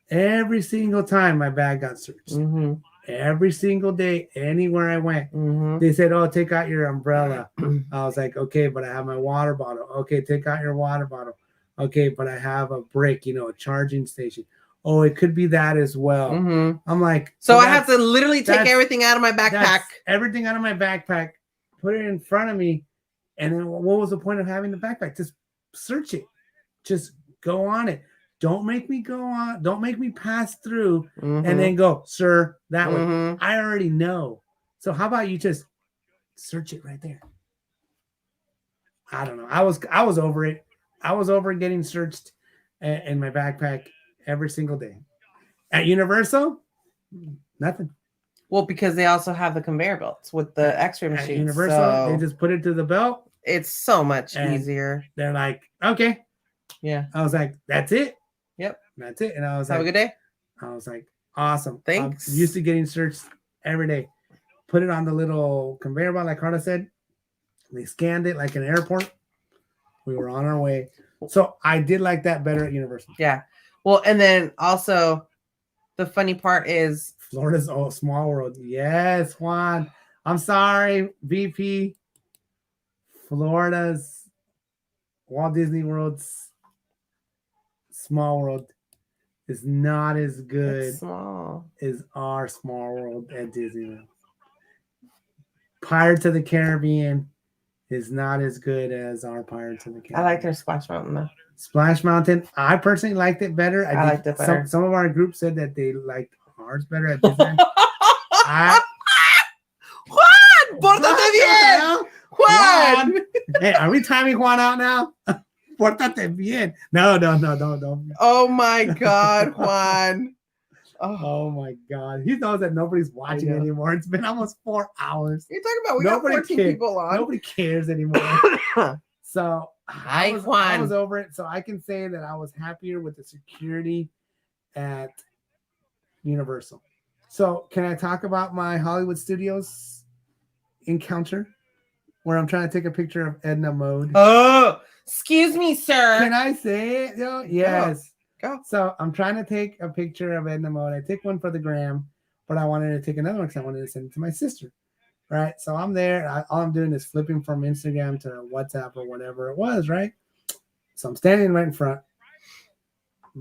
every single time my bag got searched. Mm-hmm. Every single day, anywhere I went, Mm-hmm. they said, "Oh, take out your umbrella." I was like, "Okay, but I have my water bottle." "Okay, take out your water bottle." "Okay, but I have a brick, a charging station." "Oh, it could be that as well." Mm-hmm. I'm like, So I have to literally take that's- everything out of my that's backpack. everything out of my backpack, put it in front of me, and then what was the point of having the backpack? Just search it, just go on it. Don't make me go on. Don't make me pass through Mhm. and then go, "Sir, that way." Mhm. I already know. So how about you just search it right there? I don't know. I was over it. I was over getting searched in my backpack every single day. At Universal, nothing. Well, because they also have the conveyor belts with the X-ray At machines. Universal, So they just put it to the belt. it's so much And- easier. They're like, "Okay." Yeah. I was like, "That's it." Yep. That's it. And I was Have a like, good day. "Awesome." Thanks. I'm used to getting searched every day. Put it on the little conveyor belt, like Karla said. They scanned it like an airport. We were on our way. So I did like that better at Universal. Yeah. Well, and then also the funny part is Florida's small world. Yes, Juan. I'm sorry, VP. Florida's Walt Disney World's small world is not as good it's small. as our small world at Disneyland. Pirates of the Caribbean is not as good as our Pirates of the Caribbean. I like their Splash Mountain though. Splash Mountain. I personally liked it better. I liked it better. Some of our group said that they liked ours better at Disneyland. Juan, pórtate bien. Juan. Hey, are we timing Juan out now? Pórtate bien. No, don't. Oh my God, Juan. Oh, Oh my God. He knows that nobody's watching know. anymore. It's been almost 4 hours. you're talking about we Nobody got 14 cares. people on. Nobody cares anymore. So Hi, I Juan. was over it. So I can say that I was happier with the security at Universal. So can I talk about my Hollywood Studios encounter where I'm trying to take a picture of Edna Mode? Oh, excuse me, sir. Can I say it? Yo? Yes. Go. So I'm trying to take a picture of Edna Mode. I take one for the gram, but I wanted to take another one because I wanted to send it to my sister. Right. So I'm there. All I'm doing is flipping from Instagram to WhatsApp or whatever it was. Right. So I'm standing right in front.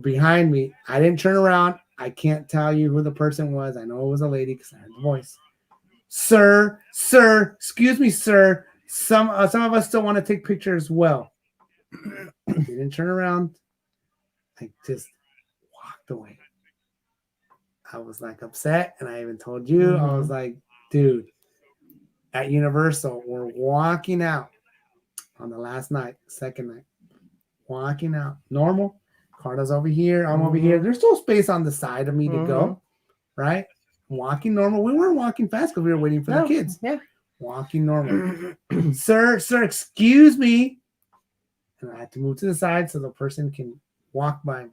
Behind me, I didn't turn around. I can't tell you who the person was. I know it was a lady because I heard the voice. Sir, excuse me, sir. Some of us still want to take pictures as well. Didn't turn around. I just walked away. I was like upset, and I even told you, I was like, dude, at Universal, we're walking out on the last night, second night, walking out. Normal. Karla's over here. I'm over here. There's still space on the side of me to go, right? Walking normal. We weren't walking fast because we were waiting for the kids. Yeah. Walking normal. Sir, excuse me. And I had to move to the side so the person can walk by.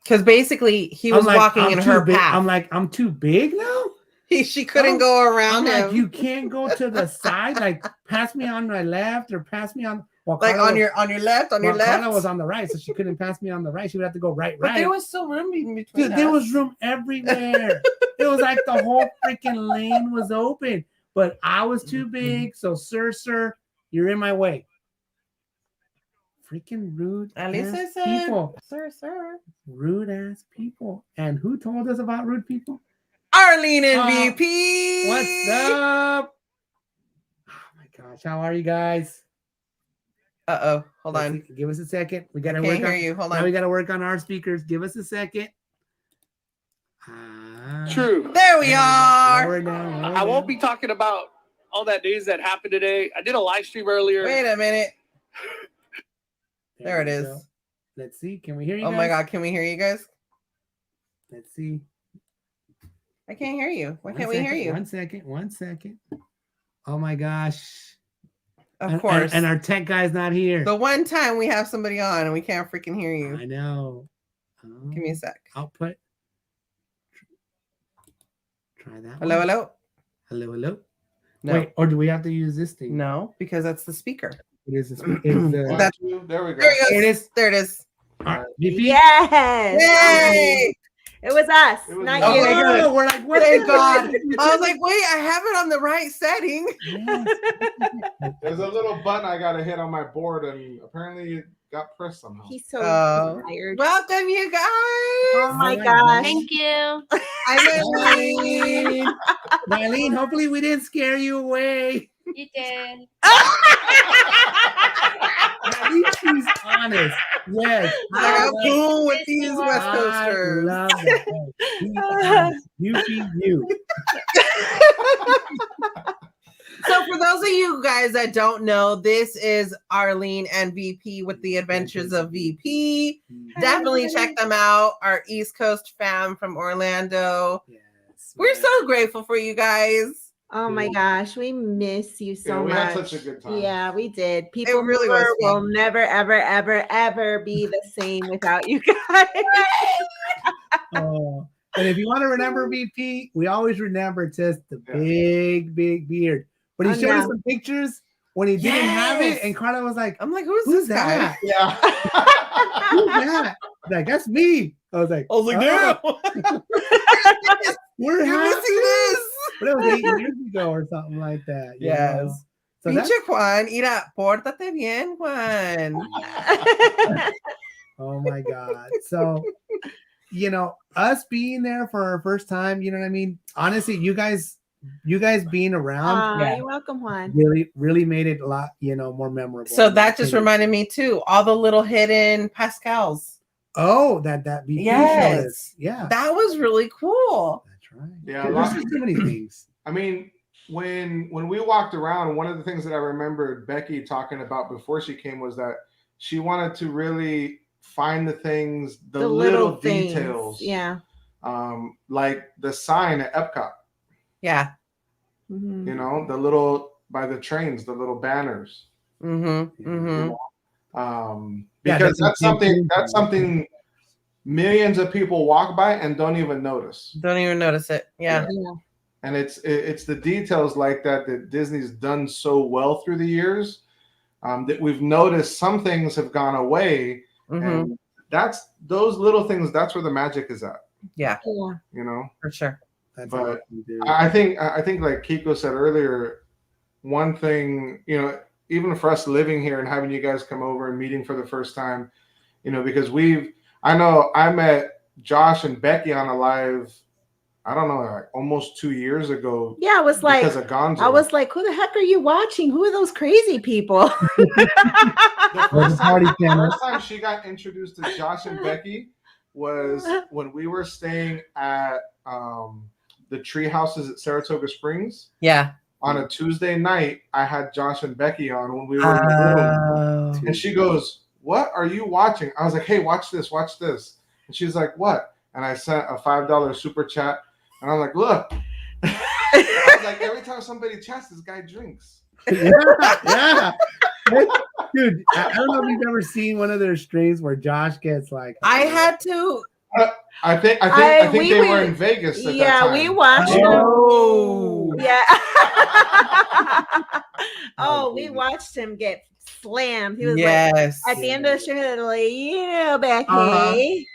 Because basically he was walking in her path. I'm like, I'm too big now? She couldn't go around him. Like, you can't go to the side, like pass me on my left or pass me on like on your left, on your left. Karla was on the right, so she couldn't pass me on the right. She would have to go right. But there was still room in between. Dude, there was room everywhere. It was like the whole freaking lane was open. But I was too big, so sir, you're in my way. Freaking rude At least I ass said, people. Sir. Rude ass people. And who told us about rude people? Arlene and VP. What's up? Oh my gosh, how are you guys? Hold on. Give us a second. We gotta Can't hear you. Hold on. Now we gotta work on our speakers. Give us a second. True. There we are. Lower down. I won't be talking about all that news that happened today. I did a live stream earlier. Wait a minute. There it is. Go. Let's see. Can we hear you? Oh guys? my God. Can we hear you guys? Let's see. I can't hear you. Why can't we hear you? 1 second. 1 second. Oh my gosh. Of course. And our tech guy's not here. The one time we have somebody on and we can't freaking hear you. I know. Give me a sec. Output. Try that. Hello. Hello. No. Wait, or do we have to use this thing? No, because that's the speaker. It is. There we go. There it is. There it is. All right. VP? Yes. Yay! It was us, It was not us. you. Okay, good. Oh, we're like, what? Thank God. I was like, wait, I have it on the right setting. Yes. There's a little button I got to hit on my board, and apparently it got pressed somehow. He's so Oh. tired. Welcome, you guys. Oh my my gosh. gosh. Thank you. I'm Eileen. Marlene, hopefully we didn't scare you away. You did. At least she's honest. Yes. Like, I'm cool with these West I Coasters. love that. Be honest. You be you. So for those of you guys that don't know, this is Arlene and VP with the Adventures of VP. Definitely check them out. Our East Coast fam from Orlando. Yes. We're so grateful for you guys. Oh my gosh, we miss you so we much. had such a good time. Yeah, we did. People really Mover was fun. will never, ever be the same without you guys. Oh. And if you want to remember VP, we always remember just the big beard. But he showed us some pictures when he didn't have it, and Karla was like, I'm like, who's "Who's this guy? that? Yeah. Who's that?" Like, "That's me." I was like, damn. We're You're happy. missing this. But it was 8 years ago or something like that. you know? Yes. So that's, Pinche Juan, mira, pórtate bien, Juan. oh my God. So, us being there for our first time, you know what I mean? Honestly, you guys being around You're welcome, Juan. really made it a lot, more memorable. So that just reminded me too, all the little hidden Pascals. Oh, that VP Yes. showed us. Yeah. That was really cool. That's right. Yeah, There's just too many things. I mean, when we walked around, one of the things that I remembered Becky talking about before she came was that she wanted to really find the things, the little things. details. Yeah. Like the sign at Epcot, Yeah. Mhm. the little by the trains, the little banners. Mm-hmm. Mm-hmm. Because that's that's something millions of people walk by and don't even notice. Don't even notice it. Yeah. And it's the details like that Disney's done so well through the years, that we've noticed some things have gone away. And that's those little things. That's where the magic is at. Yeah. You know, for sure. But I think like Kiko said earlier, one thing, you know, even for us living here and having you guys come over and meeting for the first time, you know, because I know I met Josh and Becky on a live, I don't know, like almost 2 years ago. Yeah, I was like, because of Gonzo. I was like, who the heck are you watching? Who are those crazy people? The first time she got introduced to Josh and Becky was when we were staying at the tree houses at Saratoga Springs. Yeah. On a Tuesday night, I had Josh and Becky on when we were in the room. And she goes, "What are you watching?" I was like, "Hey, watch this, watch this." And she's like, "What?" And I sent a $5 super chat. And I'm like, "Look." I was like, every time somebody chats, this guy drinks. Yeah. Dude, I don't know if you've ever seen one of their streams where Josh gets like. I had to. I think they were in Vegas. At that time. We watched Oh. him. Yeah. We watched him get slammed. He was like, at the end of the show, like, you know, Becky.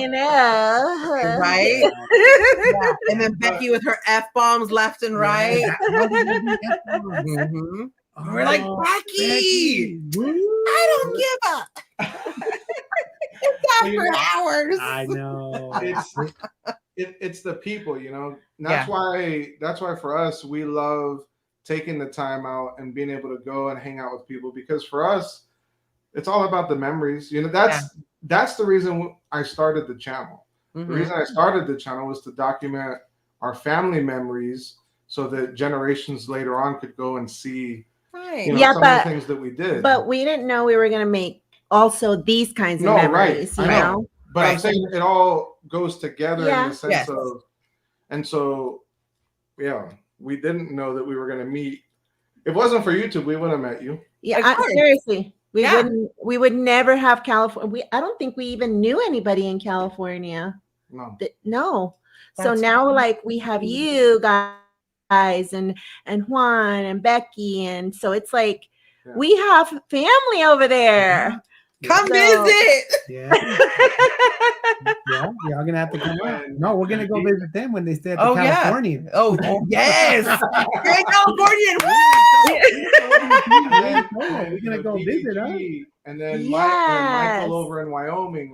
You know. Right. Yeah. And then Becky with her F-bombs left and right. We're like, Becky, I don't give up. It's after hours. I know. It's the people, you know. That's why for us, we love taking the time out and being able to go and hang out with people, because for us, it's all about the memories. You know, that's the reason I started the channel. The reason I started the channel was to document our family memories so that generations later on could go and see some of the things that we did. But we didn't know we were going to make also these kinds of memories, you know? But I'm saying it all goes together in the sense of, and so, we didn't know that we were going to meet. If it wasn't for YouTube, we wouldn't have met you. Yeah, seriously. We would never have California. I don't think we even knew anybody in California. No. So now, like, we have you guys and Juan and Becky, and so it's like we have family over there. Come visit. Yeah, y'all gonna have to come on. No, we're gonna go visit them when they stay at the California. Yeah. Oh yes, great Californian. We're gonna go visit, huh? And then Michael over in Wyoming,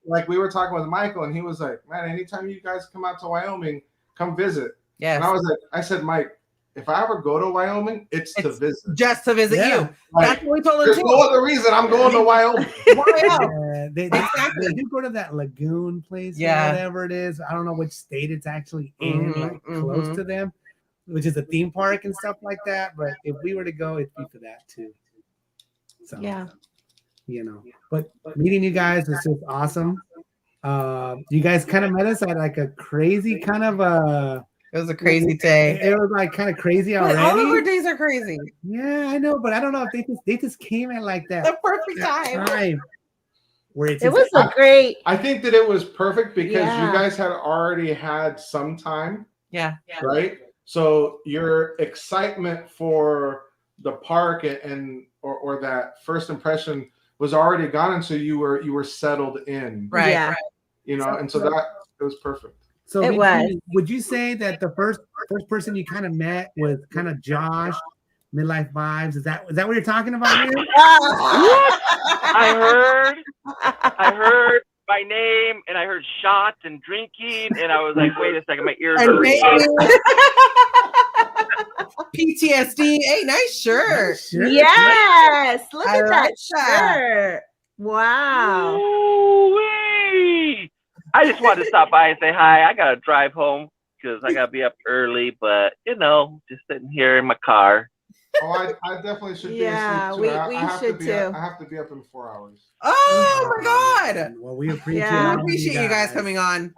like we were talking with Michael, and he was like, "Man, anytime you guys come out to Wyoming, come visit." Yes. And I said, Mike, if I ever go to Wyoming, it's to visit. Just to visit you. Like, that's what we told him. There's no other reason I'm going to Wyoming. They do go to that lagoon place, or whatever it is. I don't know which state it's actually in, close to them, which is a theme park and stuff like that. But if we were to go, it'd be for that too. So you know. But meeting you guys is just awesome. You guys kind of met us at like a crazy kind of it was a crazy day. It was like kind of crazy already. All of our days are crazy. Yeah, I know, but I don't know if they just came at like that. The perfect time. Where it was a great. I think that it was perfect because you guys had already had some time. Yeah. Right. So your excitement for the park and or that first impression was already gone, and so you were settled in. Right. Yeah. Right. You know, and so that it was perfect. So would you say that the first person you kind of met was kind of Josh, Midlife Vibes? Is that what you're talking about here? I heard my name and I heard shots and drinking and I was like, wait a second, my ears hurt. PTSD. Hey, nice shirt. Yes, look at that shirt. Wow. Ooh-wee. I just wanted to stop by and say hi. I got to drive home because I got to be up early, but, just sitting here in my car. Oh, I definitely should be asleep too. We I should too. I have to be up in 4 hours. Oh my God. Well, we appreciate you guys coming on.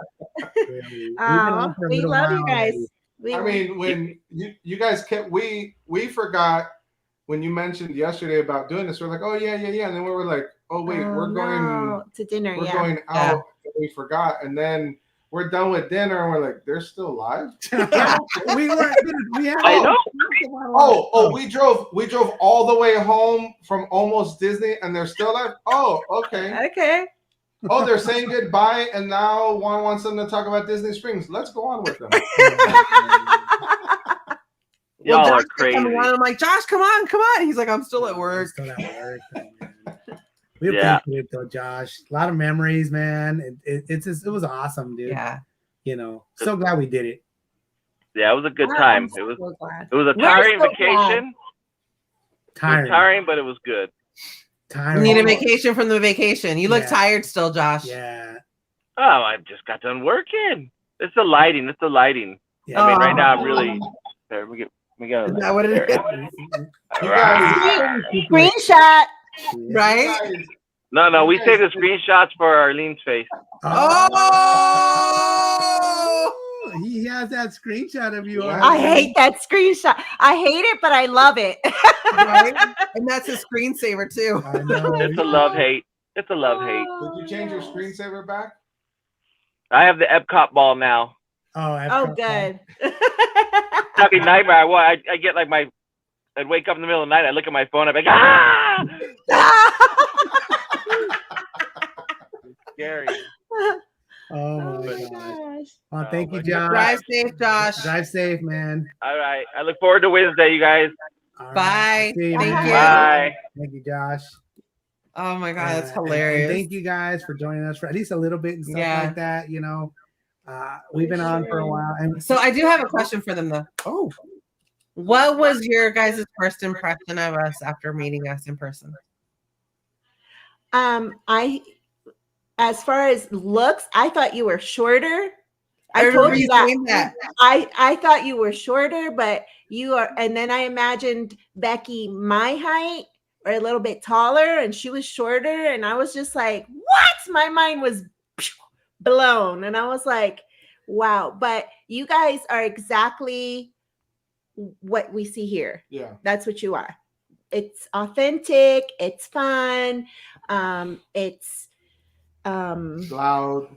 We love you guys. When you guys we forgot when you mentioned yesterday about doing this. We're like, oh yeah. And then we were like, oh wait, we're going to dinner. We're going out. And we forgot, and then we're done with dinner, and we're like, they're still alive. we were. We had. I know. We drove all the way home from almost Disney, and they're still alive. Oh, okay. Okay. Oh, they're saying goodbye, and now Juan wants them to talk about Disney Springs. Let's go on with them. Y'all are Josh crazy. I'm like, Josh, come on. He's like, I'm still at work. We appreciate it though, Josh. A lot of memories, man. It was awesome, dude. Yeah. So glad we did it. Yeah, it was a good time. It was a tiring vacation. It was tiring, but it was good. Tiring. You need a vacation from the vacation. You look tired still, Josh. Yeah. Oh, I just got done working. It's the lighting. Yeah. I mean, right now I'm really. There, we got. Is that what it is? Screenshot. Right? No. We take the screenshots for Arlene's face. Oh! He has that screenshot of you. I hate that screenshot. I hate it, but I love it. Right? And that's a screensaver too. I know. It's a love hate. Did you change your screensaver back? I have the Epcot ball now. Oh, good. Happy nightmare. I get like I'd wake up in the middle of the night. I look at my phone. I'm like, ah! Scary. Oh my gosh. Oh, thank you, Josh. Drive safe, Josh. Drive safe, man. All right. I look forward to Wednesday, you guys. All Bye. Right. See you, Thank man. you. Bye. Thank you, Josh. Oh my God, that's And hilarious. thank you guys for joining us for at least a little bit and stuff like that. We've been on for a while. And So I do have a question for them though. oh, What was your guys' first impression of us after meeting us in person? As far as looks, I thought you were shorter. I told you that. I thought you were shorter, but you are. And then I imagined Becky my height or a little bit taller, and she was shorter, and I was just like, "What?" My mind was blown, and I was like, "Wow!" But you guys are exactly what we see here. Yeah, that's what you are. It's authentic. It's fun. It's loud.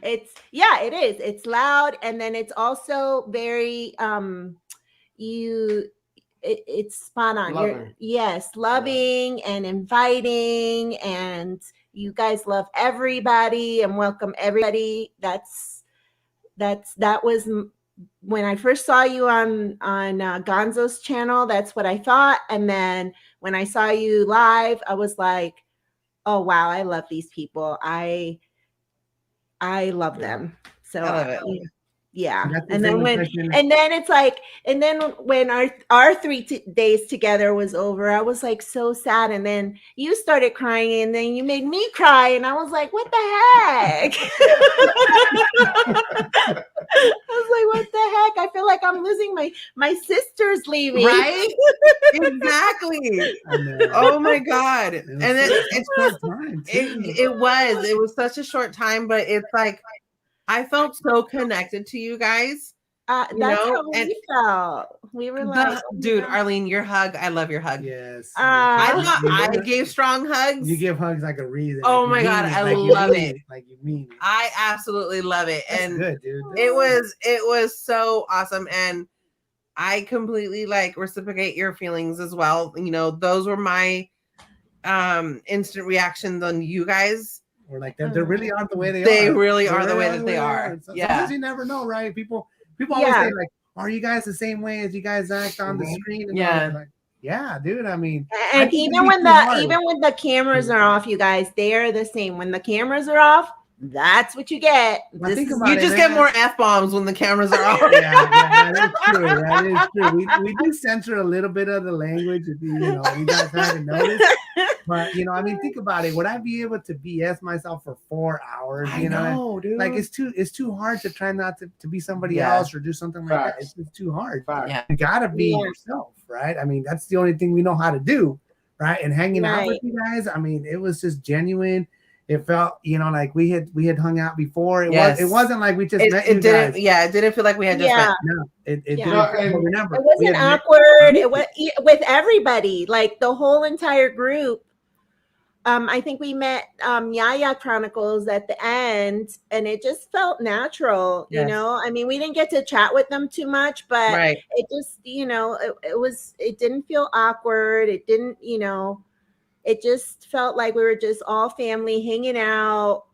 It is. It's loud, and then it's also very it's spot on. Loving and inviting, and you guys love everybody and welcome everybody. That was when I first saw you on Gonzo's channel. That's what I thought, and then when I saw you live, I was like, oh wow, I love these people. I love them. So I love it. Yeah. And then when our 3 days together was over, I was like so sad. And then you started crying, and then you made me cry, and I was like, what the heck? I was like, what the heck? I feel like I'm losing my sister's leaving. Right? Exactly. Oh my God. And it was such a short time, but it's like I felt so connected to you guys. That's how we felt. We were like, dude, Arlene, your hug. I love your hug. Yes. I gave strong hugs. You give hugs like a reason. Oh my God, I love it. Like you mean it. I absolutely love it. That's and good, dude. It was so awesome. And I completely reciprocate your feelings as well. Those were my instant reactions on you guys. Or like they really are the way they are. They really are the way that they are. Sometimes you never know, right? People always say like, "Are you guys the same way as you guys act on the screen?" And like, yeah, dude. I mean, and even when the cameras are off, you guys, they are the same. When the cameras are off, that's what you get. You just get more F-bombs when the cameras are off. Yeah, that is true. That is true. We do censor a little bit of the language, if you guys haven't noticed. But I mean, think about it. Would I be able to BS myself for 4 hours? I know, dude. Like it's too hard to try not to be somebody else or do something like that. It's just too hard. Yeah. You gotta be yourself, right? I mean, that's the only thing we know how to do, right? And hanging out with you guys, I mean, it was just genuine. It felt, like we had hung out before. It wasn't like we just met you guys. Yeah, it didn't feel like we had just met. No, it didn't. Remember, it wasn't awkward. It was with everybody, like the whole entire group. I think we met Yaya Chronicles at the end, and it just felt natural. Yes. You know, I mean, we didn't get to chat with them too much, but Right. it just, it didn't feel awkward. It didn't, it just felt like we were just all family hanging out.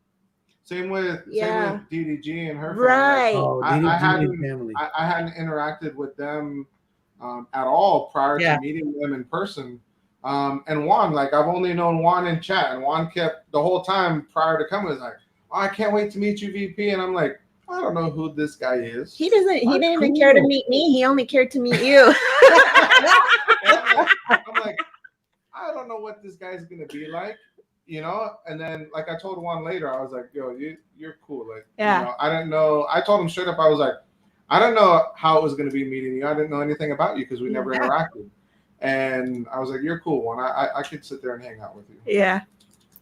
Same with DDG and her family. Right. Oh, I DDG family. hadn't interacted with them at all prior Yeah. to meeting them in person. And Juan, like I've only known Juan in chat, and Juan kept the whole time prior to coming was like, "Oh, I can't wait to meet you, VP." And I'm like, I don't know who this guy is. He didn't even care to meet me. He only cared to meet you. I'm like, I don't know what this guy's gonna be like, And then, like I told Juan later, I was like, "Yo, you're cool." Like, I didn't know. I told him straight up, I was like, I don't know how it was gonna be meeting you. I didn't know anything about you because we never interacted. And I was like, "You're cool, Juan. I could sit there and hang out with you." Yeah.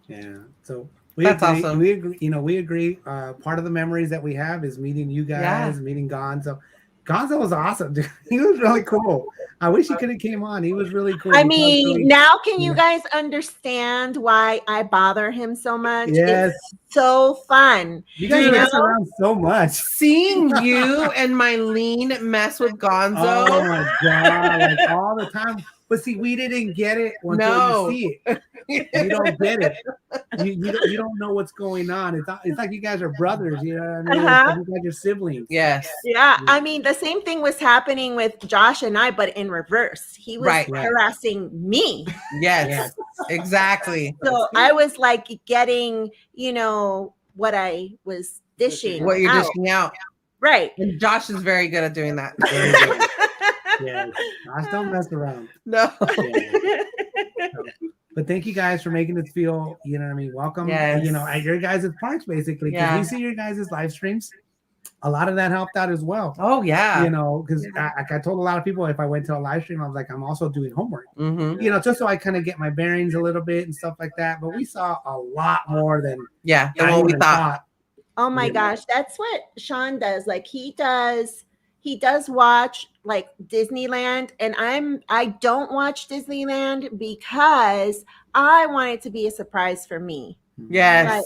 Yeah. So we That's agree. awesome. We agree. We agree. Part of the memories that we have is meeting you guys, meeting Gonzo. Gonzo was awesome, dude. He was really cool. I wish he could have came on. He was really cool. I mean, now can you guys understand why I bother him so much? Yes. It's so fun. You guys mess around so much. Seeing you and Mylene mess with Gonzo. Oh my god, like all the time. But see, we didn't get it until you see it. You don't get it. You don't know what's going on. It's like you guys are brothers. You know what I mean? Like you guys are siblings. Yes. Yeah. I mean, the same thing was happening with Josh and I, but in reverse. He was harassing me. Yes. Exactly. So I was like getting, what I was dishing. What you're out. dishing out. Right. And Josh is very good at doing that. Yeah, Josh don't mess around. No. Yeah. But thank you guys for making us feel, welcome. Yes. At your guys' parks, basically. Because we see your guys' live streams. A lot of that helped out as well. Oh yeah. Because I told a lot of people if I went to a live stream, I was like, I'm also doing homework. Mm-hmm. Just so I kind of get my bearings a little bit and stuff like that. But we saw a lot more than than what we thought. Oh my gosh, that's what Sean does. Like he does watch like Disneyland, and I don't watch Disneyland because I want it to be a surprise for me. Yes. Like,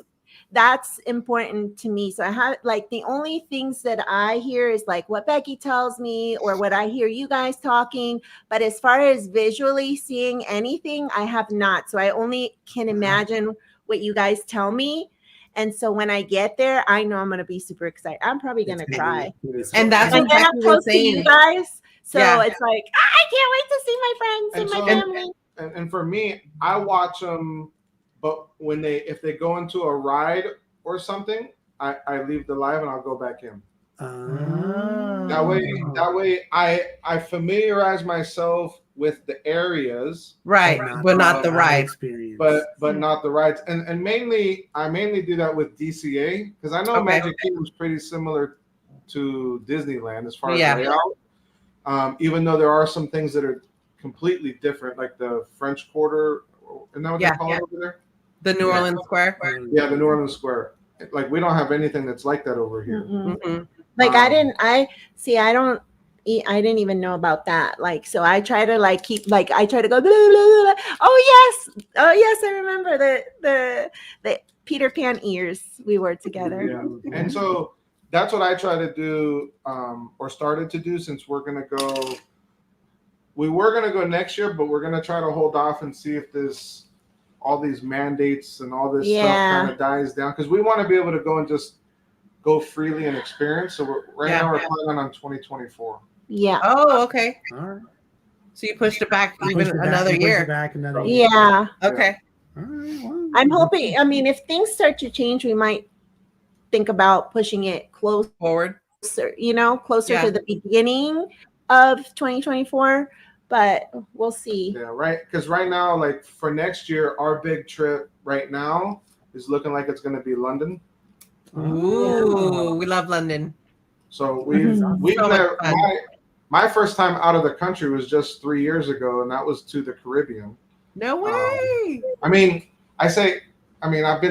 that's important to me. So I have like the only things that I hear is like what Becky tells me or what I hear you guys talking. But as far as visually seeing anything, I have not. So I only can imagine what you guys tell me. And so when I get there, I know I'm going to be super excited. I'm probably going to cry. And that's what I'm Becky close was to saying. you guys. So it's like, I can't wait to see my friends and my family. And for me, I watch them, but if they go into a ride or something, I leave the live and I'll go back in. That way I familiarize myself with the areas, right, but not the ride experience. But not the rides. And I mainly do that with DCA because I know Magic Kingdom is pretty similar to Disneyland as far as layout. Even though there are some things that are completely different, like the French Quarter, isn't that what they call it over there? The New Orleans Square. Yeah, the New Orleans Square. Like we don't have anything that's like that over here. Mm-hmm. Like I didn't even know about that. Like, so I try to like keep, like, I try to go, blah, blah, blah. Oh yes, I remember the Peter Pan ears we wore together. Yeah. And so that's what I try to do, or started to do, since we were gonna go next year, but we're gonna try to hold off and see if all these mandates and all this stuff kind of dies down, because we want to be able to go and just go freely and experience. So now we're planning on 2024. Yeah. Oh, okay. All right. So you pushed it back another year. Yeah. Okay. All right. Well, I'm hoping. I mean, if things start to change, we might think about pushing it forward. Closer to the beginning of 2024. But we'll see. Yeah, right. Because right now, like for next year, our big trip right now is looking like it's going to be London. Ooh, we love London. So my first time out of the country was just 3 years ago, and that was to the Caribbean. No way. I've been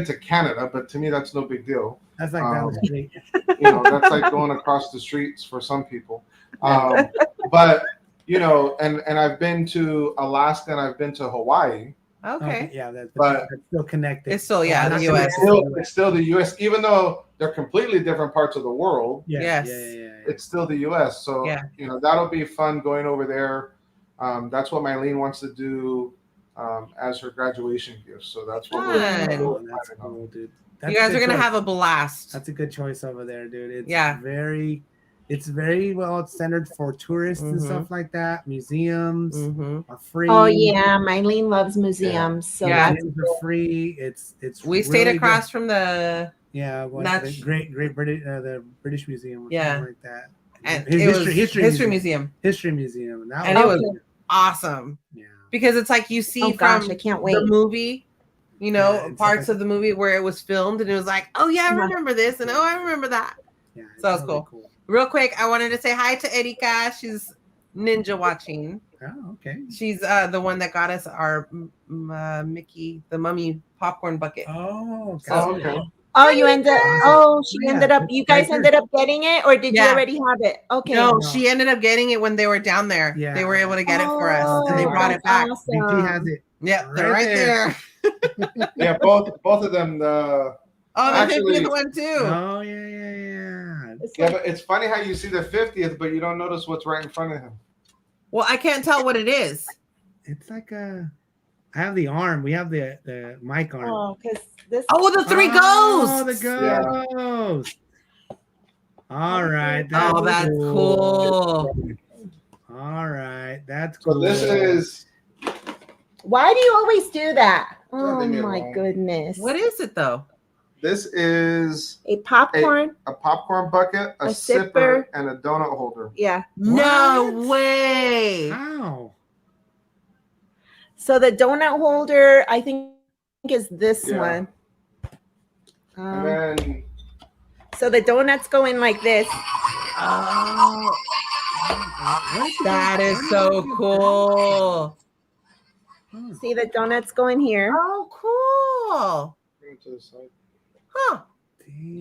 to Canada, but to me that's no big deal. That's like that was great. That's like going across the streets for some people. But and I've been to Alaska and I've been to Hawaii. Okay. Yeah, But that's still connected. It's still, yeah, Not the connected. US. it's still the U.S. Even though they're completely different parts of the world. Yeah, Yes. yeah. It's still the U.S. So Yeah. that'll be fun going over there. That's what Mylene wants to do as her graduation gift. So that's what Fun. we're That's planning on. cool, dude. You guys are gonna have a blast. That's a good choice over there, dude. It's Yeah. very well centered for tourists and stuff like that. Museums are free. Oh yeah, Mylene loves museums, so Yeah. that's Museums are free. It's We stayed really across good. from the The great British the British Museum or something like that. and His it was history museum. History Museum. And it was awesome. Yeah. Because it's like you see oh gosh, from I can't wait. the movie, it's parts like- of the movie where it was filmed, and it was like, oh yeah, I remember this, and oh, I remember that. Yeah, So that was cool. Real quick, I wanted to say hi to Erika. She's ninja watching. Oh, okay. She's the one that got us our Mickey, the Mummy popcorn bucket. Oh, okay. So- Okay. Oh, you ended. Oh, she Yeah, ended up. You guys right there. ended up getting it, or did you Yeah. already have it? Okay. No, she ended up getting it when they were down there. Yeah. They were able to get it for us. Oh, And they brought it back. that's DP awesome. has it. Yeah, they're Right right there. Yeah, both of them. Oh, the Actually- 50th one too. Oh yeah. It's Yeah, like- but it's funny how you see the 50th, but you don't notice what's right in front of him. Well, I can't tell what it is. It's like I have the arm. We have the mic arm. Oh, because this. Oh, the three Oh, ghosts. the ghosts. All right. Oh, that's cool. All right. That's So cool. this is Why do you always do that? Oh leave me my alone. goodness. What is it though? A popcorn? a popcorn bucket, a sipper. sipper, and a donut holder. Yeah. No What? way. How? So the donut holder, I think, is this Yeah. one. And then So the donuts go in like this. Oh, that is so cool. See, the donuts go in here. Oh, cool. bring it to the side. Huh.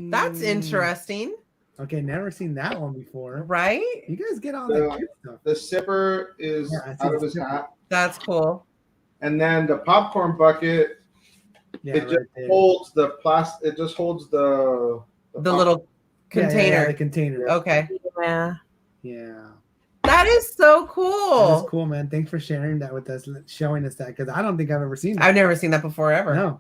That's Dang. interesting, Okay, never seen that one before. right? You guys get all The- that good stuff. The sipper is Yeah, I see out the of his sipper. hat, That's cool. and then the popcorn bucket Yeah, it right just there. holds the plastic. It just holds the The little Yeah, container. the container. Okay. Yeah. Yeah. That is so That's cool. cool, man. Thanks for sharing that with us, showing us that, because I don't think I've ever seen that. I've never seen that before ever. No.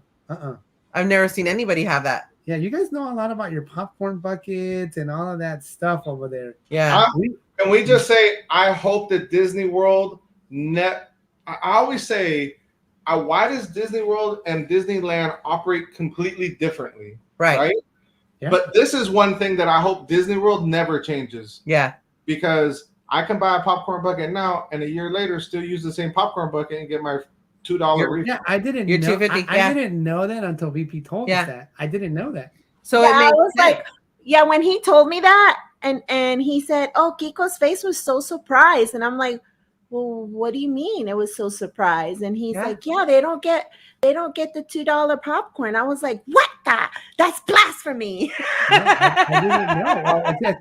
I've never seen anybody have that. Yeah, you guys know a lot about your popcorn buckets and all of that stuff over there. Yeah. Can we just say, I hope that Disney World I always say, why does Disney World and Disneyland operate completely differently? Right. Yeah. But this is one thing that I hope Disney World never changes, Yeah. because I can buy a popcorn bucket now and a year later still use the same popcorn bucket and get my $2 refund. Yeah, I didn't You're know. $2.50, I yeah. didn't know that until VP told Yeah. us that. I didn't know that. So Yeah, it I makes was sense. like, yeah, when he told me that, and he said, "Oh, Kiko's face was so surprised," and I'm like, "Well, what do you mean it was so surprised?" And he's Yeah. like, "Yeah, they don't get the $2 popcorn." I was like, "What the? That's blasphemy!" No, I didn't know. Well, it's just-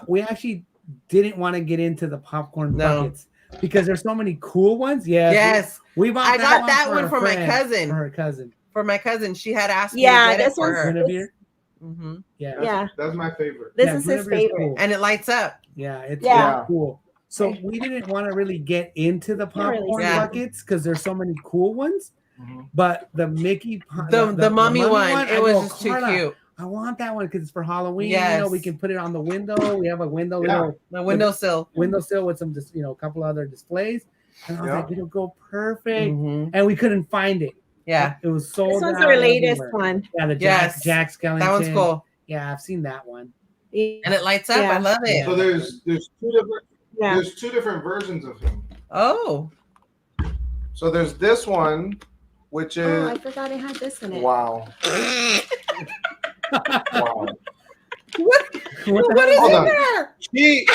we actually didn't want to get into the popcorn No. buckets because there's so many cool ones. Yeah. Yes. We bought I got that for one a for my friend, cousin. For her cousin. For my cousin, she had asked me Yeah, to get it this for one's her. Guinevere. hmm Yeah. Yeah, That's my favorite. this Yeah, is his Guinevere's favorite. cool. And it lights up. Yeah, it's Yeah. really cool. So we didn't want to really get into the Not really. popcorn Yeah. buckets because there's so many cool ones. Mhm. But the Mickey, The mummy one, I it was go, just too "Carla, cute. I want that one because it's for Halloween. Yes. You know, we can put it on the window. We have a window, Yeah. little The windowsill. windowsill with some, just a couple other displays. And I was Yeah. like, it'll go perfect. Mhm. And we couldn't find it. Yeah. It was sold. This one's out our latest everywhere. one. Yeah, the Yes. Jack Skellington. That one's cool. Yeah, I've seen that one. And it lights up. Yeah. I love it. So there's Yeah. two different versions of him. Oh. So there's this one, which Oh, is I forgot it had this in it. wow. Wow. What What is Hold in on. there? She,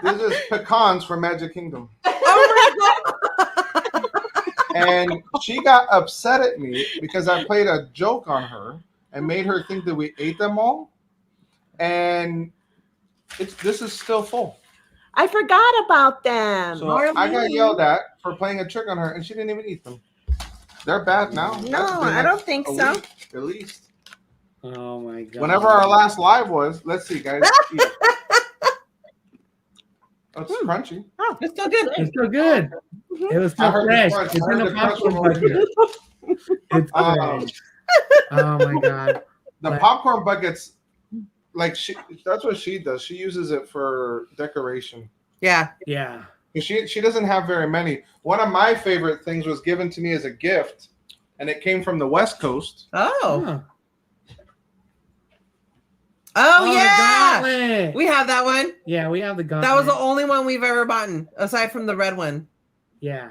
this is pecans from Magic Kingdom. Oh my god. And she got upset at me because I played a joke on her and made her think that we ate them all. And this is still full. I forgot about them. So I got yelled at for playing a trick on her, and she didn't even eat them. They're bad now. That's No, been I don't think a so. week, at least. Oh my god. Whenever our last live was, let's see, guys. It's crunchy. Oh, It's still good. It's still good. It was still fresh. It's in the popcorn bucket. It's fresh. Oh my god. The popcorn buckets, like that's what she does. She uses it for decoration. Yeah. Yeah. She doesn't have very many. One of my favorite things was given to me as a gift, and it came from the West Coast. Oh. Huh. Oh, yeah. Gauntlet. We have that one. Yeah, we have the gauntlet. That was the only one we've ever bought, aside from the red one. Yeah.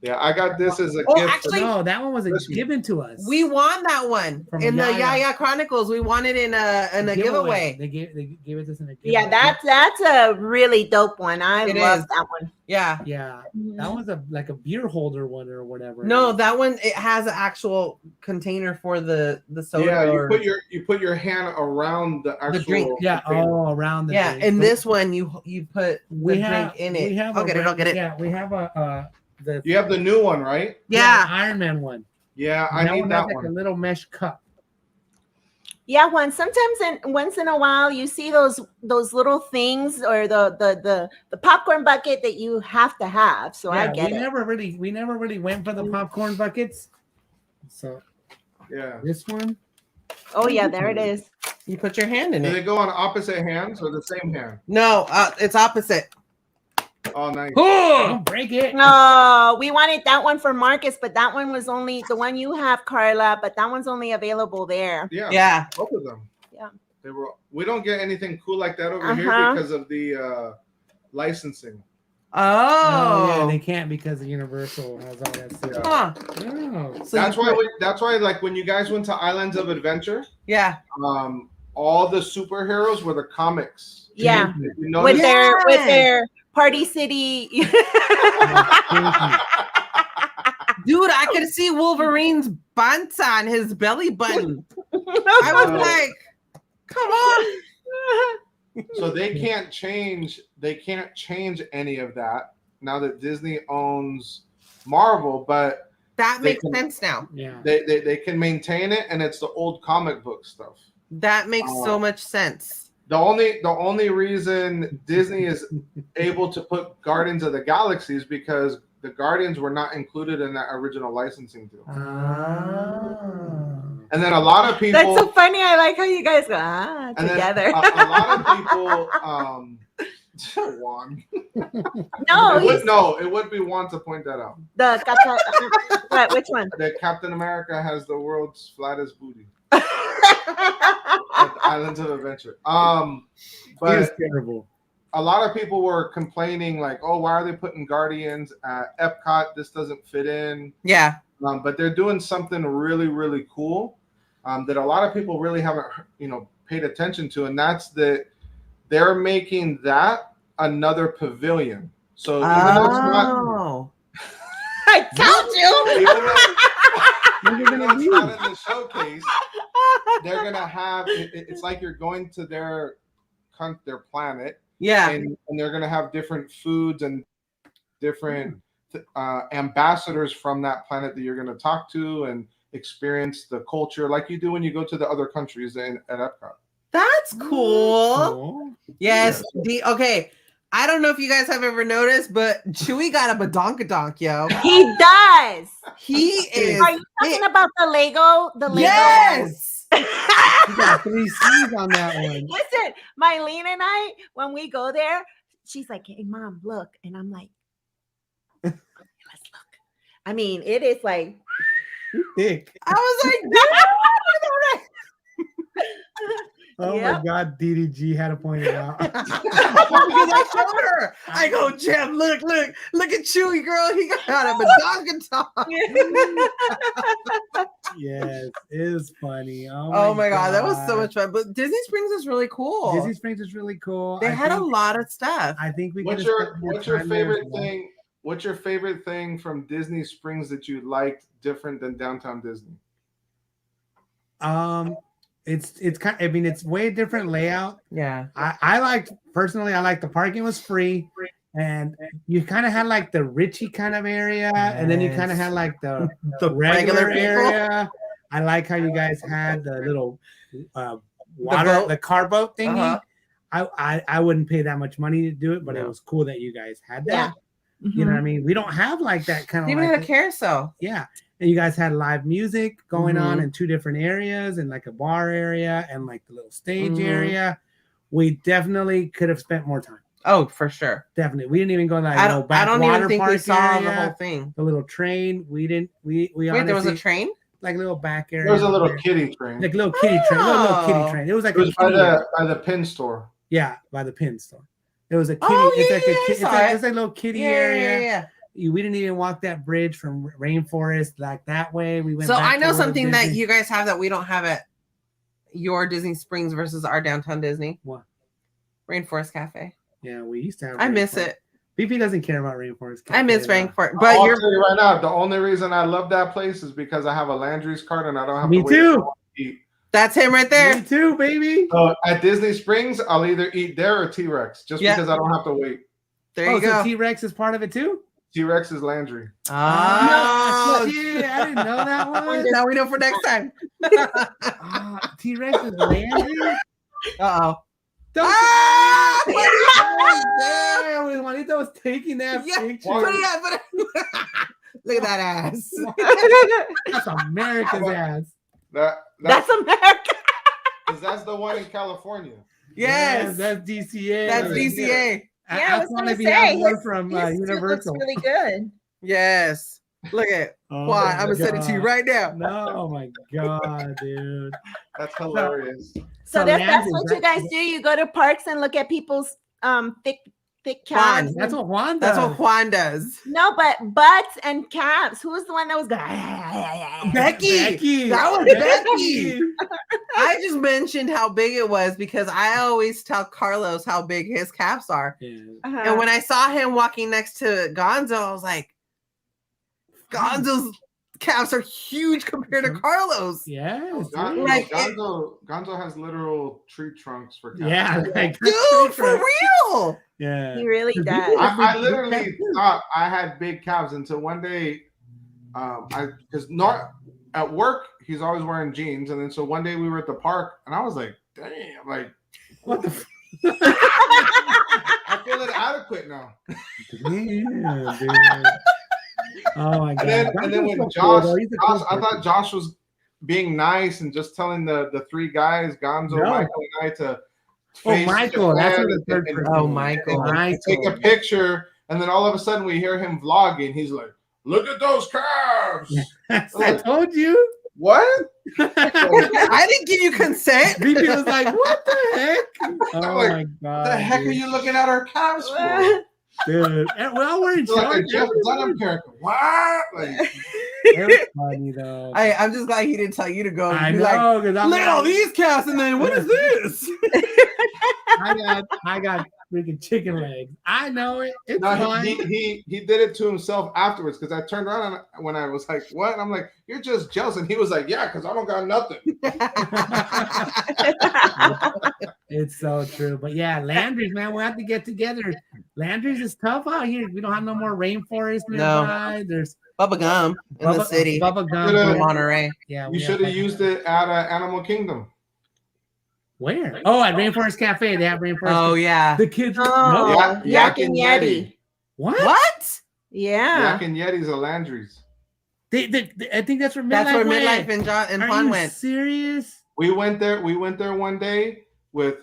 Yeah, I got this as a Oh, gift. actually, No, that one was given to us. We won that one From in the Yaya. Yaya Chronicles. We won it in a giveaway. They gave it to us in a giveaway. Yeah, that's a really dope one. I It love is. that one. Yeah. Yeah, that was like a beer holder one or whatever. No, that one it has an actual container for the soda. Yeah, you put your hand around the actual drink. Yeah, container. all around the Yeah, drink. in this one you put the drink in it. I'll get it. Yeah, we have You have the new one, right? Yeah. the Iron Man one. Yeah, I need has that like one. a little mesh cup. Yeah, once in a while you see those little things or the popcorn bucket that you have to have. So I get we it. We never really went for the popcorn buckets. So Yeah. this one. Oh yeah, there it is. You put your hand in Do it. they go on opposite hands or the same hand? No, it's opposite. Oh, nice. Don't break it. No, we wanted that one for Marcus, but that one was only the one you have, Karla. But that one's only available there. Yeah. Yeah. Both of them. Yeah. We don't get anything cool like that over here because of the licensing. Oh. Yeah, they can't because Universal has all that stuff. Huh. Oh. So That's why like when you guys went to Islands of Adventure, yeah. all the superheroes were the comics. Yeah. If you notice- With their Party City. Dude, I could see Wolverine's buns on his belly button. I was like, come on. So they can't change any of that now that Disney owns Marvel, but That makes sense now. Yeah. they can maintain it, and it's the old comic book stuff. That makes so much sense. The only reason Disney is able to put Guardians of the Galaxy is because the Guardians were not included in that original licensing deal. And then a lot of people. That's so funny. I like how you guys go and together. Then a lot of people. Juan. No, it would be Juan to point that out. What? Which one? That Captain America has the world's flattest booty. At the Islands of Adventure. But terrible. A lot of people were complaining, like, "Oh, why are they putting Guardians at Epcot? This doesn't fit in." Yeah. But they're doing something really, really cool that a lot of people really haven't, paid attention to, and that's that they're making that another pavilion. So even though it's not, I told you. even though it's not in the showcase, they're gonna have it's like you're going to their planet, and they're gonna have different foods and different ambassadors from that planet that you're gonna talk to and experience the culture like you do when you go to the other countries at Epcot. That's cool. Yes. Okay. I don't know if you guys have ever noticed, but Chewy got a badonkadonk, yo. He does. He is. Are you talking about the Lego? The Lego. Yes. You got 3 C's on that one. Listen, Mylene and I, when we go there, she's like, "Hey, Mom, look," and I'm like, "Let's look." I mean, it is like. Thick. I was like, Oh my God, DDG had to point it out. because I showed her. I go, Jim, look at Chewy, girl. He got a badonkadonk. Yes, it is funny. Oh my God, that was so much fun. But Disney Springs is really cool. Disney Springs is really cool. They had a lot of stuff. I think we. What's your favorite thing? What's your favorite thing from Disney Springs that you liked different than Downtown Disney? it's kind. I mean, it's way different layout. Yeah. I liked personally. I like the parking was free, and you kind of had like the Richie kind of area, and then you kind of had like the regular people. area. I like how you guys had the little water, the car boat thingy. I wouldn't pay that much money to do it, but it was cool that you guys had that. Yeah. You know what I mean? We don't have like that kind of. Even like had a carousel. Yeah. And you guys had live music going on in 2 different areas, and like a bar area and like the little stage area. We definitely could have spent more time. Oh, for sure. Definitely. We didn't even go like I don't even think we saw area, the whole thing. The little train. We didn't. We Wait, honestly, there was a train? like little back area. There was a little kiddie train. Like little kitty train. Little kitty train. It was like It was a kitty by the pin store. Yeah, by the pin store. It was a kitty. Oh, it's yeah, like a I it's saw like, it. it's like a little kitty Yeah, area. yeah. We didn't even walk that bridge from Rainforest like that way. We went. So back I know towards something that Disney. you guys have that we don't have at your Disney Springs versus our downtown Disney. What? Rainforest Cafe. Yeah, we used to have. I miss Rainforest. it. BP doesn't care about Rainforest Cafe. I miss at all. Rainforest, but I'll you're tell you right now, the only reason I love that place is because I have a Landry's card and I don't have Me to wait too. to eat. that's him right there. Me too, baby. So at Disney Springs, I'll either eat there or T-Rex, just Yeah. because I don't have to wait. There you So go. T-Rex is part of it too. T-Rex is Landry. Oh, shit! I didn't know that one. now we know for next time. T-Rex is Landry. Uh-oh. Don't Ah! damn, Juanita was taking that Yeah, picture. put it up, put it up. Look at that ass. That's America's ass. That's America. That's the one in California. Yes. That's DCA. That's DCA. Yeah, I was wanna gonna be say, having one his- from his suit looks Universal. really good. Yes. Look at Oh Juan. my I'm gonna send it to you God. right now. No, oh my god, dude. That's hilarious. So that's Landry's, what you right? guys do. You go to parks and look at people's thick Juan, calves. That's what Juan does. That's what Juan does. No, but butts and calves. Who was the one that was going? Becky. That was Becky. I just mentioned how big it was because I always tell Carlos how big his calves are. Yeah. And when I saw him walking next to Gonzo, I was like, Gonzo's calves are huge compared to Carlos. Yes. Gon- Like, Gonzo has literal tree trunks for cats. Yeah, like Dude, for real. Yeah. He really Because does. people- I literally thought I had big calves until one day, at work he's always wearing jeans, and then so one day we were at the park, and I was like, damn, like What the I feel inadequate now. Yeah, dude. Oh my god. And then when Gonzo's so Josh, cool, though. He's a cool I thought person. Josh was being nice and just telling the 3 guys, Gonzo, No. Michael, and I to Oh, face Michael, that's Japan what the third and- person. Oh, Michael. and take a picture, and then all of a sudden we hear him vlogging. He's like, "Look at those calves!" I told you. What? I didn't give you consent. BP was like, "What the heck?" Oh like, my god. What the heck are dude. you looking at our calves for? Dude? And well, we're in It's like a charge. Jeff Dunham character. What? Like, It was funny though. I'm just glad he didn't tell you to go. I Be know, like, because I'm look at all like, these calves, and then what is this? I got freaking chicken legs. I know it. It's no, fine. he did it to himself afterwards because I turned around and when I was like, "What?" And I'm like, "You're just jealous," and he was like, "Yeah, because I don't got nothing." It's so true. But yeah, Landry's, man, we'll have to get together. Landry's is tough out here. We don't have no more rainforest No. nearby. There's Bubba Gum in the city, Bubba Should've- gum. in Monterey. Yeah, You we should have used it at Animal Kingdom. Where? Oh, at Rainforest Cafe. They have Rainforest. Oh yeah. The kids. Oh, No. Yeah, Yak Yak and and Yeti. What? What? Yeah. Yak and Yetis are Landry's. They, I think that's where Midlife That's where went. Midlife and John and Are Juan you went. serious? We went there one day with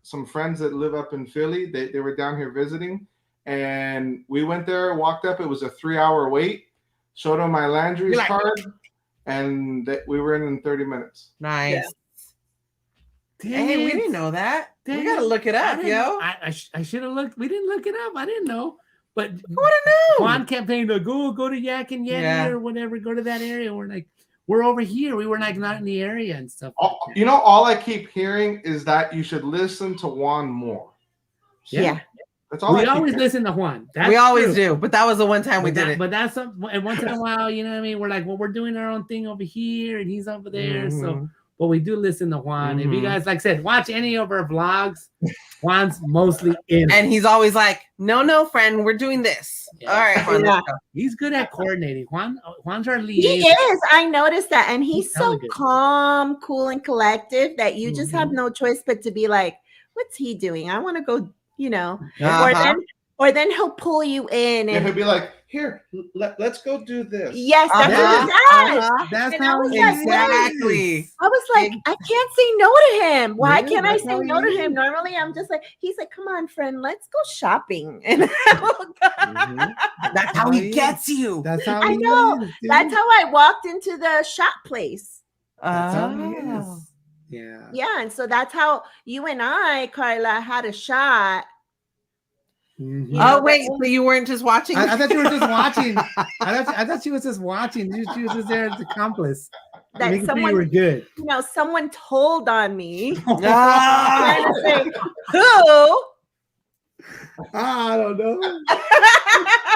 some friends that live up in Philly. They were down here visiting, and we went there, walked up. It was a 3-hour wait. Showed them my Landry's You're like- card, and we were in 30 minutes. Nice. Dang Hey, we it. didn't know that. Dang We gotta look it I up, didn't yo. know. I should have looked. We didn't look it up. I didn't know. But Who would have known? Juan kept saying, go to Yak and Yeti Yeah. or whatever. Go to that area. We're like, we're over here. We were like not in the area and stuff. All I keep hearing is that you should listen to Juan more. Yeah. That's all. We I keep always hearing. listen to Juan. That's We always true. do, but that was the one time we But did that- it. But that's and once in a while, you know what I mean? We're like, well, we're doing our own thing over here, and he's over there. So, Mhm. but we do listen to Juan. If you Mhm. guys, like I said, watch any of our vlogs, Juan's mostly in. And he's always like, no, friend, we're doing this. Yeah. All right, Juan, let's go. He's good at coordinating. Juan's our He liaison. is. I noticed that. And he's He's so elegant. calm, cool, and collective that you just have Mhm. no choice but to be like, what's he doing? I want to go, Uh-huh. or then he'll pull you in And and he'll be like, here, let's go do this. yes, that's Uh-huh. what he does. That's And I how was he like, is. Exactly. I was like, I can't say no to him. Why Yeah, can't I that's say how he no to is. him? Normally, I'm just like, he's like, come on, friend, let's go shopping. And Mhm. That's how he gets you. That's how I he know. is, dude. that's how I walked into the shop place. That's how he Oh. is. Yeah. Yeah, and so that's how you and I, Karla, had a shot. Mhm. You know, Oh, wait. So you weren't just watching? I thought you were just watching. I thought she was just watching. She was just there as accomplice. That Making sure you were someone, good. someone told on me. Ah. Trying to say, who? I don't know.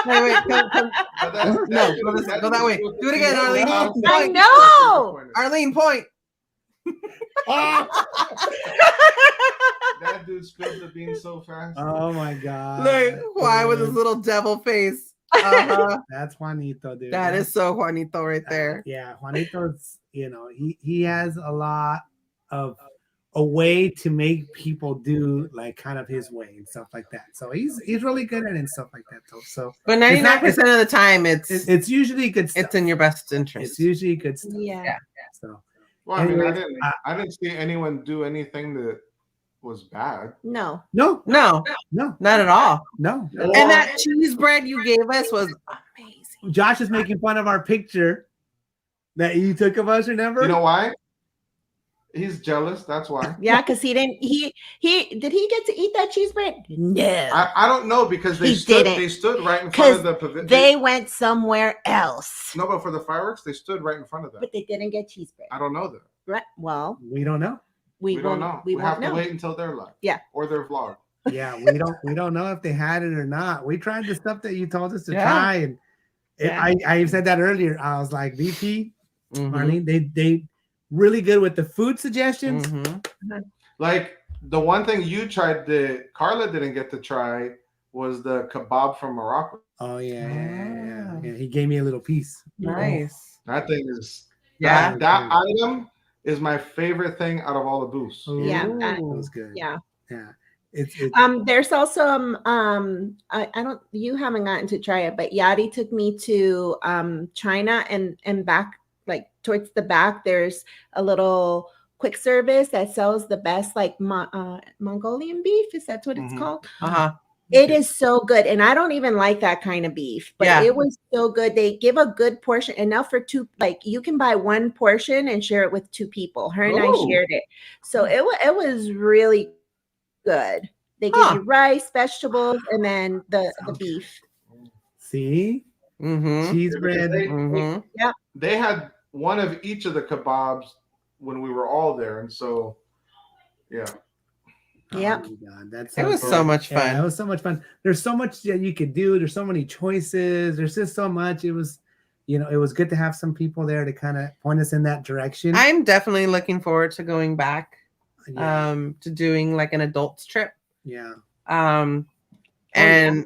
Wait, come. But that- No, that- go this- that go that way. dude- Do it again, Arlene. I know. Arlene, point. That dude spilled the beans so fast. Oh my god. Look, why with his little devil face? Uh-huh. That's Juanito, dude. That is so Juanito right there. Yeah, Juanito's, he has a lot of a way to make people do like kind of his way and stuff like that. So he's really good at it and stuff like that though. So But It's not- 99% of the time, it's usually good stuff. it's in your best interest. It's usually good stuff. Yeah. So Well, I mean, Anyways, I didn't see anyone do anything that was bad. No. no, No, no, not at all. no. And that cheese bread you gave us was amazing. Josh is making fun of our picture that you took of us, remember? You know why? He's jealous. That's why. Yeah, because he didn't. He did he get to eat that cheese bread? No. I don't know because they He stood didn't. they stood right in front of the pavilion. They went somewhere else. No, but for the fireworks, they stood right in front of that. But they didn't get cheese bread. I don't know that. Right. Well, We don't know. we don't won't know. We We have won't to know. wait until their live. Yeah. Or their vlog. Yeah, we don't know if they had it or not. We tried the stuff that you told us to Yeah. try, and Yeah. I said that earlier. I was like, VP, Mhm. Marlene, they really good with the food suggestions. Mhm. Like the one thing you tried that Karla didn't get to try was the kebab from Morocco. Oh yeah. He gave me a little piece. Nice. That thing is Yeah. that item is my favorite thing out of all the booths. Yeah, Ooh, that- that was good. Yeah. Yeah. It's There's also I don't you haven't gotten to try it, but Yadi took me to China and back, like towards the back there's a little quick service that sells the best like Mongolian beef. Is that what it's Mhm. called? Uh-huh. It is so good. And I don't even like that kind of beef, but Yeah. it was so good. They give a good portion, enough for two, like you can buy one portion and share it with two people. Her and I Ooh. shared it. So it was really good. They give Huh. you rice, vegetables, and then the beef. see Mm-hmm. cheese bread. Mm-hmm. They had one of each of the kebabs when we were all there, and so yeah. Yep. Oh my God, that's It was fun. so much Yeah, fun. it was so much fun. There's so much that you could do. There's so many choices. There's just so much. It was, it was good to have some people there to kind of point us in that direction. I'm definitely looking forward to going back yeah, to doing like an adults trip. yeah. And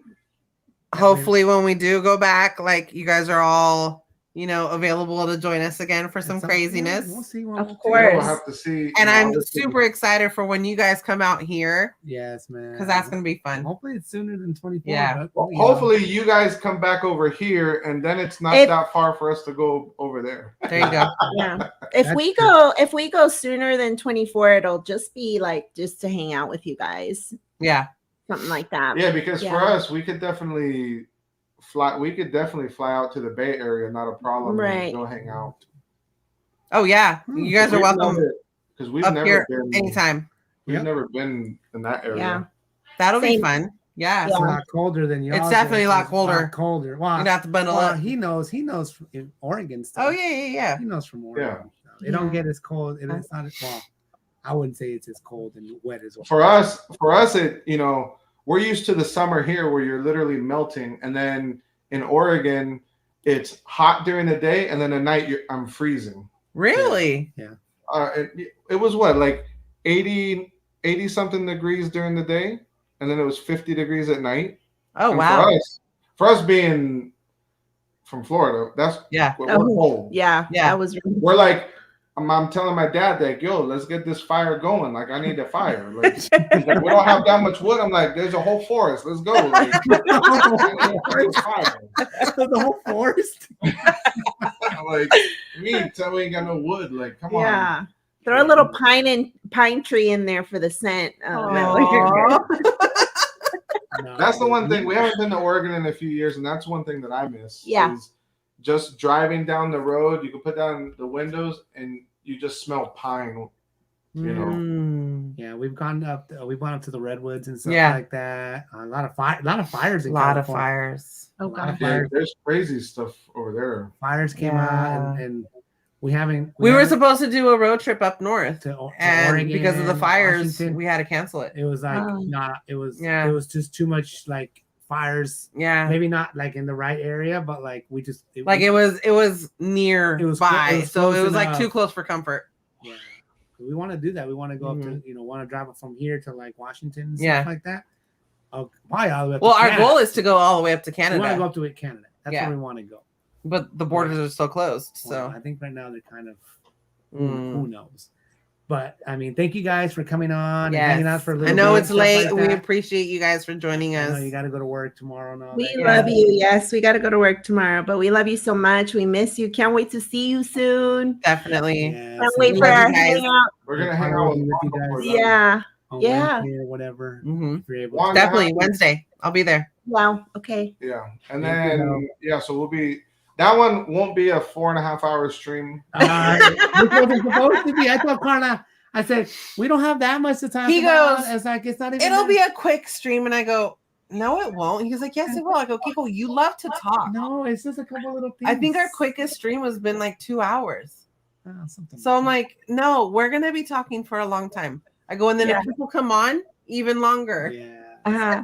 hopefully when we do go back, like you guys are all, available to join us again for some craziness. We'll see. Of Yeah, course. we'll have to see. And I'm obviously- super excited for when you guys come out here Yes, man. because that's going to be fun. Hopefully it's sooner than 24. Yeah. but, Hopefully you guys come back over here, and then it's not If- that far for us to go over there. There you go. Yeah. If That's we go sooner than 24, it'll just be like just to hang out with you guys. Yeah. Something like that. Yeah, because Yeah. for us, we could definitely fly. We could definitely fly out to the Bay Area, not a problem. and Right. Go hang out. Oh, yeah. You guys are welcome Because we've up never here been. anytime. We've Yep. never been in that area. Yeah. That'll be Same. fun. Yeah. It's a Yeah. lot colder than y'all. It's definitely a lot colder. Colder. Wow. You'd have to bundle Well, up. he knows from Oregon stuff. Oh, yeah. He knows from Oregon. Yeah. So it don't get as cold. It's not as well. I wouldn't say it's as cold and wet as well. For us, it we're used to the summer here where you're literally melting, and then in Oregon, it's hot during the day, and then at night I'm freezing. Really? It was what, like 80 something degrees during the day, and then it was 50 degrees at night. Oh, and wow. For us being from Florida, we're cold. Yeah. That was. We're like, I'm telling my dad that, yo, let's get this fire going. Like, I need a fire. Like, we don't have that much wood. I'm like, there's a whole forest. Let's go. Like, the whole forest. I'm like, tell me we ain't got no wood. Like, come on. Yeah. Throw a little pine tree in there for the scent. That's the one thing. We haven't been to Oregon in a few years, and that's one thing that I miss. Yeah. Is just driving down the road. You can put down the windows, and you just smell pine. You know. Yeah, we've gone up. We've gone up to the redwoods and stuff like that. A lot of fires. A lot of fires. Oh God. There's crazy stuff over there. Fires came out, and we haven't. We were supposed to do a road trip up north, to and Oregon, because of the fires, Washington. we had to cancel it. It was like It was just too much like fires. Yeah, maybe not like in the right area, but like we just it was nearby, so it was like too close for comfort. Yeah, we want to do that. We want to go up to want to drive from here to like Washington and stuff like that. Oh, why all the way up to our Canada. goal is to go all the way up to Canada. We want to go up to Canada. That's where we want to go. But the borders are still closed, so I think right now they're kind of who knows. But I mean, thank you guys for coming on and hanging out for a little bit. I know it's late. Like we appreciate you guys for joining us. I know you got to go to work tomorrow. And all we love you. Yes, we got to go to work tomorrow, but we love you so much. We miss you. Can't wait to see you soon. Definitely. Can't wait for our hangout. We're gonna hang out with you guys. Yeah. Wednesday or whatever. Mm-hmm. If you're able to. Definitely Wednesday. I'll be there. Wow. Okay. Yeah, and then so we'll be. That one won't be a 4.5 hour stream. It wasn't supposed to be. I told Karla, I said, we don't have that much to talk he about. Goes, it's like, it's not even. It'll be a quick stream. And I go, no, it won't. He's like, yes, it will. I go, Kiko, you love to talk. No, it's just a couple little things. I think our quickest stream has been like 2 hours. Something so I'm like, no, we're going to be talking for a long time. I go, and then if people come on, even longer. Yeah.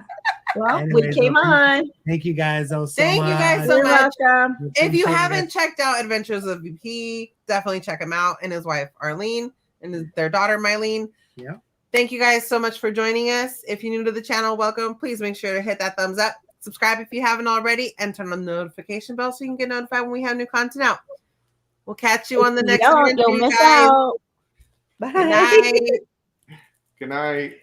Well, anyways, we came on. Thank you guys so Thank much. you guys so much. Welcome. If you haven't checked out Adventures of VP, definitely check him out, and his wife Arlene and their daughter Mylene. Yeah. Thank you guys so much for joining us. If you're new to the channel, welcome. Please make sure to hit that thumbs up, subscribe if you haven't already, and turn on the notification bell so you can get notified when we have new content out. We'll catch you on the next video. Don't miss out. Bye. Good night. Good night.